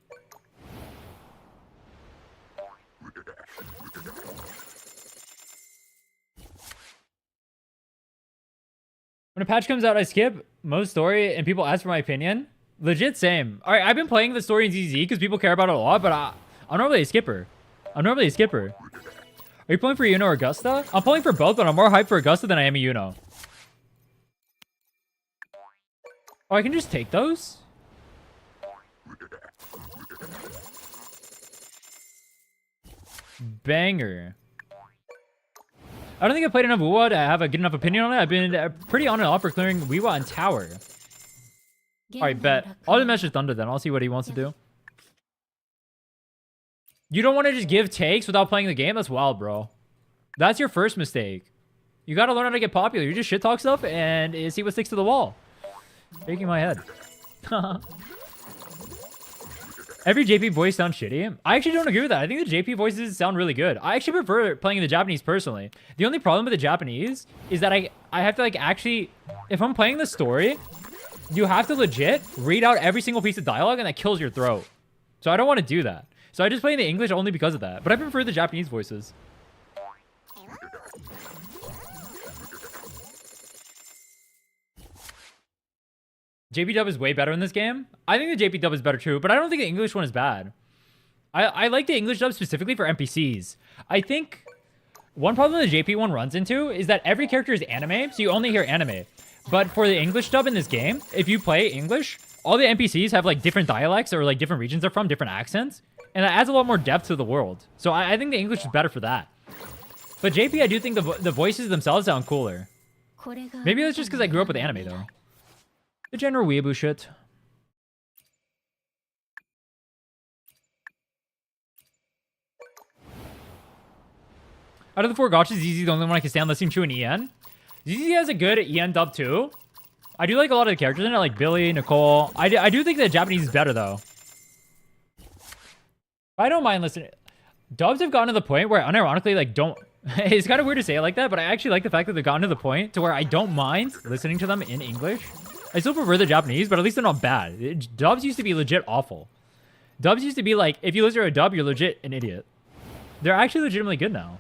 When a patch comes out, I skip most story and people ask for my opinion. Legit same. All right, I've been playing the story in ZZ because people care about it a lot, but I'm normally a skipper. Are you pulling for Yuno or Augusta? I'm pulling for both, but I'm more hyped for Augusta than I am a Yuno. Oh, I can just take those? Banger. I don't think I played enough Wuwa to have a good enough opinion on it. I've been pretty on and off for clearing Wuwa and Tower. Alright, bet. I'll just message Thunder then. I'll see what he wants to do. You don't want to just give takes without playing the game? That's wild, bro. That's your first mistake. You gotta learn how to get popular. You just shit talk stuff and see what sticks to the wall. Shaking my head. Every JP voice sounds shitty. I actually don't agree with that. I think the JP voices sound really good. I actually prefer playing the Japanese personally. The only problem with the Japanese is that I have to like actually, if I'm playing the story, you have to legit read out every single piece of dialogue and that kills your throat. So I don't want to do that. So I just play in the English only because of that. But I prefer the Japanese voices. JP dub is way better in this game. I think the JP dub is better too, but I don't think the English one is bad. I like the English dub specifically for NPCs. I think one problem the JP one runs into is that every character is anime, so you only hear anime. But for the English dub in this game, if you play English, all the NPCs have like different dialects or like different regions they're from, different accents. And that adds a lot more depth to the world. So I think the English is better for that. But JP, I do think the voices themselves sound cooler. Maybe that's just because I grew up with anime though. The general weeaboo shit. Out of the four gachas, ZZ is the only one I can stand listening to in EN. ZZ has a good EN dub too. I do like a lot of the characters in it, like Billy, Nicole. I do think the Japanese is better though. I don't mind listening. Dubs have gotten to the point where unironically, like, don't... It's kind of weird to say it like that, but I actually like the fact that they've gotten to the point to where I don't mind listening to them in English. I still prefer the Japanese, but at least they're not bad. Dubs used to be legit awful. Dubs used to be like, if you listen to a dub, you're legit an idiot. They're actually legitimately good now.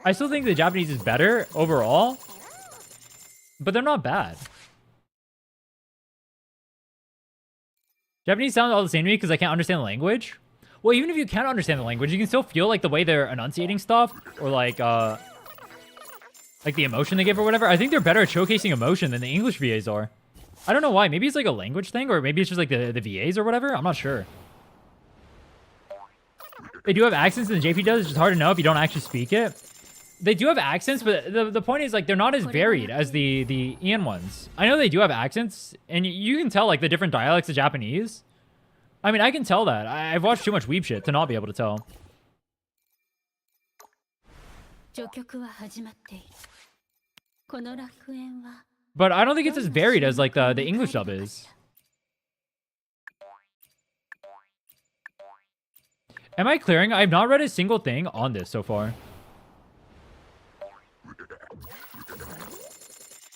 I still think the Japanese is better overall, but they're not bad. Japanese sound all the same to me because I can't understand the language. Well, even if you can't understand the language, you can still feel like the way they're enunciating stuff, or like the emotion they give or whatever. I think they're better at showcasing emotion than the English VAs are. I don't know why. Maybe it's like a language thing, or maybe it's just like the VAs or whatever. I'm not sure. They do have accents in the JP does. It's just hard to know if you don't actually speak it. They do have accents, but the point is like they're not as varied as the EN ones. I know they do have accents, and you can tell like the different dialects of Japanese. I mean, I can tell that. I've watched too much weeb shit to not be able to tell. But I don't think it's as varied as like the English dub is. Am I clearing? I've not read a single thing on this so far.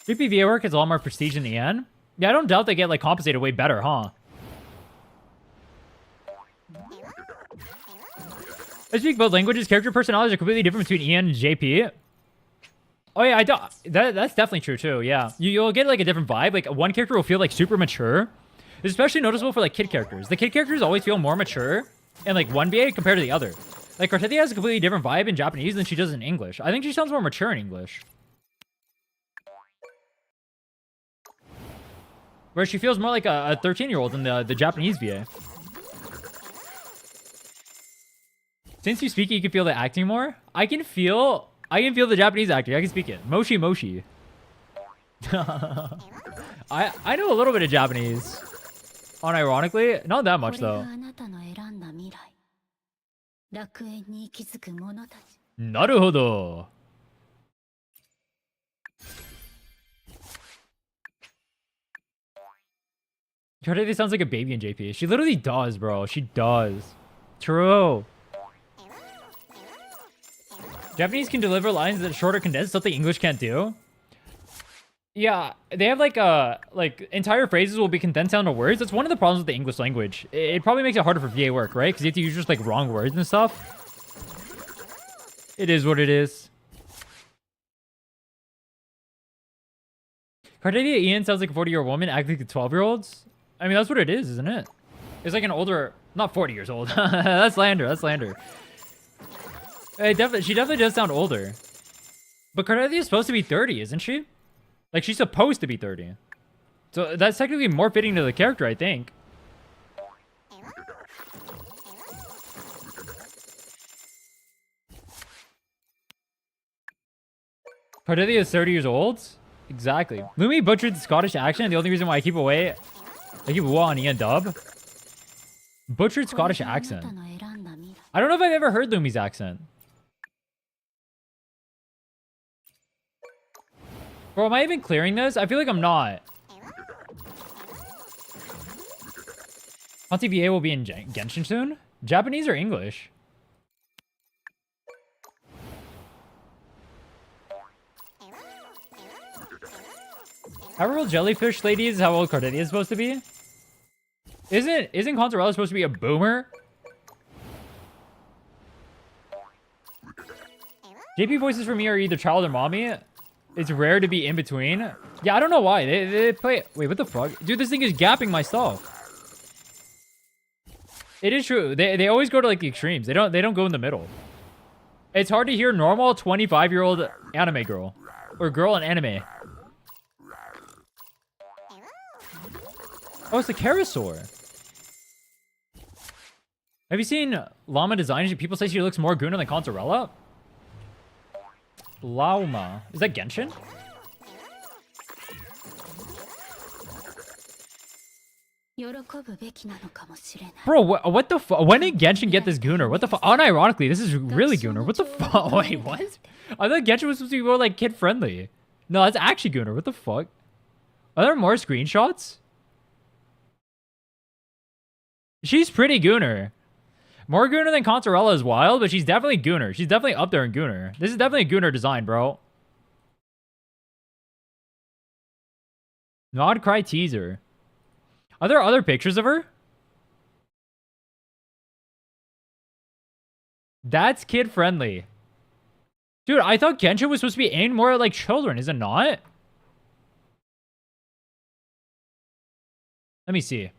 GPVA work has a lot more prestige in the end. Yeah, I don't doubt they get like compensated way better, huh? I speak both languages. Character personalities are completely different between EN and JP. Oh yeah, I don't. That's definitely true too. Yeah, you'll get like a different vibe. Like one character will feel like super mature. It's especially noticeable for like kid characters. The kid characters always feel more mature in like one VA compared to the other. Like Cartetia has a completely different vibe in Japanese than she does in English. I think she sounds more mature in English. Where she feels more like a 13-year-old in the Japanese VA. Since you speak it, you can feel the acting more. I can feel the Japanese acting. I can speak it. Moshi moshi. I know a little bit of Japanese. Unironically, not that much though. 楽園に息づく者たち。なるほど。Cardi sounds like a baby in JP. She literally does, bro. She does. True. Japanese can deliver lines that are short or condensed, something English can't do. Yeah, they have like entire phrases will be condensed down to words. That's one of the problems with the English language. It probably makes it harder for VA work, right? Because you have to use just like wrong words and stuff. It is what it is. Cardelia Ian sounds like a 40-year-old woman acting like 12-year-olds. I mean, that's what it is, isn't it? It's like an older, not 40 years old. That's slander. That's slander. She definitely does sound older. But Cardelia is supposed to be 30, isn't she? Like, she's supposed to be 30. So that's technically more fitting to the character, I think. Cardelia is 30 years old? Exactly. Lumi butchered the Scottish accent. The only reason why I keep Wuwa on Ian dub. Butchered Scottish accent. I don't know if I've ever heard Lumi's accent. Bro, am I even clearing this? I feel like I'm not. Auntie VA will be in Genshin soon? Japanese or English? How old jellyfish lady is how old Cardelia is supposed to be? Isn't Contarella supposed to be a boomer? JP voices for me are either child or mommy. It's rare to be in between. Yeah, I don't know why. They play... Wait, what the fuck? Dude, this thing is gapping my stuff. It is true. They always go to like the extremes. They don't go in the middle. It's hard to hear normal 25-year-old anime girl. Or girl in anime. Oh, it's the Karasaur. Have you seen Llama design? People say she looks more Guna than Contarella. Lauma. Is that Genshin? Bro, what the fuck? When did Genshin get this Gunner? What the fuck? Unironically, this is really Gunner. What the fuck? Wait, what? I thought Genshin was supposed to be more like kid-friendly. No, that's actually Gunner. What the fuck? Are there more screenshots? She's pretty Gunner. More Gunner than Contarella is wild, but she's definitely Gunner. She's definitely up there in Gunner. This is definitely a Gunner design, bro. Nod Cry teaser. Are there other pictures of her? That's kid-friendly. Dude, I thought Genshin was supposed to be aimed more at like children. Is it not? Let me see.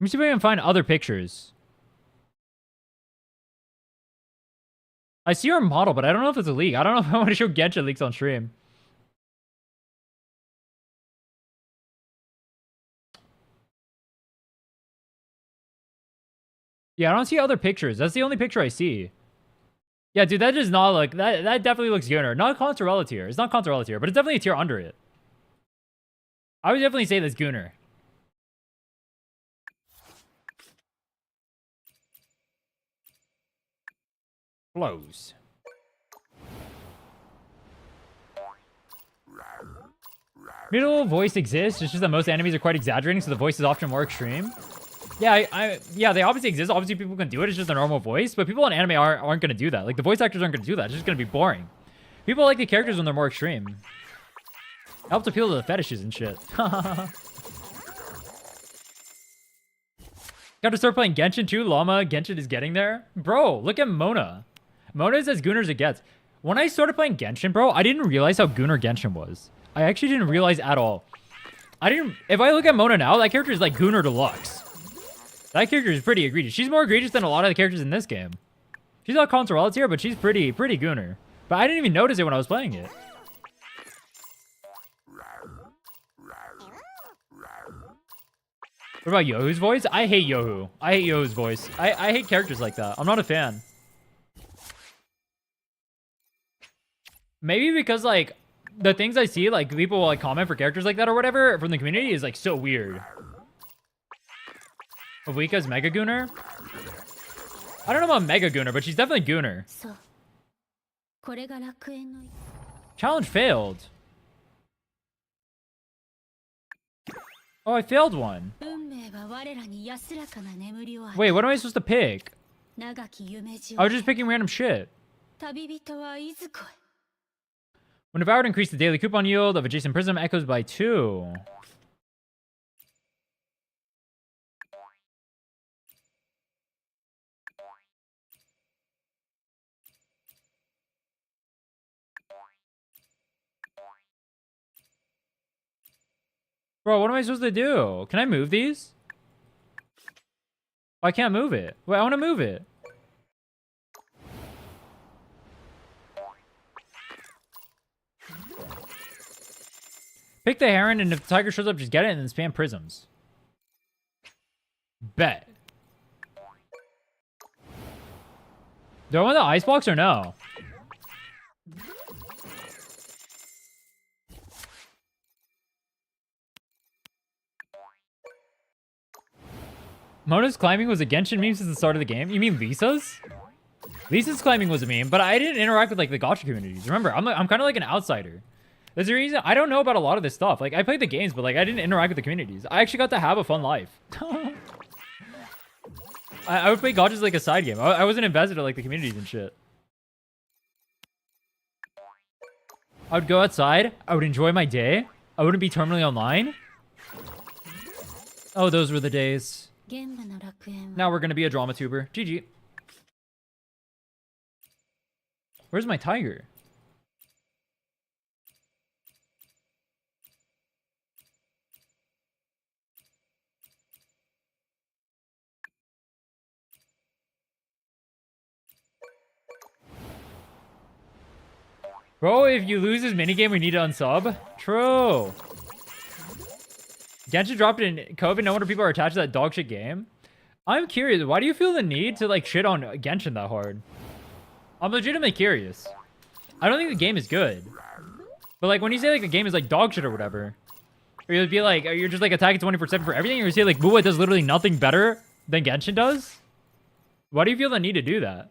Let me see if I can find other pictures. I see her model, but I don't know if it's a leak. I don't know if I want to show Genshin leaks on stream. Yeah, I don't see other pictures. That's the only picture I see. Yeah, dude, that does not look... That definitely looks Gunner. Not Contarella tier. It's not Contarella tier, but it's definitely a tier under it. I would definitely say that's Gunner. Flows. Middle voice exists. It's just that most enemies are quite exaggerating, so the voice is often more extreme. Yeah, yeah, they obviously exist. Obviously, people can do it. It's just a normal voice. But people in anime aren't going to do that. Like, the voice actors aren't going to do that. It's just going to be boring. People like the characters when they're more extreme. It helps appeal to the fetishes and shit. Got to start playing Genshin too. Llama, Genshin is getting there. Bro, look at Mona. Mona is as Gunner as it gets. When I started playing Genshin, bro, I didn't realize how Gunner Genshin was. I actually didn't realize at all. If I look at Mona now, that character is like Gunner Deluxe. That character is pretty egregious. She's more egregious than a lot of the characters in this game. She's not Contarella here, but she's pretty Gunner. But I didn't even notice it when I was playing it. What about Yohu's voice? I hate Yohu. I hate Yohu's voice. I hate characters like that. I'm not a fan. Maybe because, like, the things I see, like, people will, like, comment for characters like that or whatever from the community is, like, so weird. Awika's Mega Gooner? I don't know about Mega Gooner, but she's definitely Gooner. そうこれが楽園の Challenge failed. Oh, I failed one. 運命は我らに安らかな眠りを与え Wait, what am I supposed to pick? 長き夢路 I を was just picking random shit. 旅人はいずこへ When devoured, increase the daily coupon yield of adjacent prism echoes by 2. Bro, what am I supposed to do? Can I move these? Oh, I can't move it. Wait, I want to move it. Pick the heron, and if the tiger shows up, just get it and then spam prisms. Bet. Do I want the icebox or no? Mona's climbing was a Genshin meme since the start of the game? You mean Lisa's? Lisa's climbing was a meme, but I didn't interact with, like, the Gacha communities. Remember, I'm kind of like an outsider. There's a reason I don't know about a lot of this stuff. Like, I played the games, but, like, I didn't interact with the communities. I actually got to have a fun life. I would play Gacha as, like, a side game. I wasn't invested in, like, the communities and shit. I would go outside. I would enjoy my day. I wouldn't be terminally online. Oh, those were the days. 現場の楽園は Now we're gonna be a drama tuber. GG. Where's my tiger? Bro, if you lose this minigame, we need to unsub. True. Genshin dropped it in COVID. No wonder people are attached to that dog shit game. I'm curious. Why do you feel the need to, like, shit on Genshin that hard? I'm legitimately curious. I don't think the game is good. But, like, when you say, like, the game is, like, dog shit or whatever, or you'll be like, you're just, like, attacking 24/7 for everything, or you say, like, Wuwa does literally nothing better than Genshin does? Why do you feel the need to do that?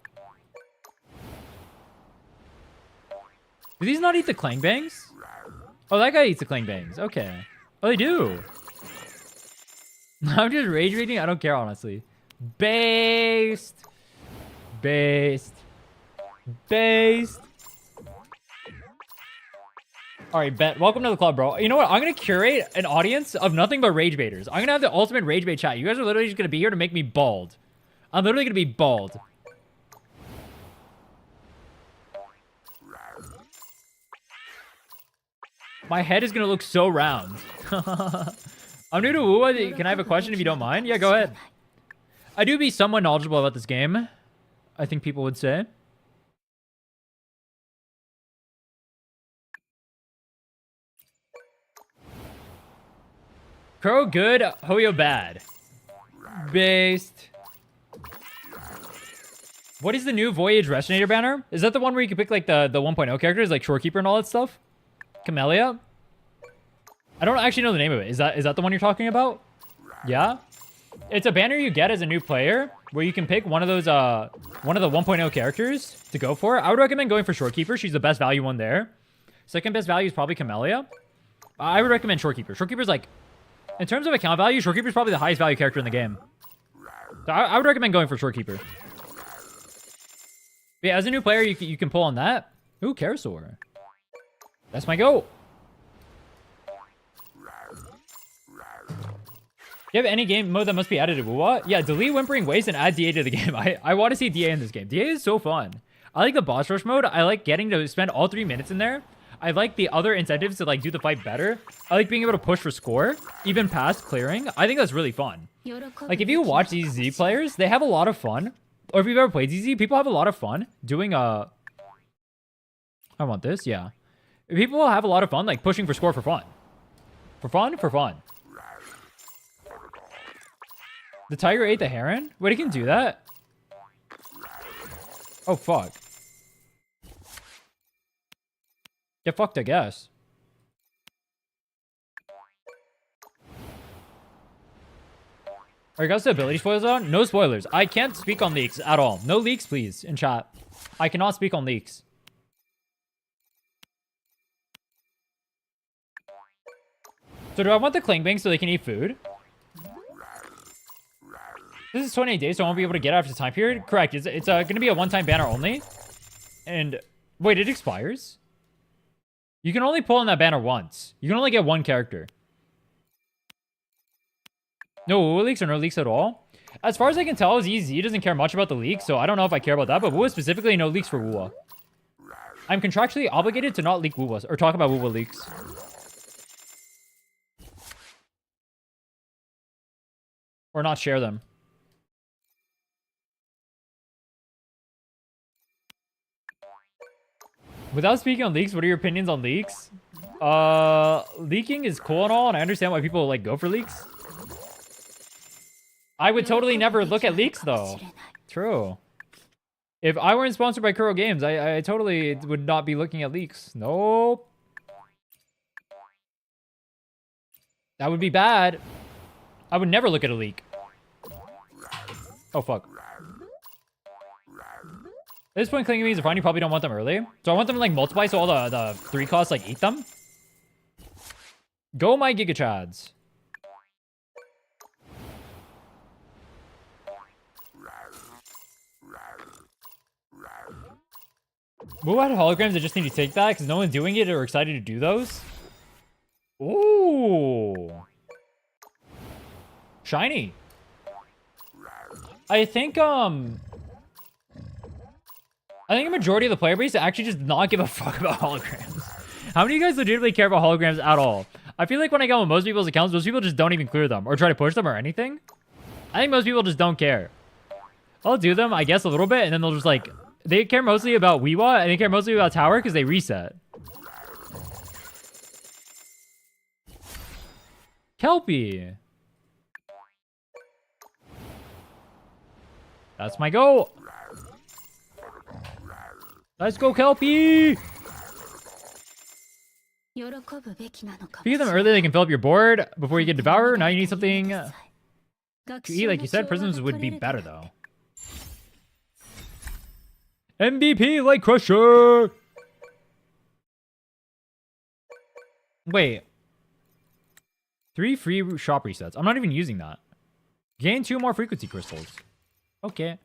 Do these not eat the clang bangs? Oh, that guy eats the clang bangs. Okay. Oh, they do. I'm just rage reading. I don't care, honestly. Based. Based. Based. All right, bet. Welcome to the club, bro. You know what? I'm going to curate an audience of nothing but rage baiters. I'm going to have the ultimate rage bait chat. You guys are literally just going to be here to make me bald. I'm literally going to be bald. My head is going to look so round. I'm new to Wuwa. Can I have a question if you don't mind? Yeah, go ahead. I do be somewhat knowledgeable about this game, I think people would say. Crow good, Hoyo bad. Based. What is the new Voyage Resonator banner? Is that the one where you can pick, like, the 1.0 characters, like Shorekeeper and all that stuff? Camellia? I don't actually know the name of it. Is that the one you're talking about? Yeah? It's a banner you get as a new player where you can pick one of those, one of the 1.0 characters to go for. I would recommend going for Shorekeeper. She's the best value one there. Second best value is probably Camellia. I would recommend Shorekeeper. Shorekeeper's, like, in terms of account value, Shorekeeper's probably the highest value character in the game. So I would recommend going for Shorekeeper. But yeah, as a new player, you can pull on that. Ooh, Karasaur. That's my go. Do you have any game mode that must be added to Wuwa? Yeah, delete Whimpering Waste and add DA to the game. I want to see DA in this game. DA is so fun. I like the boss rush mode. I like getting to spend all 3 minutes in there. I like the other incentives to, like, do the fight better. I like being able to push for score, even past clearing. I think that's really fun. Like, if you watch these Z players, they have a lot of fun. Or if you've ever played ZZ, people have a lot of fun doing I want this, yeah. People have a lot of fun, like, pushing for score for fun. For fun? For fun. The tiger ate the heron? Wait, it can do that? Oh, fuck. Get fucked, I guess. Alright, guys, the ability spoilers on? No spoilers. I can't speak on leaks at all. No leaks, please, in chat. I cannot speak on leaks. So do I want the Klingbing so they can eat food? This is 28 days, so I won't be able to get it after the time period? Correct. It's going to be a one-time banner only. And wait, it expires? You can only pull on that banner once. You can only get one character. No Wuwa leaks or no leaks at all? As far as I can tell, ZZ doesn't care much about the leaks, so I don't know if I care about that, but Wuwa specifically, no leaks for Wuwa. I'm contractually obligated to not leak Wuwa, or talk about Wuwa leaks. Or not share them. Without speaking on leaks, what are your opinions on leaks? Leaking is cool and all, and I understand why people, like, go for leaks. I would totally never look at leaks, though. True. If I weren't sponsored by Kuro Games, I totally would not be looking at leaks. Nope. That would be bad. I would never look at a leak. Oh, fuck. At this point, clinging means are fine. You probably don't want them early. So I want them to, like, multiply so all the 3 costs, like, eat them. Go, my Giga Chads. Wuwa had holograms. I just need to take that because no one's doing it or excited to do those. Ooh. Shiny. I think a majority of the player base actually just not give a fuck about holograms. How many of you guys legitimately care about holograms at all? I feel like when I go on most people's accounts, most people just don't even clear them or try to push them or anything. I think most people just don't care. I'll do them, I guess, a little bit, and then they'll just, like... They care mostly about Wuwa, and they care mostly about Tower because they reset. Kelpie. That's my go. Let's go, Kelpie. If you get them early, they can fill up your board before you get devoured. Now you need something to eat, like you said. Prisms would be better, though. MVP Light Crusher! Wait. 3 free shop resets. I'm not even using that. Gain 2 more frequency crystals. Okay.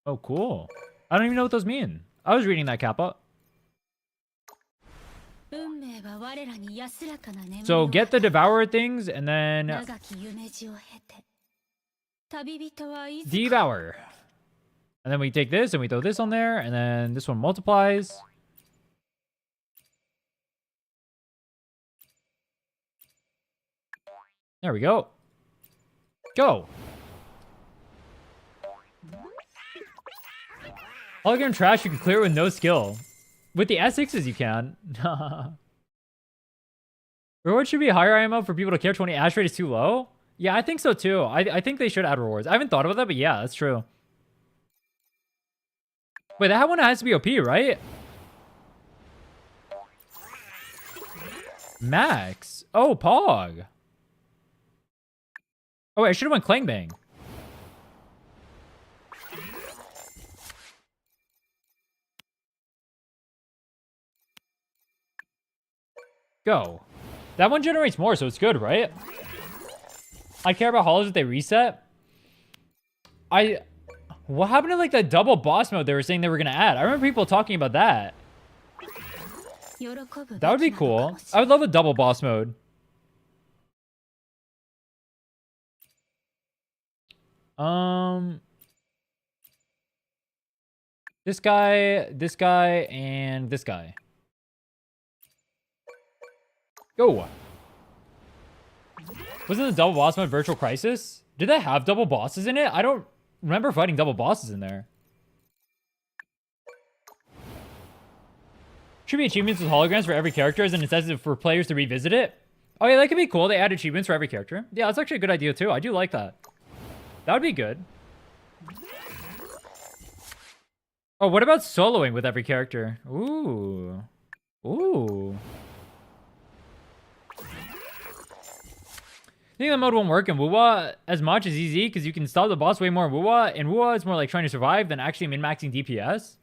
Oh, cool. I don't even know what those mean. I was reading that, Kappa. So get the Devourer things, and then... Devour. And then we take this, and we throw this on there, and then this one multiplies. There we go. Go! Hologram trash, you can clear it with no skill. With the S6s, you can. Reward should be higher IMO for people to care. 20 ash rate is too low. Yeah, I think so too. I think they should add rewards. I haven't thought about that, but yeah, that's true. Wait, that one has to be OP, right? Max. Oh, Pog. Oh, wait, I should have went Clangbang. Go. That one generates more, so it's good, right? I care about hollows if they reset. What happened to, like, the double boss mode they were saying they were going to add? I remember people talking about that. That would be cool. I would love a double boss mode. This guy, and this guy. Go. Wasn't the double boss mode Virtual Crisis? Did that have double bosses in it? I don't remember fighting double bosses in there. Should be achievements with holograms for every character as an incentive for players to revisit it. Oh yeah, that could be cool. They add achievements for every character. Yeah, that's actually a good idea too. I do like that. That would be good. Oh, what about soloing with every character? Ooh. Ooh. I think that mode won't work in Wuwa as much as easy because you can stop the boss way more in Wuwa. In Wuwa, it's more like trying to survive than actually min-maxing DPS.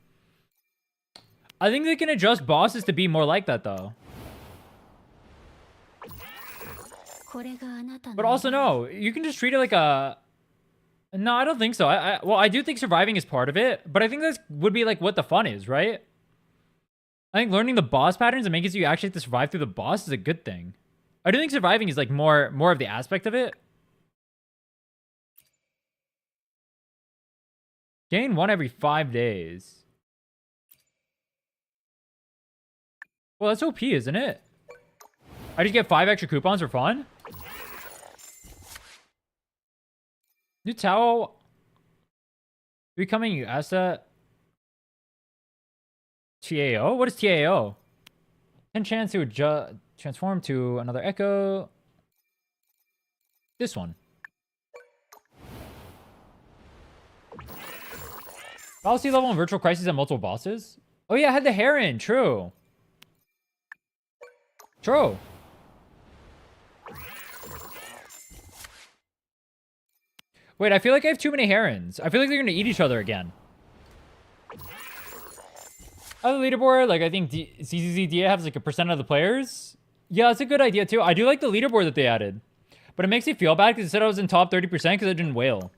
I think they can adjust bosses to be more like that though. But also no, you can just treat it like a... No, I don't think so. Well, I do think surviving is part of it, but I think that would be like what the fun is, right? I think learning the boss patterns and making so you actually have to survive through the boss is a good thing. I do think surviving is like more of the aspect of it. Gain 1 every 5 days. Well, that's OP, isn't it? I just get 5 extra coupons for fun? New Tao becoming Asa TAO? What is TAO? 10 chance to transform to another Echo. This one. Policy level in Virtual Crisis and multiple bosses. Oh yeah, I had the Heron. True. True. Wait, I feel like I have too many Herons. I feel like they're going to eat each other again. On the leaderboard, like I think CCZDA has like a % of the players. Yeah, it's a good idea too. I do like the leaderboard that they added. But it makes me feel bad because it said I was in top 30% because I didn't whale.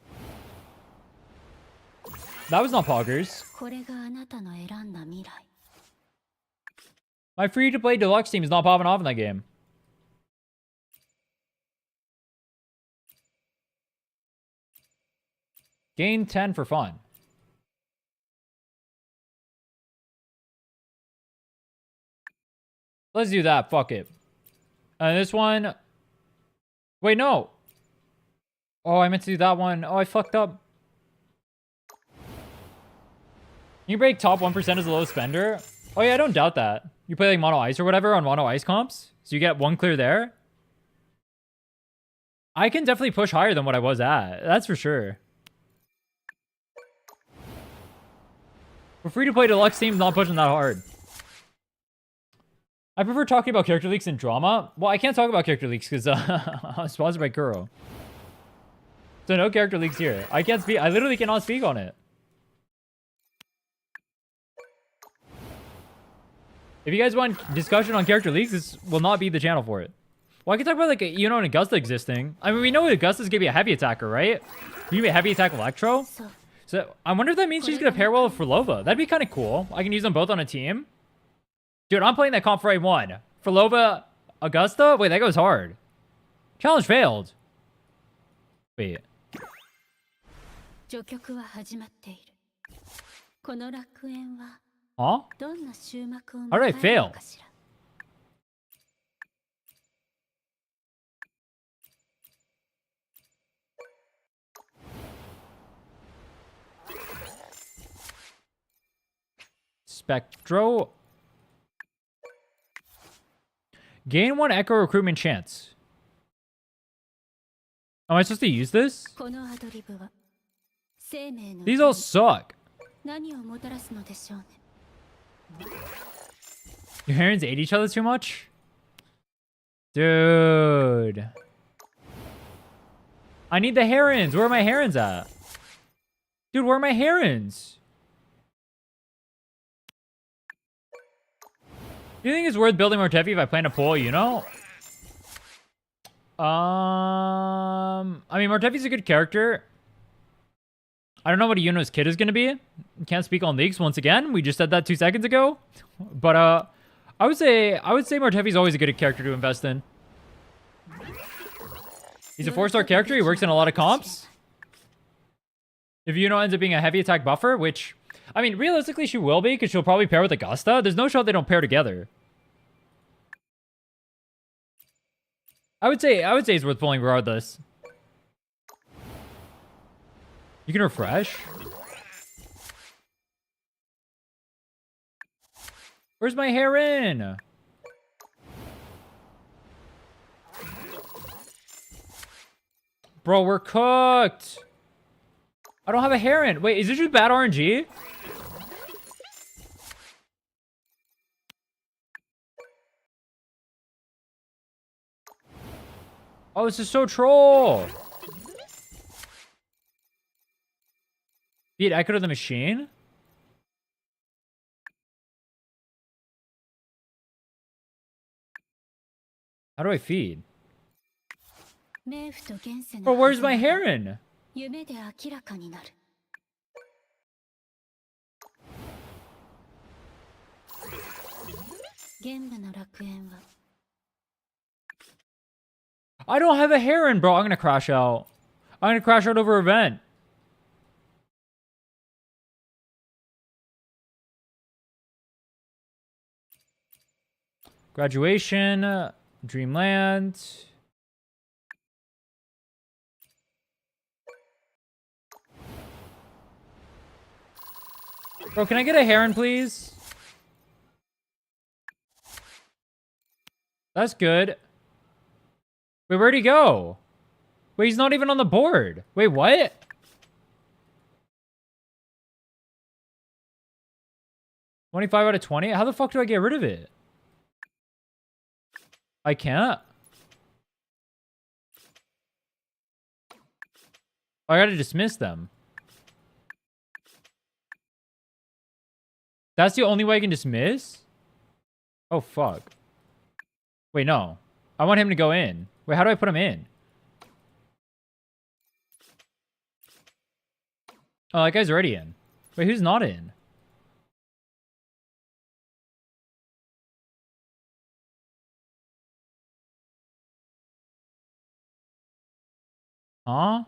That was not poggers. My free-to-play deluxe team is not popping off in that game. Gain 10 for fun. Let's do that. Fuck it. And this one... Wait, no. Oh, I meant to do that one. Oh, I fucked up. You can break top 1% as a low spender. Oh yeah, I don't doubt that. You play like mono ice or whatever on mono ice comps. So you get 1 clear there. I can definitely push higher than what I was at. That's for sure. For free-to-play deluxe teams, not pushing that hard. I prefer talking about character leaks and drama. Well, I can't talk about character leaks because I'm sponsored by Kuro. So no character leaks here. I can't speak. I literally cannot speak on it. If you guys want discussion on character leaks, this will not be the channel for it. Well, I can talk about like, you know, an Augusta existing. I mean, we know Augusta's gonna be a heavy attacker, right? You can be a heavy attack Electro. So I wonder if that means she's gonna pair well with Frolova. That'd be kind of cool. I can use them both on a team. Dude, I'm playing that comp for A1. Frolova, Augusta? Wait, that goes hard. Challenge failed. Wait. Huh? How did I fail? Spectro. Gain 1 Echo recruitment chance. Am I supposed to use this? These all suck. Your herons ate each other too much? Dude. I need the herons. Where are my herons at? Dude, where are my herons? Do you think it's worth building more Tefi if I plan to pull, you know? I mean, Mortefi's a good character. I don't know what a Yuno's kid is going to be. Can't speak on leaks once again. We just said that 2 seconds ago. But I would say Mortefi's always a good character to invest in. He's a 4-star character. He works in a lot of comps. If Yuno ends up being a heavy attack buffer, which, I mean, realistically she will be because she'll probably pair with Augusta. There's no shot they don't pair together. I would say it's worth pulling regardless. You can refresh. Where's my heron? Bro, we're cooked. I don't have a heron. Wait, is this just bad RNG? Oh, this is so troll. Beat Echo to the machine? How do I feed? Bro, where's my heron? 夢で明らかになる 玄武の楽園は I don't have a heron, bro. I'm gonna crash out. I'm gonna crash out over event. Graduation, Dreamland. Bro, can I get a heron, please? That's good. Wait, where'd he go? Wait, he's not even on the board. Wait, what? $25 out of 20? How the fuck do I get rid of it? I can't? Oh, I gotta dismiss them. That's the only way I can dismiss? Oh, fuck. Wait, no. I want him to go in. Wait, how do I put him in? Oh, that guy's already in. Wait, who's not in? Huh?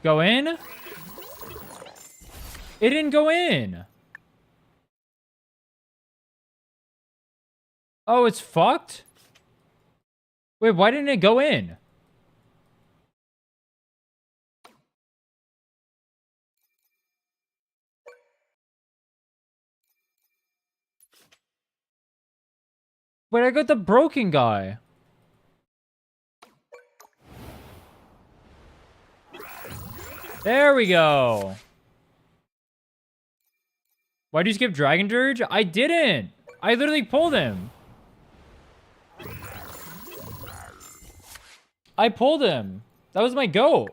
Go in? It didn't go in. Oh, it's fucked? Wait, why didn't it go in? Wait, I got the broken guy. There we go. Why'd you skip Dragon Dirge? I didn't. I literally pulled him. I pulled him. That was my goat.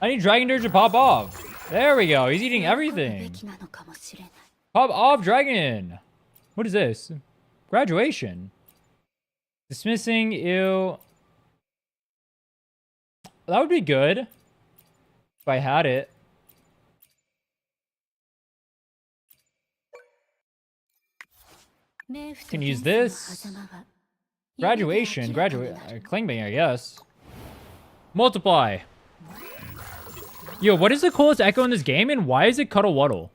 I need Dragon Dirge to pop off. There we go. He's eating everything. Pop off, Dragon. What is this? Graduation. Dismissing, ew. That would be good. If I had it. Can use this. Graduation. Clangbang, I guess. Multiply. Yo, what is the coolest echo in this game, and why is it Cuddle Wuddle?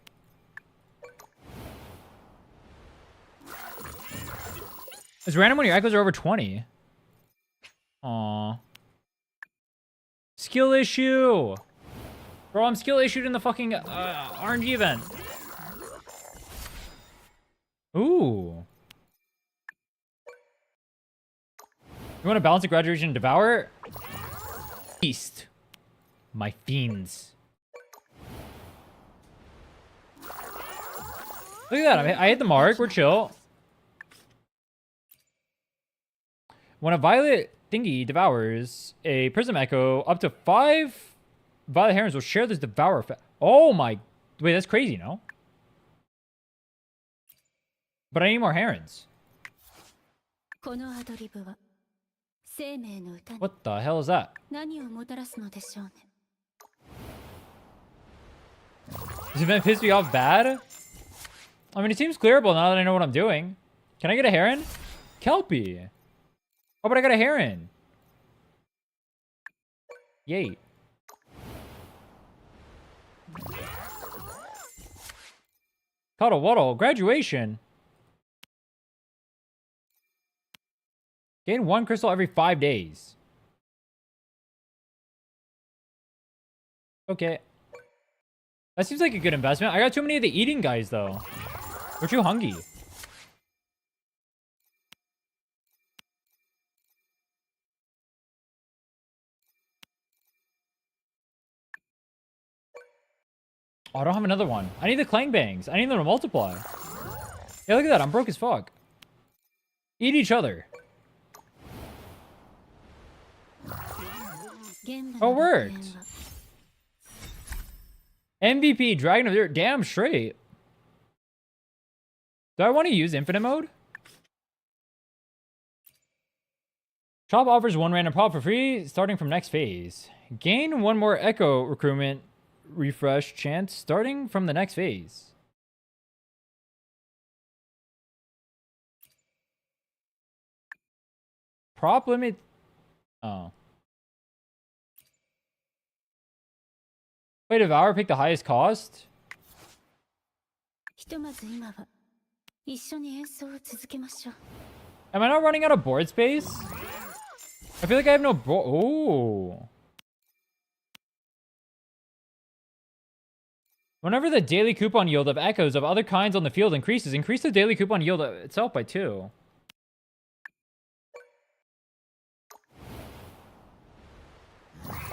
It's random when your echoes are over 20. Aww. Skill issue. Bro, I'm skill issued in the fucking RNG event. Ooh. You want to balance a graduation and devour? Feast. My fiends. Look at that. I hit the mark. We're chill. When a violet thingy devours a prism echo, up to 5 violet herons will share this devour effect. Oh my. Wait, that's crazy, no? But I need more herons. What the hell is that? This event pissed me off bad? I mean, it seems clearable now that I know what I'm doing. Can I get a heron? Kelpie. Oh, but I got a heron. Yay. Cuddle Wuddle. Graduation. Gain 1 crystal every 5 days. Okay. That seems like a good investment. I got too many of the eating guys, though. We're too hungry. Oh, I don't have another one. I need the clang bangs. I need them to multiply. Yeah, look at that. I'm broke as fuck. Eat each other. Oh, it worked. MVP, Dragon of the Earth. Damn straight. Do I want to use infinite mode? Shop offers 1 random prop for free starting from next phase. Gain 1 more echo recruitment refresh chance starting from the next phase. Prop limit. Oh. Wait, Devour pick the highest cost? Am I not running out of board space? I feel like I have no board. Oh. Whenever the daily coupon yield of echoes of other kinds on the field increases, increase the daily coupon yield itself by 2.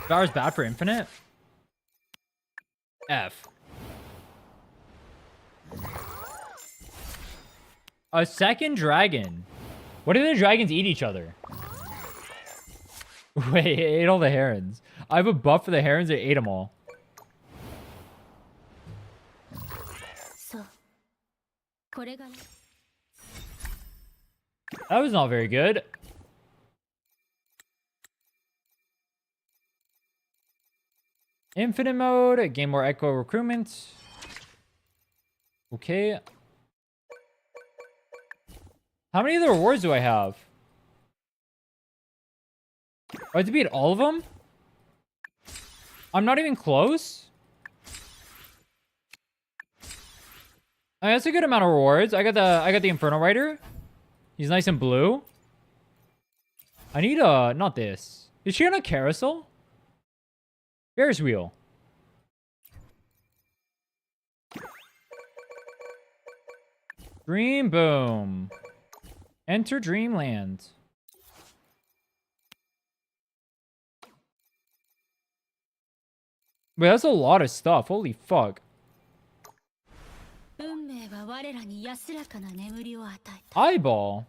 Devour's bad for infinite? F. A second dragon. What do the dragons eat each other? Wait, it ate all the herons. I have a buff for the herons, they ate them all. That was not very good. Infinite mode, gain more echo recruitment. Okay. How many of the rewards do I have? Oh, I have to beat all of them? I'm not even close? I mean, that's a good amount of rewards. I got the Inferno Rider. He's nice and blue. I need not this. Is she on a carousel? Ferris wheel. Dream boom. Enter Dreamland. Wait, that's a lot of stuff. Holy fuck. Eyeball.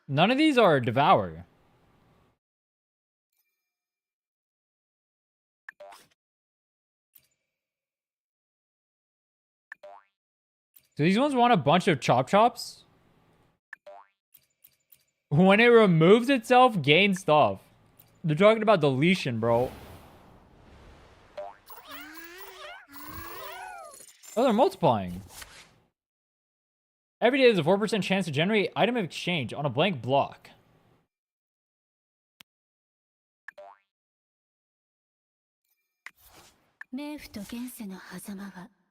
None of these are Devour. Do these ones want a bunch of chop chops? When it removes itself, gain stuff. They're talking about deletion, bro. Oh, they're multiplying. Every day there's a 4% chance to generate item of exchange on a blank block.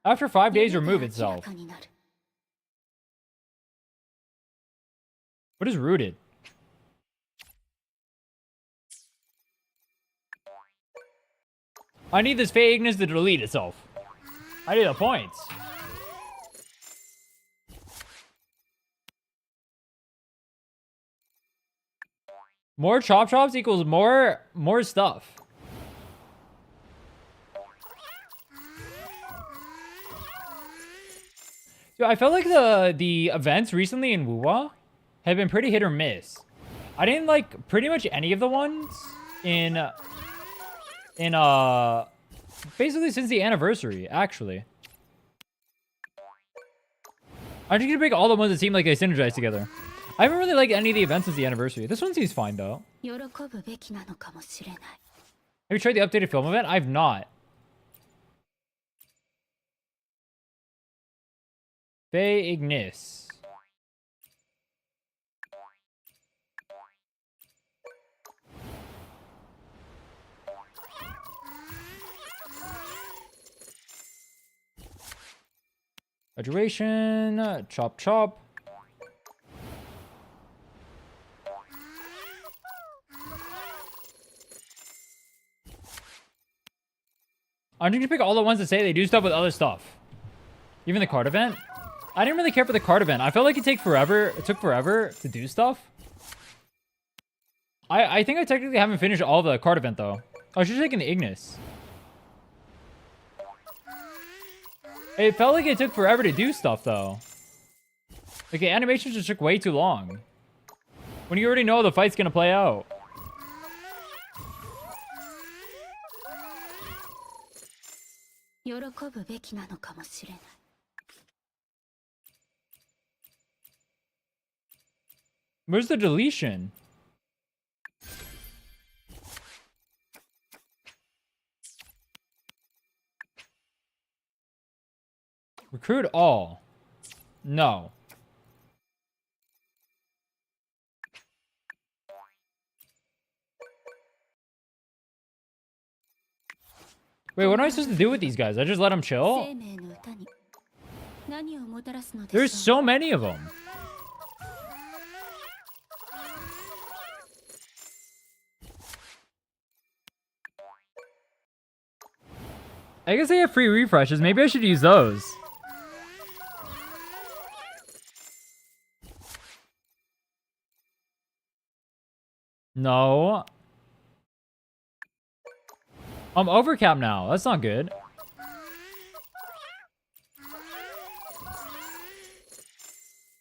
After 5 days, remove itself. What is rooted? I need this Fey Ignis to delete itself. I need the points. More chop chops equals more stuff. So I felt like the events recently in Wuwa have been pretty hit or miss. I didn't like pretty much any of the ones in basically since the anniversary, actually. I'm just gonna pick all the ones that seem like they synergize together. I haven't really liked any of the events since the anniversary. This one seems fine though. Have you tried the updated film event? I've not. Fey Ignis. Graduation, chop chop. I'm just gonna pick all the ones that say they do stuff with other stuff. Even the card event. I didn't really care for the card event. I felt like it took forever to do stuff. I think I technically haven't finished all the card event though. I should have taken the Ignis. It felt like it took forever to do stuff though. Like the animations just took way too long. When you already know the fight's gonna play out. Where's the deletion? Recruit all. No. Wait, what am I supposed to do with these guys? I just let them chill? There's so many of them. I guess they have free refreshes. Maybe I should use those. No. I'm overcapped now. That's not good.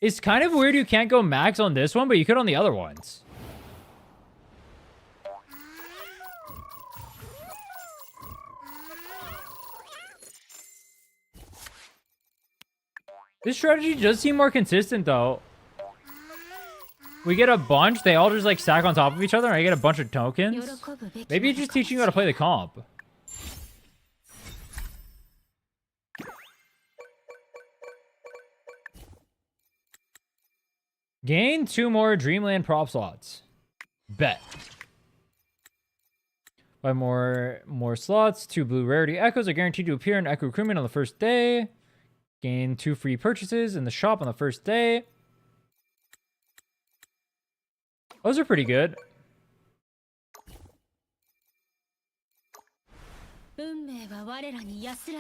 It's kind of weird you can't go max on this one, but you could on the other ones. This strategy does seem more consistent, though. We get a bunch. They all just, like, stack on top of each other, and I get a bunch of tokens. Maybe it's just teaching you how to play the comp. Gain 2 more Dreamland prop slots. Bet. 5 more slots. 2 blue rarity echoes are guaranteed to appear in Echo Recruitment on the first day. Gain 2 free purchases in the shop on the first day. Those are pretty good.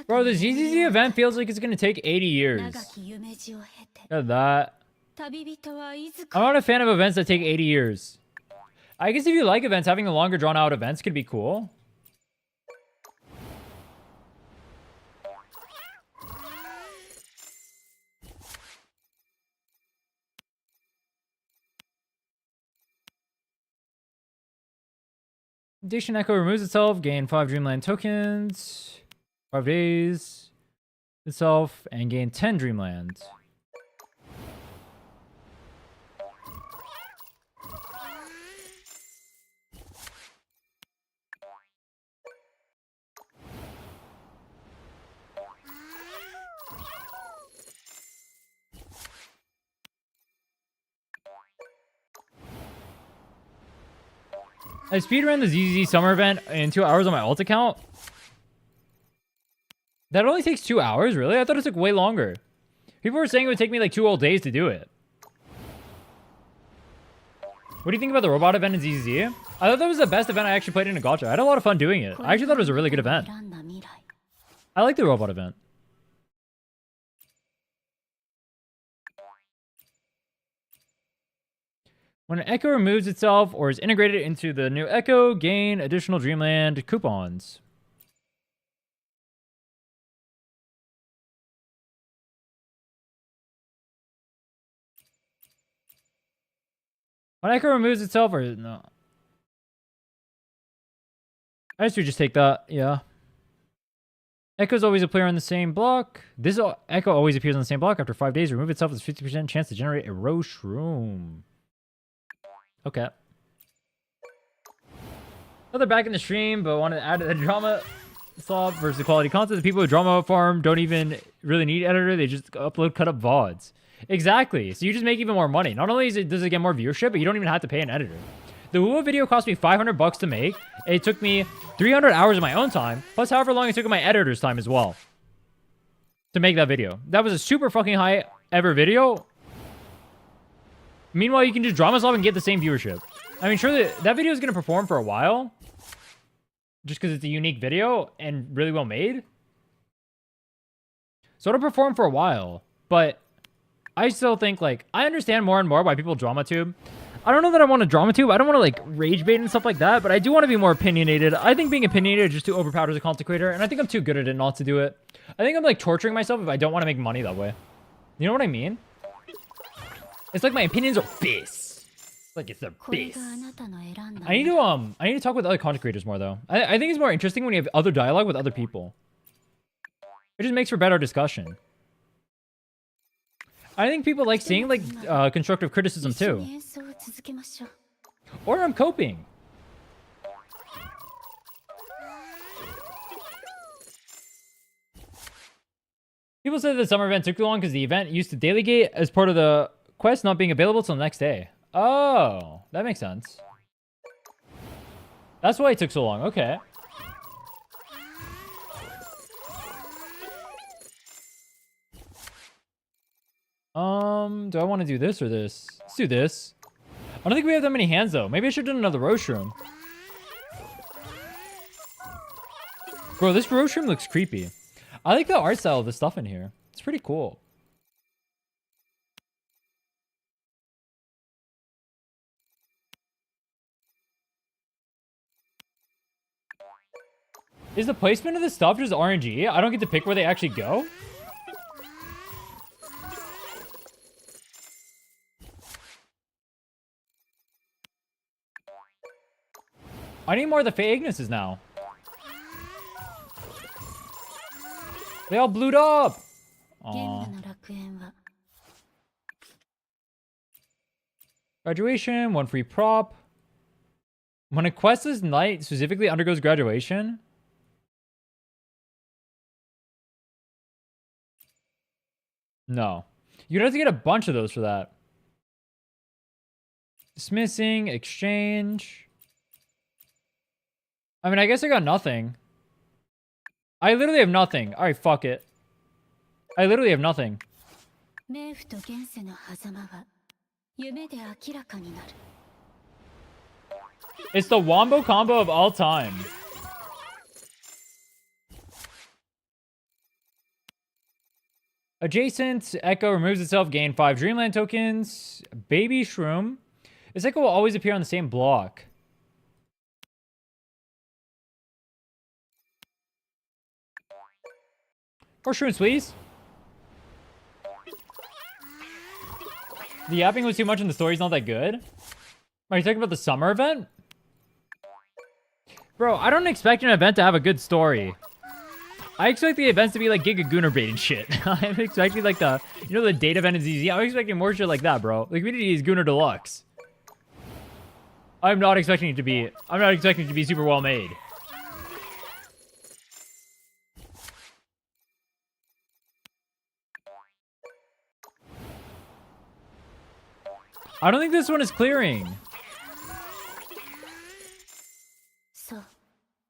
Bro, the ZZZ event feels like it's going to take 80 years. Look at that. I'm not a fan of events that take 80 years. I guess if you like events, having the longer drawn out events could be cool. Addiction Echo removes itself, gain 5 Dreamland tokens, 5 days itself, and gain 10 Dreamland. I speedran the ZZ Summer event in 2 hours on my alt account. That only takes 2 hours, really? I thought it took way longer. People were saying it would take me like 2 whole days to do it. What do you think about the robot event in ZZ? I thought that was the best event I actually played in a gacha. I had a lot of fun doing it. I actually thought it was a really good event. I like the robot event. When an Echo removes itself or is integrated into the new Echo, gain additional Dreamland coupons. When Echo removes itself or no. I guess we just take that, yeah. Echo's always a player on the same block. This Echo always appears on the same block. After 5 days, remove itself with a 50% chance to generate a row shroom. Okay. Well, they're back in the stream, but wanted to add the drama slop versus the quality content. The people who drama farm don't even really need editor. They just upload cut up VODs. Exactly. So you just make even more money. Not only does it get more viewership, but you don't even have to pay an editor. The Wuwa video cost me $500 to make. It took me 300 hours of my own time, plus however long it took my editor's time as well to make that video. That was a super fucking high ever video. Meanwhile, you can just drama solve and get the same viewership. I mean, sure, that video is going to perform for a while. just because it's a unique video and really well made. So it'll perform for a while, but I still think, like, I understand more and more why people drama tube. I don't know that I want to drama tube. I don't want to, like, rage bait and stuff like that, but I do want to be more opinionated. I think being opinionated is just too overpowered as a content creator, and I think I'm too good at it not to do it. I think I'm, like, torturing myself if I don't want to make money that way. You know what I mean? It's like my opinions are bis. Like, it's the bis. I need to talk with other content creators more, though. I think it's more interesting when you have other dialogue with other people. It just makes for better discussion. I think people like seeing, like, constructive criticism, too. Or I'm coping. People said the summer event took too long because the event used to daily gate as part of the quest not being available till the next day. Oh, that makes sense. That's why it took so long. Okay. Do I want to do this or this? Let's do this. I don't think we have that many hands, though. Maybe I should have done another roast room. Bro, this roast room looks creepy. I like the art style of the stuff in here. It's pretty cool. Is the placement of the stuff just RNG? I don't get to pick where they actually go? I need more of the Fae Ignises now. They all blued up. Aww. Graduation, one free prop. When a questless knight specifically undergoes graduation. No. You'd have to get a bunch of those for that. Dismissing, exchange. I mean, I guess I got nothing. I literally have nothing. Alright, fuck it. I literally have nothing. It's the wombo combo of all time. Adjacent, Echo removes itself, gain 5 Dreamland tokens. Baby Shroom. This Echo will always appear on the same block. More shrooms, please. The yapping was too much and the story's not that good. Are you talking about the summer event? Bro, I don't expect an event to have a good story. I expect the events to be like Giga Gooner bait and shit. I'm expecting like the, you know, the date event is easy. I'm expecting more shit like that, bro. The community is Gooner Deluxe. I'm not expecting it to be super well made. I don't think this one is clearing.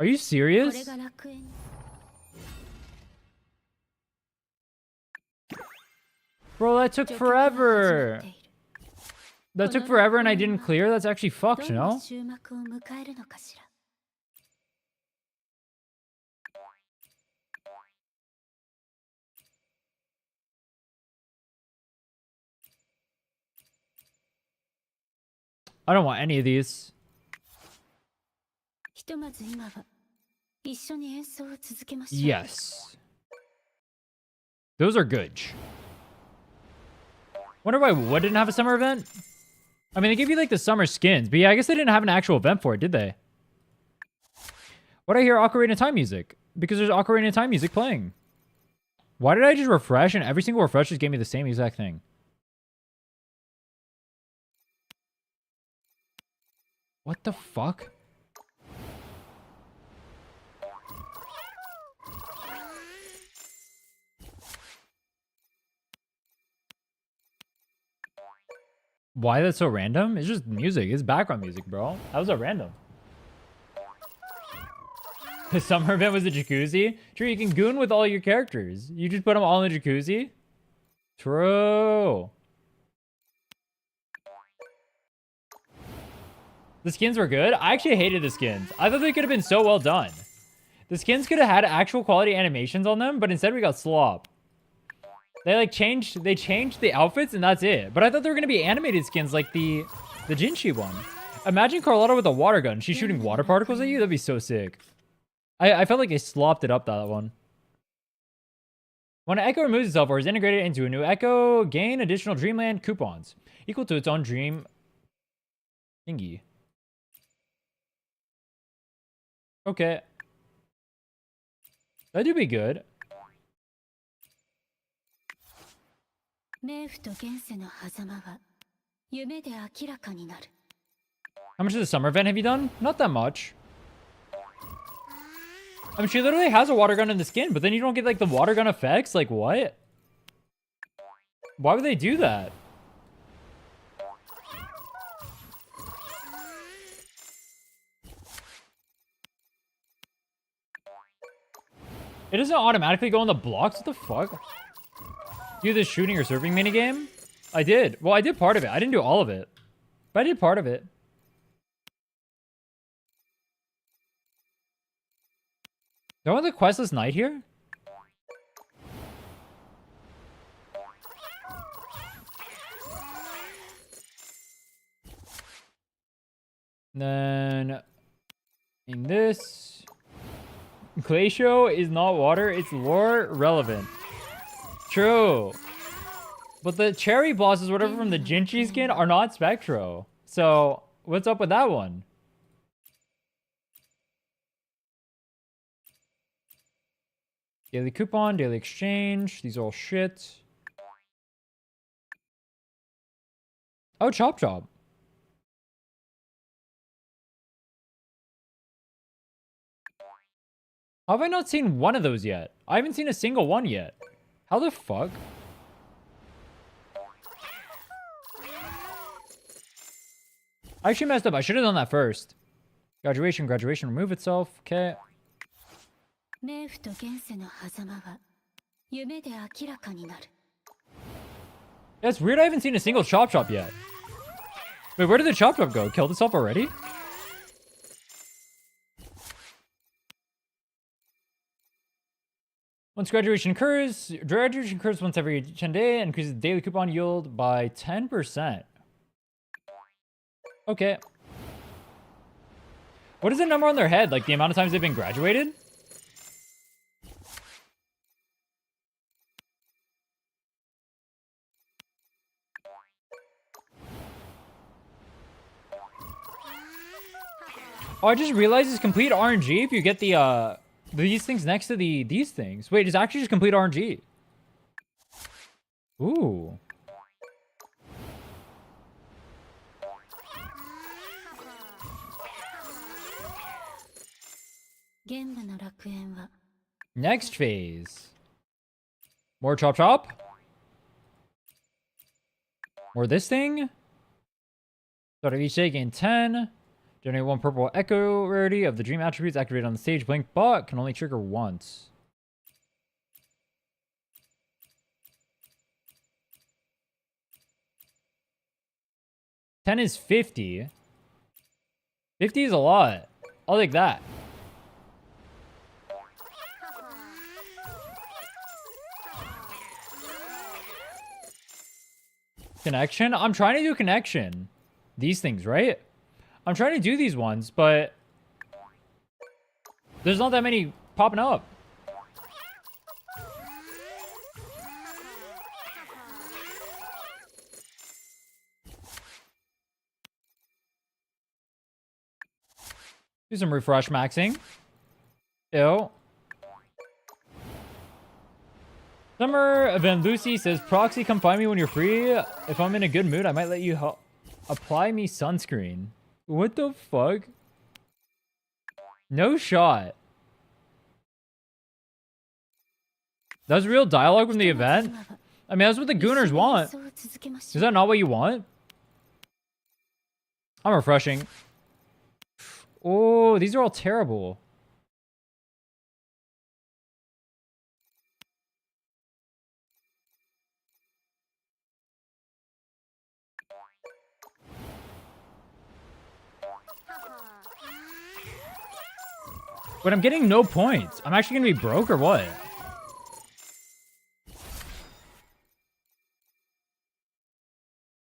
Are you serious? Bro, that took forever. That took forever and I didn't clear? That's actually fucked, you know? I don't want any of these. Yes. Those are good. Wonder why Wood didn't have a summer event? I mean, they gave you like the summer skins, but yeah, I guess they didn't have an actual event for it, did they? Why did I hear Ocarina of Time music? Because there's Ocarina of Time music playing. Why did I just refresh and every single refresh just gave me the same exact thing? What the fuck? Why that's so random? It's just music. It's background music, bro. How was that random? The summer event was a jacuzzi? True, you can goon with all your characters. You just put them all in a jacuzzi? True. The skins were good? I actually hated the skins. I thought they could have been so well done. The skins could have had actual quality animations on them, but instead we got slop. They changed the outfits and that's it. But I thought they were gonna be animated skins like the Jinchi one. Imagine Carlotta with a water gun. She's shooting water particles at you. That'd be so sick. I felt like they slopped it up, that one. When an Echo removes itself or is integrated into a new Echo, gain additional Dreamland coupons equal to its own dream thingy. Okay. That do be good. How much of the summer event have you done? Not that much. I mean, she literally has a water gun in the skin, but then you don't get, like, the water gun effects? Like, what? Why would they do that? It doesn't automatically go on the blocks? What the fuck? Do the shooting or surfing minigame? I did. Well, I did part of it. I didn't do all of it. But I did part of it. Do I want the questless knight here? Then in this, Glacio is not water, it's lore relevant. True. But the cherry blossoms, whatever from the Jinchi skin, are not Spectro. So what's up with that one? Daily coupon, daily exchange. These are all shit. Oh, Chop Chop. How have I not seen one of those yet? I haven't seen a single one yet. How the fuck? I actually messed up. I should have done that first. Graduation, remove itself. Okay. That's weird. I haven't seen a single Chop Chop yet. Wait, where did the Chop Chop go? Killed itself already? Once graduation occurs once every 10 days and increases the daily coupon yield by 10%. Okay. What is the number on their head? Like the amount of times they've been graduated? Oh, I just realized it's complete RNG if you get the these things next to these things. Wait, it's actually just complete RNG. Ooh. Next phase. More Chop Chop. More this thing. Start of each day, gain 10. Generate 1 purple echo rarity of the dream attributes activated on the stage. Blink bot can only trigger once. $10 is 50. 50 is a lot. I'll take that. Connection? I'm trying to do connection. These things, right? I'm trying to do these ones, but there's not that many popping up. Do some refresh maxing. Ew. Summer event Lucy says, Proxy, come find me when you're free. If I'm in a good mood, I might let you apply me sunscreen. What the fuck? No shot. That's real dialogue from the event? I mean, that's what the Gooners want. Is that not what you want? I'm refreshing. Oh, these are all terrible. But I'm getting no points. I'm actually gonna be broke or what?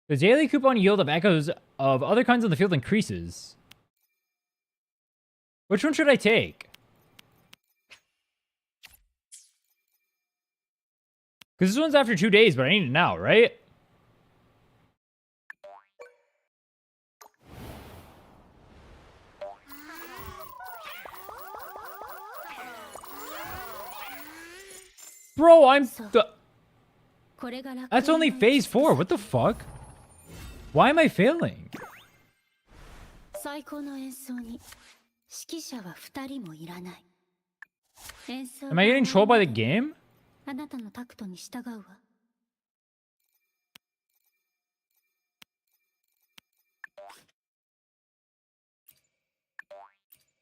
The daily coupon yield of echoes of other kinds on the field increases. Which one should I take? Because this one's after 2 days, but I need it now, right? Bro, that's only phase 4. What the fuck? Why am I failing? Am I getting trolled by the game?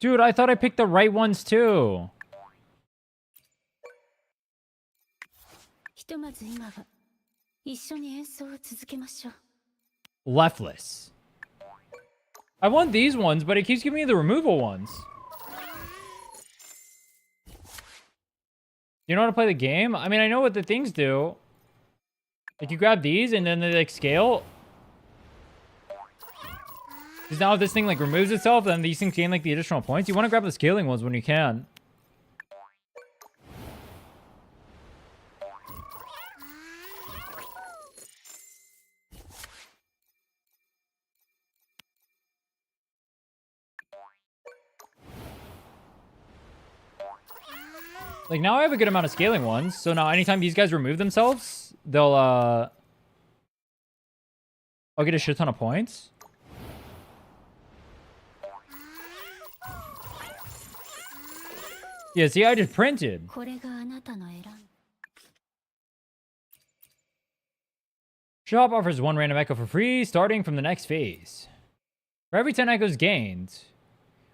Dude, I thought I picked the right ones too. Leftless. I want these ones, but it keeps giving me the removal ones. You know how to play the game? I mean, I know what the things do. Like, you grab these, and then they, like, scale. Because now if this thing, like, removes itself, then these things gain, like, the additional points. You want to grab the scaling ones when you can. Like, now I have a good amount of scaling ones. So now anytime these guys remove themselves, they'll, I'll get a shit ton of points. Yeah, see, I just printed. Shop offers 1 random echo for free, starting from the next phase. For every 10 echoes gained,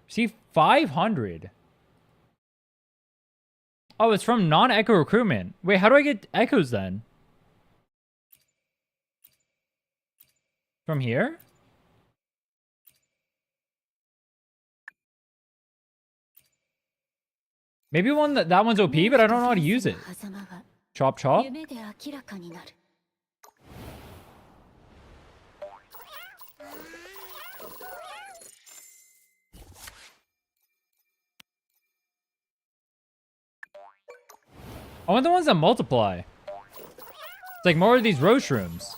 receive 500. Oh, it's from non-echo recruitment. Wait, how do I get echoes then? From here? Maybe that one's OP, but I don't know how to use it. Chop chop. I want the ones that multiply. It's like more of these roast shrooms.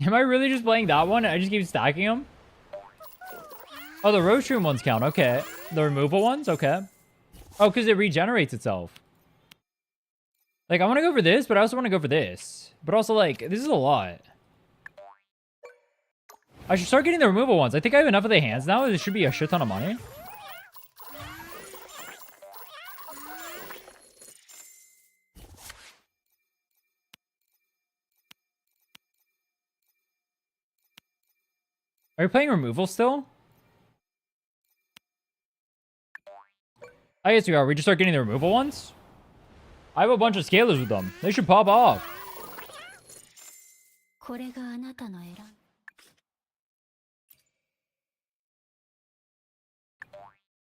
Am I really just playing that one? I just keep stacking them? Oh, the roast shroom ones count. Okay. The removal ones? Okay. Oh, because it regenerates itself. Like, I want to go for this, but I also want to go for this. But also, like, this is a lot. I should start getting the removal ones. I think I have enough of the hands now. This should be a shit ton of money. Are you playing removal still? I guess we are. We just start getting the removal ones? I have a bunch of scalers with them. They should pop off.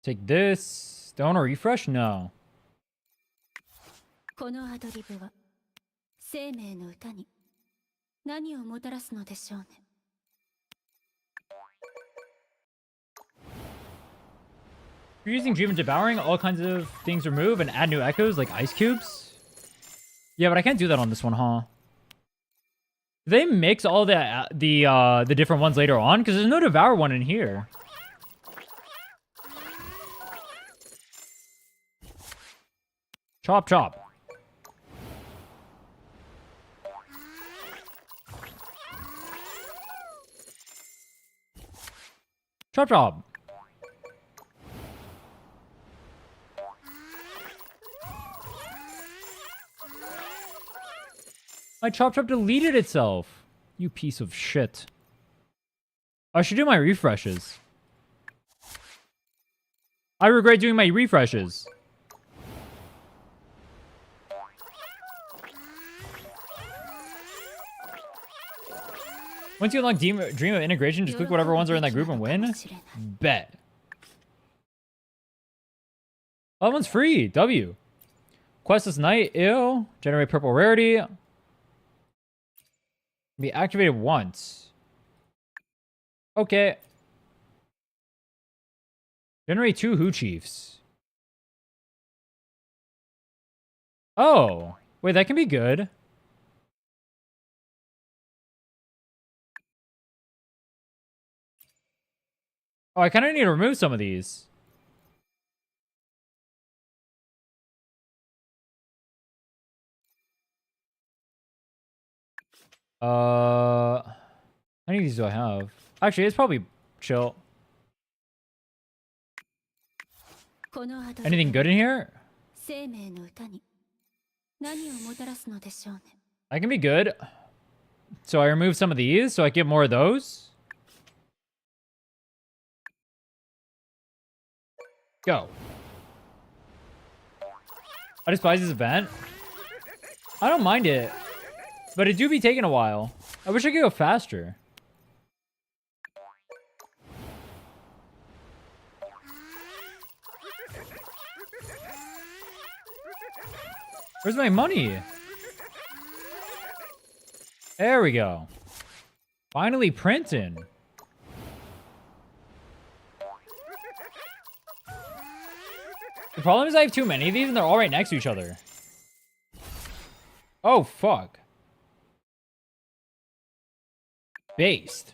Take this. Don't want to refresh? No. You're using Dream of Devouring, all kinds of things remove and add new echoes like ice cubes. Yeah, but I can't do that on this one, huh? Do they mix all the different ones later on? Because there's no Devour one in here. Chop chop. Chop chop. My chop chop deleted itself. You piece of shit. I should do my refreshes. I regret doing my refreshes. Once you unlock Dream of Integration, just click whatever ones are in that group and win. Bet. Oh, that one's free. W. Questless Knight. Ew. Generate purple rarity. Be activated once. Okay. Generate 2 Who Chiefs. Oh. Wait, that can be good. Oh, I kind of need to remove some of these. How many of these do I have? Actually, it's probably chill. Anything good in here? That can be good. So I remove some of these so I get more of those. Go. I despise this event. I don't mind it. But it do be taking a while. I wish I could go faster. Where's my money? There we go. Finally printing. The problem is I have too many of these and they're all right next to each other. Oh, fuck. Based.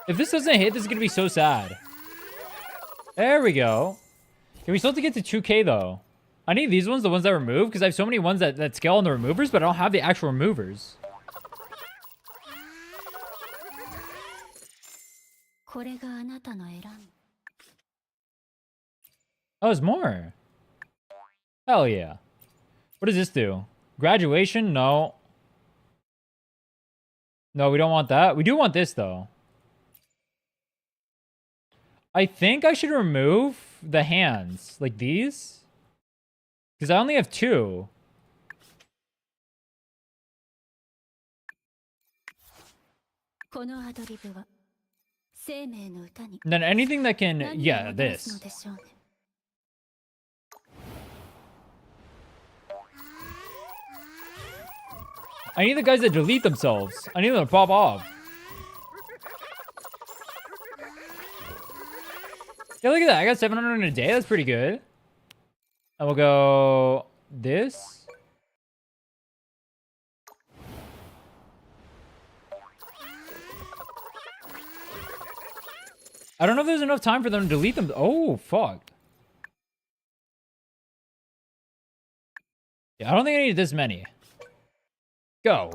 If this doesn't hit, this is going to be so sad. There we go. Okay, we still have to get to 2K though. I need these ones, the ones that remove, because I have so many ones that scale on the removers, but I don't have the actual removers. Oh, there's more. Hell yeah. What does this do? Graduation? No. No, we don't want that. We do want this, though. I think I should remove the hands. Like these. Because I only have 2. And then anything that can... Yeah, this. I need the guys that delete themselves. I need them to pop off. Yeah, look at that. I got 700 in a day. That's pretty good. And we'll go this. I don't know if there's enough time for them to delete them. Oh, fuck. Yeah, I don't think I need this many. Go.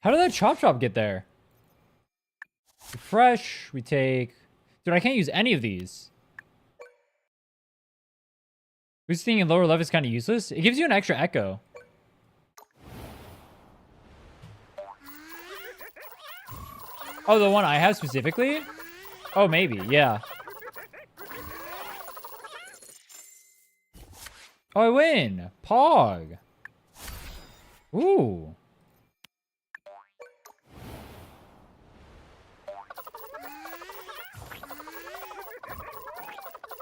How did that chop get there? Refresh. We take... Dude, I can't use any of these. Boosting in lower left is kind of useless. It gives you an extra echo. Oh, the one I have specifically? Oh, maybe. Yeah. Oh, I win. Pog. Ooh.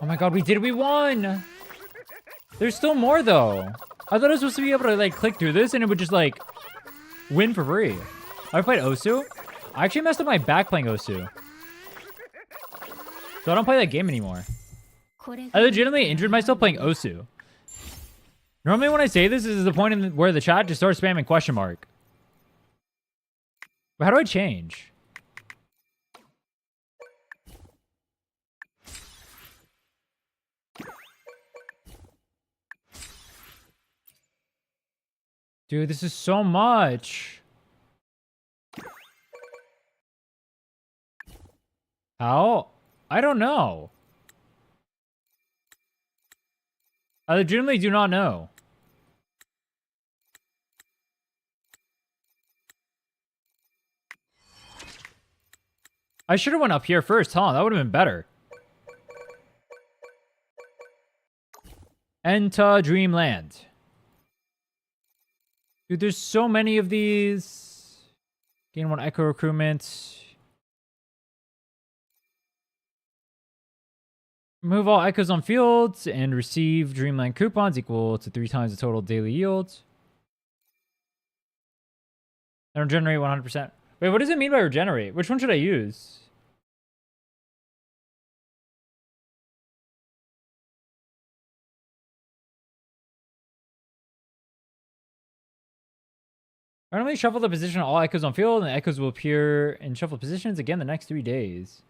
Oh my god, we did. We won. There's still more, though. I thought I was supposed to be able to, like, click through this and it would just, like, win for free. I played Osu. I actually messed up my back playing Osu. So I don't play that game anymore. I legitimately injured myself playing Osu. Normally when I say this is the point in where the chat just starts spamming question mark. But how do I change? Dude, this is so much. How? I don't know. I legitimately do not know. I should have went up here first, huh? That would have been better. Enter Dreamland. Dude, there's so many of these. Gain 1 Echo recruitment. Remove all echoes on fields and receive Dreamland coupons equal to 3 times the total daily yield. And regenerate 100%. Wait, what does it mean by regenerate? Which one should I use? Randomly shuffle the position of all echoes on field, and the echoes will appear in shuffled positions again the next 3 days.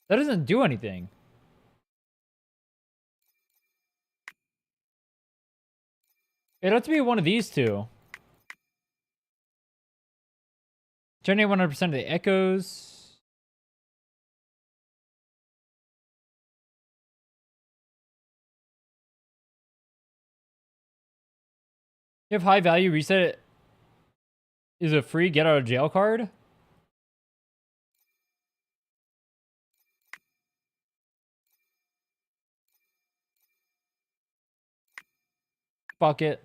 That doesn't do anything. It ought to be one of these two. Generate 100% of the echoes. You have high value reset is a free get out of jail card. Fuck it.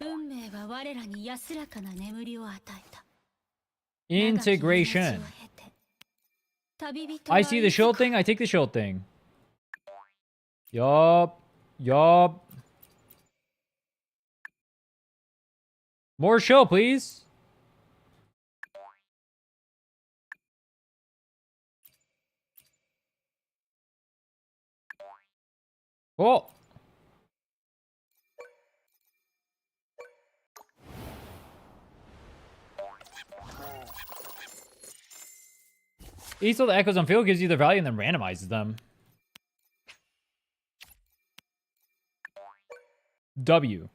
運命は我らに安らかな眠りを与えた。 Integration. 長き命を経て旅人は I see the shield thing. I take the shield thing. Yup. Yup. More shield, please. Oh. Each of the echoes on field gives you their value and then randomizes them. W.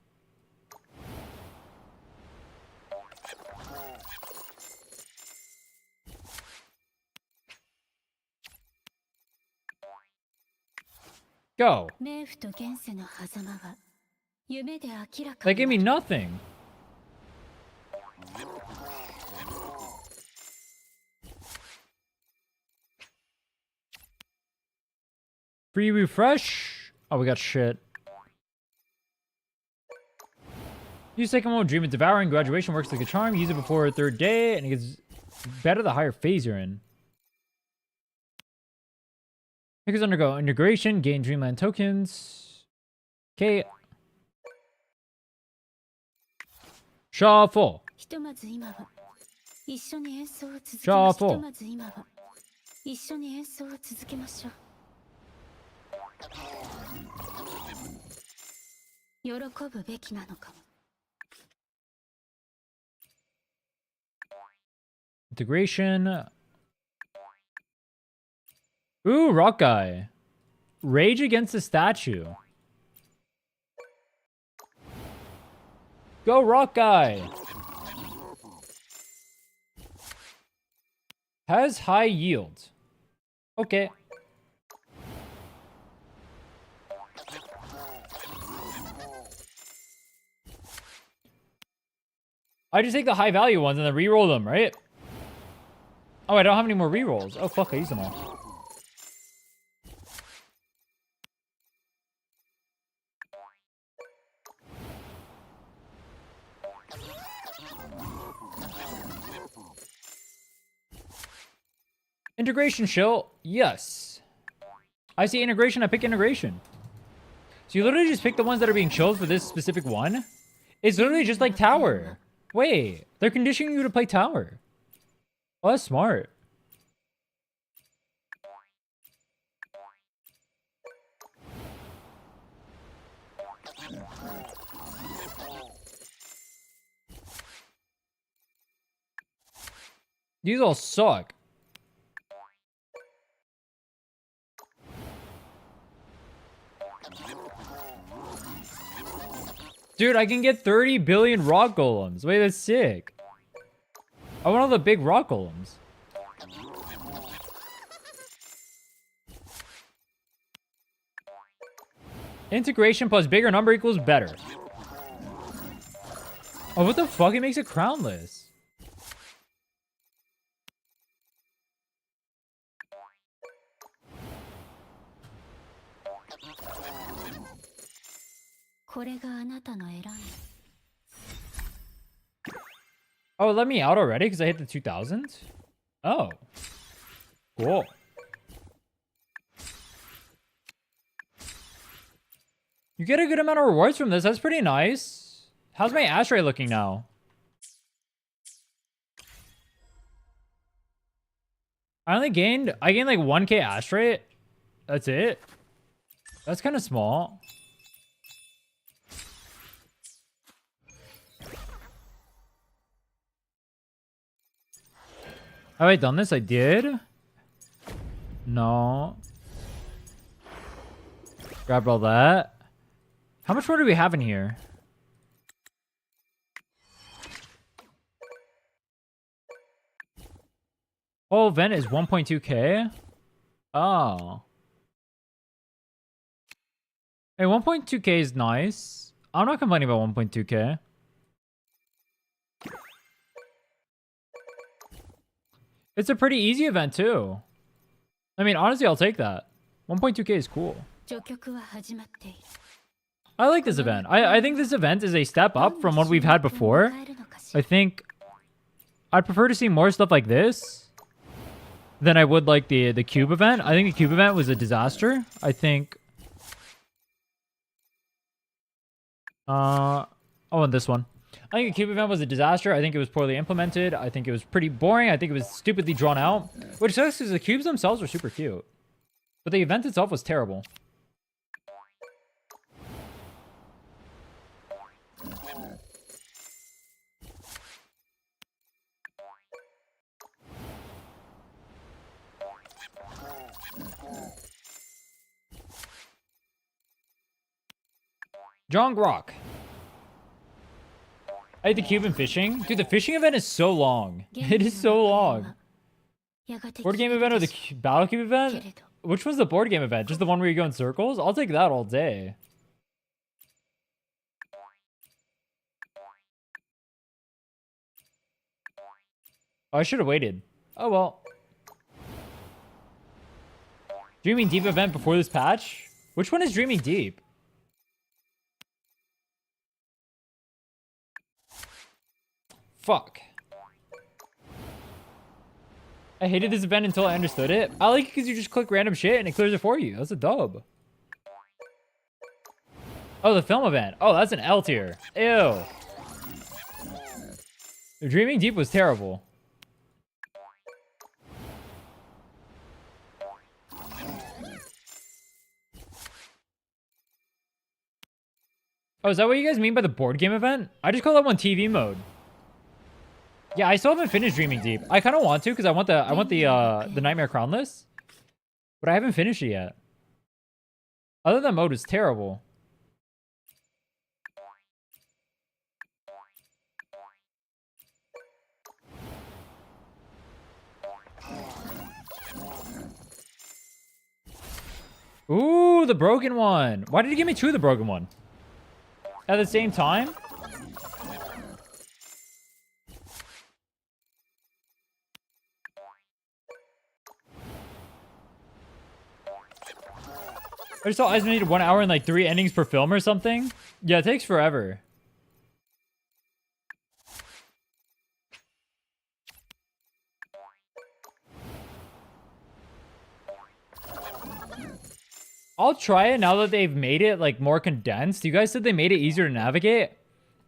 Go. 冥府と現世の狭間は夢で明らか That gave me になる nothing. Free refresh. Oh, we got shit. Use second mode, Dream of Devouring. Graduation works like a charm. Use it before a 3rd day, and it gets better the higher phase you're in. Pickers undergo integration, gain Dreamland tokens. Okay. Shuffle. ひとまず今は一緒に演奏を続けシャーましフォーひとまず今は一緒に演奏を続けましょう。喜ぶべきなのかも。 Integration. Ooh, rock guy. Rage against the statue. Go rock guy. Has high yield. Okay. I just take the high value ones and then re-roll them, right? Oh, I don't have any more re-rolls. Oh, fuck, I used them all. Integration shill? Yes. I see integration, I pick integration. So you literally just pick the ones that are being chilled for this specific one? It's literally just like tower. Wait, they're conditioning you to play tower. Oh, that's smart. These all suck. Dude, I can get 30 billion rock golems. Wait, that's sick. I want all the big rock golems. Integration plus bigger number equals better. Oh, what the fuck? It makes it crownless. Oh, it let me out already because I hit the 2000? Oh. Cool. You get a good amount of rewards from this. That's pretty nice. How's my ashtray looking now? I gained like 1k ashtray. That's it. That's kind of small. Have I done this? I did. No. Grabbed all that. How much more do we have in here? Whole event is 1.2k. Oh. Hey, 1.2k is nice. I'm not complaining about 1.2k. It's a pretty easy event too. I mean, honestly, I'll take that. 1.2k is cool. I like this event. I think this event is a step up from what we've had before. I think I'd prefer to see more stuff like this than I would like the cube event. I think the cube event was a disaster. I think... oh, and this one. I think the cube event was a disaster. I think it was poorly implemented. I think it was pretty boring. I think it was stupidly drawn out. Which sucks because the cubes themselves are super cute. But the event itself was terrible. John Grock. I hate the cube and fishing. Dude, the fishing event is so long. It is so long. Board game event or the battle cube event? Which was the board game event? Just the one where you go in circles? I'll take that all day. Oh, I should have waited. Oh, well. Dreaming Deep event before this patch? Which one is Dreaming Deep? Fuck. I hated this event until I understood it. I like it because you just click random shit and it clears it for you. That's a dub. Oh, the film event. Oh, that's an L tier. Ew. Dreaming Deep was terrible. Oh, is that what you guys mean by the board game event? I just call that one TV mode. Yeah, I still haven't finished Dreaming Deep. I kind of want to because I want the Nightmare Crownless, but I haven't finished it yet. Other than mode is terrible. Ooh, the broken one. Why did he give me two of the broken one? At the same time? I just thought I needed 1 hour and like 3 endings per film or something. Yeah, it takes forever. I'll try it now that they've made it like more condensed. You guys said they made it easier to navigate.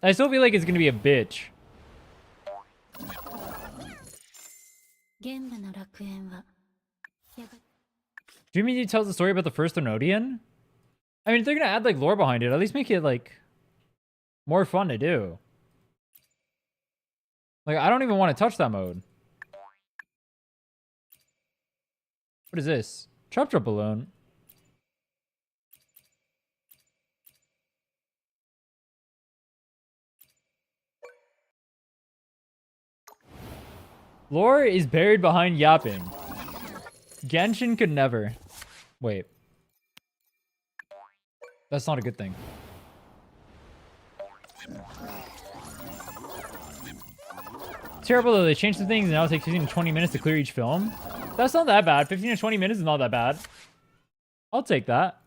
I still feel like it's gonna be a bitch. Dreaming Deep tells the story about the first Thermodian? I mean, if they're gonna add like lore behind it, at least make it like more fun to do. Like, I don't even want to touch that mode. What is this? Chop Drop Balloon. Lore is buried behind yapping. Genshin could never. Wait. That's not a good thing. terrible though. They changed some things and now it takes 15 to 20 minutes to clear each film. That's not that bad. 15 to 20 minutes is not that bad. I'll take that.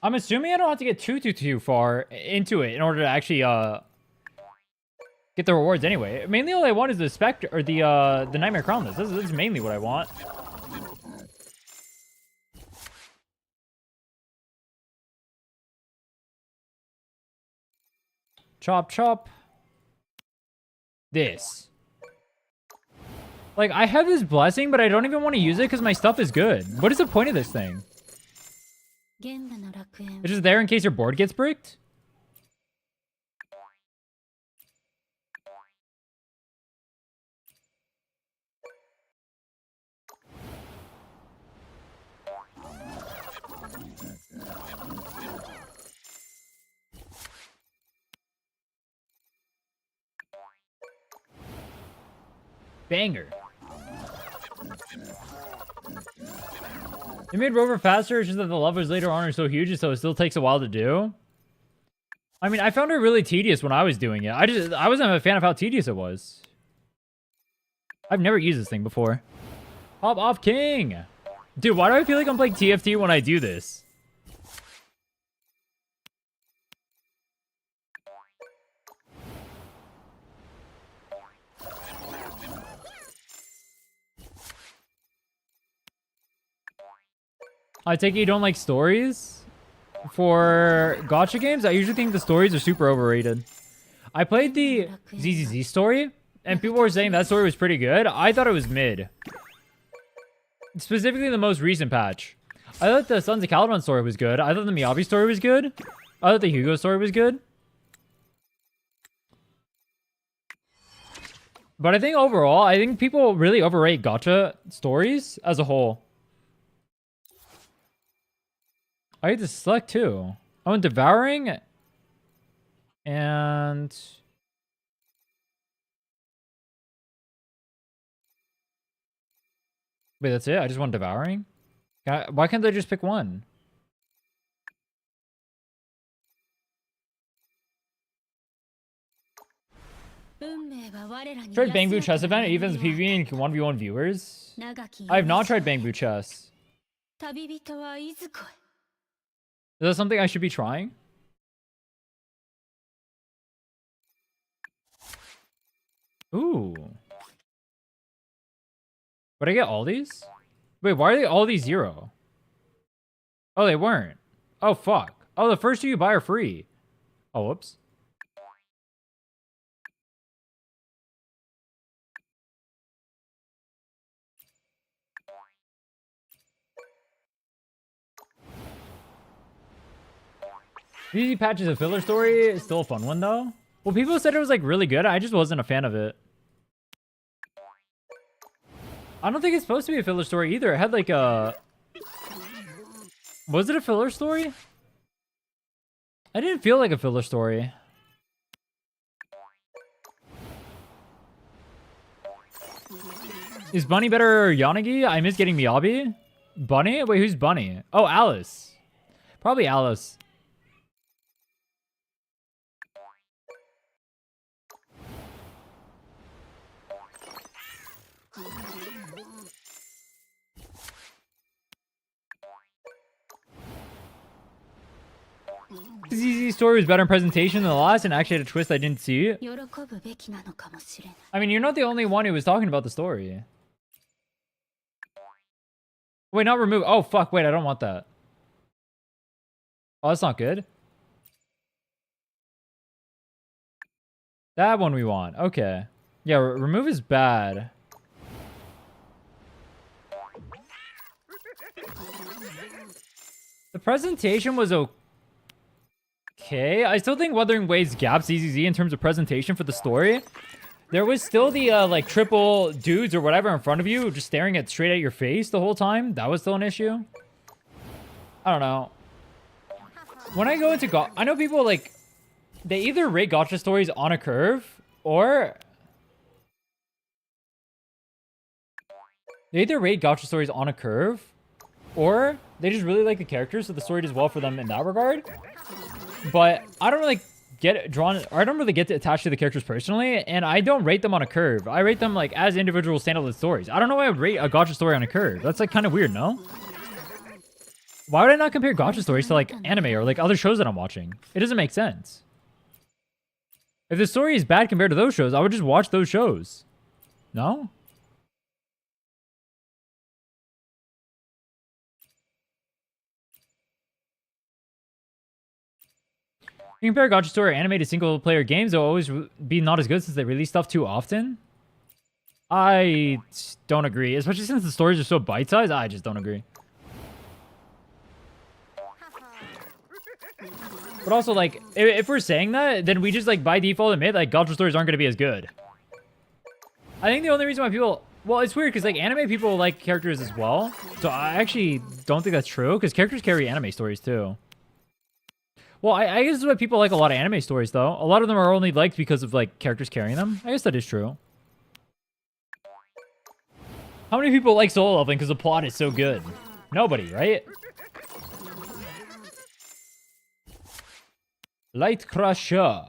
I'm assuming I don't have to get too far into it in order to actually get the rewards anyway. Mainly all I want is the Spectre or the Nightmare Crown list. This is mainly what I want. Chop chop. This. Like, I have this blessing, but I don't even want to use it because my stuff is good. What is the point of this thing? It's just there in case your board gets bricked? Banger. They made Rover faster, it's just that the levels later on are so huge, so it still takes a while to do. I mean, I found it really tedious when I was doing it. I wasn't a fan of how tedious it was. I've never used this thing before. Hop off king! Dude, why do I feel like I'm playing TFT when I do this? I take it you don't like stories? For gacha games, I usually think the stories are super overrated. I played the ZZZ story, and people were saying that story was pretty good. I thought it was mid. Specifically the most recent patch. I thought the Sons of Caliban story was good. I thought the Miyabi story was good. I thought the Hugo story was good. But I think overall, I think people really overrate gacha stories as a whole. I had to select too. I went Devouring and wait, that's it? I just want Devouring? Why can't I just pick one? Tried Bangbu Chess event, it evens PvE and 1v1 viewers. I have not tried Bangbu Chess. Is that something I should be trying? Ooh. Would I get all these? Wait, why are they all these 0? Oh, they weren't. Oh, fuck. Oh, the first two you buy are free. Oh, whoops. Easy Patch is a filler story. It's still a fun one, though. Well, people said it was, like, really good. I just wasn't a fan of it. I don't think it's supposed to be a filler story either. It had, like, a... Was it a filler story? I didn't feel like a filler story. Is Bunny better or Yanagi? I miss getting Miyabi. Bunny? Wait, who's Bunny? Oh, Alice. Probably Alice. ZZ story was better in presentation than the last and actually had a twist I didn't see. I mean, you're not the only one who was talking about the story. Wait, not remove. Oh, fuck. Wait, I don't want that. Oh, that's not good. That one we want. Okay. Yeah, remove is bad. The presentation was okay. I still think Wuthering Waves gaps ZZZ in terms of presentation for the story. There was still the, like, triple dudes or whatever in front of you just staring straight at your face the whole time. That was still an issue. I don't know. When I go into gacha, I know people, like, they either rate gacha stories on a curve or... They either rate gacha stories on a curve or they just really like the characters, so the story does well for them in that regard. But I don't really get drawn, or I don't really get attached to the characters personally, and I don't rate them on a curve. I rate them like as individual standalone stories. I don't know why I would rate a Gacha story on a curve. That's like kind of weird, no? Why would I not compare Gacha stories to like anime or like other shows that I'm watching? It doesn't make sense. If the story is bad compared to those shows, I would just watch those shows. No? You compare Gacha story or animated single player games, they'll always be not as good since they release stuff too often. I don't agree, especially since the stories are so bite-sized. I just don't agree. But also, like, if we're saying that, then we just, like, by default admit, like, Gacha stories aren't going to be as good. I think the only reason why people... Well, it's weird, because, like, anime people like characters as well. So I actually don't think that's true, because characters carry anime stories, too. Well, I guess that's why people like a lot of anime stories, though. A lot of them are only liked because of, like, characters carrying them. I guess that is true. How many people like Solo Leveling because the plot is so good? Nobody, right? Light Crusher.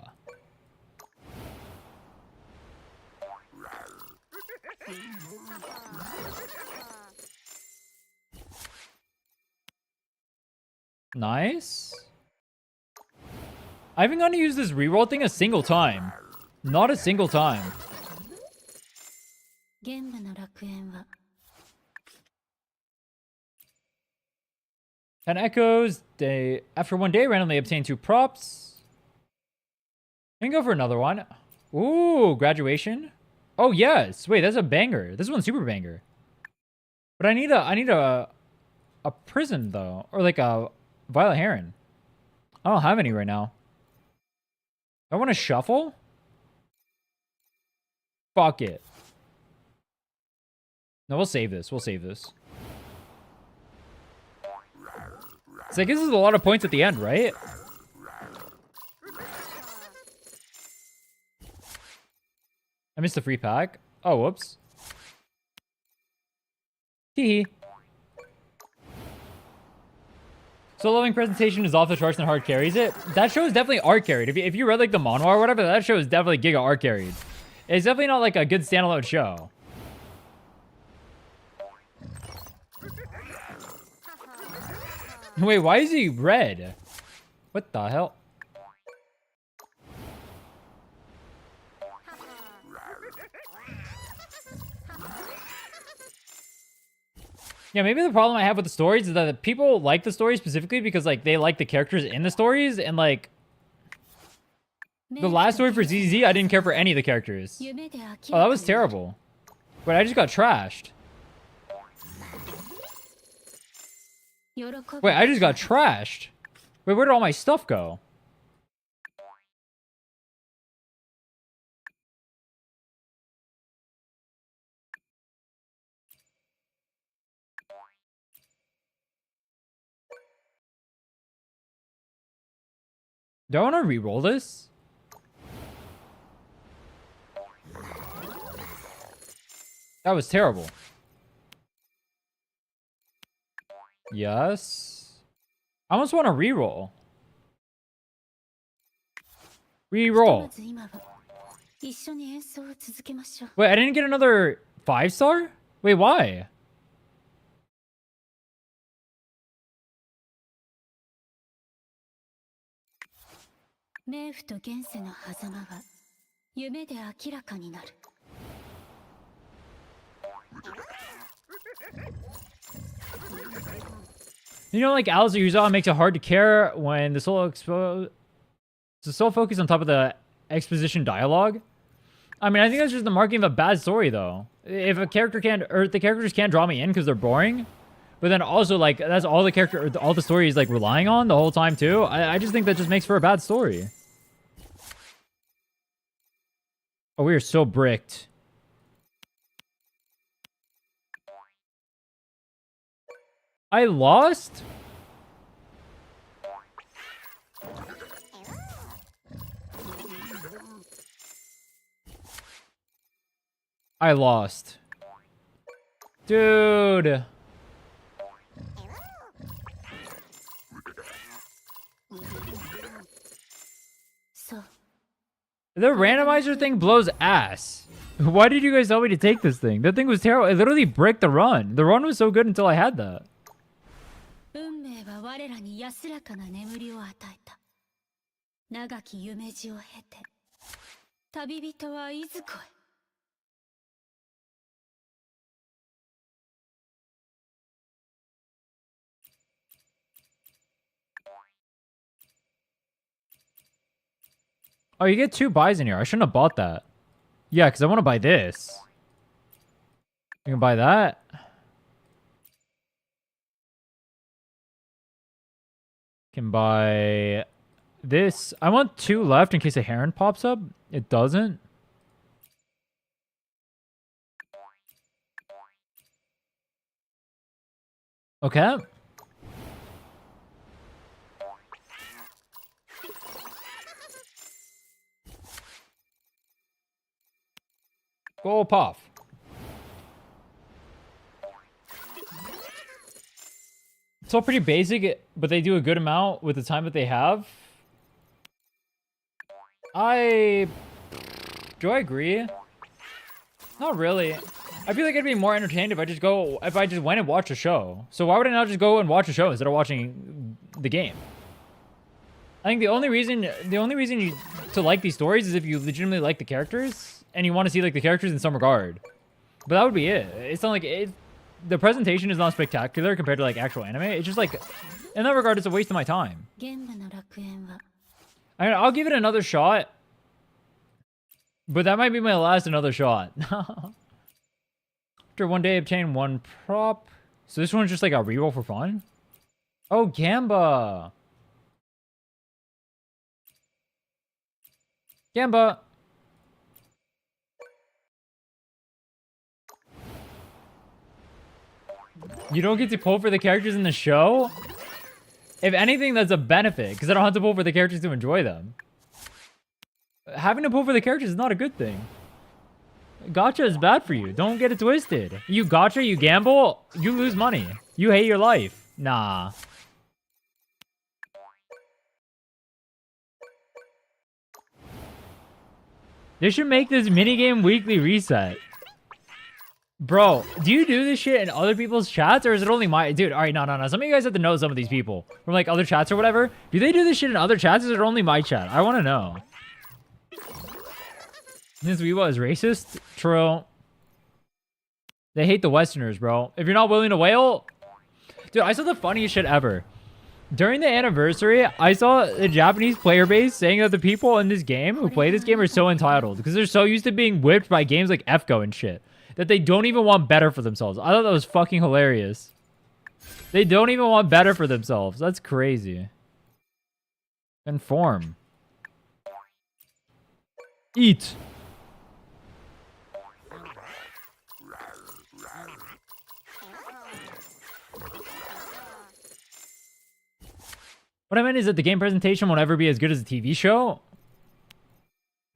Nice. I haven't gotten to use this reroll thing a single time. Not a single time. 玄武の楽園は 10 echoes. They after one day randomly obtain 2 props. And go for another one. Ooh, graduation. Oh yes. Wait, that's a banger. This one's super banger. But I need a prison though, or like a violet heron. I don't have any right now. I want to shuffle. Fuck it. No, we'll save this. We'll save this. So I guess this is a lot of points at the end, right? I missed the free pack. Oh, whoops. Hee. So Loving Presentation is off the charts and hard carries it. That show is definitely art carried. If you read like the manhwa or whatever, that show is definitely giga art carried. It's definitely not like a good standalone show. Wait, why is he red? What the hell? Yeah, maybe the problem I have with the stories is that people like the stories specifically because like they like the characters in the stories, and like the last story for ZZ, I didn't care for any of the characters. Oh, that was terrible. Wait, I just got trashed. Wait, I just got trashed. Wait, where did all my stuff go? Do I want to re-roll this? That was terrible. Yes. I almost want to re-roll. Re-roll. Wait, I didn't get another 5-star? Wait, why? You know, like Alice Uzawa makes it hard to care when the sole focus on top of the exposition dialogue. I mean, I think that's just the marking of a bad story, though. If a character can't, or the characters can't draw me in because they're boring, but then also like that's all the character, or all the story is like relying on the whole time too. I just think that just makes for a bad story. Oh, we are so bricked. I lost? I lost. Dude. そう。 The randomizer thing blows ass. Why did you guys tell me to take this thing? That thing was terrible. It literally bricked the run. The run was so good until I had that. 運命は我らに安らかな眠りを与えた。長き夢路を経て、旅人はいずこへ。 Oh, you get 2 buys in here. I shouldn't have bought that. Yeah, because I want to buy this. You can buy that. Can buy this. I want 2 left in case a heron pops up. It doesn't. Okay. Go puff. It's all pretty basic, but they do a good amount with the time that they have. Do I agree? Not really. I feel like I'd be more entertained if I just went and watched a show. So why would I not just go and watch a show instead of watching the game? I think the only reason to like these stories is if you legitimately like the characters and you want to see like the characters in some regard. But that would be it. It's not like the presentation is not spectacular compared to like actual anime. It's just like, in that regard, it's a waste of my time. 現場の楽園は I mean, I'll give it another shot, but that might be my last another shot. After one day, obtain 1 prop. So this one's just like a reroll for fun. Oh, Gamba. Gamba. You don't get to pull for the characters in the show? If anything, that's a benefit, because I don't have to pull for the characters to enjoy them. Having to pull for the characters is not a good thing. Gacha is bad for you. Don't get it twisted. You gacha, you gamble, you lose money. You hate your life. Nah. They should make this minigame weekly reset. Bro, do you do this shit in other people's chats, or is it only my... Dude, alright, no. Some of you guys have to know some of these people from, like, other chats or whatever. Do they do this shit in other chats, or is it only my chat? I want to know. This Wuwa is racist? True. They hate the Westerners, bro. If you're not willing to whale... Dude, I saw the funniest shit ever. During the anniversary, I saw the Japanese player base saying that the people in this game who play this game are so entitled because they're so used to being whipped by games like FGO and shit that they don't even want better for themselves. I thought that was fucking hilarious. They don't even want better for themselves. That's crazy. Inform. Eat. What I meant is that the game presentation won't ever be as good as a TV show.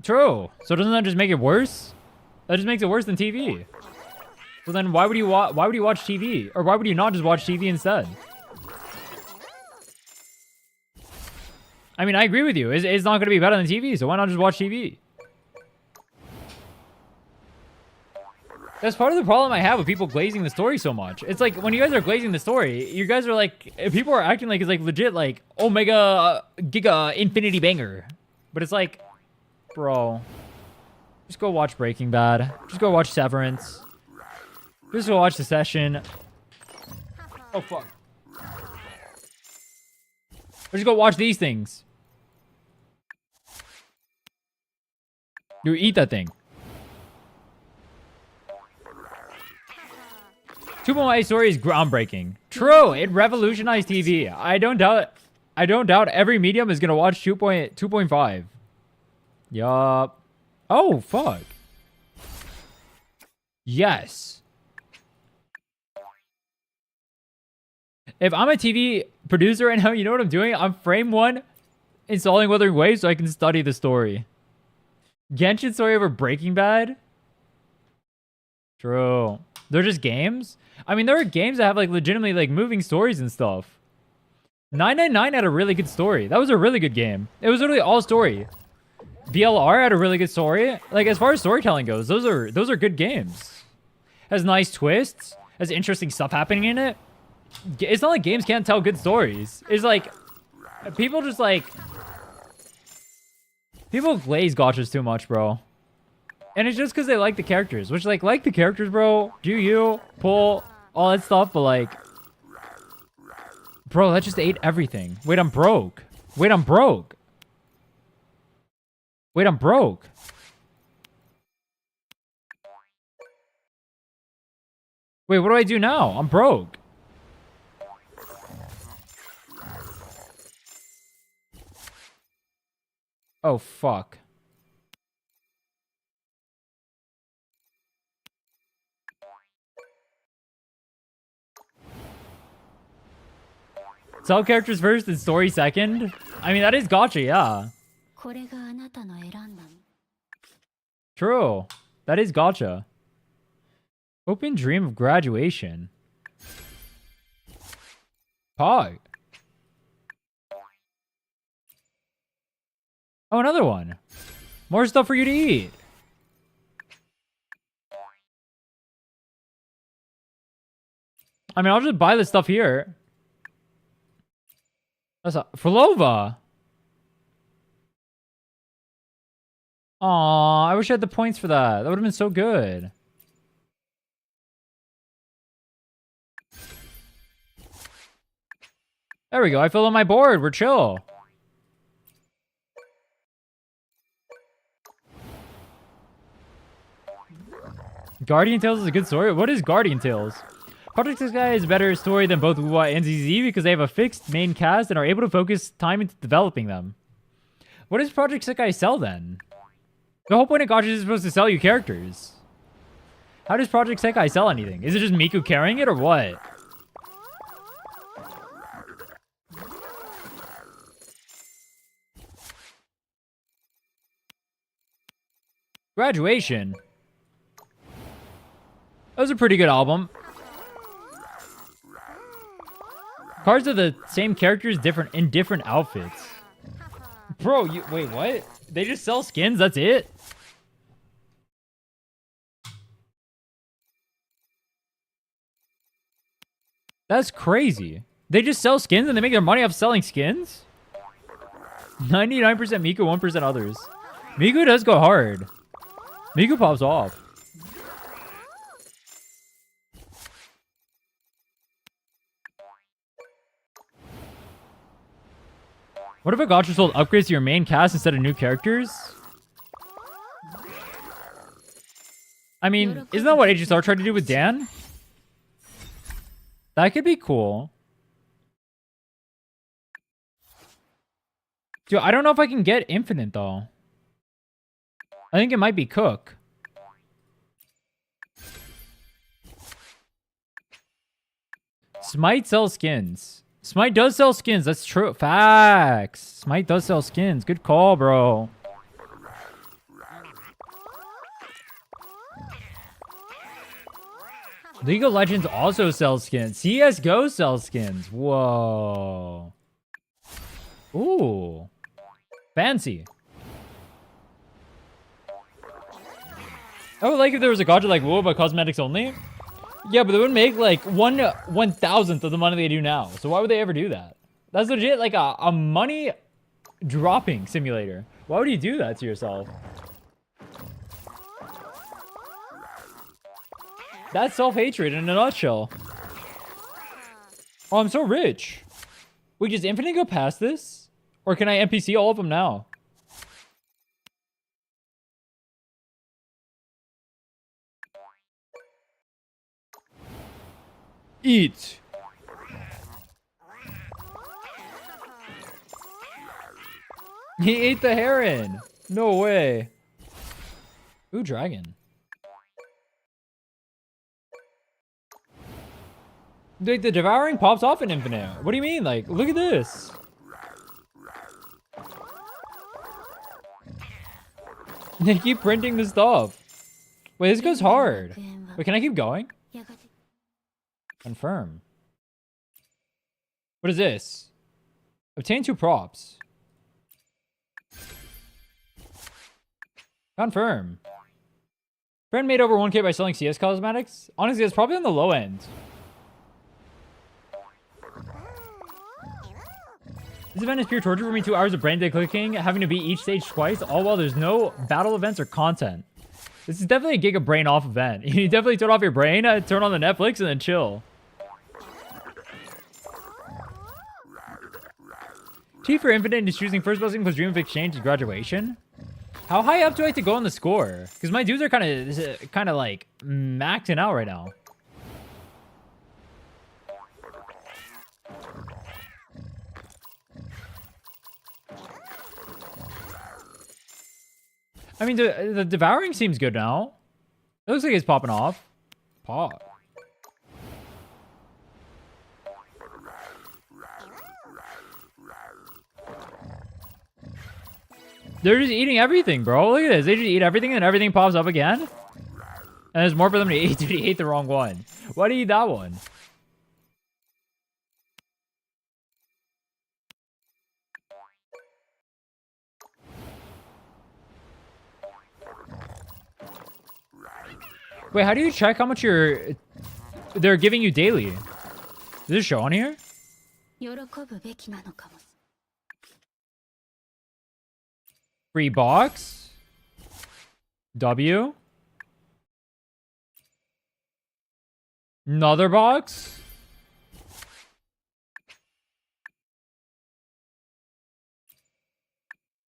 True. So doesn't that just make it worse? That just makes it worse than TV. So then why would you watch TV? Or why would you not just watch TV instead? I mean, I agree with you. It's not going to be better than TV, so why not just watch TV? That's part of the problem I have with people glazing the story so much. It's like, when you guys are glazing the story, you guys are like, people are acting like it's like legit like, Omega, Giga, Infinity Banger. But it's like, bro, just go watch Breaking Bad. Just go watch Severance. Just go watch The Session. Oh, fuck. Or just go watch these things. You eat that thing. 2.8 story is groundbreaking. True, it revolutionized TV. I don't doubt every medium is gonna watch 2.5. Yup. Oh fuck. Yes. If I'm a TV producer right now, you know what I'm doing? I'm frame 1 installing Wuthering Waves so I can study the story. Genshin story over Breaking Bad? True. They're just games? I mean, there are games that have like legitimately like moving stories and stuff. 999 had a really good story. That was a really good game. It was literally all story. VLR had a really good story. Like, as far as storytelling goes, those are good games. Has nice twists. Has interesting stuff happening in it. It's not like games can't tell good stories. It's like people just like people glaze gachas too much, bro. And it's just because they like the characters, which like the characters, bro. Do you pull all that stuff, but like, bro, that just ate everything. Wait, I'm broke. Wait, I'm broke. Wait, I'm broke. Wait, what do I do now? I'm broke. Oh, fuck. Sell characters first and story second? I mean, that is gacha, yeah. これがあなたの選んだの。 True. That is gacha. Open dream of graduation. Pog. Oh, another one. More stuff for you to eat. I mean, I'll just buy the stuff here. That's a Frolova. Aw, I wish I had the points for that. That would have been so good. There we go. I filled in my board. We're chill. Guardian Tales is a good story. What is Guardian Tales? Project Sky is a better story than both Wuwa and ZZ because they have a fixed main cast and are able to focus time into developing them. What does Project Sky sell then? The whole point of Gacha is supposed to sell you characters. How does Project Sekai sell anything? Is it just Miku carrying it or what? Graduation. That was a pretty good album. Cards are the same characters in different outfits. Bro, wait, what? They just sell skins? That's it? That's crazy. They just sell skins and they make their money off selling skins? 99% Miku, 1% others. Miku does go hard. Miku pops off. What if a gacha sold upgrades to your main cast instead of new characters? I mean, isn't that what HSR tried to do with Dan? That could be cool. Dude, I don't know if I can get Infinite, though. I think it might be Cook. Smite sells skins. Smite does sell skins. That's true. Facts. Smite does sell skins. Good call, bro. League of Legends also sells skins. CSGO sells skins. Whoa. Ooh. Fancy. I would like if there was a gacha like Wuwa but cosmetics only. Yeah, but they would make like 1/1000th of the money they do now. So why would they ever do that? That's legit like a money dropping simulator. Why would you do that to yourself? That's self-hatred in a nutshell. Oh, I'm so rich. Wait, does Infinite go past this? Or can I NPC all of them now? Eat. He ate the heron. No way. Ooh, dragon. Like, the devouring pops off in Infinite. What do you mean? Like, look at this. They keep printing the stuff. Wait, this goes hard. Wait, can I keep going? Confirm. What is this? Obtain 2 props. Confirm. Friend made over 1K by selling CS cosmetics? Honestly, that's probably on the low end. This event is pure torture for me. 2 hours of brain dead clicking, having to beat each stage twice, all while there's no battle events or content. This is definitely a giga brain off event. You definitely turn off your brain, turn on the Netflix, and then chill. T for Infinite is choosing first blessing plus Dream of Exchange to graduation. How high up do I have to go on the score? Because my dudes are kind of like maxing out right now. I mean, the devouring seems good now. It looks like it's popping off. Pop. They're just eating everything, bro. Look at this. They just eat everything and everything pops up again. And there's more for them to eat. Dude, he ate the wrong one. Why did he eat that one? Wait, how do you check how much they're giving you daily? Does this show on here? Free box. W. Another box.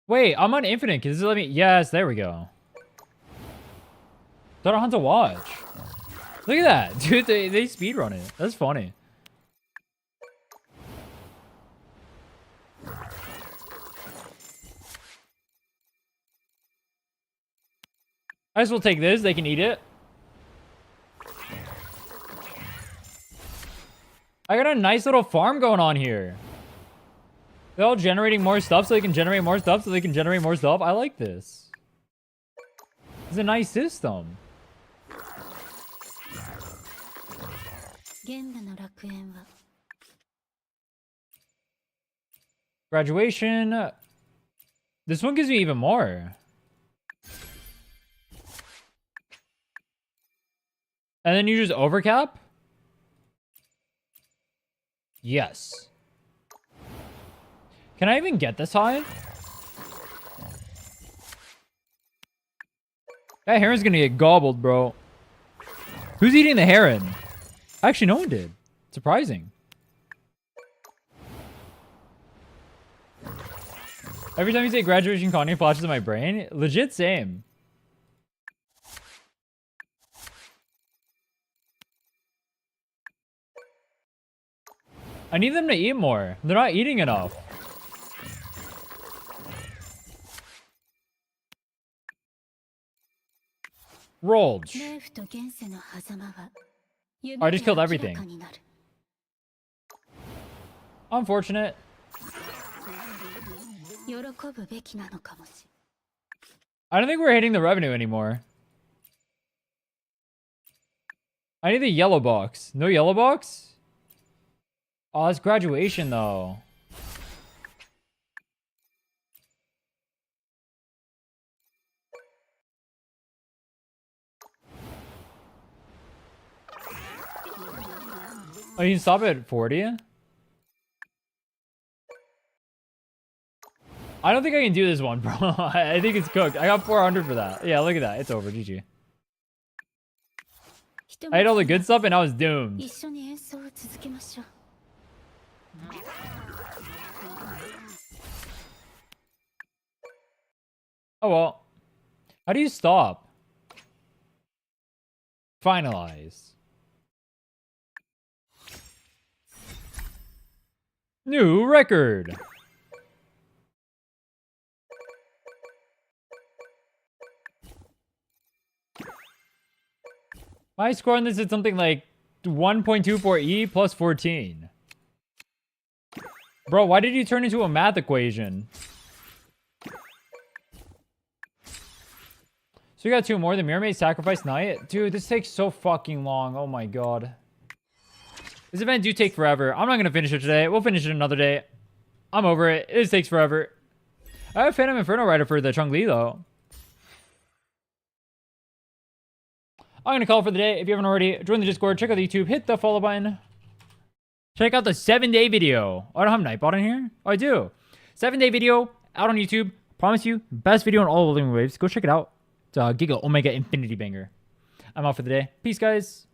Wait, I'm on infinite. Does it let me? Yes, there we go. Don't know how to watch. Look at that. Dude, they speedrun it. That's funny. I guess we'll take this. They can eat it. I got a nice little farm going on here. They're all generating more stuff so they can generate more stuff so they can generate more stuff. I like this. It's a nice system. Graduation. This one gives me even more. And then you just overcap? Yes. Can I even get this high? That heron's gonna get gobbled, bro. Who's eating the heron? Actually, no one did. Surprising. Every time you say graduation, Kanye flashes in my brain. Legit same. I need them to eat more. They're not eating enough. Rolled. I just killed everything. Unfortunate. I don't think we're hitting the revenue anymore. I need the yellow box. No yellow box? Oh, it's graduation though. Oh, you can stop at 40? I don't think I can do this one, bro. I think it's cooked. I got 400 for that. Yeah, look at that. It's over. GG. I had all the good stuff and I was doomed. Oh well. How do you stop? Finalize. New record. My score on this is something like 1.24E plus 14. Bro, why did you turn into a math equation? So we got 2 more. The Mirror Maid Sacrifice Night. Dude, this takes so fucking long. Oh my god. This event do take forever. I'm not going to finish it today. We'll finish it another day. I'm over it. This takes forever. I have Phantom Inferno Rider for the Chun-Li though. I'm going to call it for the day. If you haven't already, join the Discord, check out the YouTube, hit the follow button. Check out the 7-day video. Oh, I don't have Nightbot in here? Oh, I do. 7-day video out on YouTube. Promise you, best video on all of Living Waves. Go check it out. It's a Giga Omega Infinity Banger. I'm out for the day. Peace, guys.